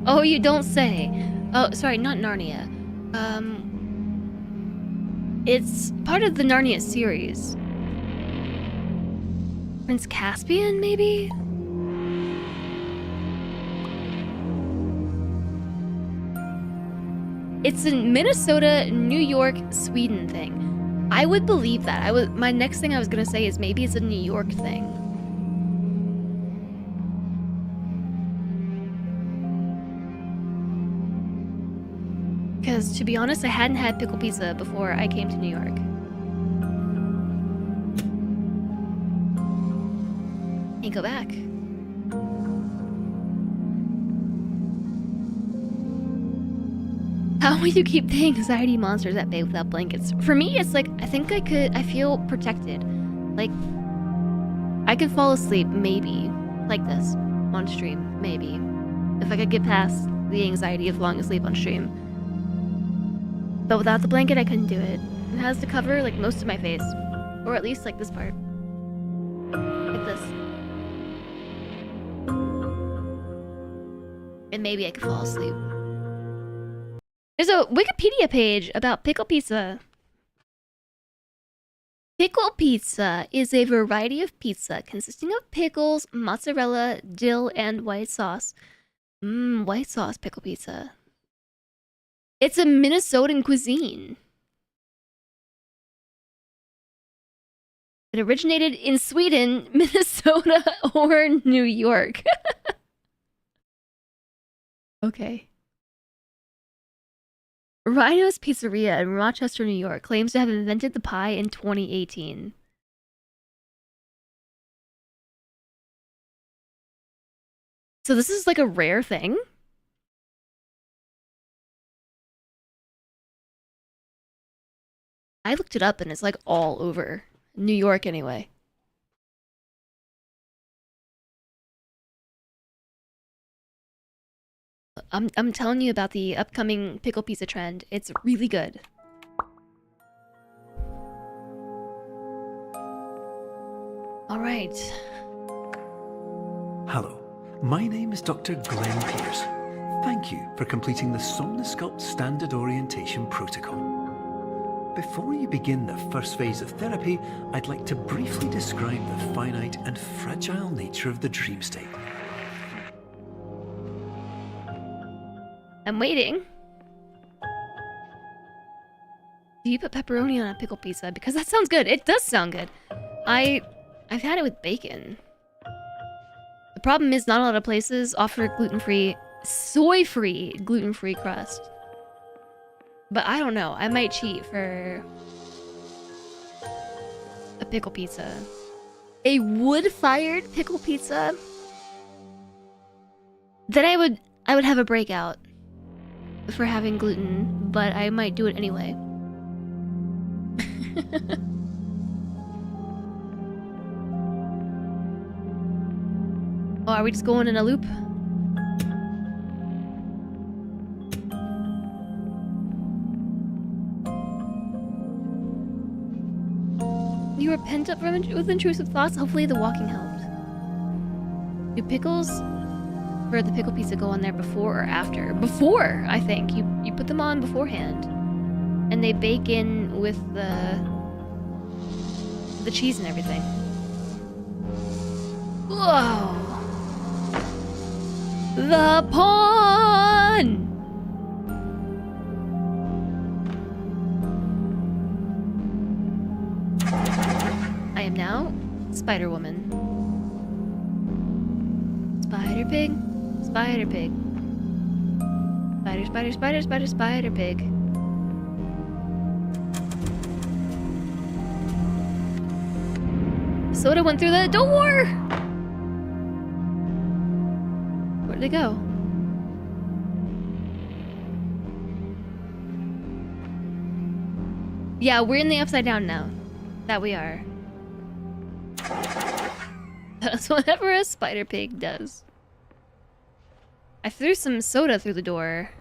Oh, you don't say. Oh, sorry, not Narnia. It's part of the Narnia series. Prince Caspian, maybe? It's a Minnesota, New York, Sweden thing. I would believe that. My next thing I was gonna say is maybe it's a New York thing. Because to be honest, I hadn't had pickle pizza before I came to New York. And go back. How will you keep the anxiety monsters at bay without blankets? For me, it's like, I feel protected. Like, I could fall asleep, maybe, like this, on stream, maybe. If I could get past the anxiety of falling asleep on stream. But without the blanket, I couldn't do it. It has to cover, like, most of my face. Or at least, like, this part. Like this. And maybe I could fall asleep. There's a Wikipedia page about pickle pizza. Pickle pizza is a variety of pizza consisting of pickles, mozzarella, dill, and white sauce. White sauce pickle pizza. It's a Minnesotan cuisine. It originated in Sweden, Minnesota, or New York. Okay. Rhino's Pizzeria in Rochester, New York claims to have invented the pie in 2018. So this is like a rare thing? I looked it up and it's like all over. New York anyway. I'm telling you about the upcoming pickle pizza trend. It's really good. All right. Hello, my name is Dr. Glenn Pierce. Thank you for completing the Somnosculpt Standard Orientation Protocol. Before you begin the first phase of therapy, I'd like to briefly describe the finite and fragile nature of the dream state. I'm waiting. Do you put pepperoni on a pickle pizza? Because that sounds good. It does sound good. I've had it with bacon. The problem is not a lot of places offer gluten-free, soy-free, gluten-free crust. But I don't know. I might cheat for a pickle pizza. A wood-fired pickle pizza? Then I would have a breakout for having gluten, but I might do it anyway. Oh, are we just going in a loop? You were pent up with intrusive thoughts? Hopefully the walking helped. Do pickles for the pickle pizza go on there before or after? Before, I think. You put them on beforehand. And they bake in with the cheese and everything. Whoa! The pawn! I am now Spider-Woman. Spider-Pig. Spider-Pig. Spider, spider, spider, spider, spider-pig. Soda went through the door! Where did they go? Yeah, we're in the upside down now. That we are. That's whatever a spider pig does. I threw some soda through the door.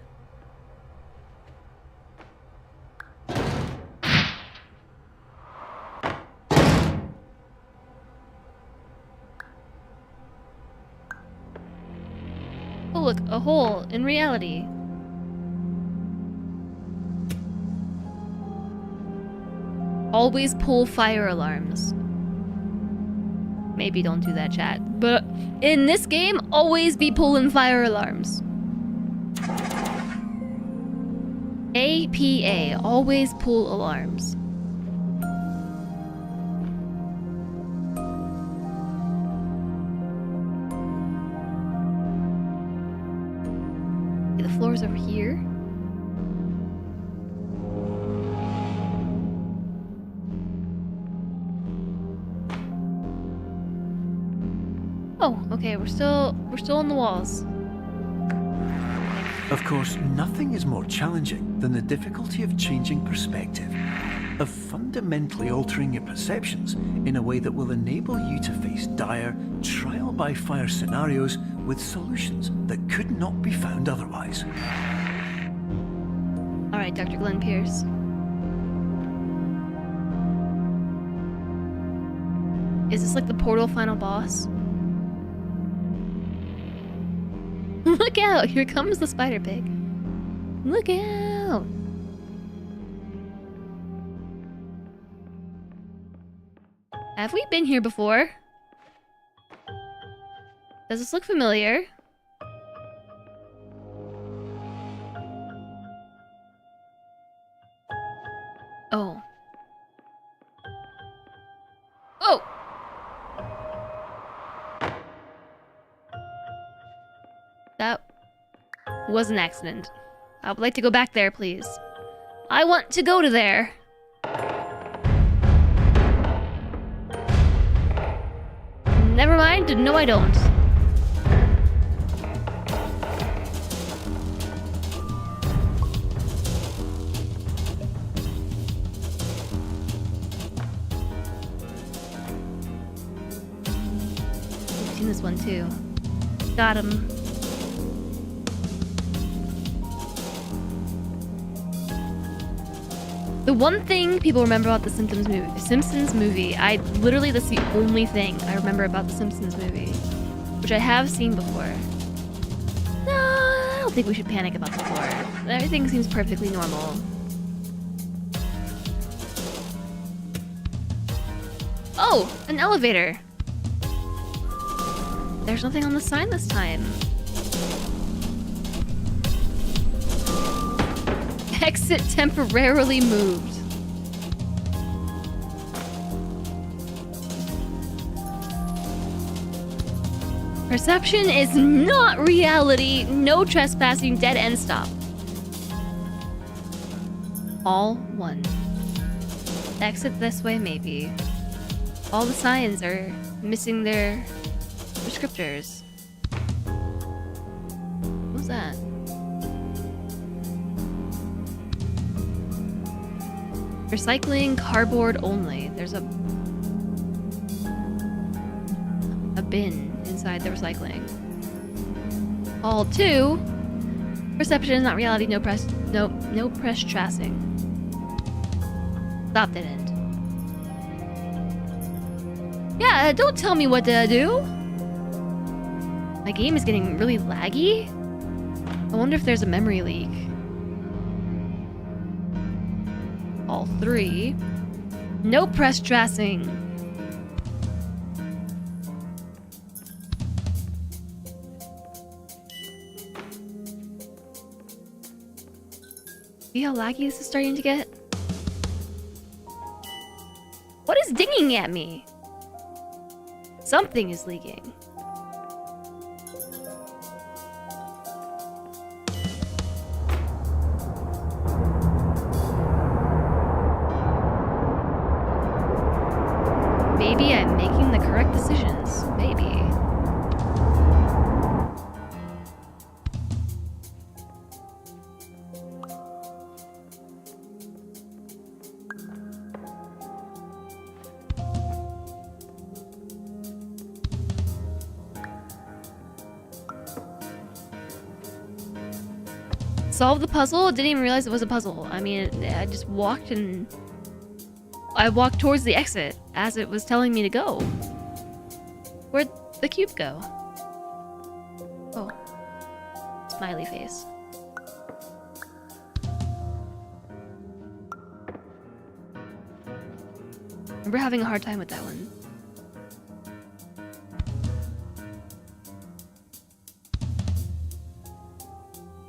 Oh look, a hole in reality. Always pull fire alarms. Maybe don't do that, chat. But in this game, always be pulling fire alarms. APA, always pull alarms. Okay, the floor's over here. Oh, okay, we're still on the walls. Of course, nothing is more challenging than the difficulty of changing perspective, of fundamentally altering your perceptions in a way that will enable you to face dire, trial-by-fire scenarios with solutions that could not be found otherwise. Alright, Dr. Glenn Pierce. Is this like the Portal final boss? Look out! Here comes the spider pig. Look out! Have we been here before? Does this look familiar? Oh. Oh! That was an accident. I would like to go back there, please. I want to go to there. Never mind. No, I don't. I've seen this one too. Got him. The one thing people remember about the Simpsons movie, that's the only thing I remember about the Simpsons movie, which I have seen before. No, I don't think we should panic about the floor. Everything seems perfectly normal. Oh, an elevator. There's nothing on the sign this time. Exit temporarily moved. Perception is not reality. No trespassing. Dead end stop. All one. Exit this way, maybe. All the signs are missing their descriptors. What's that? Recycling cardboard only. There's a bin inside the recycling. All two. Perception is not reality. No press tracing. Stop that end. Yeah, don't tell me what to do. My game is getting really laggy. I wonder if there's a memory leak. All three. No press tracing. See how laggy this is starting to get? What is dinging at me? Something is leaking. Maybe I'm making the correct decisions. Maybe. Solve the puzzle? Didn't even realize it was a puzzle. I mean, I just walked and... I walked towards the exit as it was telling me to go. Where'd the cube go? Oh. Smiley face. We're having a hard time with that one.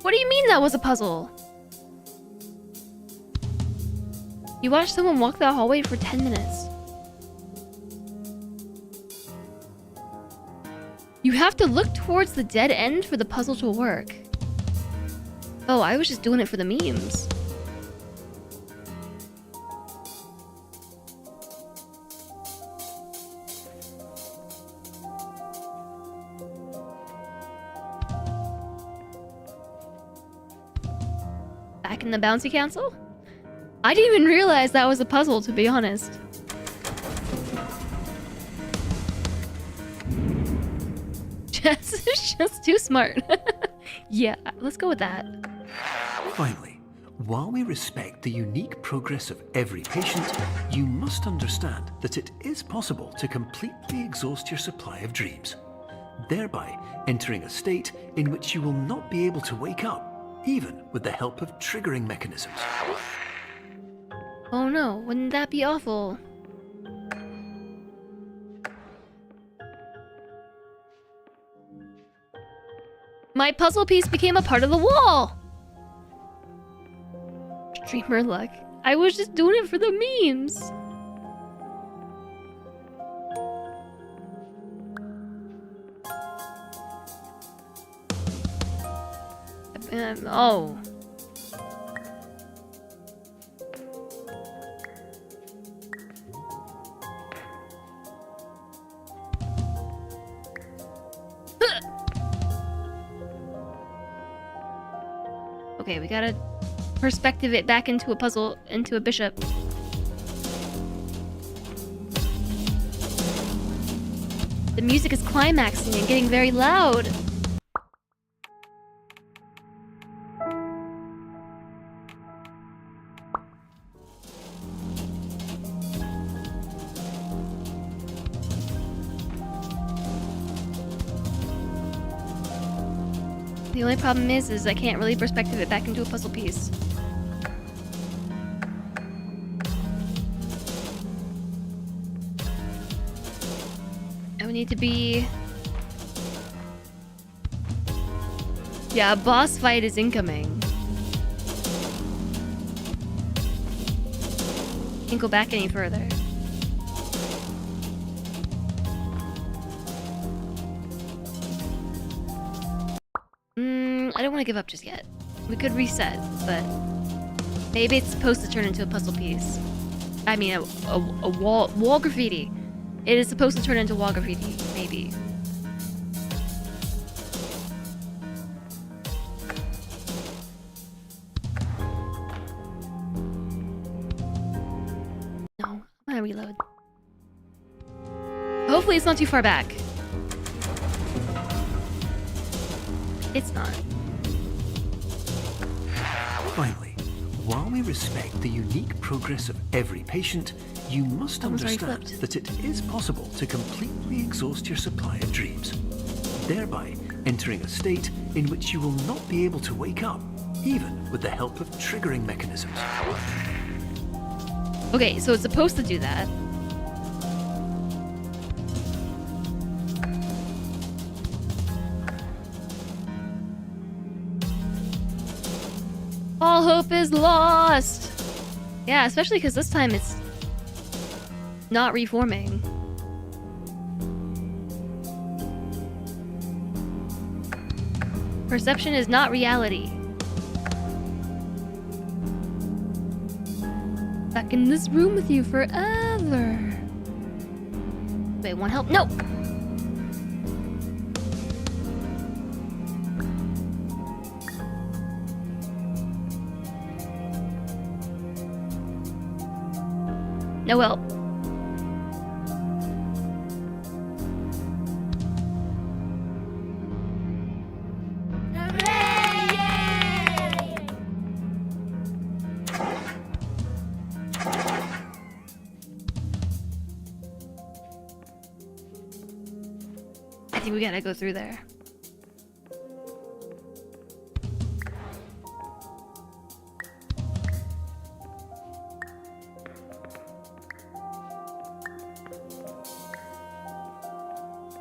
What do you mean that was a puzzle? You watched someone walk that hallway for 10 minutes. You have to look towards the dead end for the puzzle to work. Oh, I was just doing it for the memes. Back in the bouncy castle? I didn't even realize that was a puzzle, to be honest. Jess is just too smart. Yeah, let's go with that. Finally, while we respect the unique progress of every patient, you must understand that it is possible to completely exhaust your supply of dreams, thereby entering a state in which you will not be able to wake up, even with the help of triggering mechanisms. Oh no, wouldn't that be awful? My puzzle piece became a part of the wall! Streamer luck. I was just doing it for the memes. Oh. Okay, we gotta perspective it back into a puzzle, into a bishop. The music is climaxing and getting very loud. The only problem is I can't really perspective it back into a puzzle piece. we need to be... Yeah, a boss fight is incoming. Can't go back any further. I don't want to give up just yet. We could reset, but maybe it's supposed to turn into a puzzle piece. I mean, a wall graffiti. It is supposed to turn into wall graffiti, maybe. No, I'm gonna reload. Hopefully it's not too far back. It's not. Finally, while we respect the unique progress of every patient, you must Almost already understand flipped. that it is possible to completely exhaust your supply of dreams, thereby entering a state in which you will not be able to wake up, even with the help of triggering mechanisms. Okay, so it's supposed to do that. All hope is lost! Yeah, especially because this time it's not reforming. Perception is not reality. Back in this room with you forever. Wait, want help? No! No help. I think we gotta go through there.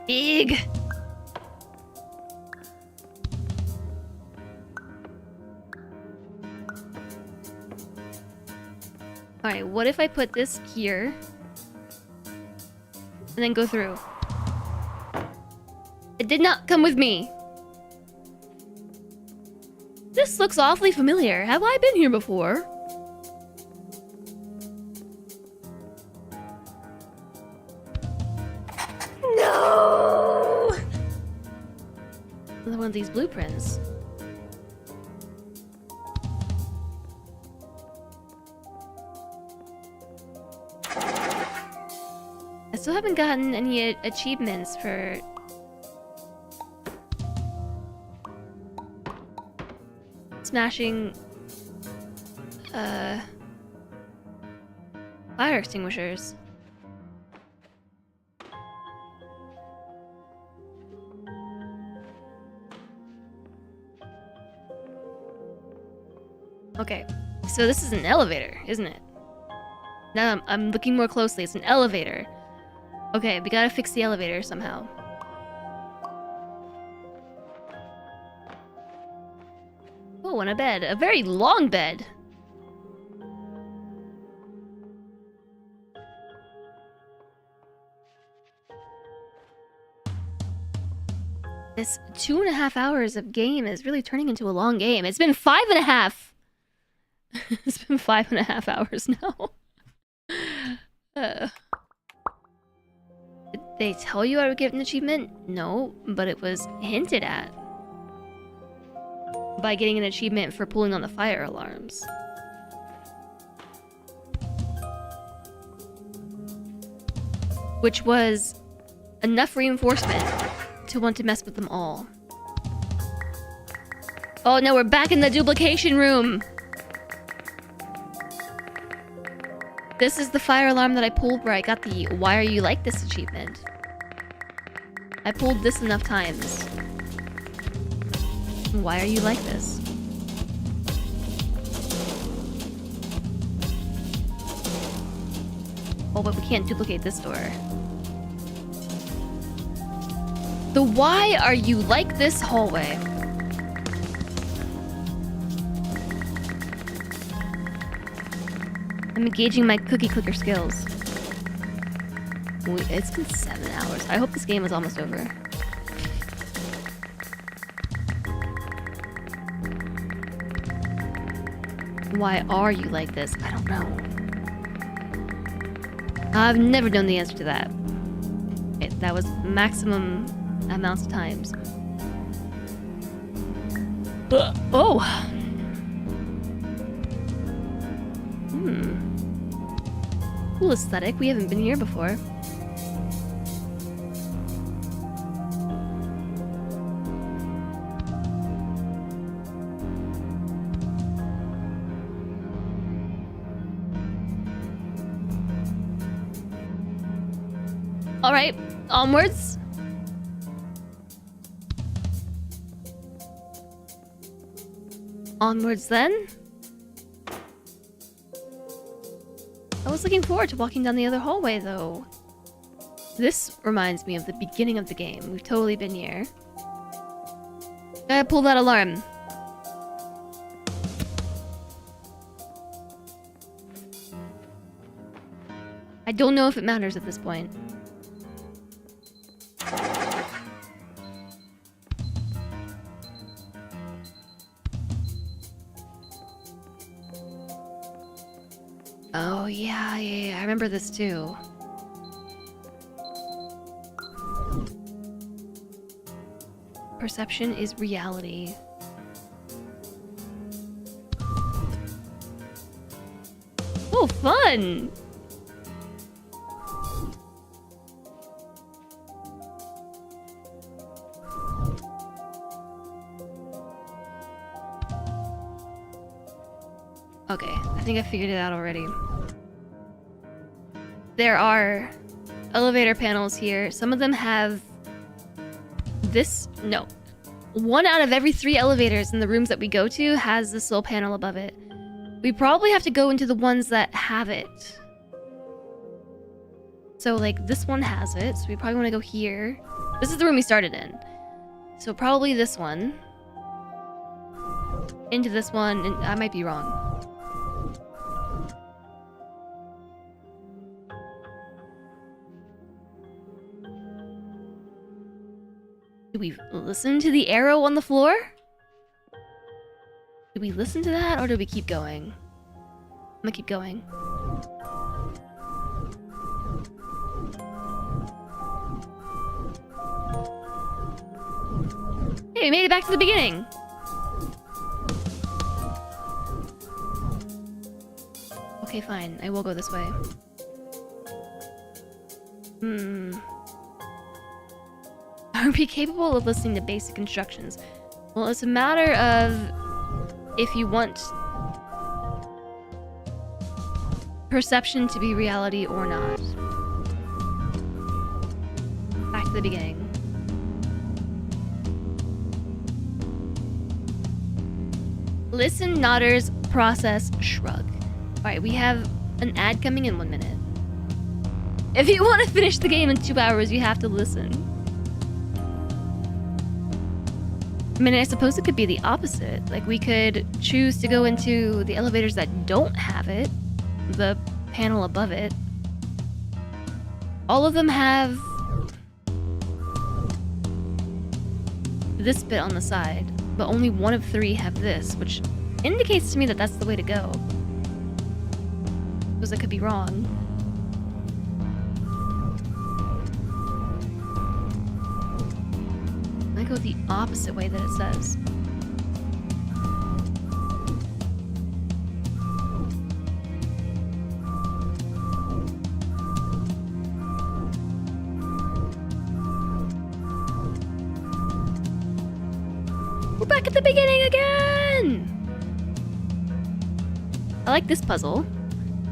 Big. Alright, what if I put this here and then go through? It did not come with me. This looks awfully familiar. Have I been here before? No! Another one of these blueprints. I still haven't gotten any achievements for smashing fire extinguishers. Okay, so this is an elevator, isn't it? Now I'm looking more closely. It's an elevator. Okay, we gotta fix the elevator somehow. Oh, and a bed. A very long bed. This 2.5 hours of game is really turning into a long game. It's been 5.5. It's been 5.5 hours now. Did they tell you I would get an achievement? No, but it was hinted at by getting an achievement for pulling on the fire alarms. Which was enough reinforcement to want to mess with them all. Oh no, we're back in the duplication room! This is the fire alarm that I pulled where I got the "Why are you like this" achievement. I pulled this enough times. Why are you like this? Oh, but we can't duplicate this door. The why are you like this hallway? I'm engaging my cookie clicker skills. It's been 7 hours. I hope this game is almost over. Why are you like this? I don't know. I've never known the answer to that. That was maximum amounts of times. Oh! Cool aesthetic. We haven't been here before. All right, onwards. Onwards then. I was looking forward to walking down the other hallway though. This reminds me of the beginning of the game. We've totally been here. Gotta pull that alarm. I don't know if it matters at this point. Oh, yeah. I remember this too. Perception is reality. Oh, fun! Okay, I think I figured it out already. There are elevator panels here. Some of them have this. No. 1 out of every 3 elevators in the rooms that we go to has this little panel above it. We probably have to go into the ones that have it. So, like, this one has it, so we probably want to go here. This is the room we started in. So, probably this one. Into this one, and I might be wrong. Do we listen to the arrow on the floor? Do we listen to that, or do we keep going? I'm gonna keep going. Hey, we made it back to the beginning! Okay, fine. I will go this way. Are we capable of listening to basic instructions? Well, it's a matter of if you want perception to be reality or not. Back to the beginning. Listen, nodders, process, shrug. Alright, we have an ad coming in 1 minute. If you want to finish the game in 2 hours, you have to listen. I mean, I suppose it could be the opposite. Like, we could choose to go into the elevators that don't have it, the panel above it. All of them have this bit on the side, but only 1 of 3 have this, which indicates to me that that's the way to go. Because I could be wrong. I go the opposite way that it says. We're back at the beginning again! I like this puzzle,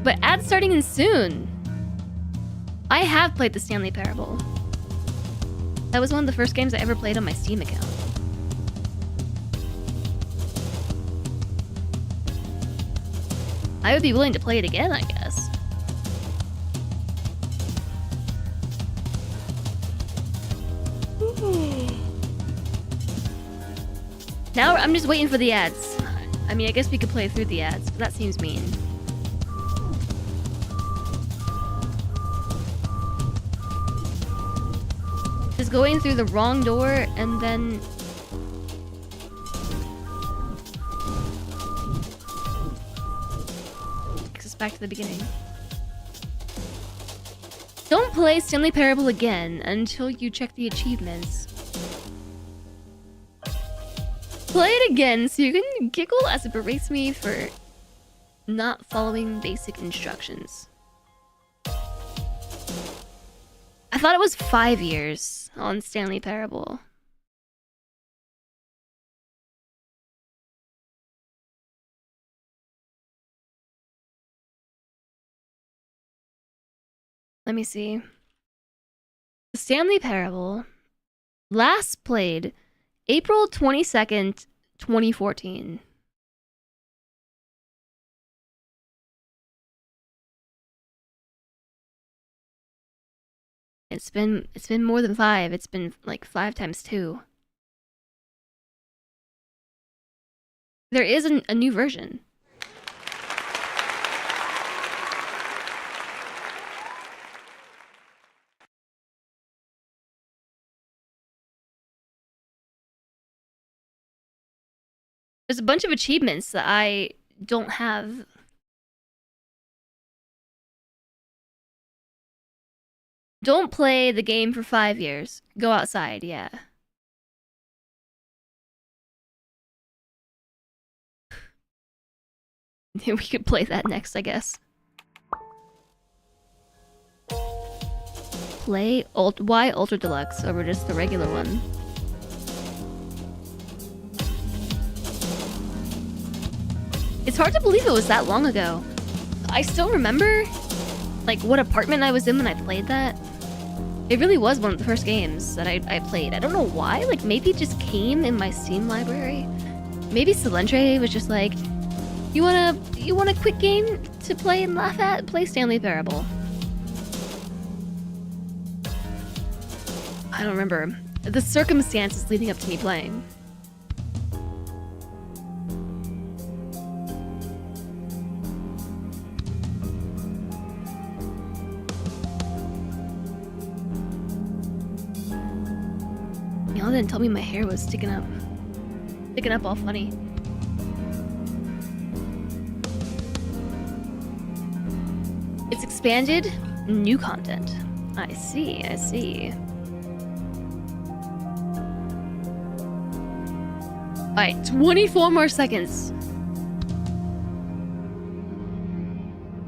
but ads starting in soon. I have played the Stanley Parable. That was one of the first games I ever played on my Steam account. I would be willing to play it again, I guess. Now I'm just waiting for the ads. I mean, I guess we could play through the ads, but that seems mean. Just going through the wrong door and then... takes us back to the beginning. Don't play Stanley Parable again until you check the achievements. Play it again so you can giggle as it berates me for not following basic instructions. I thought it was 5 years on Stanley Parable. Let me see. Stanley Parable last played April 22nd, 2014. It's been more than 5. It's been like 5 times 2. There is a new version. There's a bunch of achievements that I don't have. Don't play the game for 5 years. Go outside, yeah. We could play that next, I guess. Play why Ultra Deluxe over just the regular one? It's hard to believe it was that long ago. I still remember, like, what apartment I was in when I played that. It really was one of the first games that I played. I don't know why. Like, maybe it just came in my Steam library. Maybe Solentre was just like, you want a quick game to play and laugh at? Play Stanley Parable. I don't remember the circumstances leading up to me playing. Y'all didn't tell me my hair was sticking up all funny. It's expanded, new content. I see. Alright, 24 more seconds.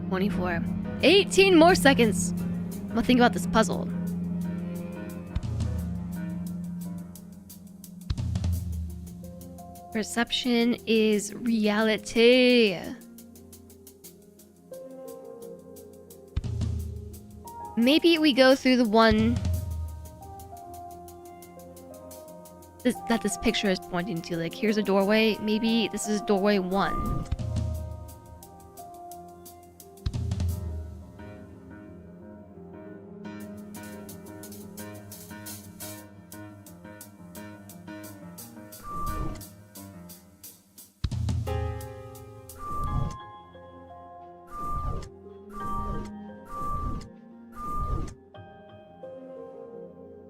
24. 18 more seconds. I'm gonna think about this puzzle. Perception is reality. Maybe we go through the one that this picture is pointing to. Like, here's a doorway. Maybe this is doorway 1.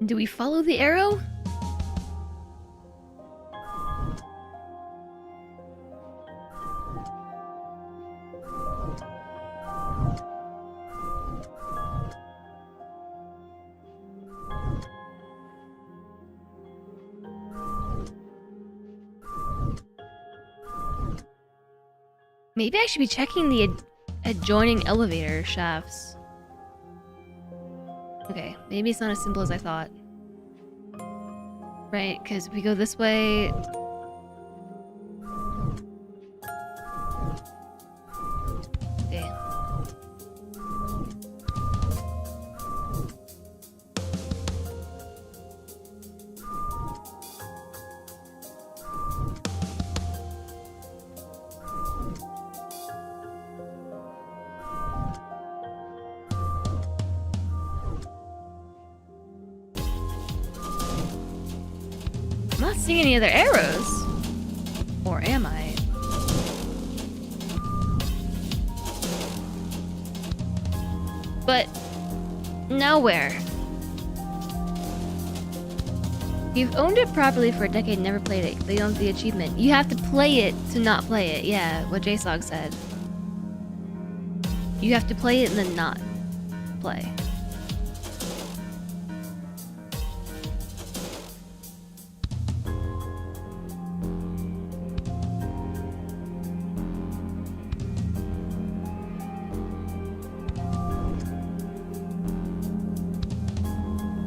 Do we follow the arrow? Maybe I should be checking the adjoining elevator shafts. Okay, maybe it's not as simple as I thought. Right, because we go this way. Okay. I'm not seeing any other arrows. Or am I? But now where? You've owned it properly for a decade and never played it, but you don't have the achievement. You have to play it to not play it. Yeah, what JSOG said. You have to play it and then not play.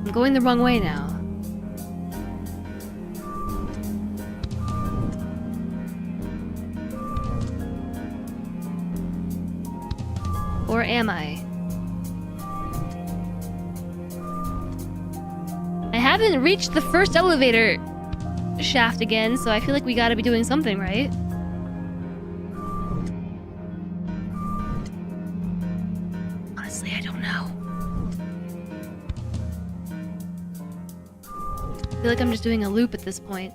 I'm going the wrong way now. Or am I? I haven't reached the first elevator shaft again, so I feel like we gotta be doing something, right? Honestly, I don't know. I feel like I'm just doing a loop at this point.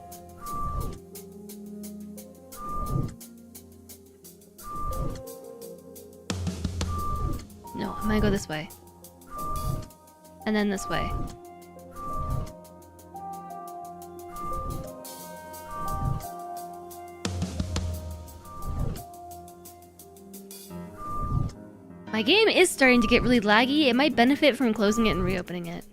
No, I'm gonna go this way. And then this way. My game is starting to get really laggy. It might benefit from closing it and reopening it.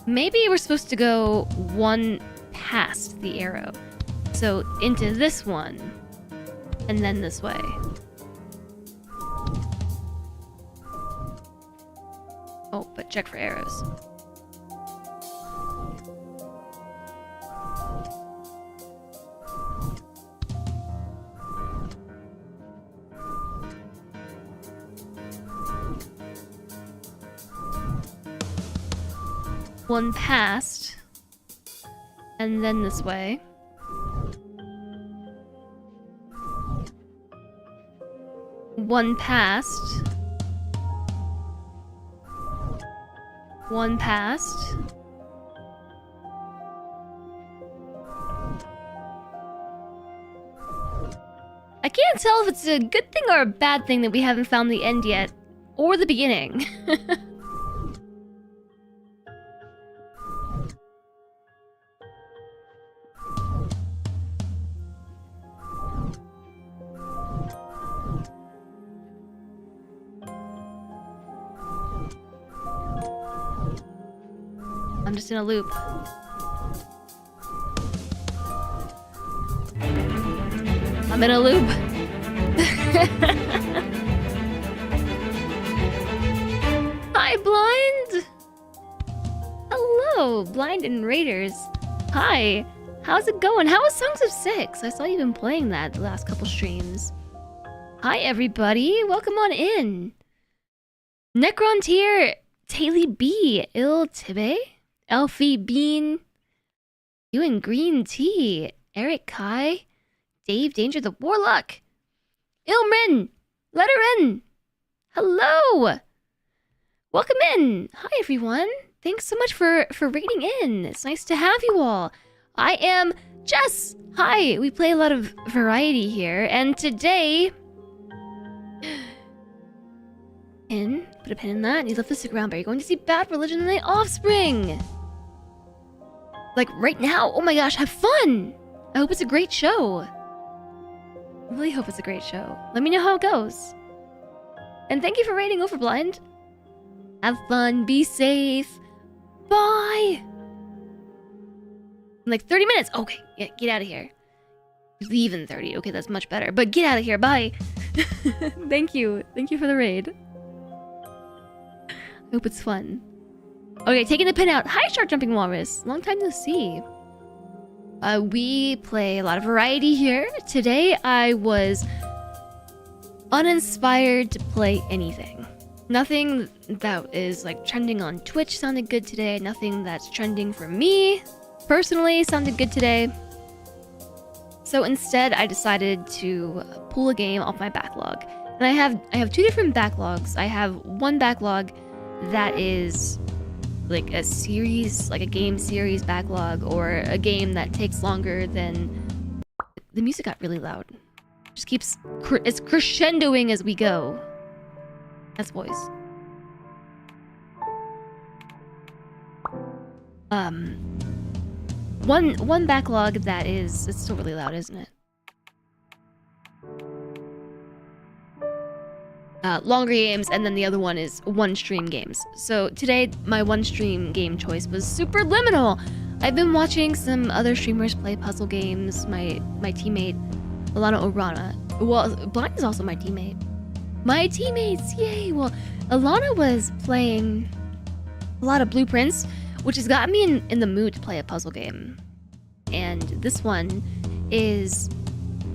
Maybe we're supposed to go one past the arrow. So into this one, and then this way. Oh, but check for arrows. One past, and then this way. One past. One past. I can't tell if it's a good thing or a bad thing that we haven't found the end yet, or the beginning. I'm just in a loop. I'm in a loop. Hi, Blind! Hello, Blind and Raiders. Hi, how's it going? How was Songs of Six? I saw you've been playing that the last couple streams. Hi, everybody. Welcome on in. Necrontier, Taylor B, Il Tibe, Elfie Bean, you and Green Tea, Eric Kai, Dave Danger the Warlock, Ilmrin, let her in. Hello. Welcome in. Hi, everyone. Thanks so much for raiding in. It's nice to have you all. I am Jess. Hi. We play a lot of variety here, and today... Put a pin in that. He's left to stick around, but you're going to see Bad Religion and the Offspring. Like right now. Oh my gosh, have fun. I hope it's a great show. I really hope it's a great show. Let me know how it goes. And thank you for raiding Overblind. Have fun. Be safe. Bye. In like 30 minutes. Okay, yeah, get out of here. Leave in 30. Okay, that's much better. But get out of here. Bye. Thank you. Thank you for the raid. I hope it's fun. Okay, taking the pin out. Hi, Shark Jumping Walrus. Long time no see. We play a lot of variety here. Today, I was uninspired to play anything. Nothing that is like trending on Twitch sounded good today. Nothing that's trending for me personally sounded good today. So instead, I decided to pull a game off my backlog. And I have two different backlogs. I have one backlog that is like a series, like a game series backlog, or a game that takes longer than... The music got really loud. Just keeps... It's crescendoing as we go. That's voice. One backlog that is... It's still really loud, isn't it? Longer games, and then the other one is one-stream games. So today, my one-stream game choice was Superliminal. I've been watching some other streamers play puzzle games. My teammate, Alana Orana. Well, Blind is also my teammate. My teammates, yay! Well, Alana was playing a lot of Blueprints, which has gotten me in the mood to play a puzzle game. And this one is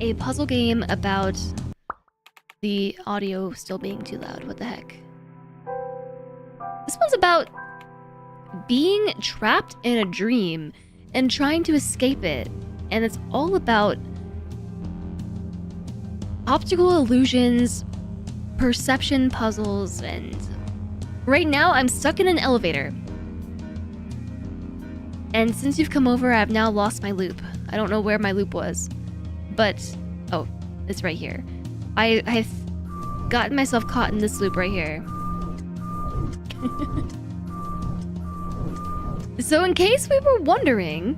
a puzzle game about the audio still being too loud. What the heck? This one's about being trapped in a dream and trying to escape it. And it's all about optical illusions, perception puzzles, and right now I'm stuck in an elevator. And since you've come over, I've now lost my loop. I don't know where my loop was, but oh, it's right here. I've gotten myself caught in this loop right here. So in case we were wondering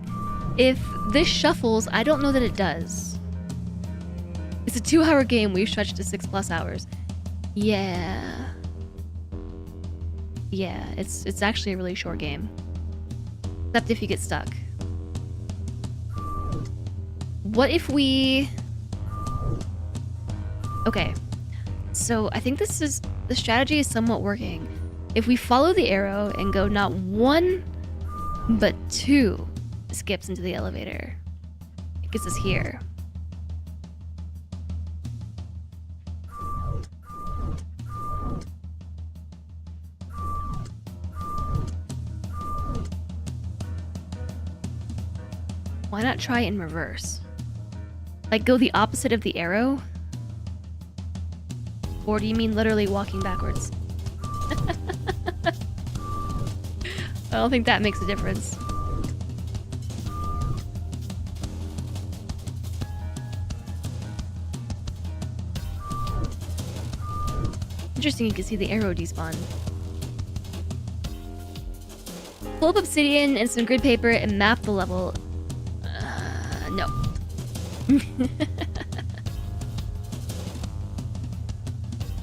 if this shuffles, I don't know that it does. It's a 2-hour game we've stretched to 6+ hours. Yeah. Yeah, it's actually a really short game. Except if you get stuck. What if we... Okay, so I think the strategy is somewhat working. If we follow the arrow and go not 1, but 2 skips into the elevator, it gets us here. Why not try it in reverse? Like go the opposite of the arrow? Or do you mean literally walking backwards? I don't think that makes a difference. Interesting, you can see the arrow despawn. Pull up obsidian and some grid paper and map the level. No.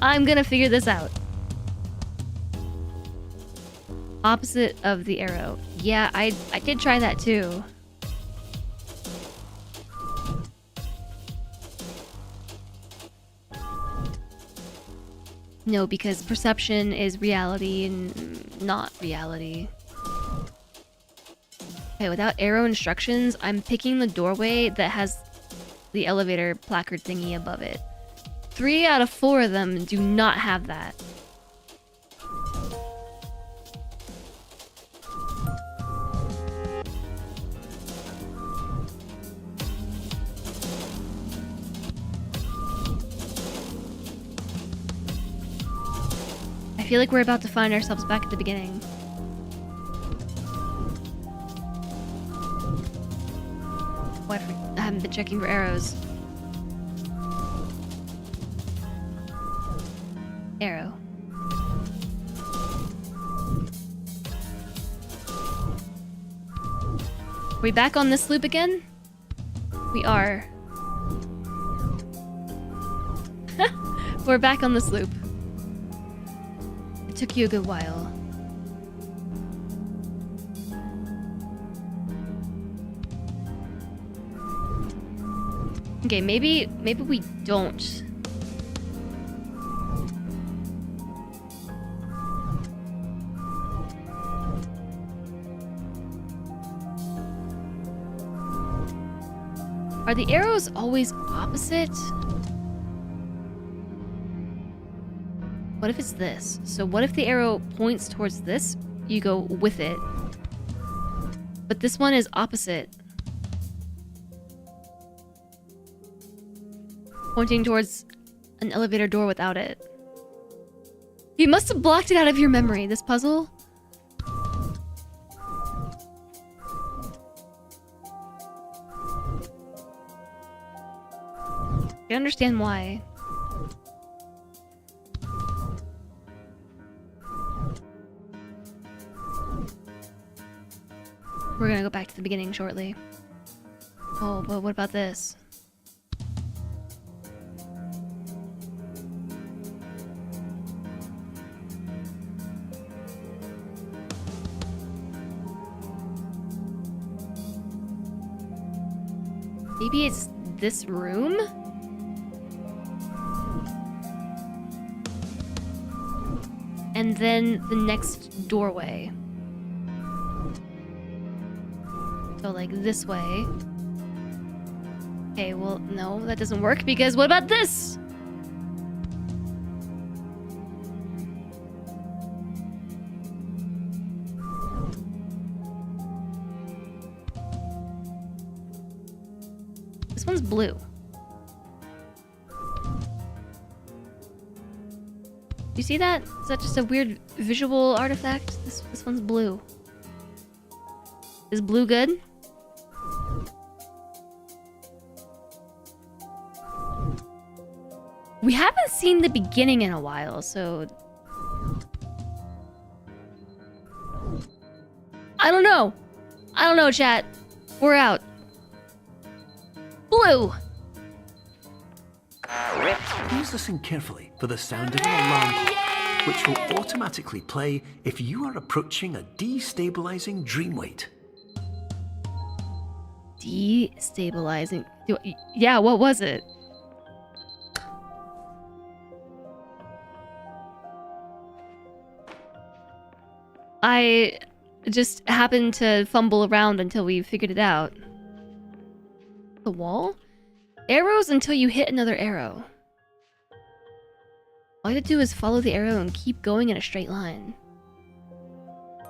I'm gonna figure this out. Opposite of the arrow. Yeah, I did try that too. No, because perception is reality and not reality. Okay, without arrow instructions, I'm picking the doorway that has the elevator placard thingy above it. 3 out of 4 of them do not have that. I feel like we're about to find ourselves back at the beginning. Oh, I haven't been checking for arrows. Arrow. Are we back on this loop again? We are. We're back on this loop. It took you a good while. Okay, maybe we don't. Are the arrows always opposite? What if it's this? So what if the arrow points towards this? You go with it. But this one is opposite. Pointing towards an elevator door without it. You must have blocked it out of your memory, this puzzle. I understand why. We're gonna go back to the beginning shortly. Oh, but what about this? Maybe it's this room? And then the next doorway. So like this way. Okay, well, no, that doesn't work because what about this? This one's blue. You see that? Is that just a weird visual artifact? This one's blue. Is blue good? We haven't seen the beginning in a while, so... I don't know. I don't know, chat. We're out. Blue! Please listen carefully for the sound of an alarm clock, which will automatically play if you are approaching a destabilizing dream weight. Destabilizing. Yeah, what was it? I just happened to fumble around until we figured it out. The wall? Arrows until you hit another arrow. All you have to do is follow the arrow and keep going in a straight line.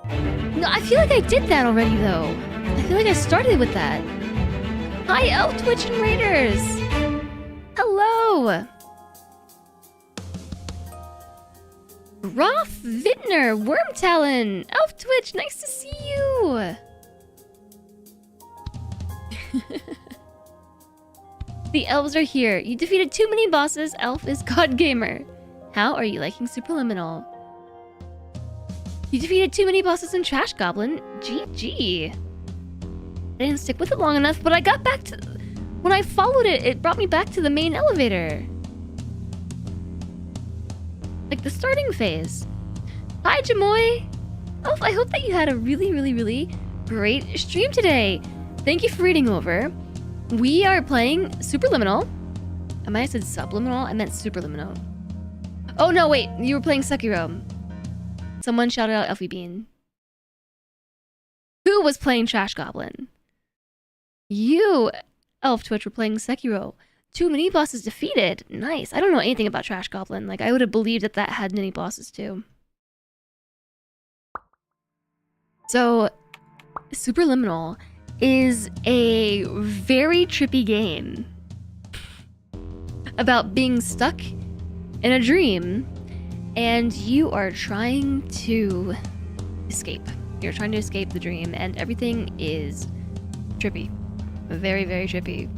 No, I feel like I did that already, though. I feel like I started with that. Hi, Elf Twitch and Raiders! Hello! Roth Vintner, Wormtalon, Elf Twitch, nice to see you! The elves are here. You defeated too many bosses. Elf is God Gamer. How are you liking Superliminal? You defeated too many bosses in Trash Goblin. GG. I didn't stick with it long enough, but I got back to... When I followed it, it brought me back to the main elevator. Like the starting phase. Hi, Jamoy. Elf, I hope that you had a really great stream today. Thank you for reading over. We are playing Superliminal. I might have said Subliminal. I meant Superliminal. Oh, no, wait. You were playing Sekiro. Someone shouted out Elfie Bean. Who was playing Trash Goblin? You, Elf Twitch, were playing Sekiro. Too many bosses defeated. Nice. I don't know anything about Trash Goblin. Like, I would have believed that that had many bosses, too. So, Superliminal is a very trippy game about being stuck in a dream and you are trying to escape. You're trying to escape the dream and everything is trippy. Very trippy.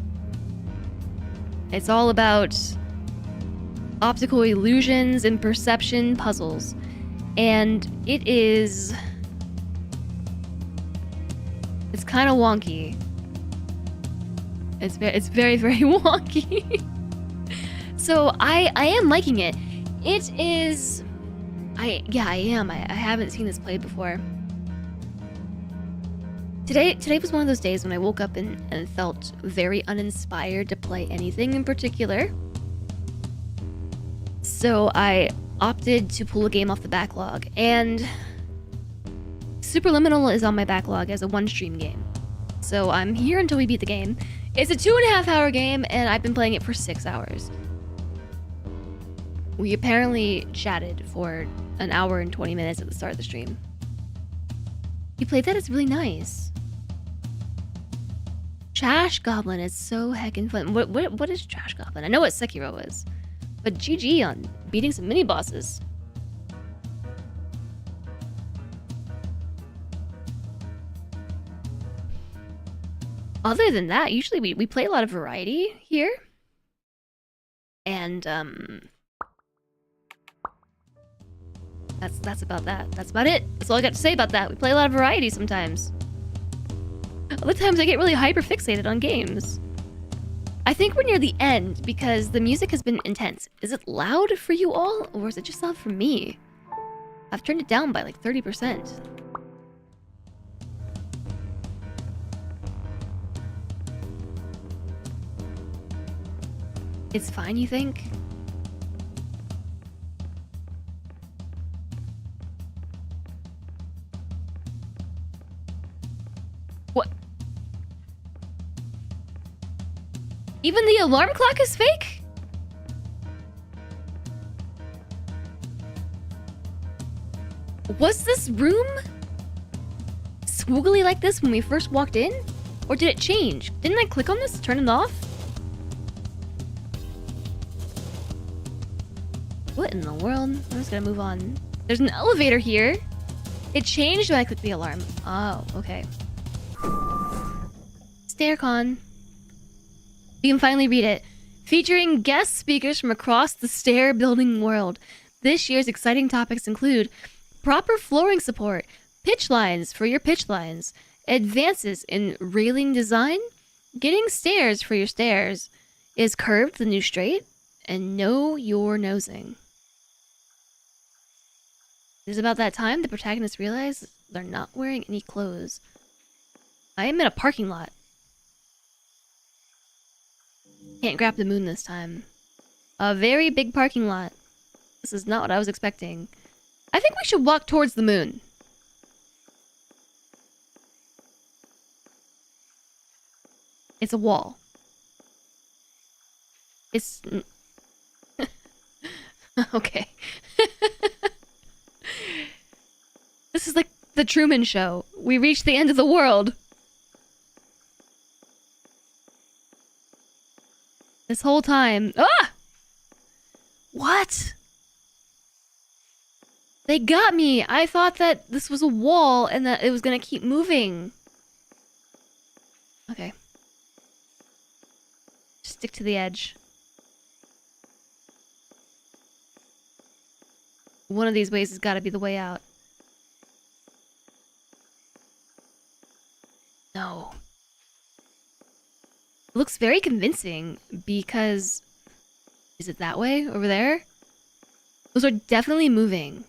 It's all about optical illusions and perception puzzles. And it's kind of wonky. It's very wonky. So I am liking it. It is... I am. I haven't seen this played before. Today was one of those days when I woke up and felt very uninspired to play anything in particular. So I opted to pull a game off the backlog, and Superliminal is on my backlog as a one-stream game. So I'm here until we beat the game. It's a 2.5-hour game, and I've been playing it for 6 hours. We apparently chatted for an hour and 20 minutes at the start of the stream. You played that? It's really nice. Trash Goblin is so heckin' fun. What is Trash Goblin? I know what Sekiro is. But GG on beating some mini-bosses. Other than that, usually we play a lot of variety here. And that's about that. That's about it. That's all I got to say about that. We play a lot of variety sometimes. Other times I get really hyper fixated on games. I think we're near the end because the music has been intense. Is it loud for you all, or is it just loud for me? I've turned it down by like 30%. It's fine, you think? What? Even the alarm clock is fake? Was this room swoogly like this when we first walked in? Or did it change? Didn't I click on this to turn it off? What in the world? I'm just gonna move on. There's an elevator here. It changed when I clicked the alarm. Oh, okay. StairCon. You can finally read it. Featuring guest speakers from across the stair building world. This year's exciting topics include proper flooring support, pitch lines for your pitch lines, advances in railing design, getting stairs for your stairs, is curved the new straight, and know your nosing. It is about that time the protagonists realize they're not wearing any clothes. I am in a parking lot. Can't grab the moon this time. A very big parking lot. This is not what I was expecting. I think we should walk towards the moon. It's a wall. It's... okay. This is like the Truman Show. We reached the end of the world. This whole time. Ah! What? They got me. I thought that this was a wall and that it was gonna keep moving. Okay. Just stick to the edge. One of these ways has got to be the way out. No. It looks very convincing because... Is it that way? Over there? Those are definitely moving.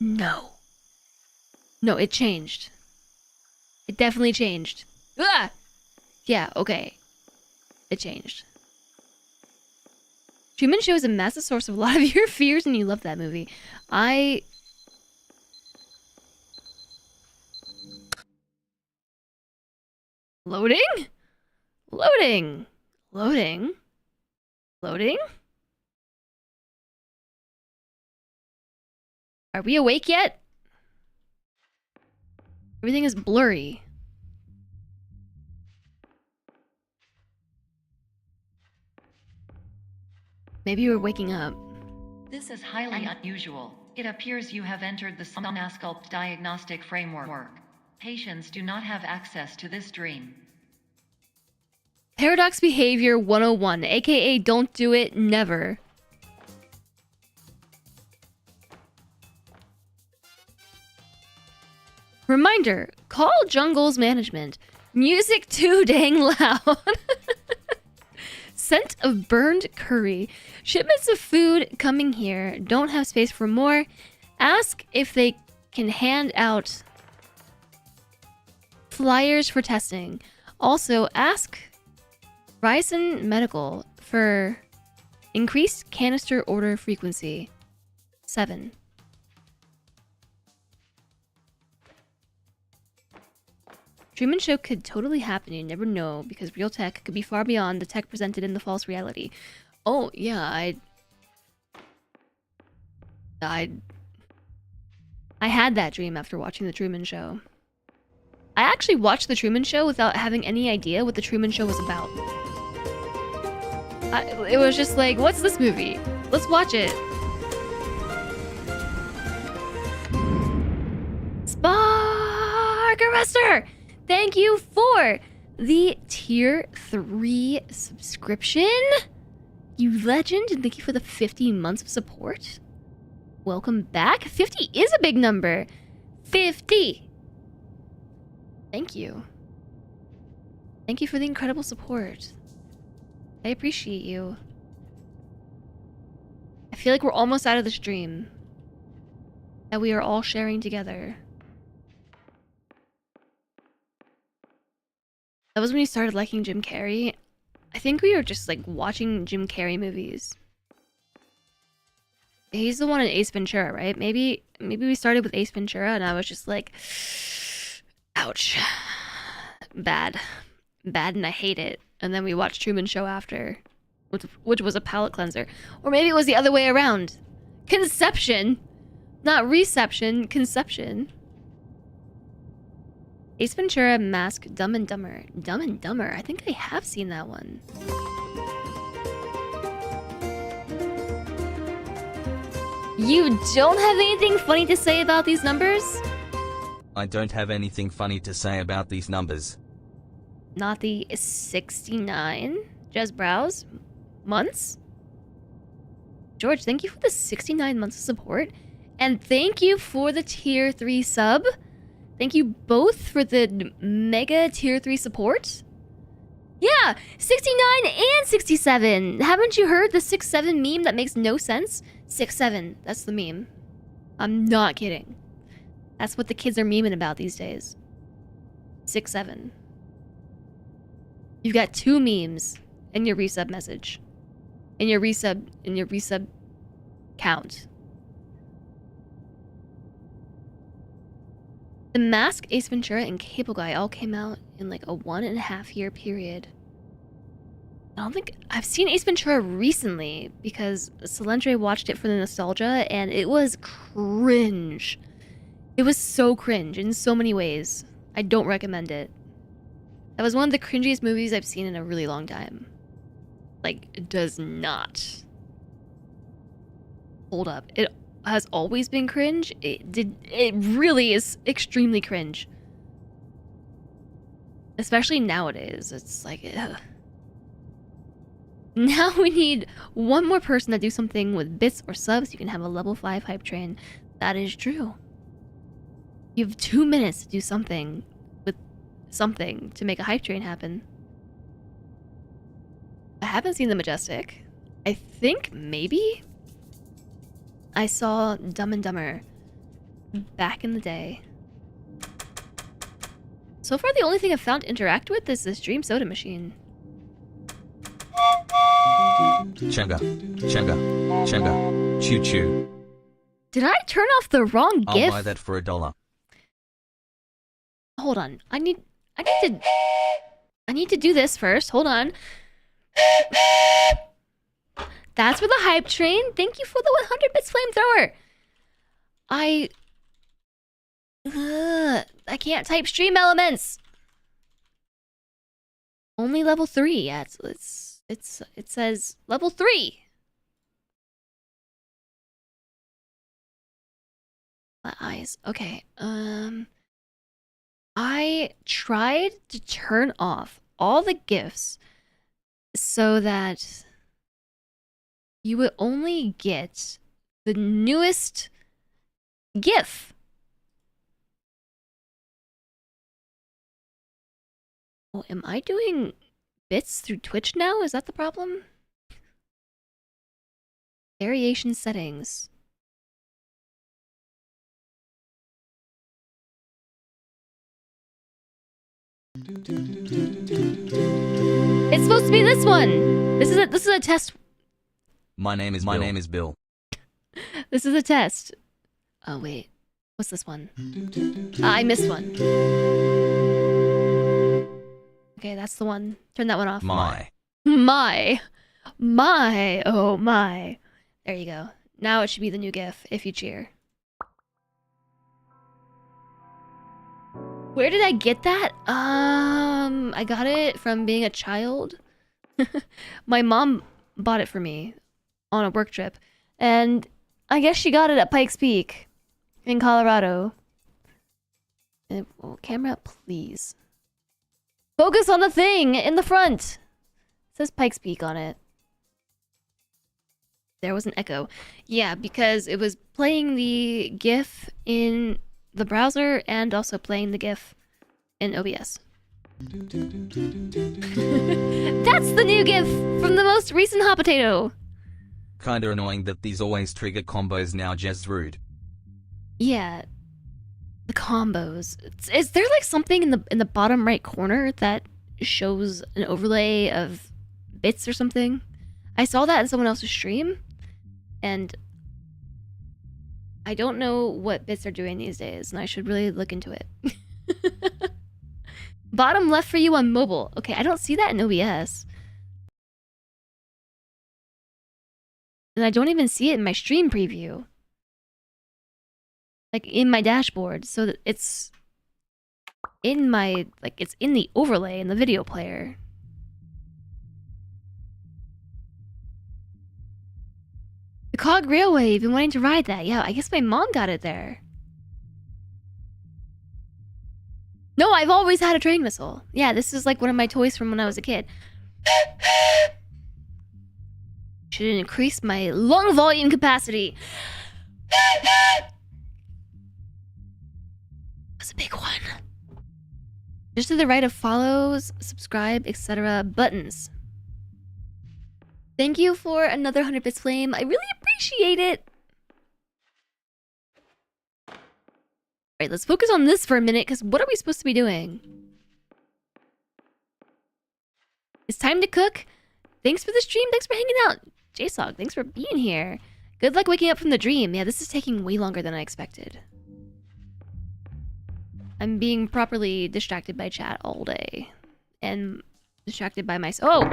No. No, it changed. It definitely changed. Ah! Yeah, okay. It changed. Truman Show is a massive source of a lot of your fears, and you love that movie. Loading? Loading. Loading. Loading? Are we awake yet? Everything is blurry. Maybe we're waking up. This is highly unusual. It appears you have entered the Somnasculpt diagnostic framework. Patients do not have access to this dream. Paradox Behavior 101, aka don't do it, never. Reminder, call Jungle's management. Music too dang loud. Scent of burned curry. Shipments of food coming here. Don't have space for more. Ask if they can hand out flyers for testing. Also, ask Ryzen Medical for increased canister order frequency. 7. Truman Show could totally happen, you never know, because real tech could be far beyond the tech presented in the false reality. Oh, yeah, I had that dream after watching the Truman Show. actually watch The Truman Show without having any idea what The Truman Show was about. It was just like, what's this movie? Let's watch it. Spark Arrestor! Thank you for the tier 3 subscription. You legend, and thank you for the 50 months of support. Welcome back. 50 is a big number. 50! Thank you. Thank you for the incredible support. I appreciate you. I feel like we're almost out of this dream that we are all sharing together. That was when you started liking Jim Carrey. I think we were just like watching Jim Carrey movies. He's the one in Ace Ventura, right? Maybe we started with Ace Ventura and I was just like, ouch. Bad, and I hate it. And then we watched Truman Show after, which was a palate cleanser. Or maybe it was the other way around. Conception, not reception, conception. Ace Ventura, Mask, Dumb and Dumber. Dumb and Dumber, I think I have seen that one. You don't have anything funny to say about these numbers? I don't have anything funny to say about these numbers. Not the 69 Jez Browse months? George, thank you for the 69 months of support. And thank you for the tier 3 sub. Thank you both for the mega tier 3 support. Yeah, 69 and 67. Haven't you heard the 6-7 meme that makes no sense? 6-7, that's the meme. I'm not kidding. That's what the kids are memeing about these days. 6-7. You've got 2 memes in your resub message. In your resub count. The Mask, Ace Ventura, and Cable Guy all came out in like a 1.5 year period. I don't think I've seen Ace Ventura recently because Selendre watched it for the nostalgia and it was cringe. It was so cringe in so many ways. I don't recommend it. That was one of the cringiest movies I've seen in a really long time. Like, it does not hold up. It has always been cringe. It really is extremely cringe. Especially nowadays. It's like, ugh. Now we need one more person to do something with bits or subs. You can have a level 5 hype train. That is true. You have 2 minutes to do something with something to make a hype train happen. I haven't seen The Majestic. I think maybe I saw Dumb and Dumber back in the day. So far, the only thing I've found to interact with is this Dream Soda machine. Chugga, chugga, chugga, choo choo. Did I turn off the wrong I'll GIF? buy that for $1. Hold on. I need to do this first. Hold on. That's for the hype train. Thank you for the 100 bits flamethrower. I can't type stream elements. Only level 3. Yeah, it says level 3. My eyes. Okay. I tried to turn off all the GIFs so that you would only get the newest GIF. Oh, am I doing bits through Twitch now? Is that the problem? Variation settings. It's supposed to be this one. This is a test. My name is Bill. This is a test. Oh wait, what's this one? I missed one. Okay, that's the one. Turn that one off. My. Oh my. There you go. Now it should be the new GIF if you cheer. Where did I get that? I got it from being a child. My mom bought it for me on a work trip, and I guess she got it at Pikes Peak in Colorado. And, oh, camera, please. Focus on the thing in the front. It says Pikes Peak on it. There was an echo. Yeah, because it was playing the GIF in the browser and also playing the GIF in OBS. That's the new GIF from the most recent Hot Potato. Kinda annoying that these always trigger combos now, just rude. Yeah, the combos. Is there like something in the bottom right corner that shows an overlay of bits or something? I saw that in someone else's stream, and I don't know what bits are doing these days, and I should really look into it. Bottom left for you on mobile. Okay, I don't see that in OBS. And I don't even see it in my stream preview. Like, in my dashboard, so that it's in my, like, it's in the overlay in the video player. The Cog Railway, you've been wanting to ride that. Yeah, I guess my mom got it there. No, I've always had a train whistle. Yeah, this is like one of my toys from when I was a kid. Should increase my lung volume capacity. That's a big one. Just to the right of follows, subscribe, etc. buttons. Thank you for another 100 bits flame. I really appreciate it. Alright, let's focus on this for a minute, because what are we supposed to be doing? It's time to cook. Thanks for the stream. Thanks for hanging out. JSOG, thanks for being here. Good luck waking up from the dream. Yeah, this is taking way longer than I expected. I'm being properly distracted by chat all day. And distracted by my... Oh!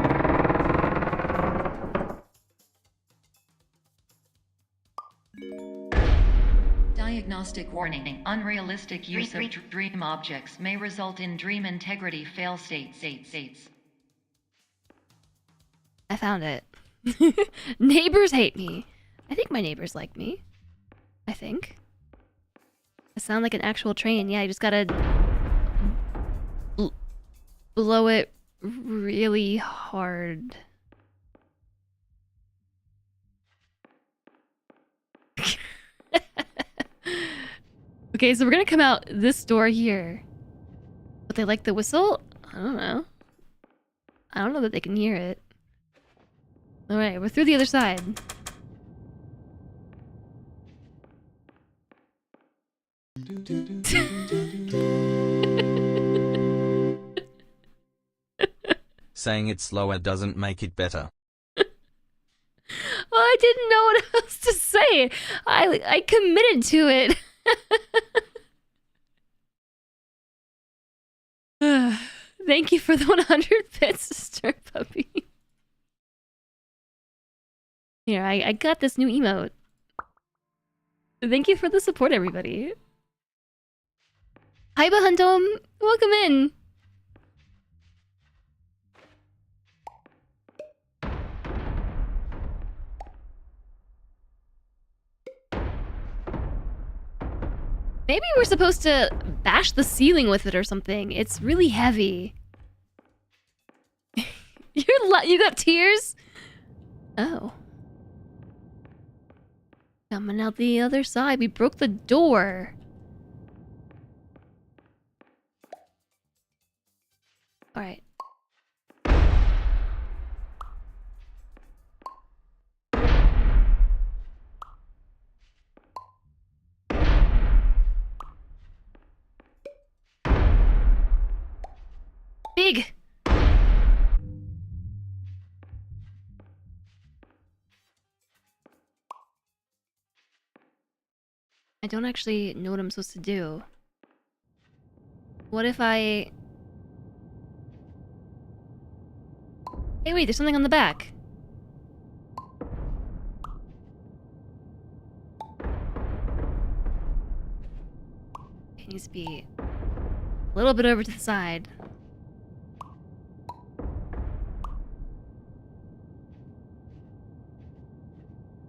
Diagnostic warning. Unrealistic use of dream objects may result in dream integrity fail states. I found it. Neighbors hate me. I think my neighbors like me. I think. I sound like an actual train. Yeah, you just gotta... blow it really hard. Okay, so we're gonna come out this door here. But they like the whistle? I don't know. I don't know that they can hear it. Alright, we're through the other side. Saying it slower doesn't make it better. Well, I didn't know what else to say. I committed to it. Thank you for the 100 bits, Sister Puppy. Here, I got this new emote. Thank you for the support, everybody. Hi, Bahundom. Welcome in. Maybe we're supposed to bash the ceiling with it or something. It's really heavy. You got tears? Oh. Coming out the other side. We broke the door. Alright. Big! I don't actually know what I'm supposed to do. What if I... Hey, wait, there's something on the back. It needs to be A little bit over to the side.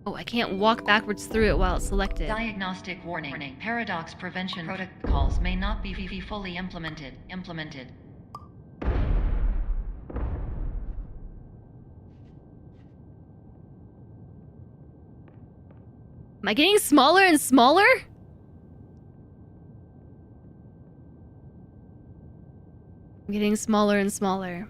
Oh, I can't walk backwards through it while it's selected. Diagnostic warning. Paradox prevention protocols may not be fully implemented. Am I getting smaller and smaller? I'm getting smaller and smaller.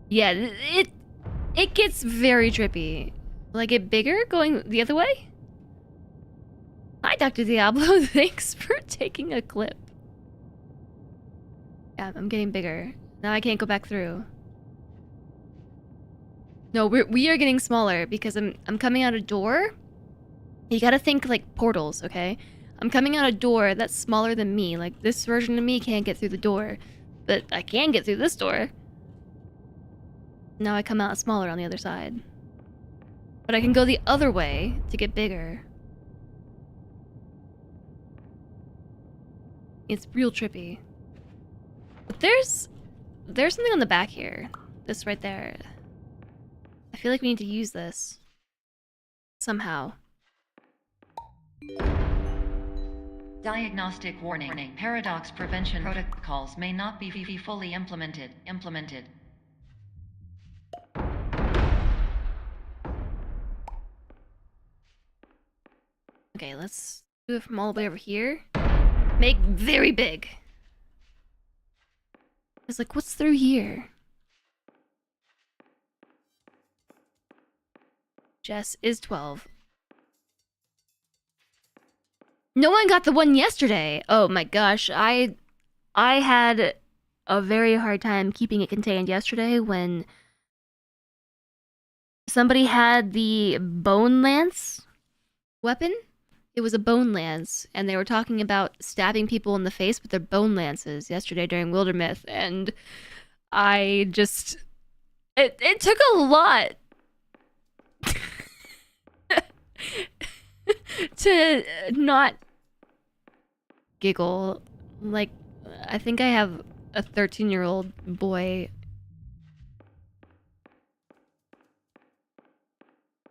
Yeah, it gets very trippy. Will I get bigger going the other way? Hi, Dr. Diablo. Thanks for taking a clip. Yeah, I'm getting bigger. Now I can't go back through. No, we are getting smaller because I'm coming out a door. You gotta think like portals, okay? I'm coming out a door that's smaller than me. Like, this version of me can't get through the door. But I can get through this door. Now I come out smaller on the other side. But I can go the other way to get bigger. It's real trippy. But there's something on the back here. This right there. I feel like we need to use this. Somehow. Diagnostic warning. Paradox prevention protocols may not be fully implemented. Okay, let's do it from all the way over here. Make very big. It's like, what's through here? Jess is 12. No one got the one yesterday. Oh my gosh, I had a very hard time keeping it contained yesterday when somebody had the bone lance weapon. It was a bone lance, and they were talking about stabbing people in the face with their bone lances yesterday during Wildermyth, and I just... It took a lot to not giggle. Like, I think I have a 13-year-old boy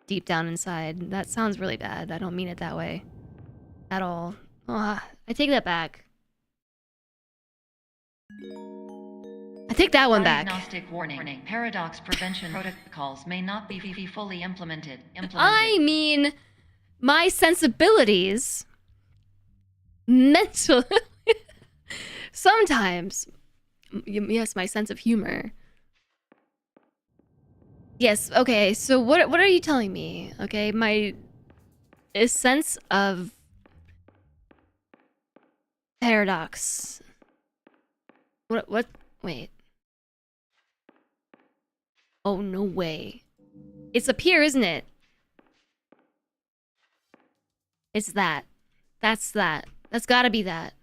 deep down inside. That sounds really bad. I don't mean it that way at all. I take that back. I take that one back. Diagnostic warning. Paradox prevention protocols may not be fully implemented. I mean, my sensibilities, mental, sometimes, yes, my sense of humor. Yes, okay, so what are you telling me? Okay, my sense of paradox. What, wait. Oh, no way. It's up here, isn't it? It's that. That's that. That's gotta be that.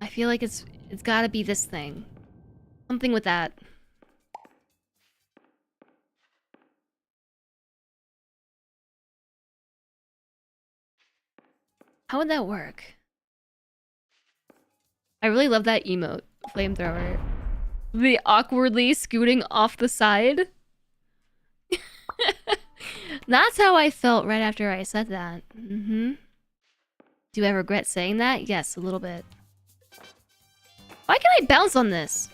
I feel like it's gotta be this thing. Something with that. How would that work? I really love that emote, flamethrower. The awkwardly scooting off the side. That's how I felt right after I said that. Do I regret saying that? Yes, a little bit. Why can I bounce on this?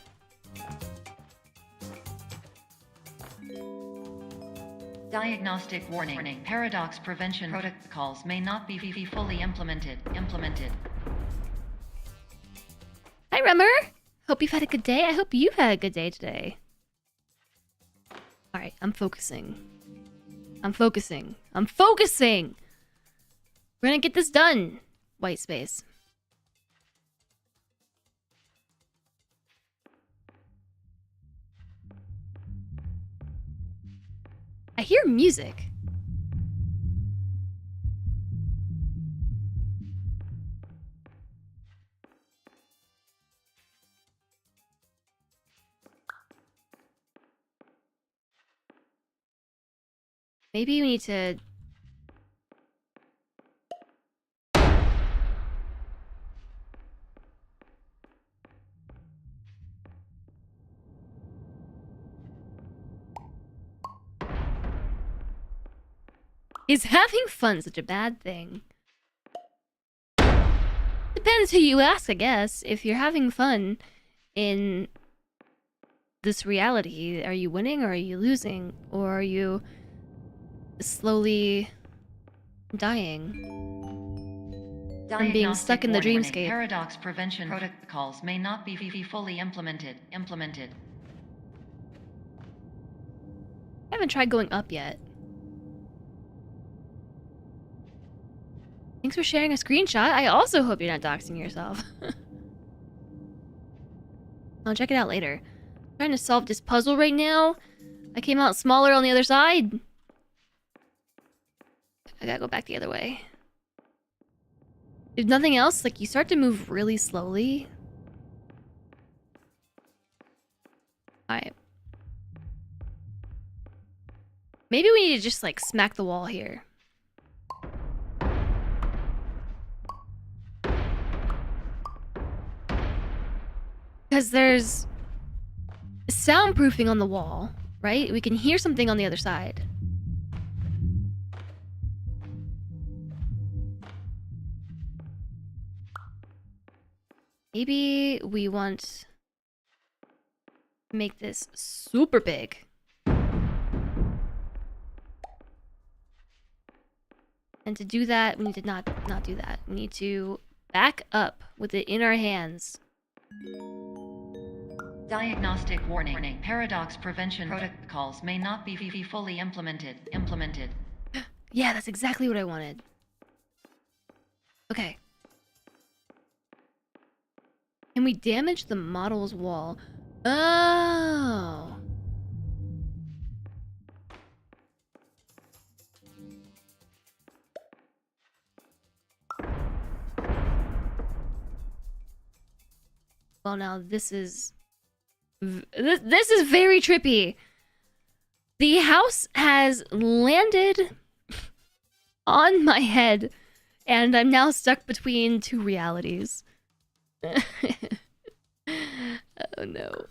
Diagnostic warning. Paradox prevention protocols may not be fully implemented. Hi, Rummer. Hope you've had a good day. I hope you've had a good day today. Alright, I'm focusing. I'm focusing. We're gonna get this done. White space. I hear music. Maybe we need to... Is having fun such a bad thing? Depends who you ask, I guess. If you're having fun in this reality, are you winning or are you losing? Or are you slowly dying from being stuck in the dreamscape? Paradox prevention protocols may not be fully implemented. I haven't tried going up yet. Thanks for sharing a screenshot. I also hope you're not doxing yourself. I'll check it out later. I'm trying to solve this puzzle right now. I came out smaller on the other side. I gotta go back the other way. If nothing else, like, you start to move really slowly. Alright. Maybe we need to just, like, smack the wall here. Because there's soundproofing on the wall, right? We can hear something on the other side. Maybe we want to make this super big. And to do that, we need to not do that. We need to back up with it in our hands. Diagnostic warning. Paradox prevention protocols may not be fully implemented. Yeah, that's exactly what I wanted. Okay. Can we damage the model's wall? Oh. Well, now this is... This is very trippy. The house has landed on my head, and I'm now stuck between two realities. Oh no.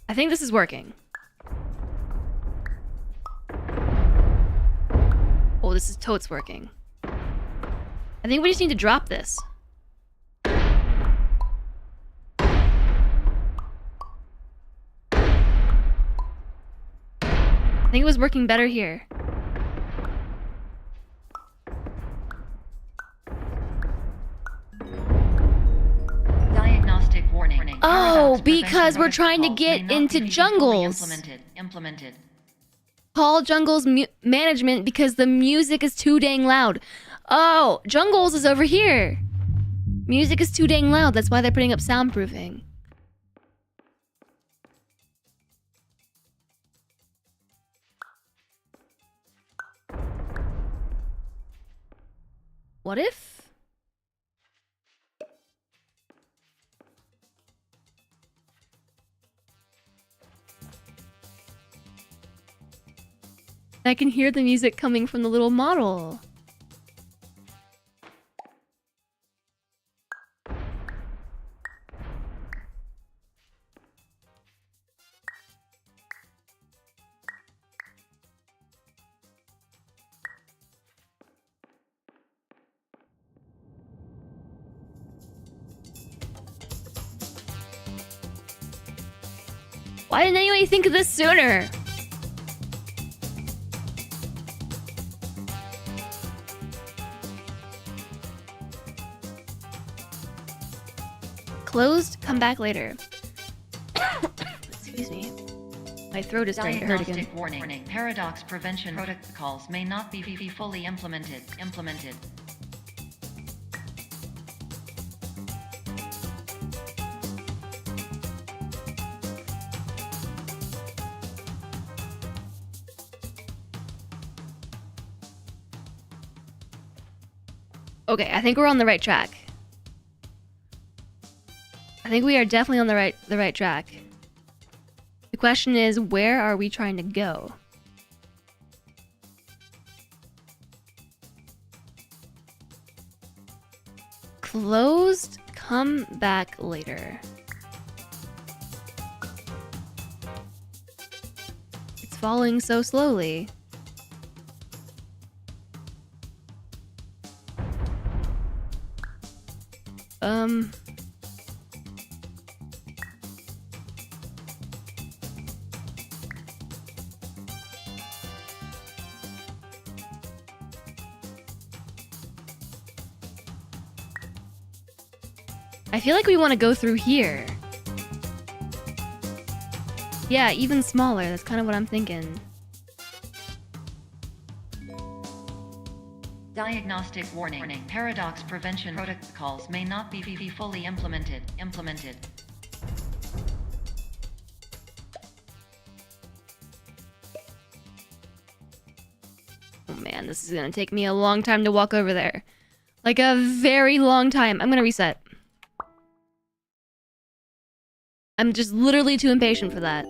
I think this is working. Oh, this is totes working. I think we just need to drop this. I think it was working better here. Diagnostic warning. Oh, because we're trying to get into jungles. Implemented. Call jungles management because the music is too dang loud. Oh, jungles is over here. Music is too dang loud. That's why they're putting up soundproofing. What if? I can hear the music coming from the little model. Why didn't anybody think of this sooner? Closed, come back later. Excuse me. My throat is starting to hurt again. Diagnostic warning. Paradox prevention protocols may not be fully implemented. Okay, I think we're on the right track. think we are definitely on the right track. The question is, where are we trying to go? Closed, come back later. It's falling so slowly. I feel like we want to go through here. Yeah, even smaller. That's kind of what I'm thinking. Diagnostic warning. Paradox prevention protocols may not be fully implemented. Oh man, this is gonna take me a long time to walk over there. Like a very long time. I'm gonna reset. I'm just literally too impatient for that.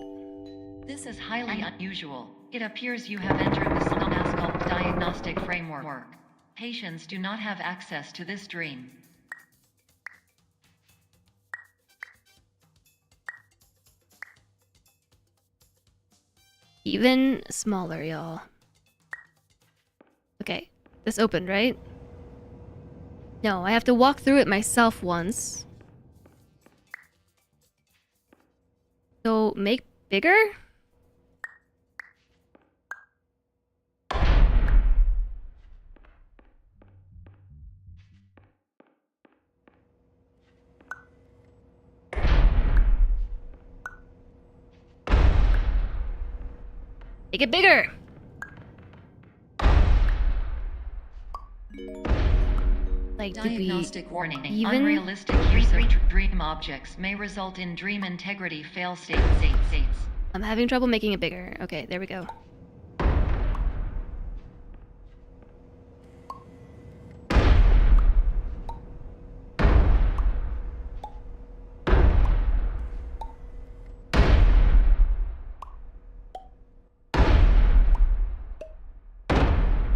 This is highly unusual. It appears you have entered the Somnasculpt diagnostic framework. Patients do not have access to this dream. Even smaller, y'all. Okay, this opened, right? No, I have to walk through it myself once. So, make bigger? Make it bigger! Like, did we Diagnostic warning. even? Unrealistic use of dream objects may result in dream integrity fail states. I'm having trouble making it bigger. Okay, there we go.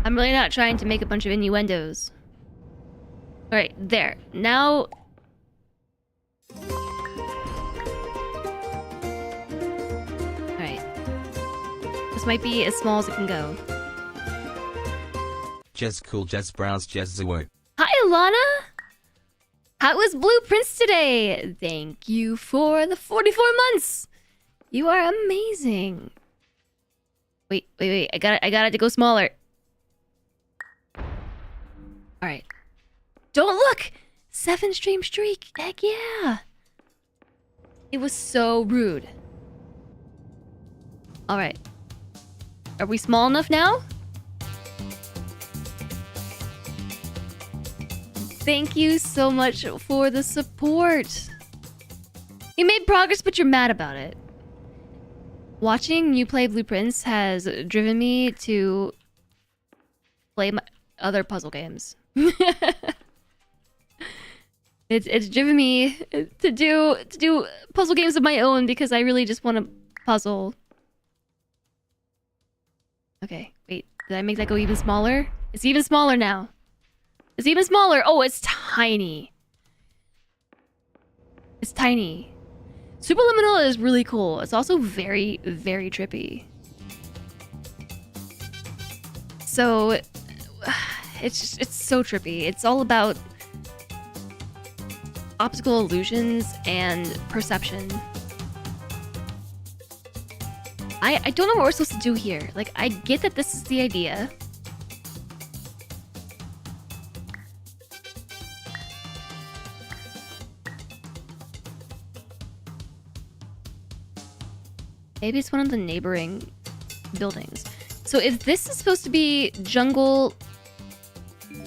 I'm really not trying to make a bunch of innuendos. Alright, there. Now... Alright. This might be as small as it can go. Jez cool, Jez browse, Jez Zuo. Hi, Alana! How was Blueprints today? Thank you for the 44 months! You are amazing. Wait. I got it to go smaller. Alright. Don't look! 7 stream streak! Heck yeah! It was so rude. Alright. Are we small enough now? Thank you so much for the support. You made progress, but you're mad about it. Watching you play Blueprints has driven me to play my other puzzle games. It's driven me to do puzzle games of my own because I really just want to puzzle. Okay, wait. Did I make that go even smaller? It's even smaller now. It's even smaller. Oh, it's tiny. It's tiny. Superliminal is really cool. It's also very, very trippy. So, it's so trippy. It's all about optical illusions and perception. I don't know what we're supposed to do here. Like, I get that this is the idea. Maybe it's one of the neighboring buildings. So if this is supposed to be jungle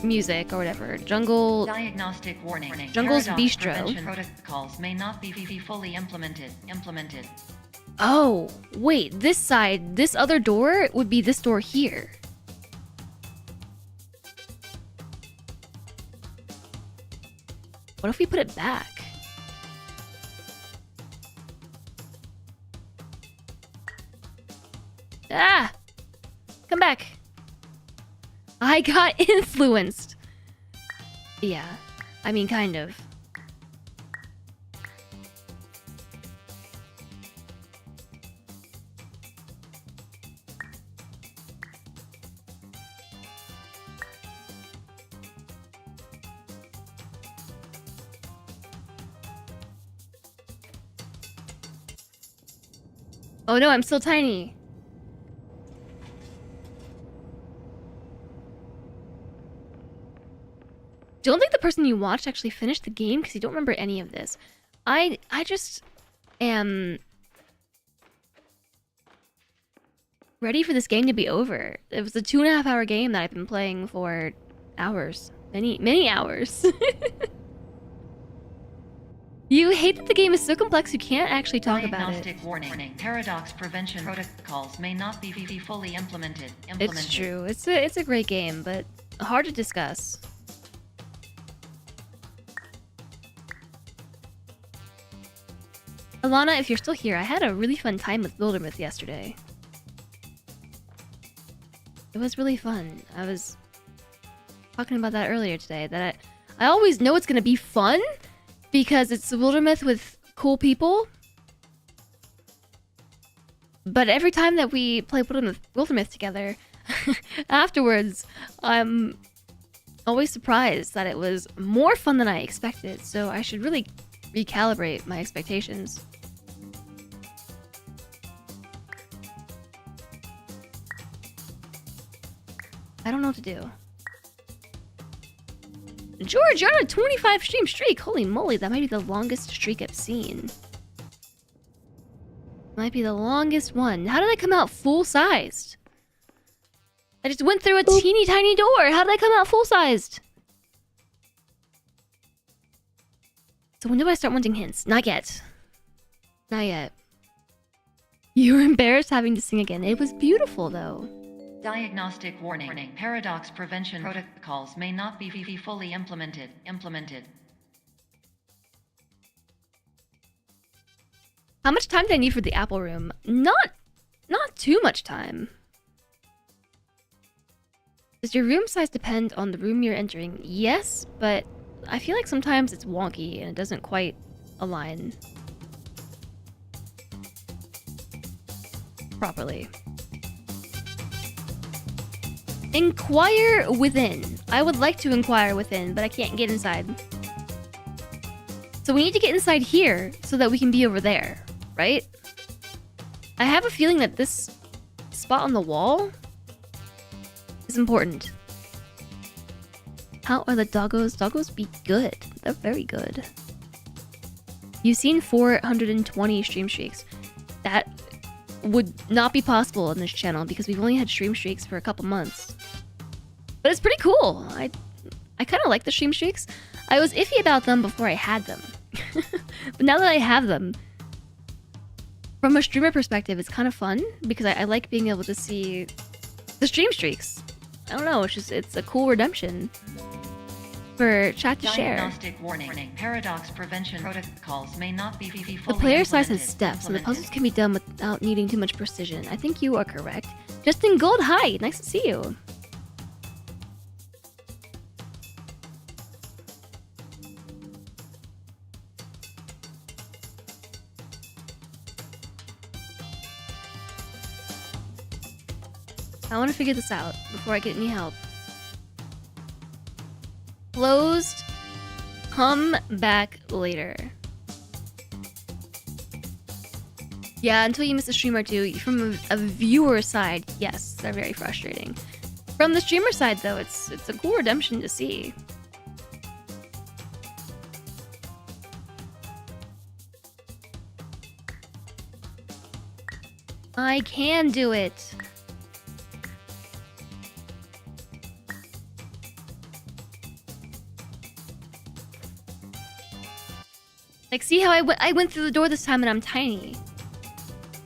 music or whatever, jungle... Diagnostic warning. Jungle's Paradox Bistro. prevention protocols may not be fully implemented. Oh, wait, this side, this other door would be this door here. What if we put it back? Ah! Come back. I got influenced. Yeah. I mean, kind of. Oh no, I'm still tiny. Don't think the person you watched actually finished the game because you don't remember any of this. I just am ready for this game to be over. It was a 2.5-hour game that I've been playing for hours. Many hours. You hate that the game is so complex you can't actually talk about it. Diagnostic warning. Paradox prevention protocols may not be fully implemented. It's true. It's a great game, but hard to discuss. Alana, if you're still here, I had a really fun time with Wildermyth yesterday. It was really fun. I was talking about that earlier today, that I always know it's gonna be fun because it's Wildermyth with cool people. But every time that we play Wildermyth together, afterwards, I'm always surprised that it was more fun than I expected. So I should really recalibrate my expectations. I don't know what to do. George, you're on a 25 stream streak. Holy moly, that might be the longest streak I've seen. Might be the longest one. How did I come out full-sized? I just went through a teeny tiny door. How did I come out full-sized? So when do I start wanting hints? Not yet. Not yet. You were embarrassed having to sing again. It was beautiful, though. Diagnostic warning. Paradox prevention protocols may not be fully implemented. How much time do I need for the apple room? Not too much time. Does your room size depend on the room you're entering? Yes, but I feel like sometimes it's wonky and it doesn't quite align properly. Inquire within. I would like to inquire within, but I can't get inside. So we need to get inside here so that we can be over there, right? I have a feeling that this spot on the wall is important. How are the doggos? Doggos be good. They're very good. You've seen 420 stream streaks. That would not be possible on this channel because we've only had stream streaks for a couple months. But it's pretty cool. I kind of like the stream streaks. I was iffy about them before I had them. But now that I have them, from a streamer perspective, it's kind of fun because I like being able to see the stream streaks. I don't know, it's a cool redemption for chat to share. Diagnostic warning. Paradox prevention protocols may not be fully The player size has steps, so the puzzles can be done without needing too much precision. I think you are correct. Justin Gold, hi! Nice to see you. I want to figure this out before I get any help. Closed. Come back later. Yeah, until you miss a stream or two. From a viewer side, yes, they're very frustrating. From the streamer side, though, it's a cool redemption to see. I can do it. Like, see how I went through the door this time and I'm tiny.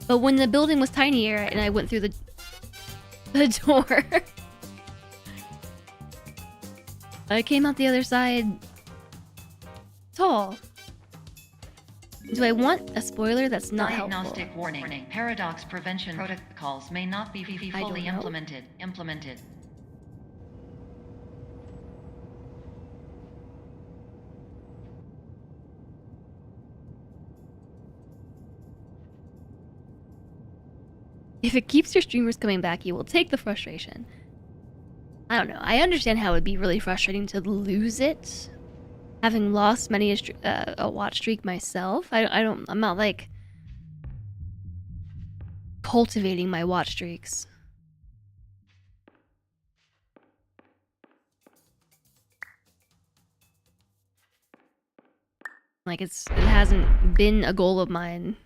But when the building was tinier and I went through the door, I came out the other side tall. Do I want a spoiler that's not Diagnostic helpful? warning. Paradox prevention protocols may not be I don't fully know. implemented. If it keeps your streamers coming back, you will take the frustration. I don't know. I understand how it would be really frustrating to lose it. Having lost many a watch streak myself, I'm not like cultivating my watch streaks. Like it hasn't been a goal of mine.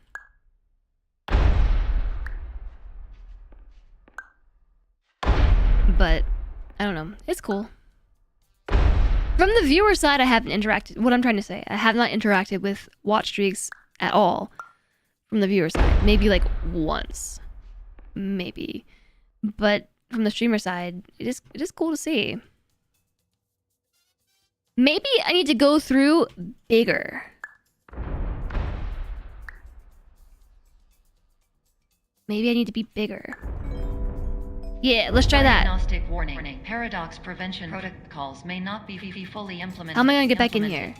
But I don't know. It's cool. From the viewer side, I haven't interacted. What I'm trying to say, I have not interacted with watch streaks at all. From the viewer side, maybe like once, maybe. But from the streamer side, it is cool to see. Maybe I need to go through bigger. Maybe I need to be bigger. Yeah, let's try that. Diagnostic warning. Paradox prevention protocols may not be fully implemented. How am I gonna get back in here?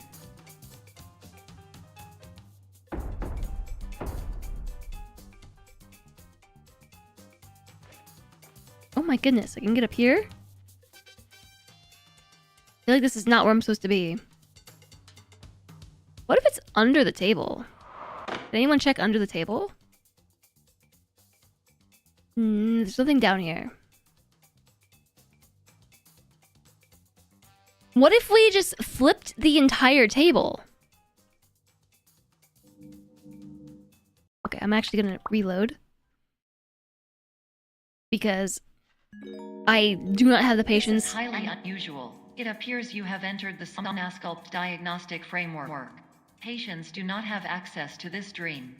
Oh my goodness, I can get up here? I feel like this is not where I'm supposed to be. What if it's under the table? Did anyone check under the table? There's nothing down here. What if we just flipped the entire table? Okay, I'm actually gonna reload. Because I do not have the patience. This is highly unusual. It appears you have entered the Somnasculpt diagnostic framework. Patients do not have access to this dream.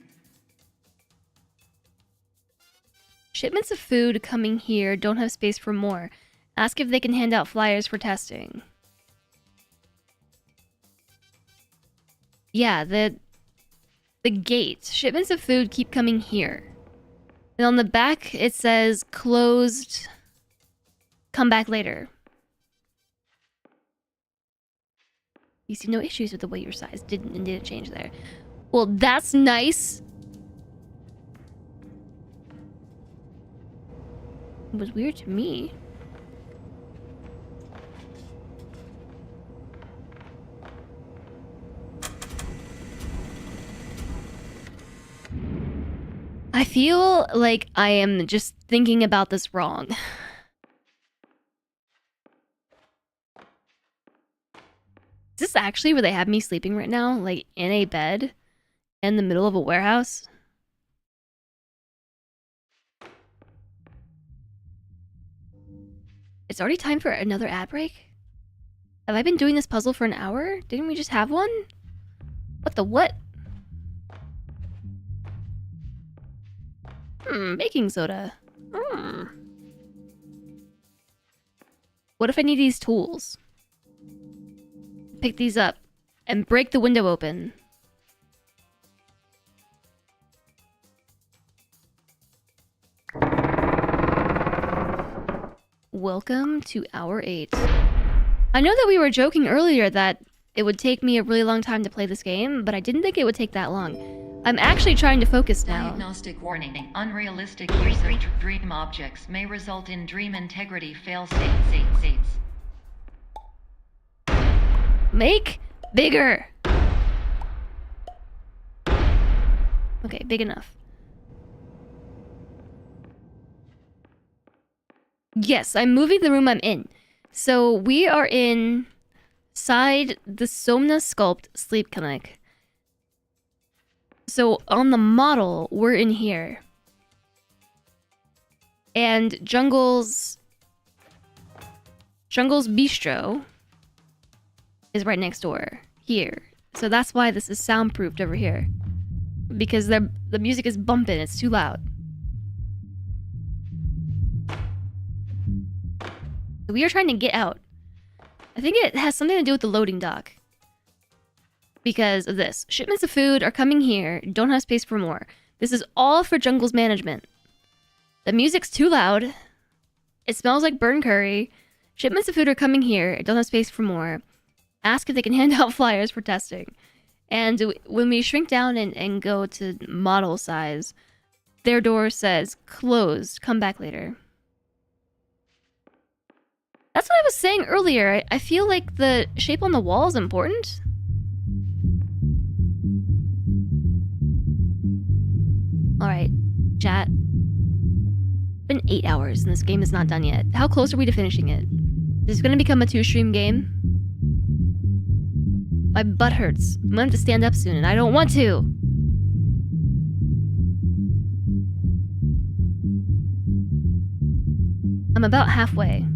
Shipments of food coming here don't have space for more. Ask if they can hand out flyers for testing. Yeah, the gate. Shipments of food keep coming here. And on the back, it says closed. Come back later. You see no issues with the way your size didn't change there. Well, that's nice. It was weird to me. I feel like I am just thinking about this wrong. Is this actually where they have me sleeping right now? Like, in a bed? In the middle of a warehouse? It's already time for another ad break? Have I been doing this puzzle for an hour? Didn't we just have one? What the what? Baking soda. What if I need these tools? Pick these up and break the window open. Welcome to hour 8. I know that we were joking earlier that it would take me a really long time to play this game, but I didn't think it would take that long. I'm actually trying to focus now. Diagnostic warning. Unrealistic use of dream objects may result in dream integrity fail-safes. Make bigger. Okay, big enough. Yes, I'm moving the room I'm in. So we are inside the Somnasculpt sleep clinic. So on the model, we're in here. And Jungle's Bistro is right next door here. So that's why this is soundproofed over here. Because the music is bumping, it's too loud. We are trying to get out. I think it has something to do with the loading dock. because of this. Shipments of food are coming here. Don't have space for more. This is all for jungle's management. The music's too loud. It smells like burnt curry. Shipments of food are coming here. Don't have space for more. Ask if they can hand out flyers for testing. And when we shrink down and go to model size, their door says, closed, come back later. That's what I was saying earlier. I feel like the shape on the wall is important. Alright, chat. It's been 8 hours and this game is not done yet. How close are we to finishing it? Is this gonna become a 2-stream game? My butt hurts. I'm gonna have to stand up soon and I don't want to! I'm about halfway.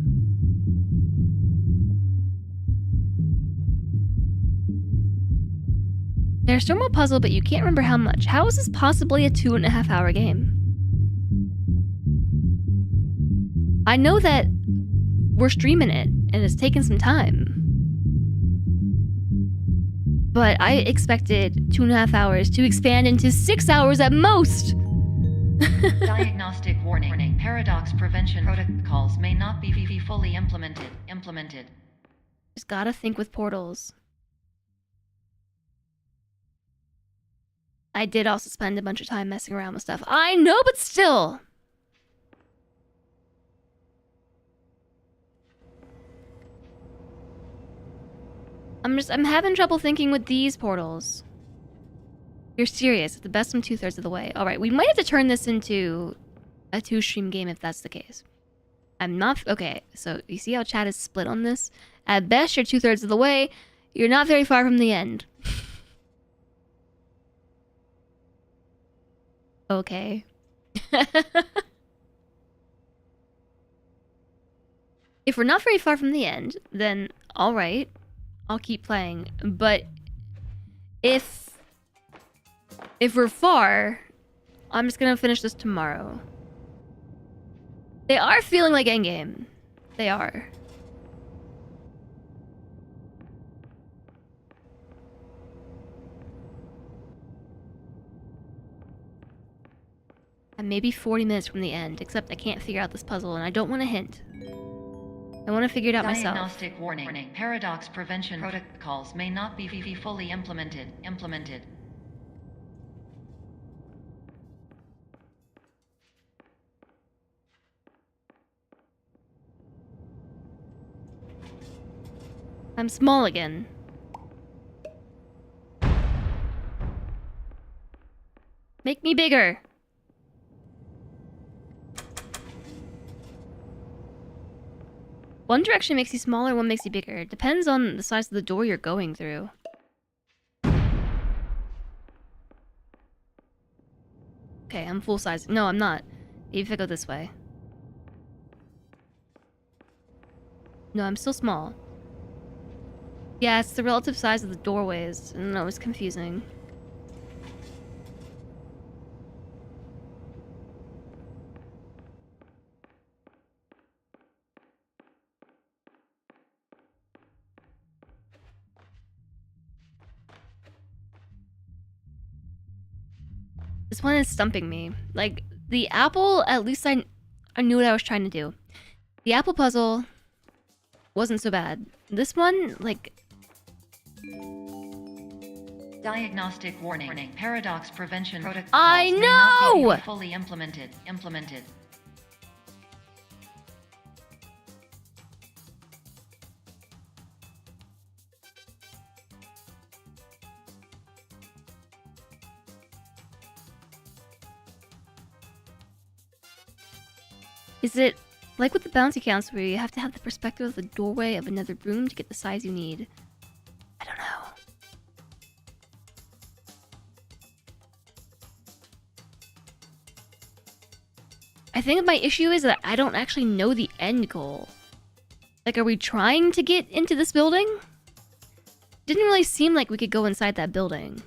There's still more puzzle, but you can't remember how much. How is this possibly a 2.5 hour game? I know that we're streaming it, and it's taken some time. But I expected 2.5 hours to expand into 6 hours at most! Diagnostic warning. Paradox prevention protocols may not be fully implemented. Just gotta think with portals. I did also spend a bunch of time messing around with stuff. I know, but still! I'm having trouble thinking with these portals. You're serious. It's the best I'm 2/3 of the way. Alright, we might have to turn this into a 2-stream game if that's the case. I'm not... Okay, so you see how chat is split on this? At best, you're 2/3 of the way. You're not very far from the end. Okay. If we're not very far from the end, then alright. I'll keep playing. But if we're far, I'm just gonna finish this tomorrow. They are feeling like endgame. They are. I'm maybe 40 minutes from the end, except I can't figure out this puzzle and I don't want a hint. I want to figure it out myself. Diagnostic warning. Paradox prevention protocols may not be fully implemented. I'm small again. Make me bigger. One direction makes you smaller, one makes you bigger. It depends on the size of the door you're going through. Okay, I'm full size. No, I'm not. Maybe if I go this way. No, I'm still small. Yeah, it's the relative size of the doorways. I don't know, it's confusing. This one is stumping me. Like, the apple, at least I knew what I was trying to do. The apple puzzle wasn't so bad. This one, like... Diagnostic warning. Paradox prevention protocols I may not know! be fully implemented. Is it like with the bouncy counts where you have to have the perspective of the doorway of another room to get the size you need? I don't know. I think my issue is that I don't actually know the end goal. Like, are we trying to get into this building? Didn't really seem like we could go inside that building.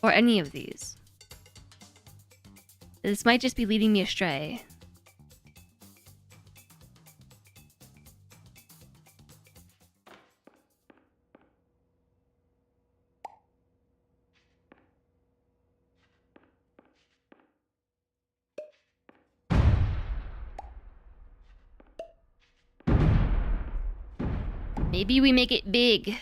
Or any of these. This might just be leading me astray. Maybe we make it big.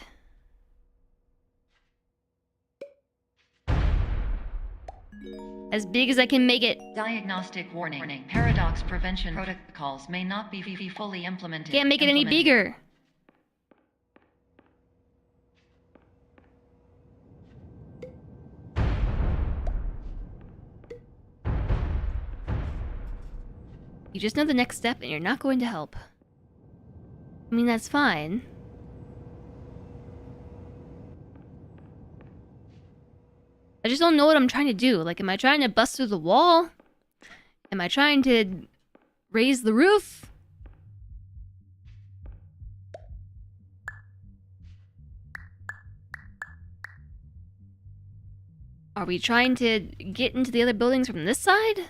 As big as I can make it. Diagnostic warning. Paradox prevention protocols may not be fully implemented. Can't make it any bigger. You just know the next step and you're not going to help. I mean, that's fine. I just don't know what I'm trying to do. Like, am I trying to bust through the wall? Am I trying to raise the roof? Are we trying to get into the other buildings from this side?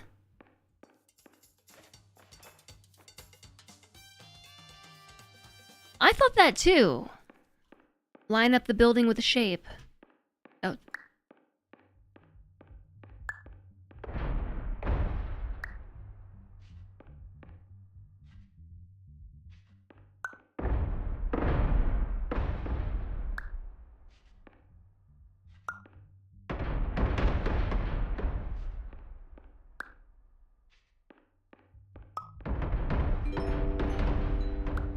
I thought that too. Line up the building with a shape. Oh.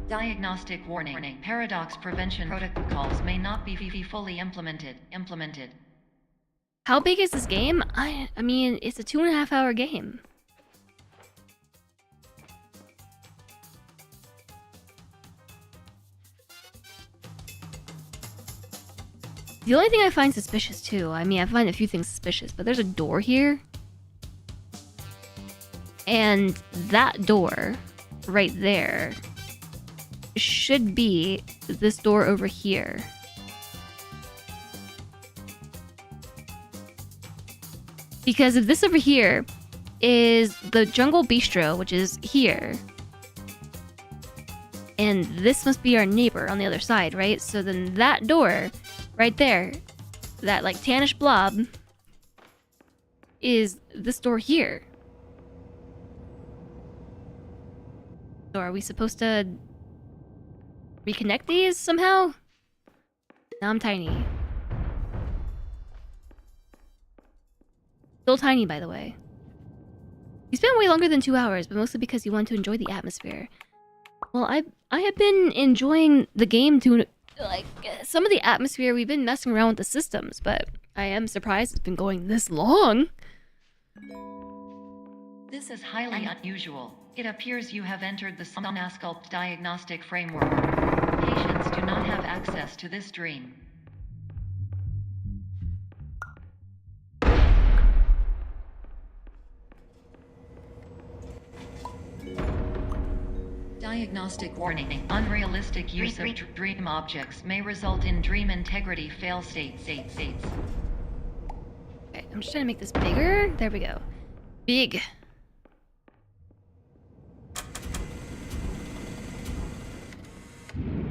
Diagnostic warning. Paradox prevention protocols may not be fully implemented. How big is this game? I mean, it's a 2.5 hour game. The only thing I find suspicious too, I mean, I find a few things suspicious, but there's a door here. And that door right there should be this door over here. Because if this over here is the Jungle Bistro, which is here, and this must be our neighbor on the other side, right? So then that door right there, that like tannish blob, is this door here. So are we supposed to reconnect these somehow? Now I'm tiny. Still tiny, by the way. You spent way longer than 2 hours, but mostly because you want to enjoy the atmosphere. Well, I have been enjoying the game to, like, some of the atmosphere. We've been messing around with the systems, but I am surprised it's been going this long. This is highly unusual. It appears you have entered the Somnasculpt diagnostic framework. Patients do not have access to this dream. Diagnostic warning. Unrealistic use of dream objects may result in dream integrity fail states. Okay, I'm just trying to make this bigger. There we go. Big.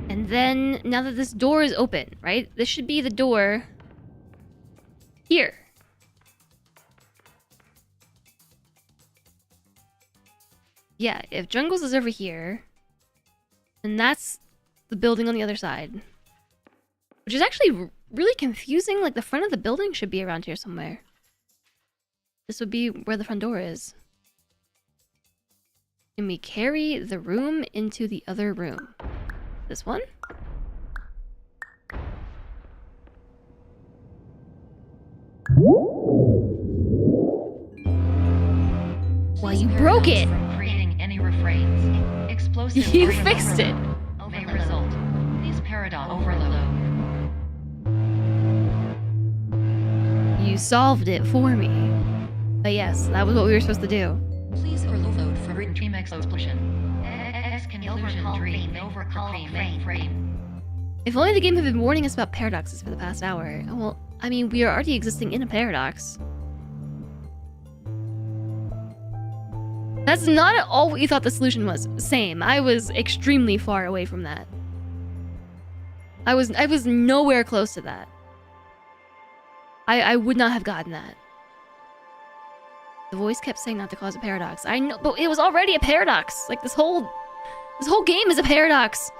And then, now that this door is open, right? This should be the door here. Yeah, if Jungles is over here, then that's the building on the other side. Which is actually really confusing. Like, the front of the building should be around here somewhere. This would be where the front door is. Can we carry the room into the other room? This one? Well, you broke it! From creating any refrains. Explosive You fixed it! may result. These paradox overload. You solved it for me. But yes, that was what we were supposed to do. Please overload for dream explosion. Conclusion dream frame. If only the game had been warning us about paradoxes for the past hour. Well, I mean, we are already existing in a paradox. That's not at all what you thought the solution was. Same. I was extremely far away from that. I was nowhere close to that. I would not have gotten that. The voice kept saying not to cause a paradox. I know, but it was already a paradox. Like, this whole game is a paradox.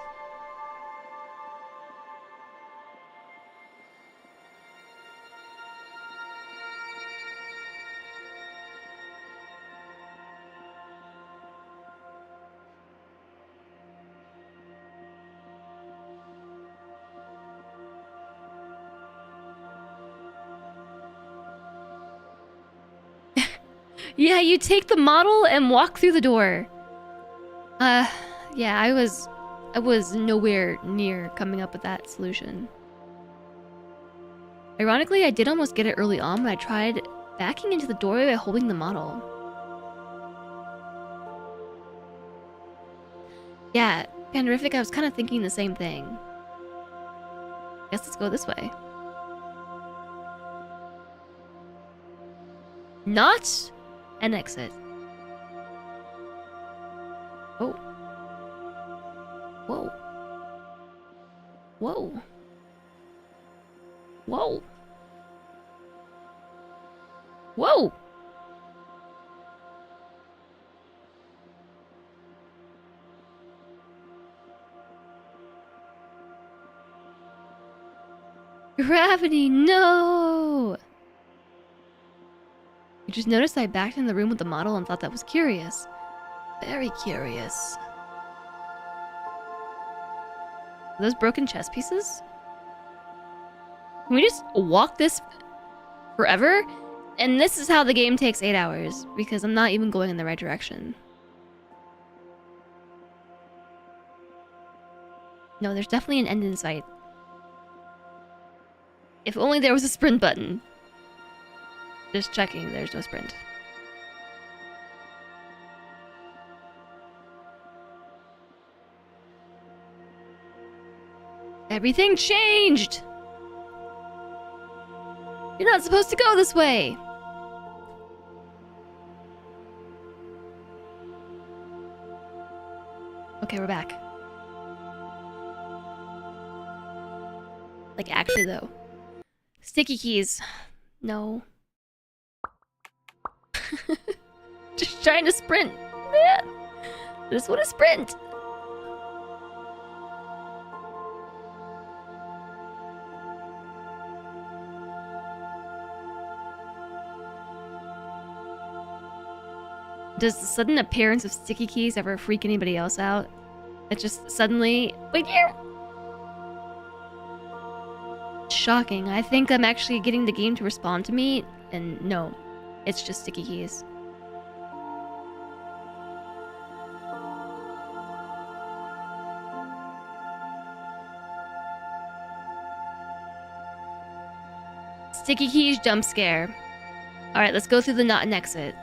Yeah, you take the model and walk through the door. Yeah, I was nowhere near coming up with that solution. Ironically, I did almost get it early on, but I tried backing into the doorway by holding the model. Yeah, Panderific, I was kind of thinking the same thing. Guess let's go this way. Not an exit. Oh. Whoa. Whoa. Whoa. Whoa. Gravity, no! You just noticed I backed in the room with the model and thought that was curious. Very curious. Are those broken chess pieces? Can we just walk this forever? And this is how the game takes 8 hours, because I'm not even going in the right direction. No, there's definitely an end in sight. If only there was a sprint button. Just checking, there's no sprint. Everything changed! You're not supposed to go this way! Okay, we're back. Like, actually, though. Sticky keys. No. Just trying to sprint. Man. I just want to sprint. Does the sudden appearance of sticky keys ever freak anybody else out? It just suddenly... Wait here! Shocking. I think I'm actually getting the game to respond to me, and no, it's just sticky keys. Sticky keys jump scare. Alright, let's go through the not an exit.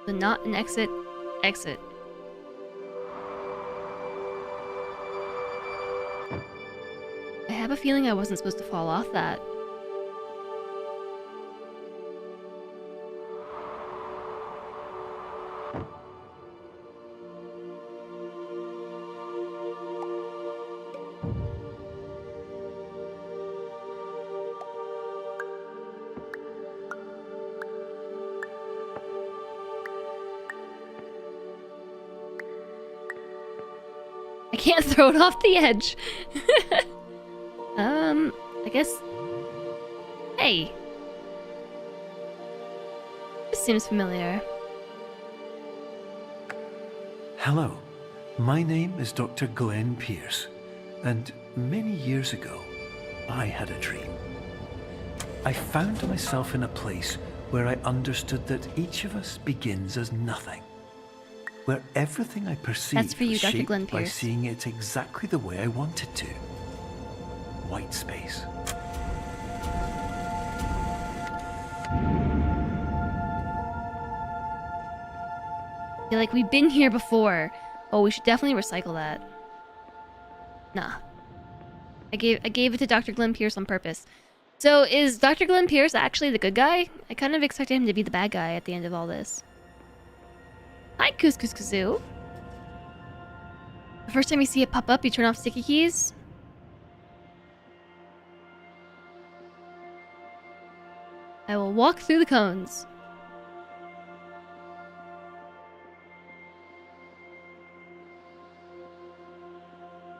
The not an exit. Exit. I have a feeling I wasn't supposed to fall off that. I can't throw it off the edge. I guess... Hey. This seems familiar. Hello, my name is Dr. Glenn Pierce, and many years ago, I had a dream. I found myself in a place where I understood that each of us begins as nothing. Where everything I perceived That's for you, was Dr. shaped Glenn by Pierce. seeing it exactly the way I wanted to. White space. I feel like we've been here before. Oh, we should definitely recycle that. Nah. I gave it to Dr. Glenn Pierce on purpose. So is Dr. Glenn Pierce actually the good guy? I kind of expected him to be the bad guy at the end of all this. Hi, Couscous Kazoo. The first time you see it pop up, you turn off sticky keys. I will walk through the cones.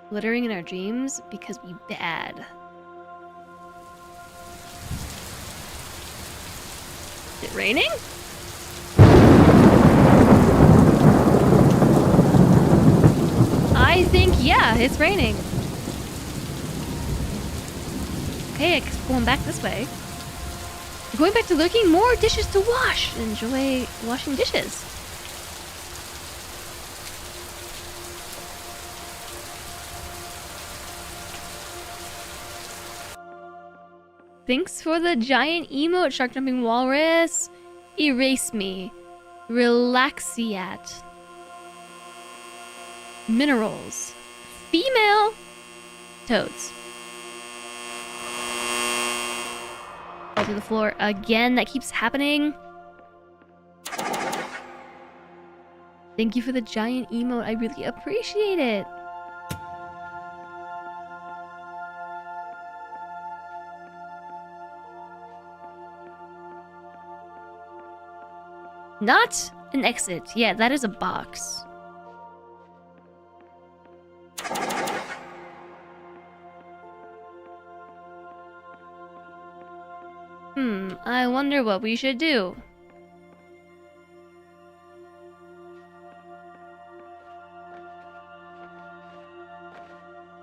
Glittering in our dreams because we bad. Is it raining? I think Yeah, it's raining. Okay, I guess we're going back this way. We're going back to lurking. More dishes to wash. Enjoy washing dishes. Thanks for the giant emote, shark jumping walrus. Erase me. Relaxiat. Minerals. Female. Toads. Fall to the floor again. That keeps happening. Thank you for the giant emote. I really appreciate it. Not an exit. Yeah, that is a box. I wonder what we should do.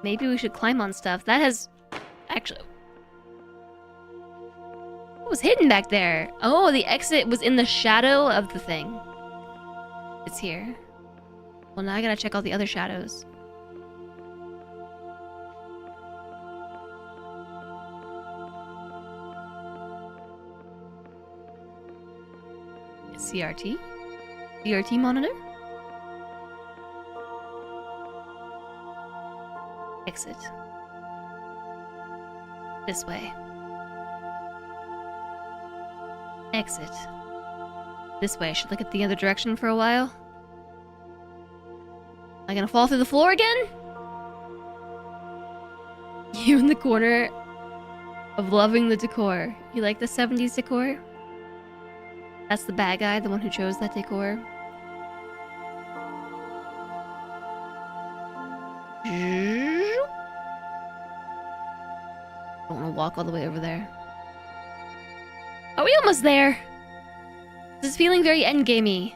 Maybe we should climb on stuff. That has... Actually... What was hidden back there? Oh, the exit was in the shadow of the thing. It's here. Well, now I gotta check all the other shadows. CRT? CRT monitor? Exit. This way. Exit. This way. I should look at the other direction for a while. Am I gonna fall through the floor again? You in the corner of loving the decor. You like the 70s decor? That's the bad guy, the one who chose that decor. Don't want to walk all the way over there. Are we almost there? This is feeling very endgamey.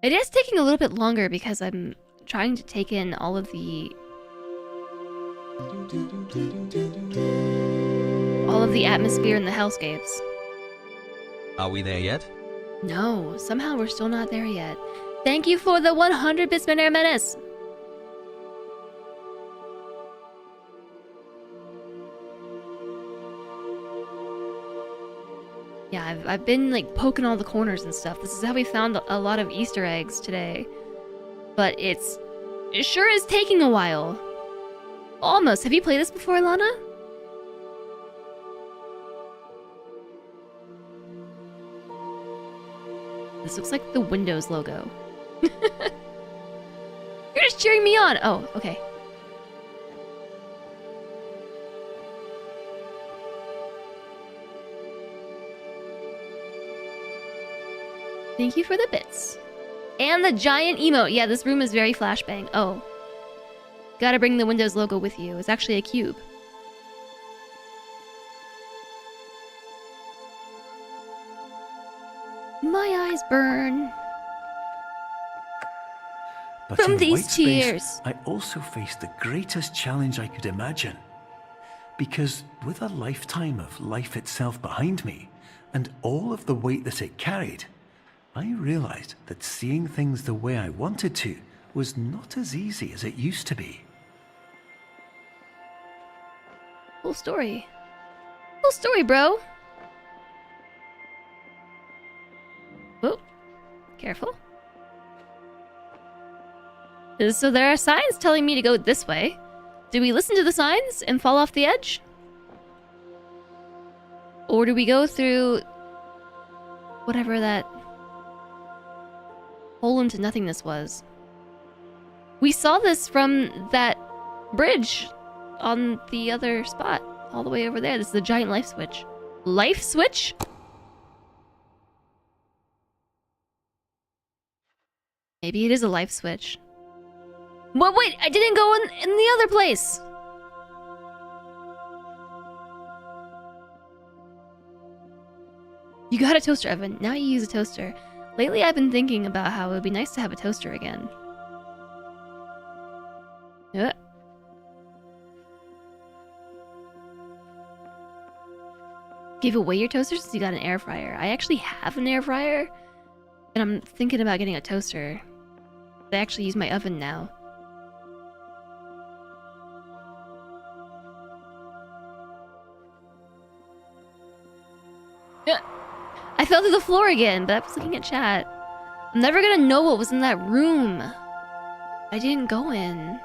It is taking a little bit longer because I'm trying to take in all of the atmosphere and the hellscapes. Are we there yet? No, somehow we're still not there yet. Thank you for the 100 bits, Minare Menace. Yeah, I've been like poking all the corners and stuff. This is how we found a lot of Easter eggs today. But it sure is taking a while. Almost. Have you played this before, Lana? This looks like the Windows logo. You're just cheering me on! Oh, okay. Thank you for the bits. And the giant emote. Yeah, this room is very flashbang. Oh. Gotta bring the Windows logo with you. It's actually a cube. My eyes burn. But From in the these white space, tears. I also faced the greatest challenge I could imagine. Because with a lifetime of life itself behind me, and all of the weight that it carried, I realized that seeing things the way I wanted to was not as easy as it used to be. Full story. Full story, bro. Oh, careful. So there are signs telling me to go this way. Do we listen to the signs and fall off the edge? Or do we go through whatever that hole into nothingness was? We saw this from that bridge on the other spot, all the way over there. This is the giant life switch. Life switch? Maybe it is a life switch. But wait, I didn't go in the other place! You got a toaster oven. Now you use a toaster. Lately, I've been thinking about how it would be nice to have a toaster again. Yeah. Give away your toaster since you got an air fryer. I actually have an air fryer, and I'm thinking about getting a toaster. I actually use my oven now. Yeah. I fell through the floor again, but I was looking at chat. I'm never gonna know what was in that room. I didn't go in.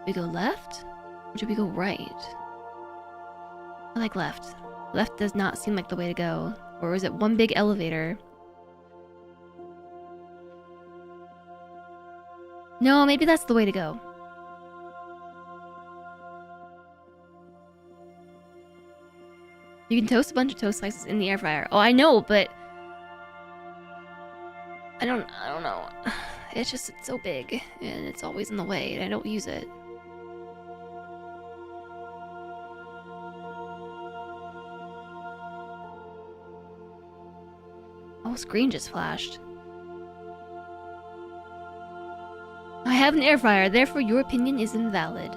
Did we go left? Or did we go right? I like left. Left does not seem like the way to go. Or is it one big elevator? No, maybe that's the way to go. You can toast a bunch of toast slices in the air fryer. Oh, I know, but I don't know. It's just, it's so big and it's always in the way and I don't use it. Oh, screen just flashed. I have an air fryer, therefore your opinion is invalid.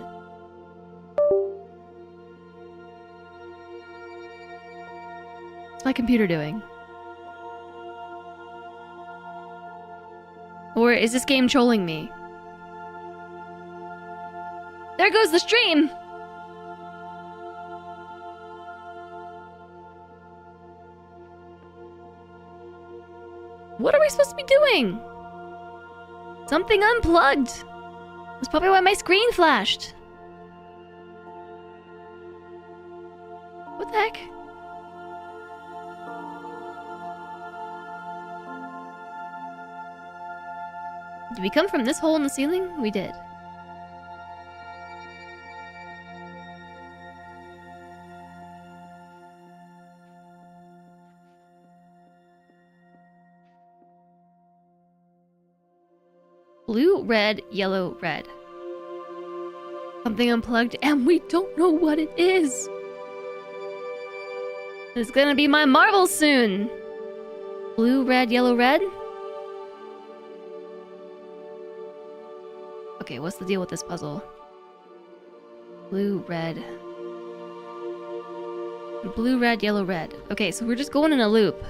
What's my computer doing? Or is this game trolling me? There goes the stream! What are we supposed to be doing? Something unplugged. That's probably why my screen flashed. What the heck? Did we come from this hole in the ceiling? We did. Blue, red, yellow, red. Something unplugged, and we don't know what it is. It's gonna be my marble soon. Blue, red, yellow, red. Okay, what's the deal with this puzzle? Blue, red. Blue, red, yellow, red. Okay, so we're just going in a loop.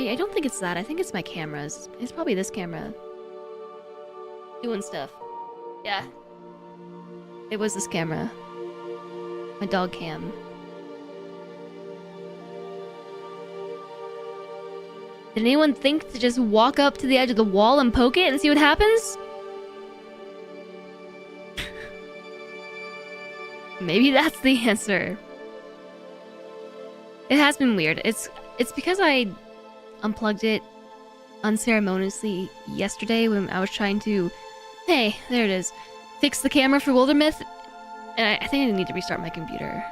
I don't think it's that. I think it's my cameras. It's probably this camera. Doing stuff. Yeah. It was this camera. My dog cam. Did anyone think to just walk up to the edge of the wall and poke it and see what happens? Maybe that's the answer. It has been weird. It's because I unplugged it unceremoniously yesterday when I was trying to... Hey, there it is. Fix the camera for Wildermyth. And I think I need to restart my computer.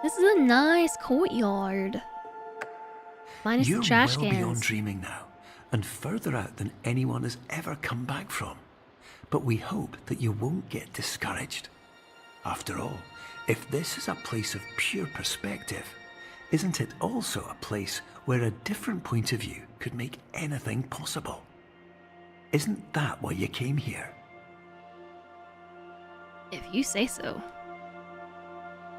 This is a nice courtyard. Minus the trash You're well beyond cans. dreaming now, and further out than anyone has ever come back from. But we hope that you won't get discouraged. After all, if this is a place of pure perspective, isn't it also a place where a different point of view could make anything possible? Isn't that why you came here? If you say so.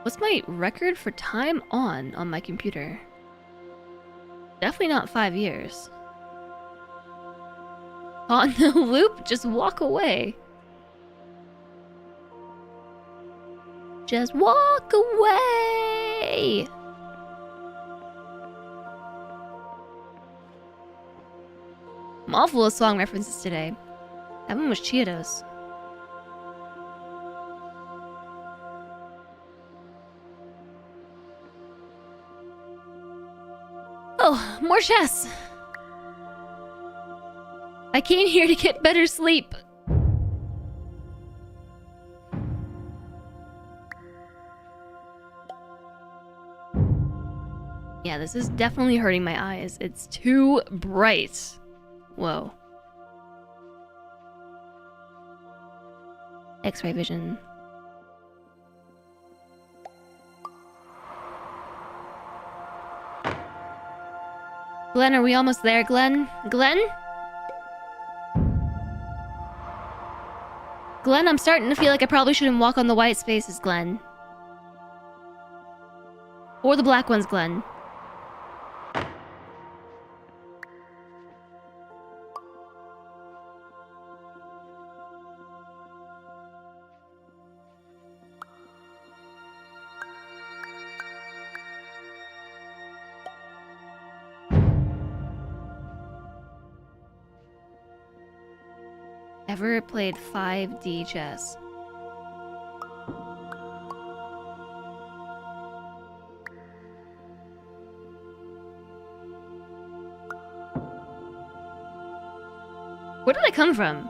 What's my record for time on my computer? Definitely not 5 years. On the loop, just walk away. Just walk away! I'm all full of song references today. That one was Cheetos. Oh, more chess! I came here to get better sleep. Yeah, this is definitely hurting my eyes. It's too bright. Whoa. X-ray vision. Glenn, are we almost there, Glenn? Glenn? Glenn, I'm starting to feel like I probably shouldn't walk on the white spaces, Glenn. Or the black ones, Glenn. Ever played 5D chess? Where did I come from?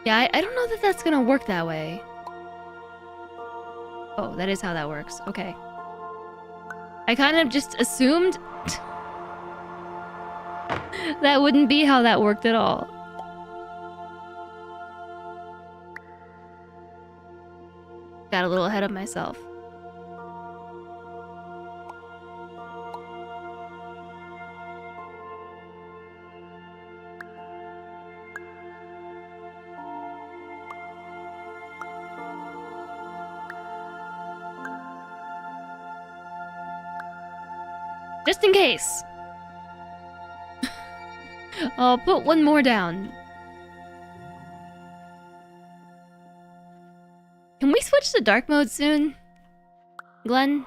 Yeah, I don't know that that's gonna work that way. Oh, that is how that works. Okay. I kind of just assumed that wouldn't be how that worked at all. Got a little ahead of myself. Just in case. I'll put one more down. Can we switch to dark mode soon? Glenn?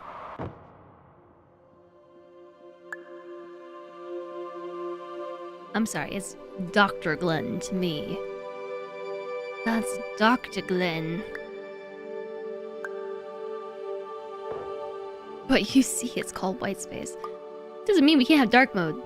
I'm sorry, it's Dr. Glenn to me. That's Dr. Glenn. But you see, it's called white space. Doesn't mean we can't have dark mode.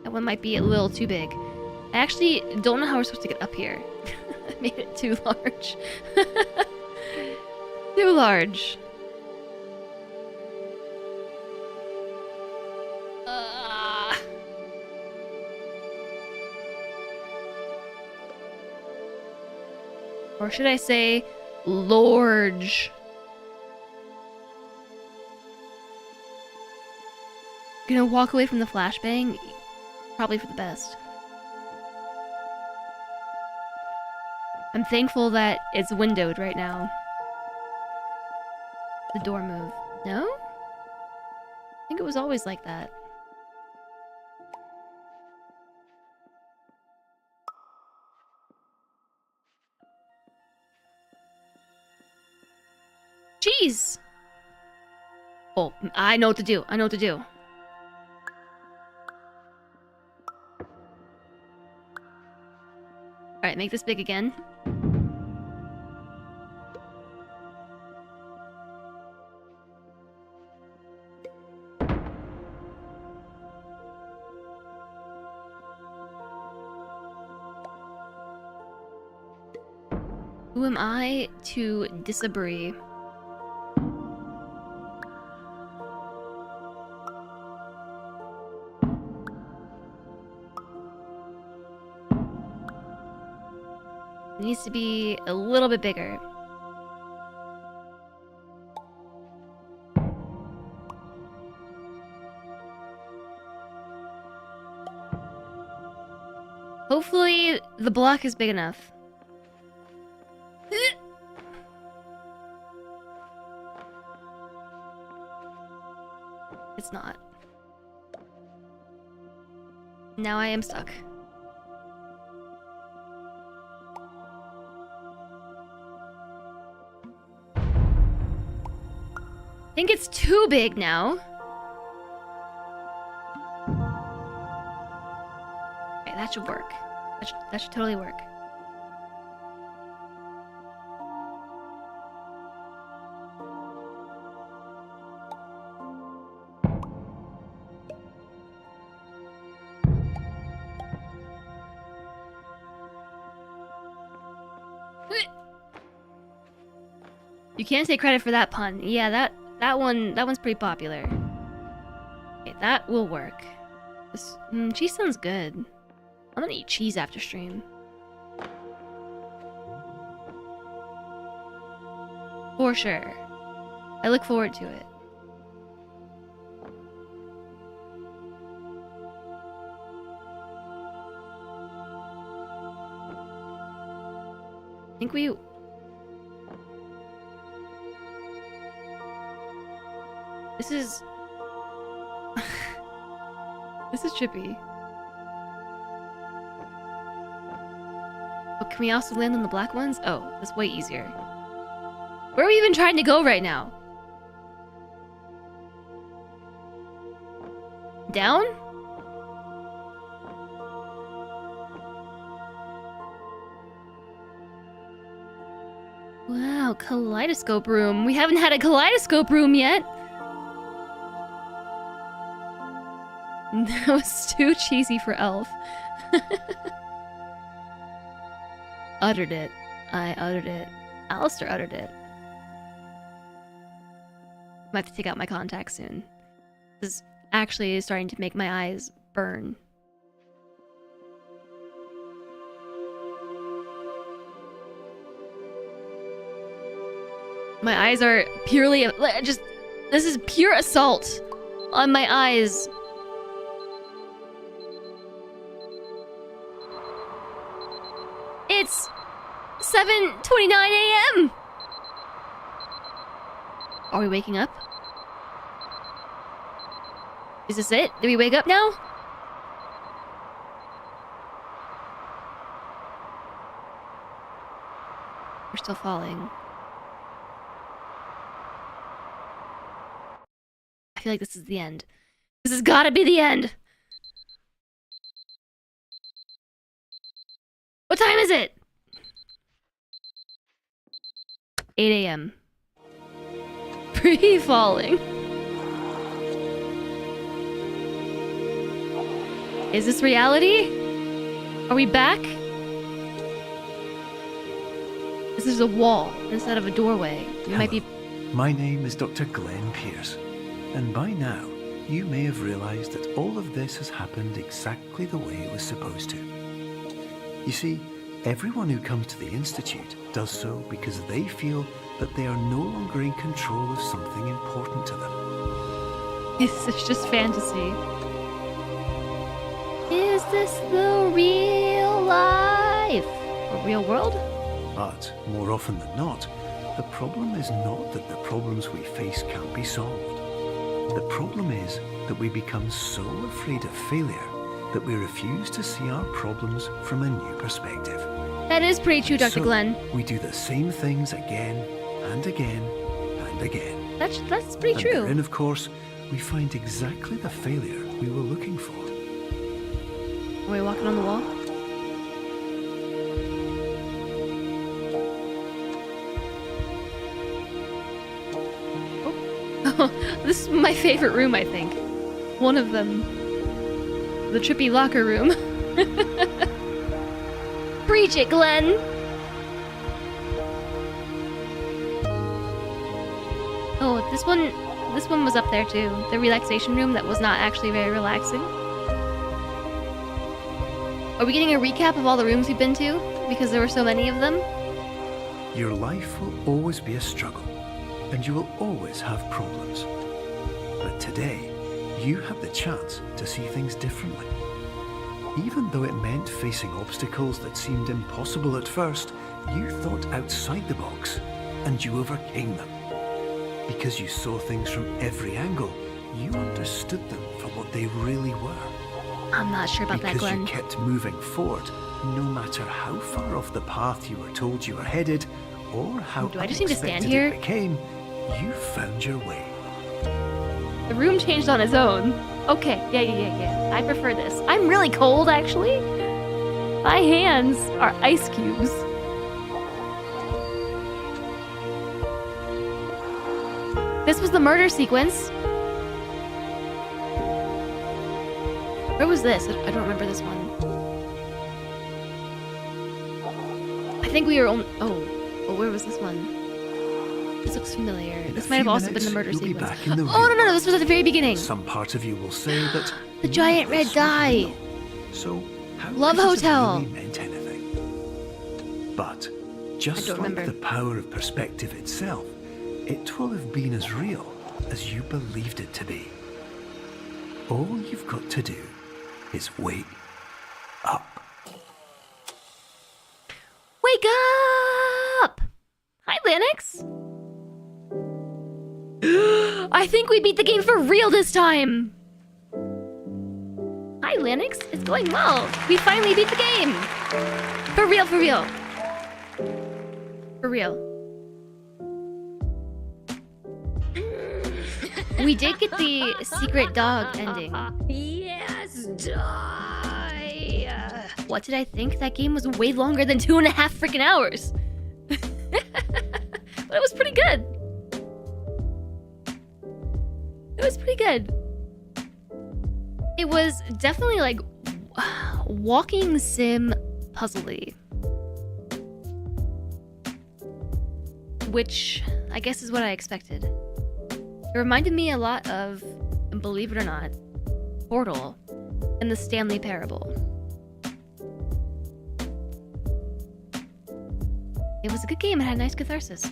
That one might be a little too big. I actually don't know how we're supposed to get up here. I made it too large. Too large. Or should I say, large? Gonna walk away from the flashbang? Probably for the best. I'm thankful that it's windowed right now. The door move. No? I think it was always like that. Jeez! Oh, I know what to do. I know what to do. Alright, make this big again. Who am I to disagree? It needs to be a little bit bigger. Hopefully, the block is big enough. It's not. Now I am stuck. I think it's too big now. Okay, that should work. That should totally work. You can't take credit for that pun. Yeah, that one's pretty popular. Okay, that will work. This cheese sounds good. I'm gonna eat cheese after stream. For sure. I look forward to it. I think we... This is... This is trippy. Oh, can we also land on the black ones? Oh, that's way easier. Where are we even trying to go right now? Down? Wow, kaleidoscope room. We haven't had a kaleidoscope room yet. That was too cheesy for Elf. Uttered it. I uttered it. Alistair uttered it. I have to take out my contacts soon. This is actually starting to make my eyes burn. My eyes are purely just... This is pure assault on my eyes. It's 7:29 a.m. Are we waking up? Is this it? Did we wake up now? We're still falling. I feel like this is the end. This has gotta be the end! What time is it? 8 a.m. Free-falling. Is this reality? Are we back? This is a wall instead of a doorway. We might be... My name is Dr. Glenn Pierce, and by now, you may have realized that all of this has happened exactly the way it was supposed to. You see, everyone who comes to the Institute does so because they feel that they are no longer in control of something important to them. It's just fantasy. Is this the real life? Or real world? But, more often than not, the problem is not that the problems we face can't be solved. The problem is that we become so afraid of failure that we refuse to see our problems from a new perspective. That is pretty true, Dr. So, Glenn. we do the same things again and again and again. That's pretty And true. therein, of course, we find exactly the failure we were looking for. Are we walking on the wall? Oh, this is my favorite room, I think. One of them. The trippy locker room. Preach it, Glenn! Oh, this one was up there too. The relaxation room that was not actually very relaxing. Are we getting a recap of all the rooms we've been to? Because there were so many of them? Your life will always be a struggle, and you will always have problems. But today, you have the chance to see things differently. Even though it meant facing obstacles that seemed impossible at first, you thought outside the box, and you overcame them. Because you saw things from every angle, you understood them for what they really were. I'm not sure about that, Because Glenn. you kept moving forward, no matter how far off the path you were told you were headed, or how Do I just need to stand unexpected here? it became, you found your way. The room changed on its own. Okay, yeah. I prefer this. I'm really cold, actually. My hands are ice cubes. This was the murder sequence. Where was this? I don't remember this one. I think we were on... Oh, where was this one? This looks familiar. In This a might have few also been minutes, the murder you'll be sequence. back in the Oh, real no, this was at the very beginning. Some part of you will say that The giant none of red this was dye. real. So how Love could this have Hotel. really meant anything? But just don't like remember. the power of perspective itself, it will have been as real as you believed it to be. All you've got to do is wake up. Wake up! Hi, Lennox. I think we beat the game for real this time. Hi, Lennox. It's going well. We finally beat the game. For real, for real. For real. We did get the secret dog ending. Yes, die! What did I think? That game was way longer than 2.5 freaking hours. But it was pretty good. It was pretty good. It was definitely like walking sim puzzly. Which I guess is what I expected. It reminded me a lot of, believe it or not, Portal and the Stanley Parable. It was a good game. It had nice catharsis.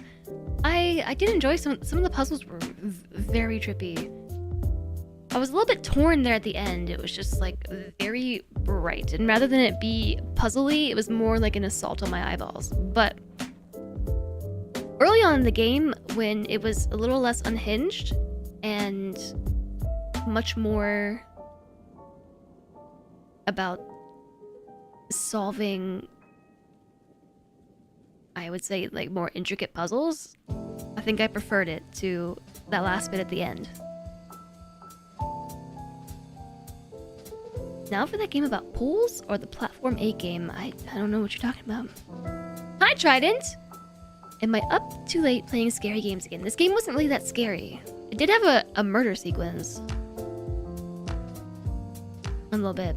I did enjoy some of the puzzles were very trippy. I was a little bit torn there at the end. It was just like very bright, and rather than it be puzzly, it was more like an assault on my eyeballs. But early on in the game, when it was a little less unhinged and much more about solving, I would say, like more intricate puzzles, I think I preferred it to that last bit at the end. Now for that game about pools or the Platform 8 game, I don't know what you're talking about. Hi, Trident! Am I up too late playing scary games again? This game wasn't really that scary. It did have a murder sequence. A little bit.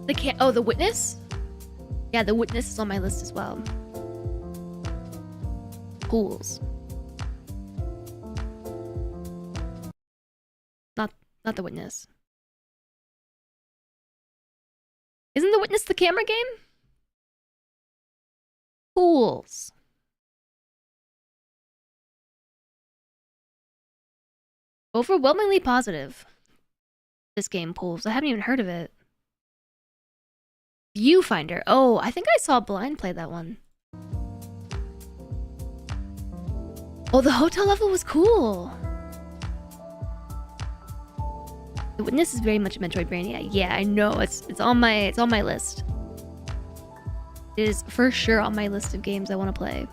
The Witness? Yeah, The Witness is on my list as well. Pools. Not The Witness. Isn't The Witness the camera game? Pools. Overwhelmingly positive. This game, Pools. I haven't even heard of it. Viewfinder. Oh, I think I saw Blind play that one. Oh, the hotel level was cool. The Witness is very much a Metroidvania. Yeah, I know. It's on my list. It is for sure on my list of games I want to play.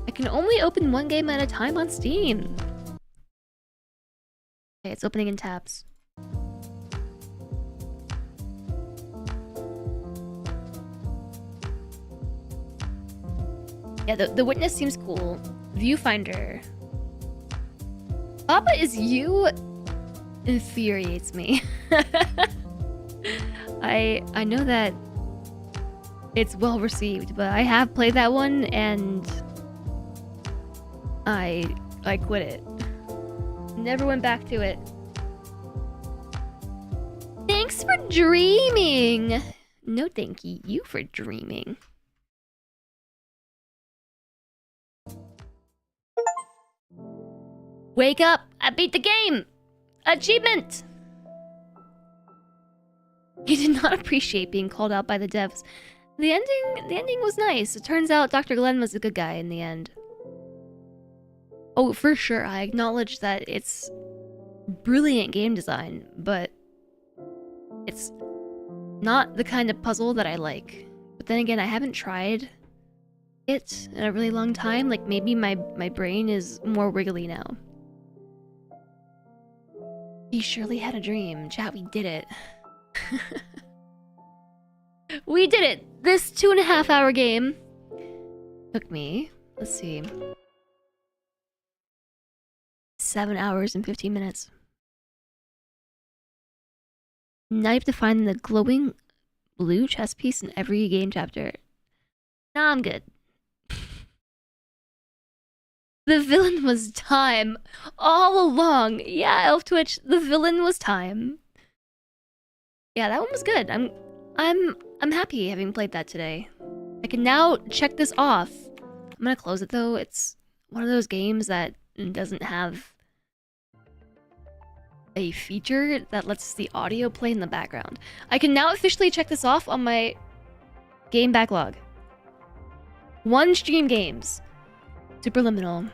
I can only open one game at a time on Steam. Okay, it's opening in tabs. Yeah, the Witness seems cool. Viewfinder. Papa Is You infuriates me. I know that it's well received, but I have played that one and I quit it. Never went back to it. Thanks for dreaming. No, thank you for dreaming. Wake up! I beat the game! Achievement! He did not appreciate being called out by the devs. The ending was nice. It turns out Dr. Glenn was a good guy in the end. Oh, for sure, I acknowledge that it's brilliant game design, but it's not the kind of puzzle that I like. But then again, I haven't tried it in a really long time. Like, maybe my brain is more wiggly now. He surely had a dream. Chat, we did it. We did it! This 2.5 hour game took me, let's see, 7 hours and 15 minutes. Now you have to find the glowing blue chess piece in every game chapter. Nah, I'm good. The villain was time all along. Yeah, Elf Twitch, the villain was time. Yeah, that one was good. I'm happy having played that today. I can now check this off. I'm gonna close it though. It's one of those games that doesn't have a feature that lets the audio play in the background. I can now officially check this off on my game backlog. 1 stream games. Superliminal.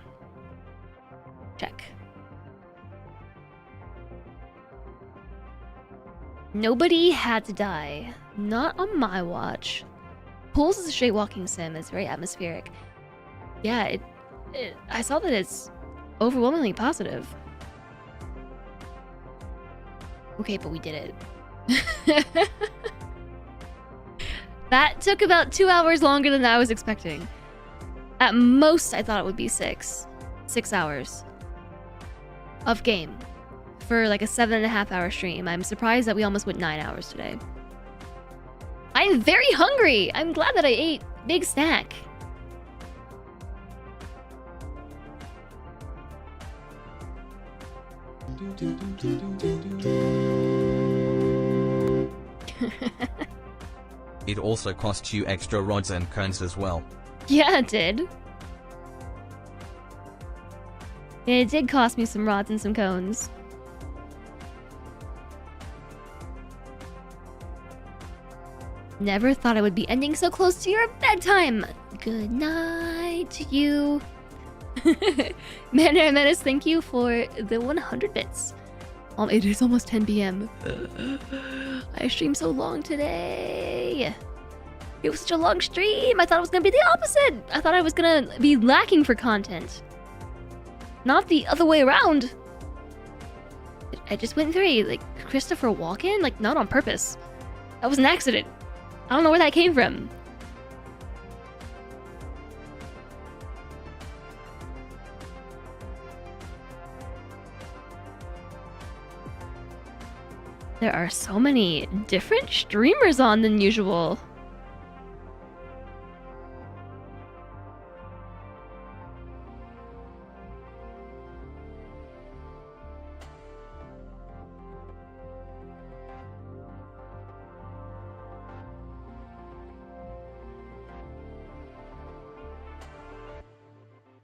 Check. Nobody had to die. Not on my watch. Pools is a straight walking sim. It's very atmospheric. Yeah, I saw that it's overwhelmingly positive. Okay, but we did it. That took about 2 hours longer than I was expecting. At most, I thought it would be 6 hours of game for like a 7.5 hour stream. I'm surprised that we almost went 9 hours today. I'm very hungry. I'm glad that I ate big snack. It also cost you extra rods and cones as well. Yeah, it did. It did cost me some rods and some cones. Never thought I would be ending so close to your bedtime. Good night to you. Manor Menace, thank you for the 100 bits. It is almost 10 p.m. I streamed so long today. It was such a long stream. I thought it was gonna be the opposite. I thought I was gonna be lacking for content. Not the other way around. I just went through like Christopher Walken, like not on purpose. That was an accident. I don't know where that came from. There are so many different streamers on than usual.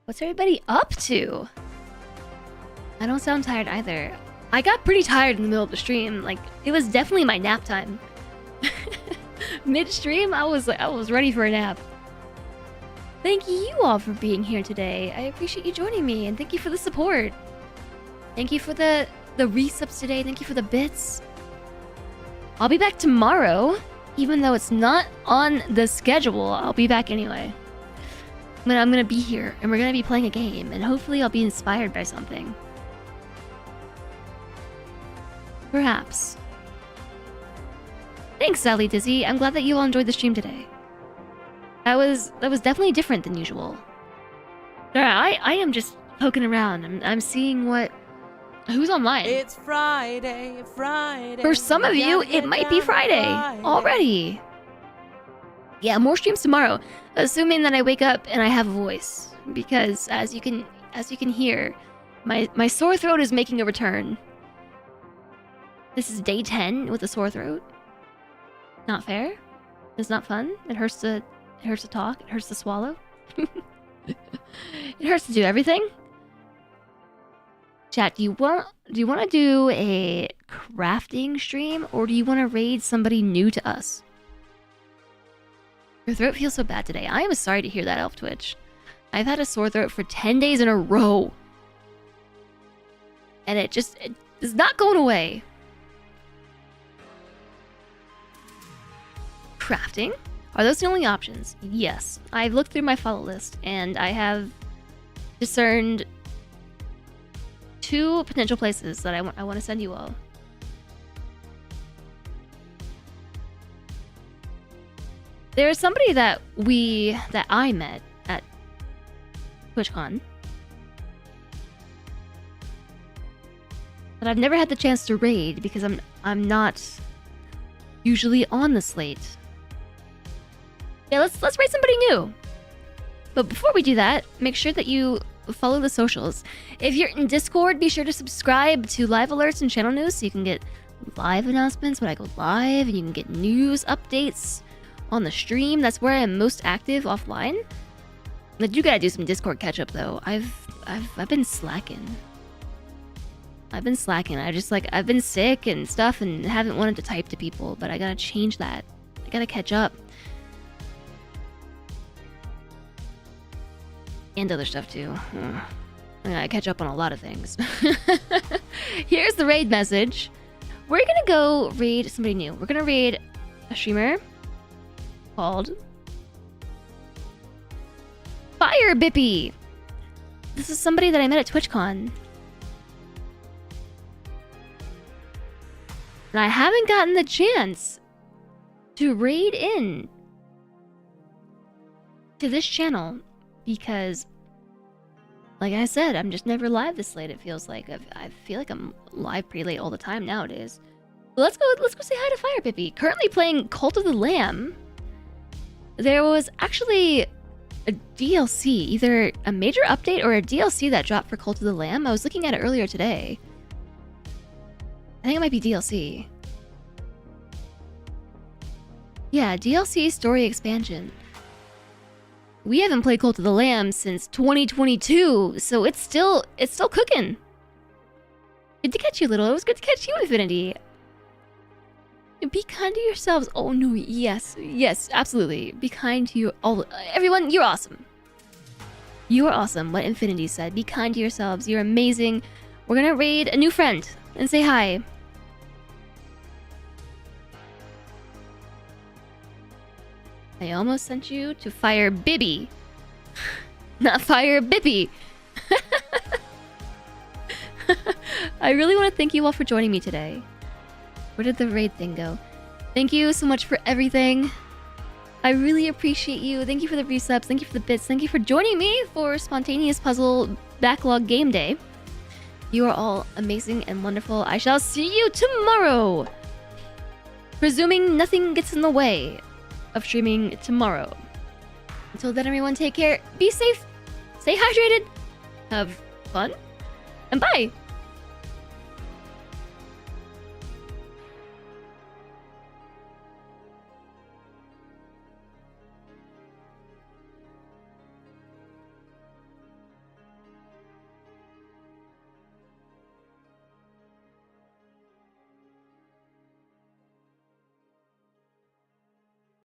What's everybody up to? I don't sound tired either. I got pretty tired in the middle of the stream. Like, it was definitely my nap time. Mid-stream, I was ready for a nap. Thank you all for being here today. I appreciate you joining me, and thank you for the support. Thank you for the resubs today. Thank you for the bits. I'll be back tomorrow, even though it's not on the schedule. I'll be back anyway. I'm gonna be here, and we're gonna be playing a game, and hopefully I'll be inspired by something. Perhaps. Thanks, Sally Dizzy. I'm glad that you all enjoyed the stream today. That was definitely different than usual. I am just poking around. I'm seeing who's online. It's Friday. For some of you, it might be Friday already. Yeah, more streams tomorrow, assuming that I wake up and I have a voice, because as you can hear, my sore throat is making a return. This is day 10 with a sore throat. Not fair. It's not fun. It hurts to talk. It hurts to swallow. It hurts to do everything. Chat, do you want to do a crafting stream, or do you want to raid somebody new to us? Your throat feels so bad today. I am sorry to hear that, Elf Twitch. I've had a sore throat for 10 days in a row. And it is not going away. Crafting? Are those the only options? Yes. I've looked through my follow list, and I have discerned 2 potential places that I want to send you all. There's somebody that I met at TwitchCon that I've never had the chance to raid because I'm not usually on the slate. Yeah, let's raid somebody new. But before we do that, make sure that you follow the socials. If you're in Discord, be sure to subscribe to live alerts and channel news so you can get live announcements when I go live, and you can get news updates on the stream. That's where I am most active offline. But you gotta do some Discord catch up though. I've been slacking. I've been sick and stuff and haven't wanted to type to people, but I gotta change that. I gotta catch up. And other stuff too. I gotta catch up on a lot of things. Here's the raid message. We're gonna go raid somebody new. We're gonna raid a streamer called Fire Bippy. This is somebody that I met at TwitchCon. And I haven't gotten the chance to raid in to this channel because, like I said, I'm just never live this late. It feels like I feel like I'm live pretty late all the time nowadays. But let's go say hi to Fire Bippy. Currently playing Cult of the Lamb. There was actually a DLC, either a major update or a DLC that dropped for Cult of the Lamb. I was looking at it earlier today. I think it might be DLC. Yeah, DLC story expansion. We haven't played Cult of the Lamb since 2022, so it's still cooking. Good to catch you, Little. It was good to catch you, Infinity. Be kind to yourselves. Oh no, yes, absolutely. Be kind to you all. Everyone, you're awesome. You are awesome. What Infinity said. Be kind to yourselves. You're amazing. We're gonna raid a new friend and say hi. I almost sent you to Fire Bibby. Not Fire Bippy. I really want to thank you all for joining me today. Where did the raid thing go? Thank you so much for everything. I really appreciate you. Thank you for the resubs. Thank you for the bits. Thank you for joining me for Spontaneous Puzzle Backlog Game Day. You are all amazing and wonderful. I shall see you tomorrow. Presuming nothing gets in the way of streaming tomorrow. Until then, everyone, take care. Be safe. Stay hydrated. Have fun. And bye.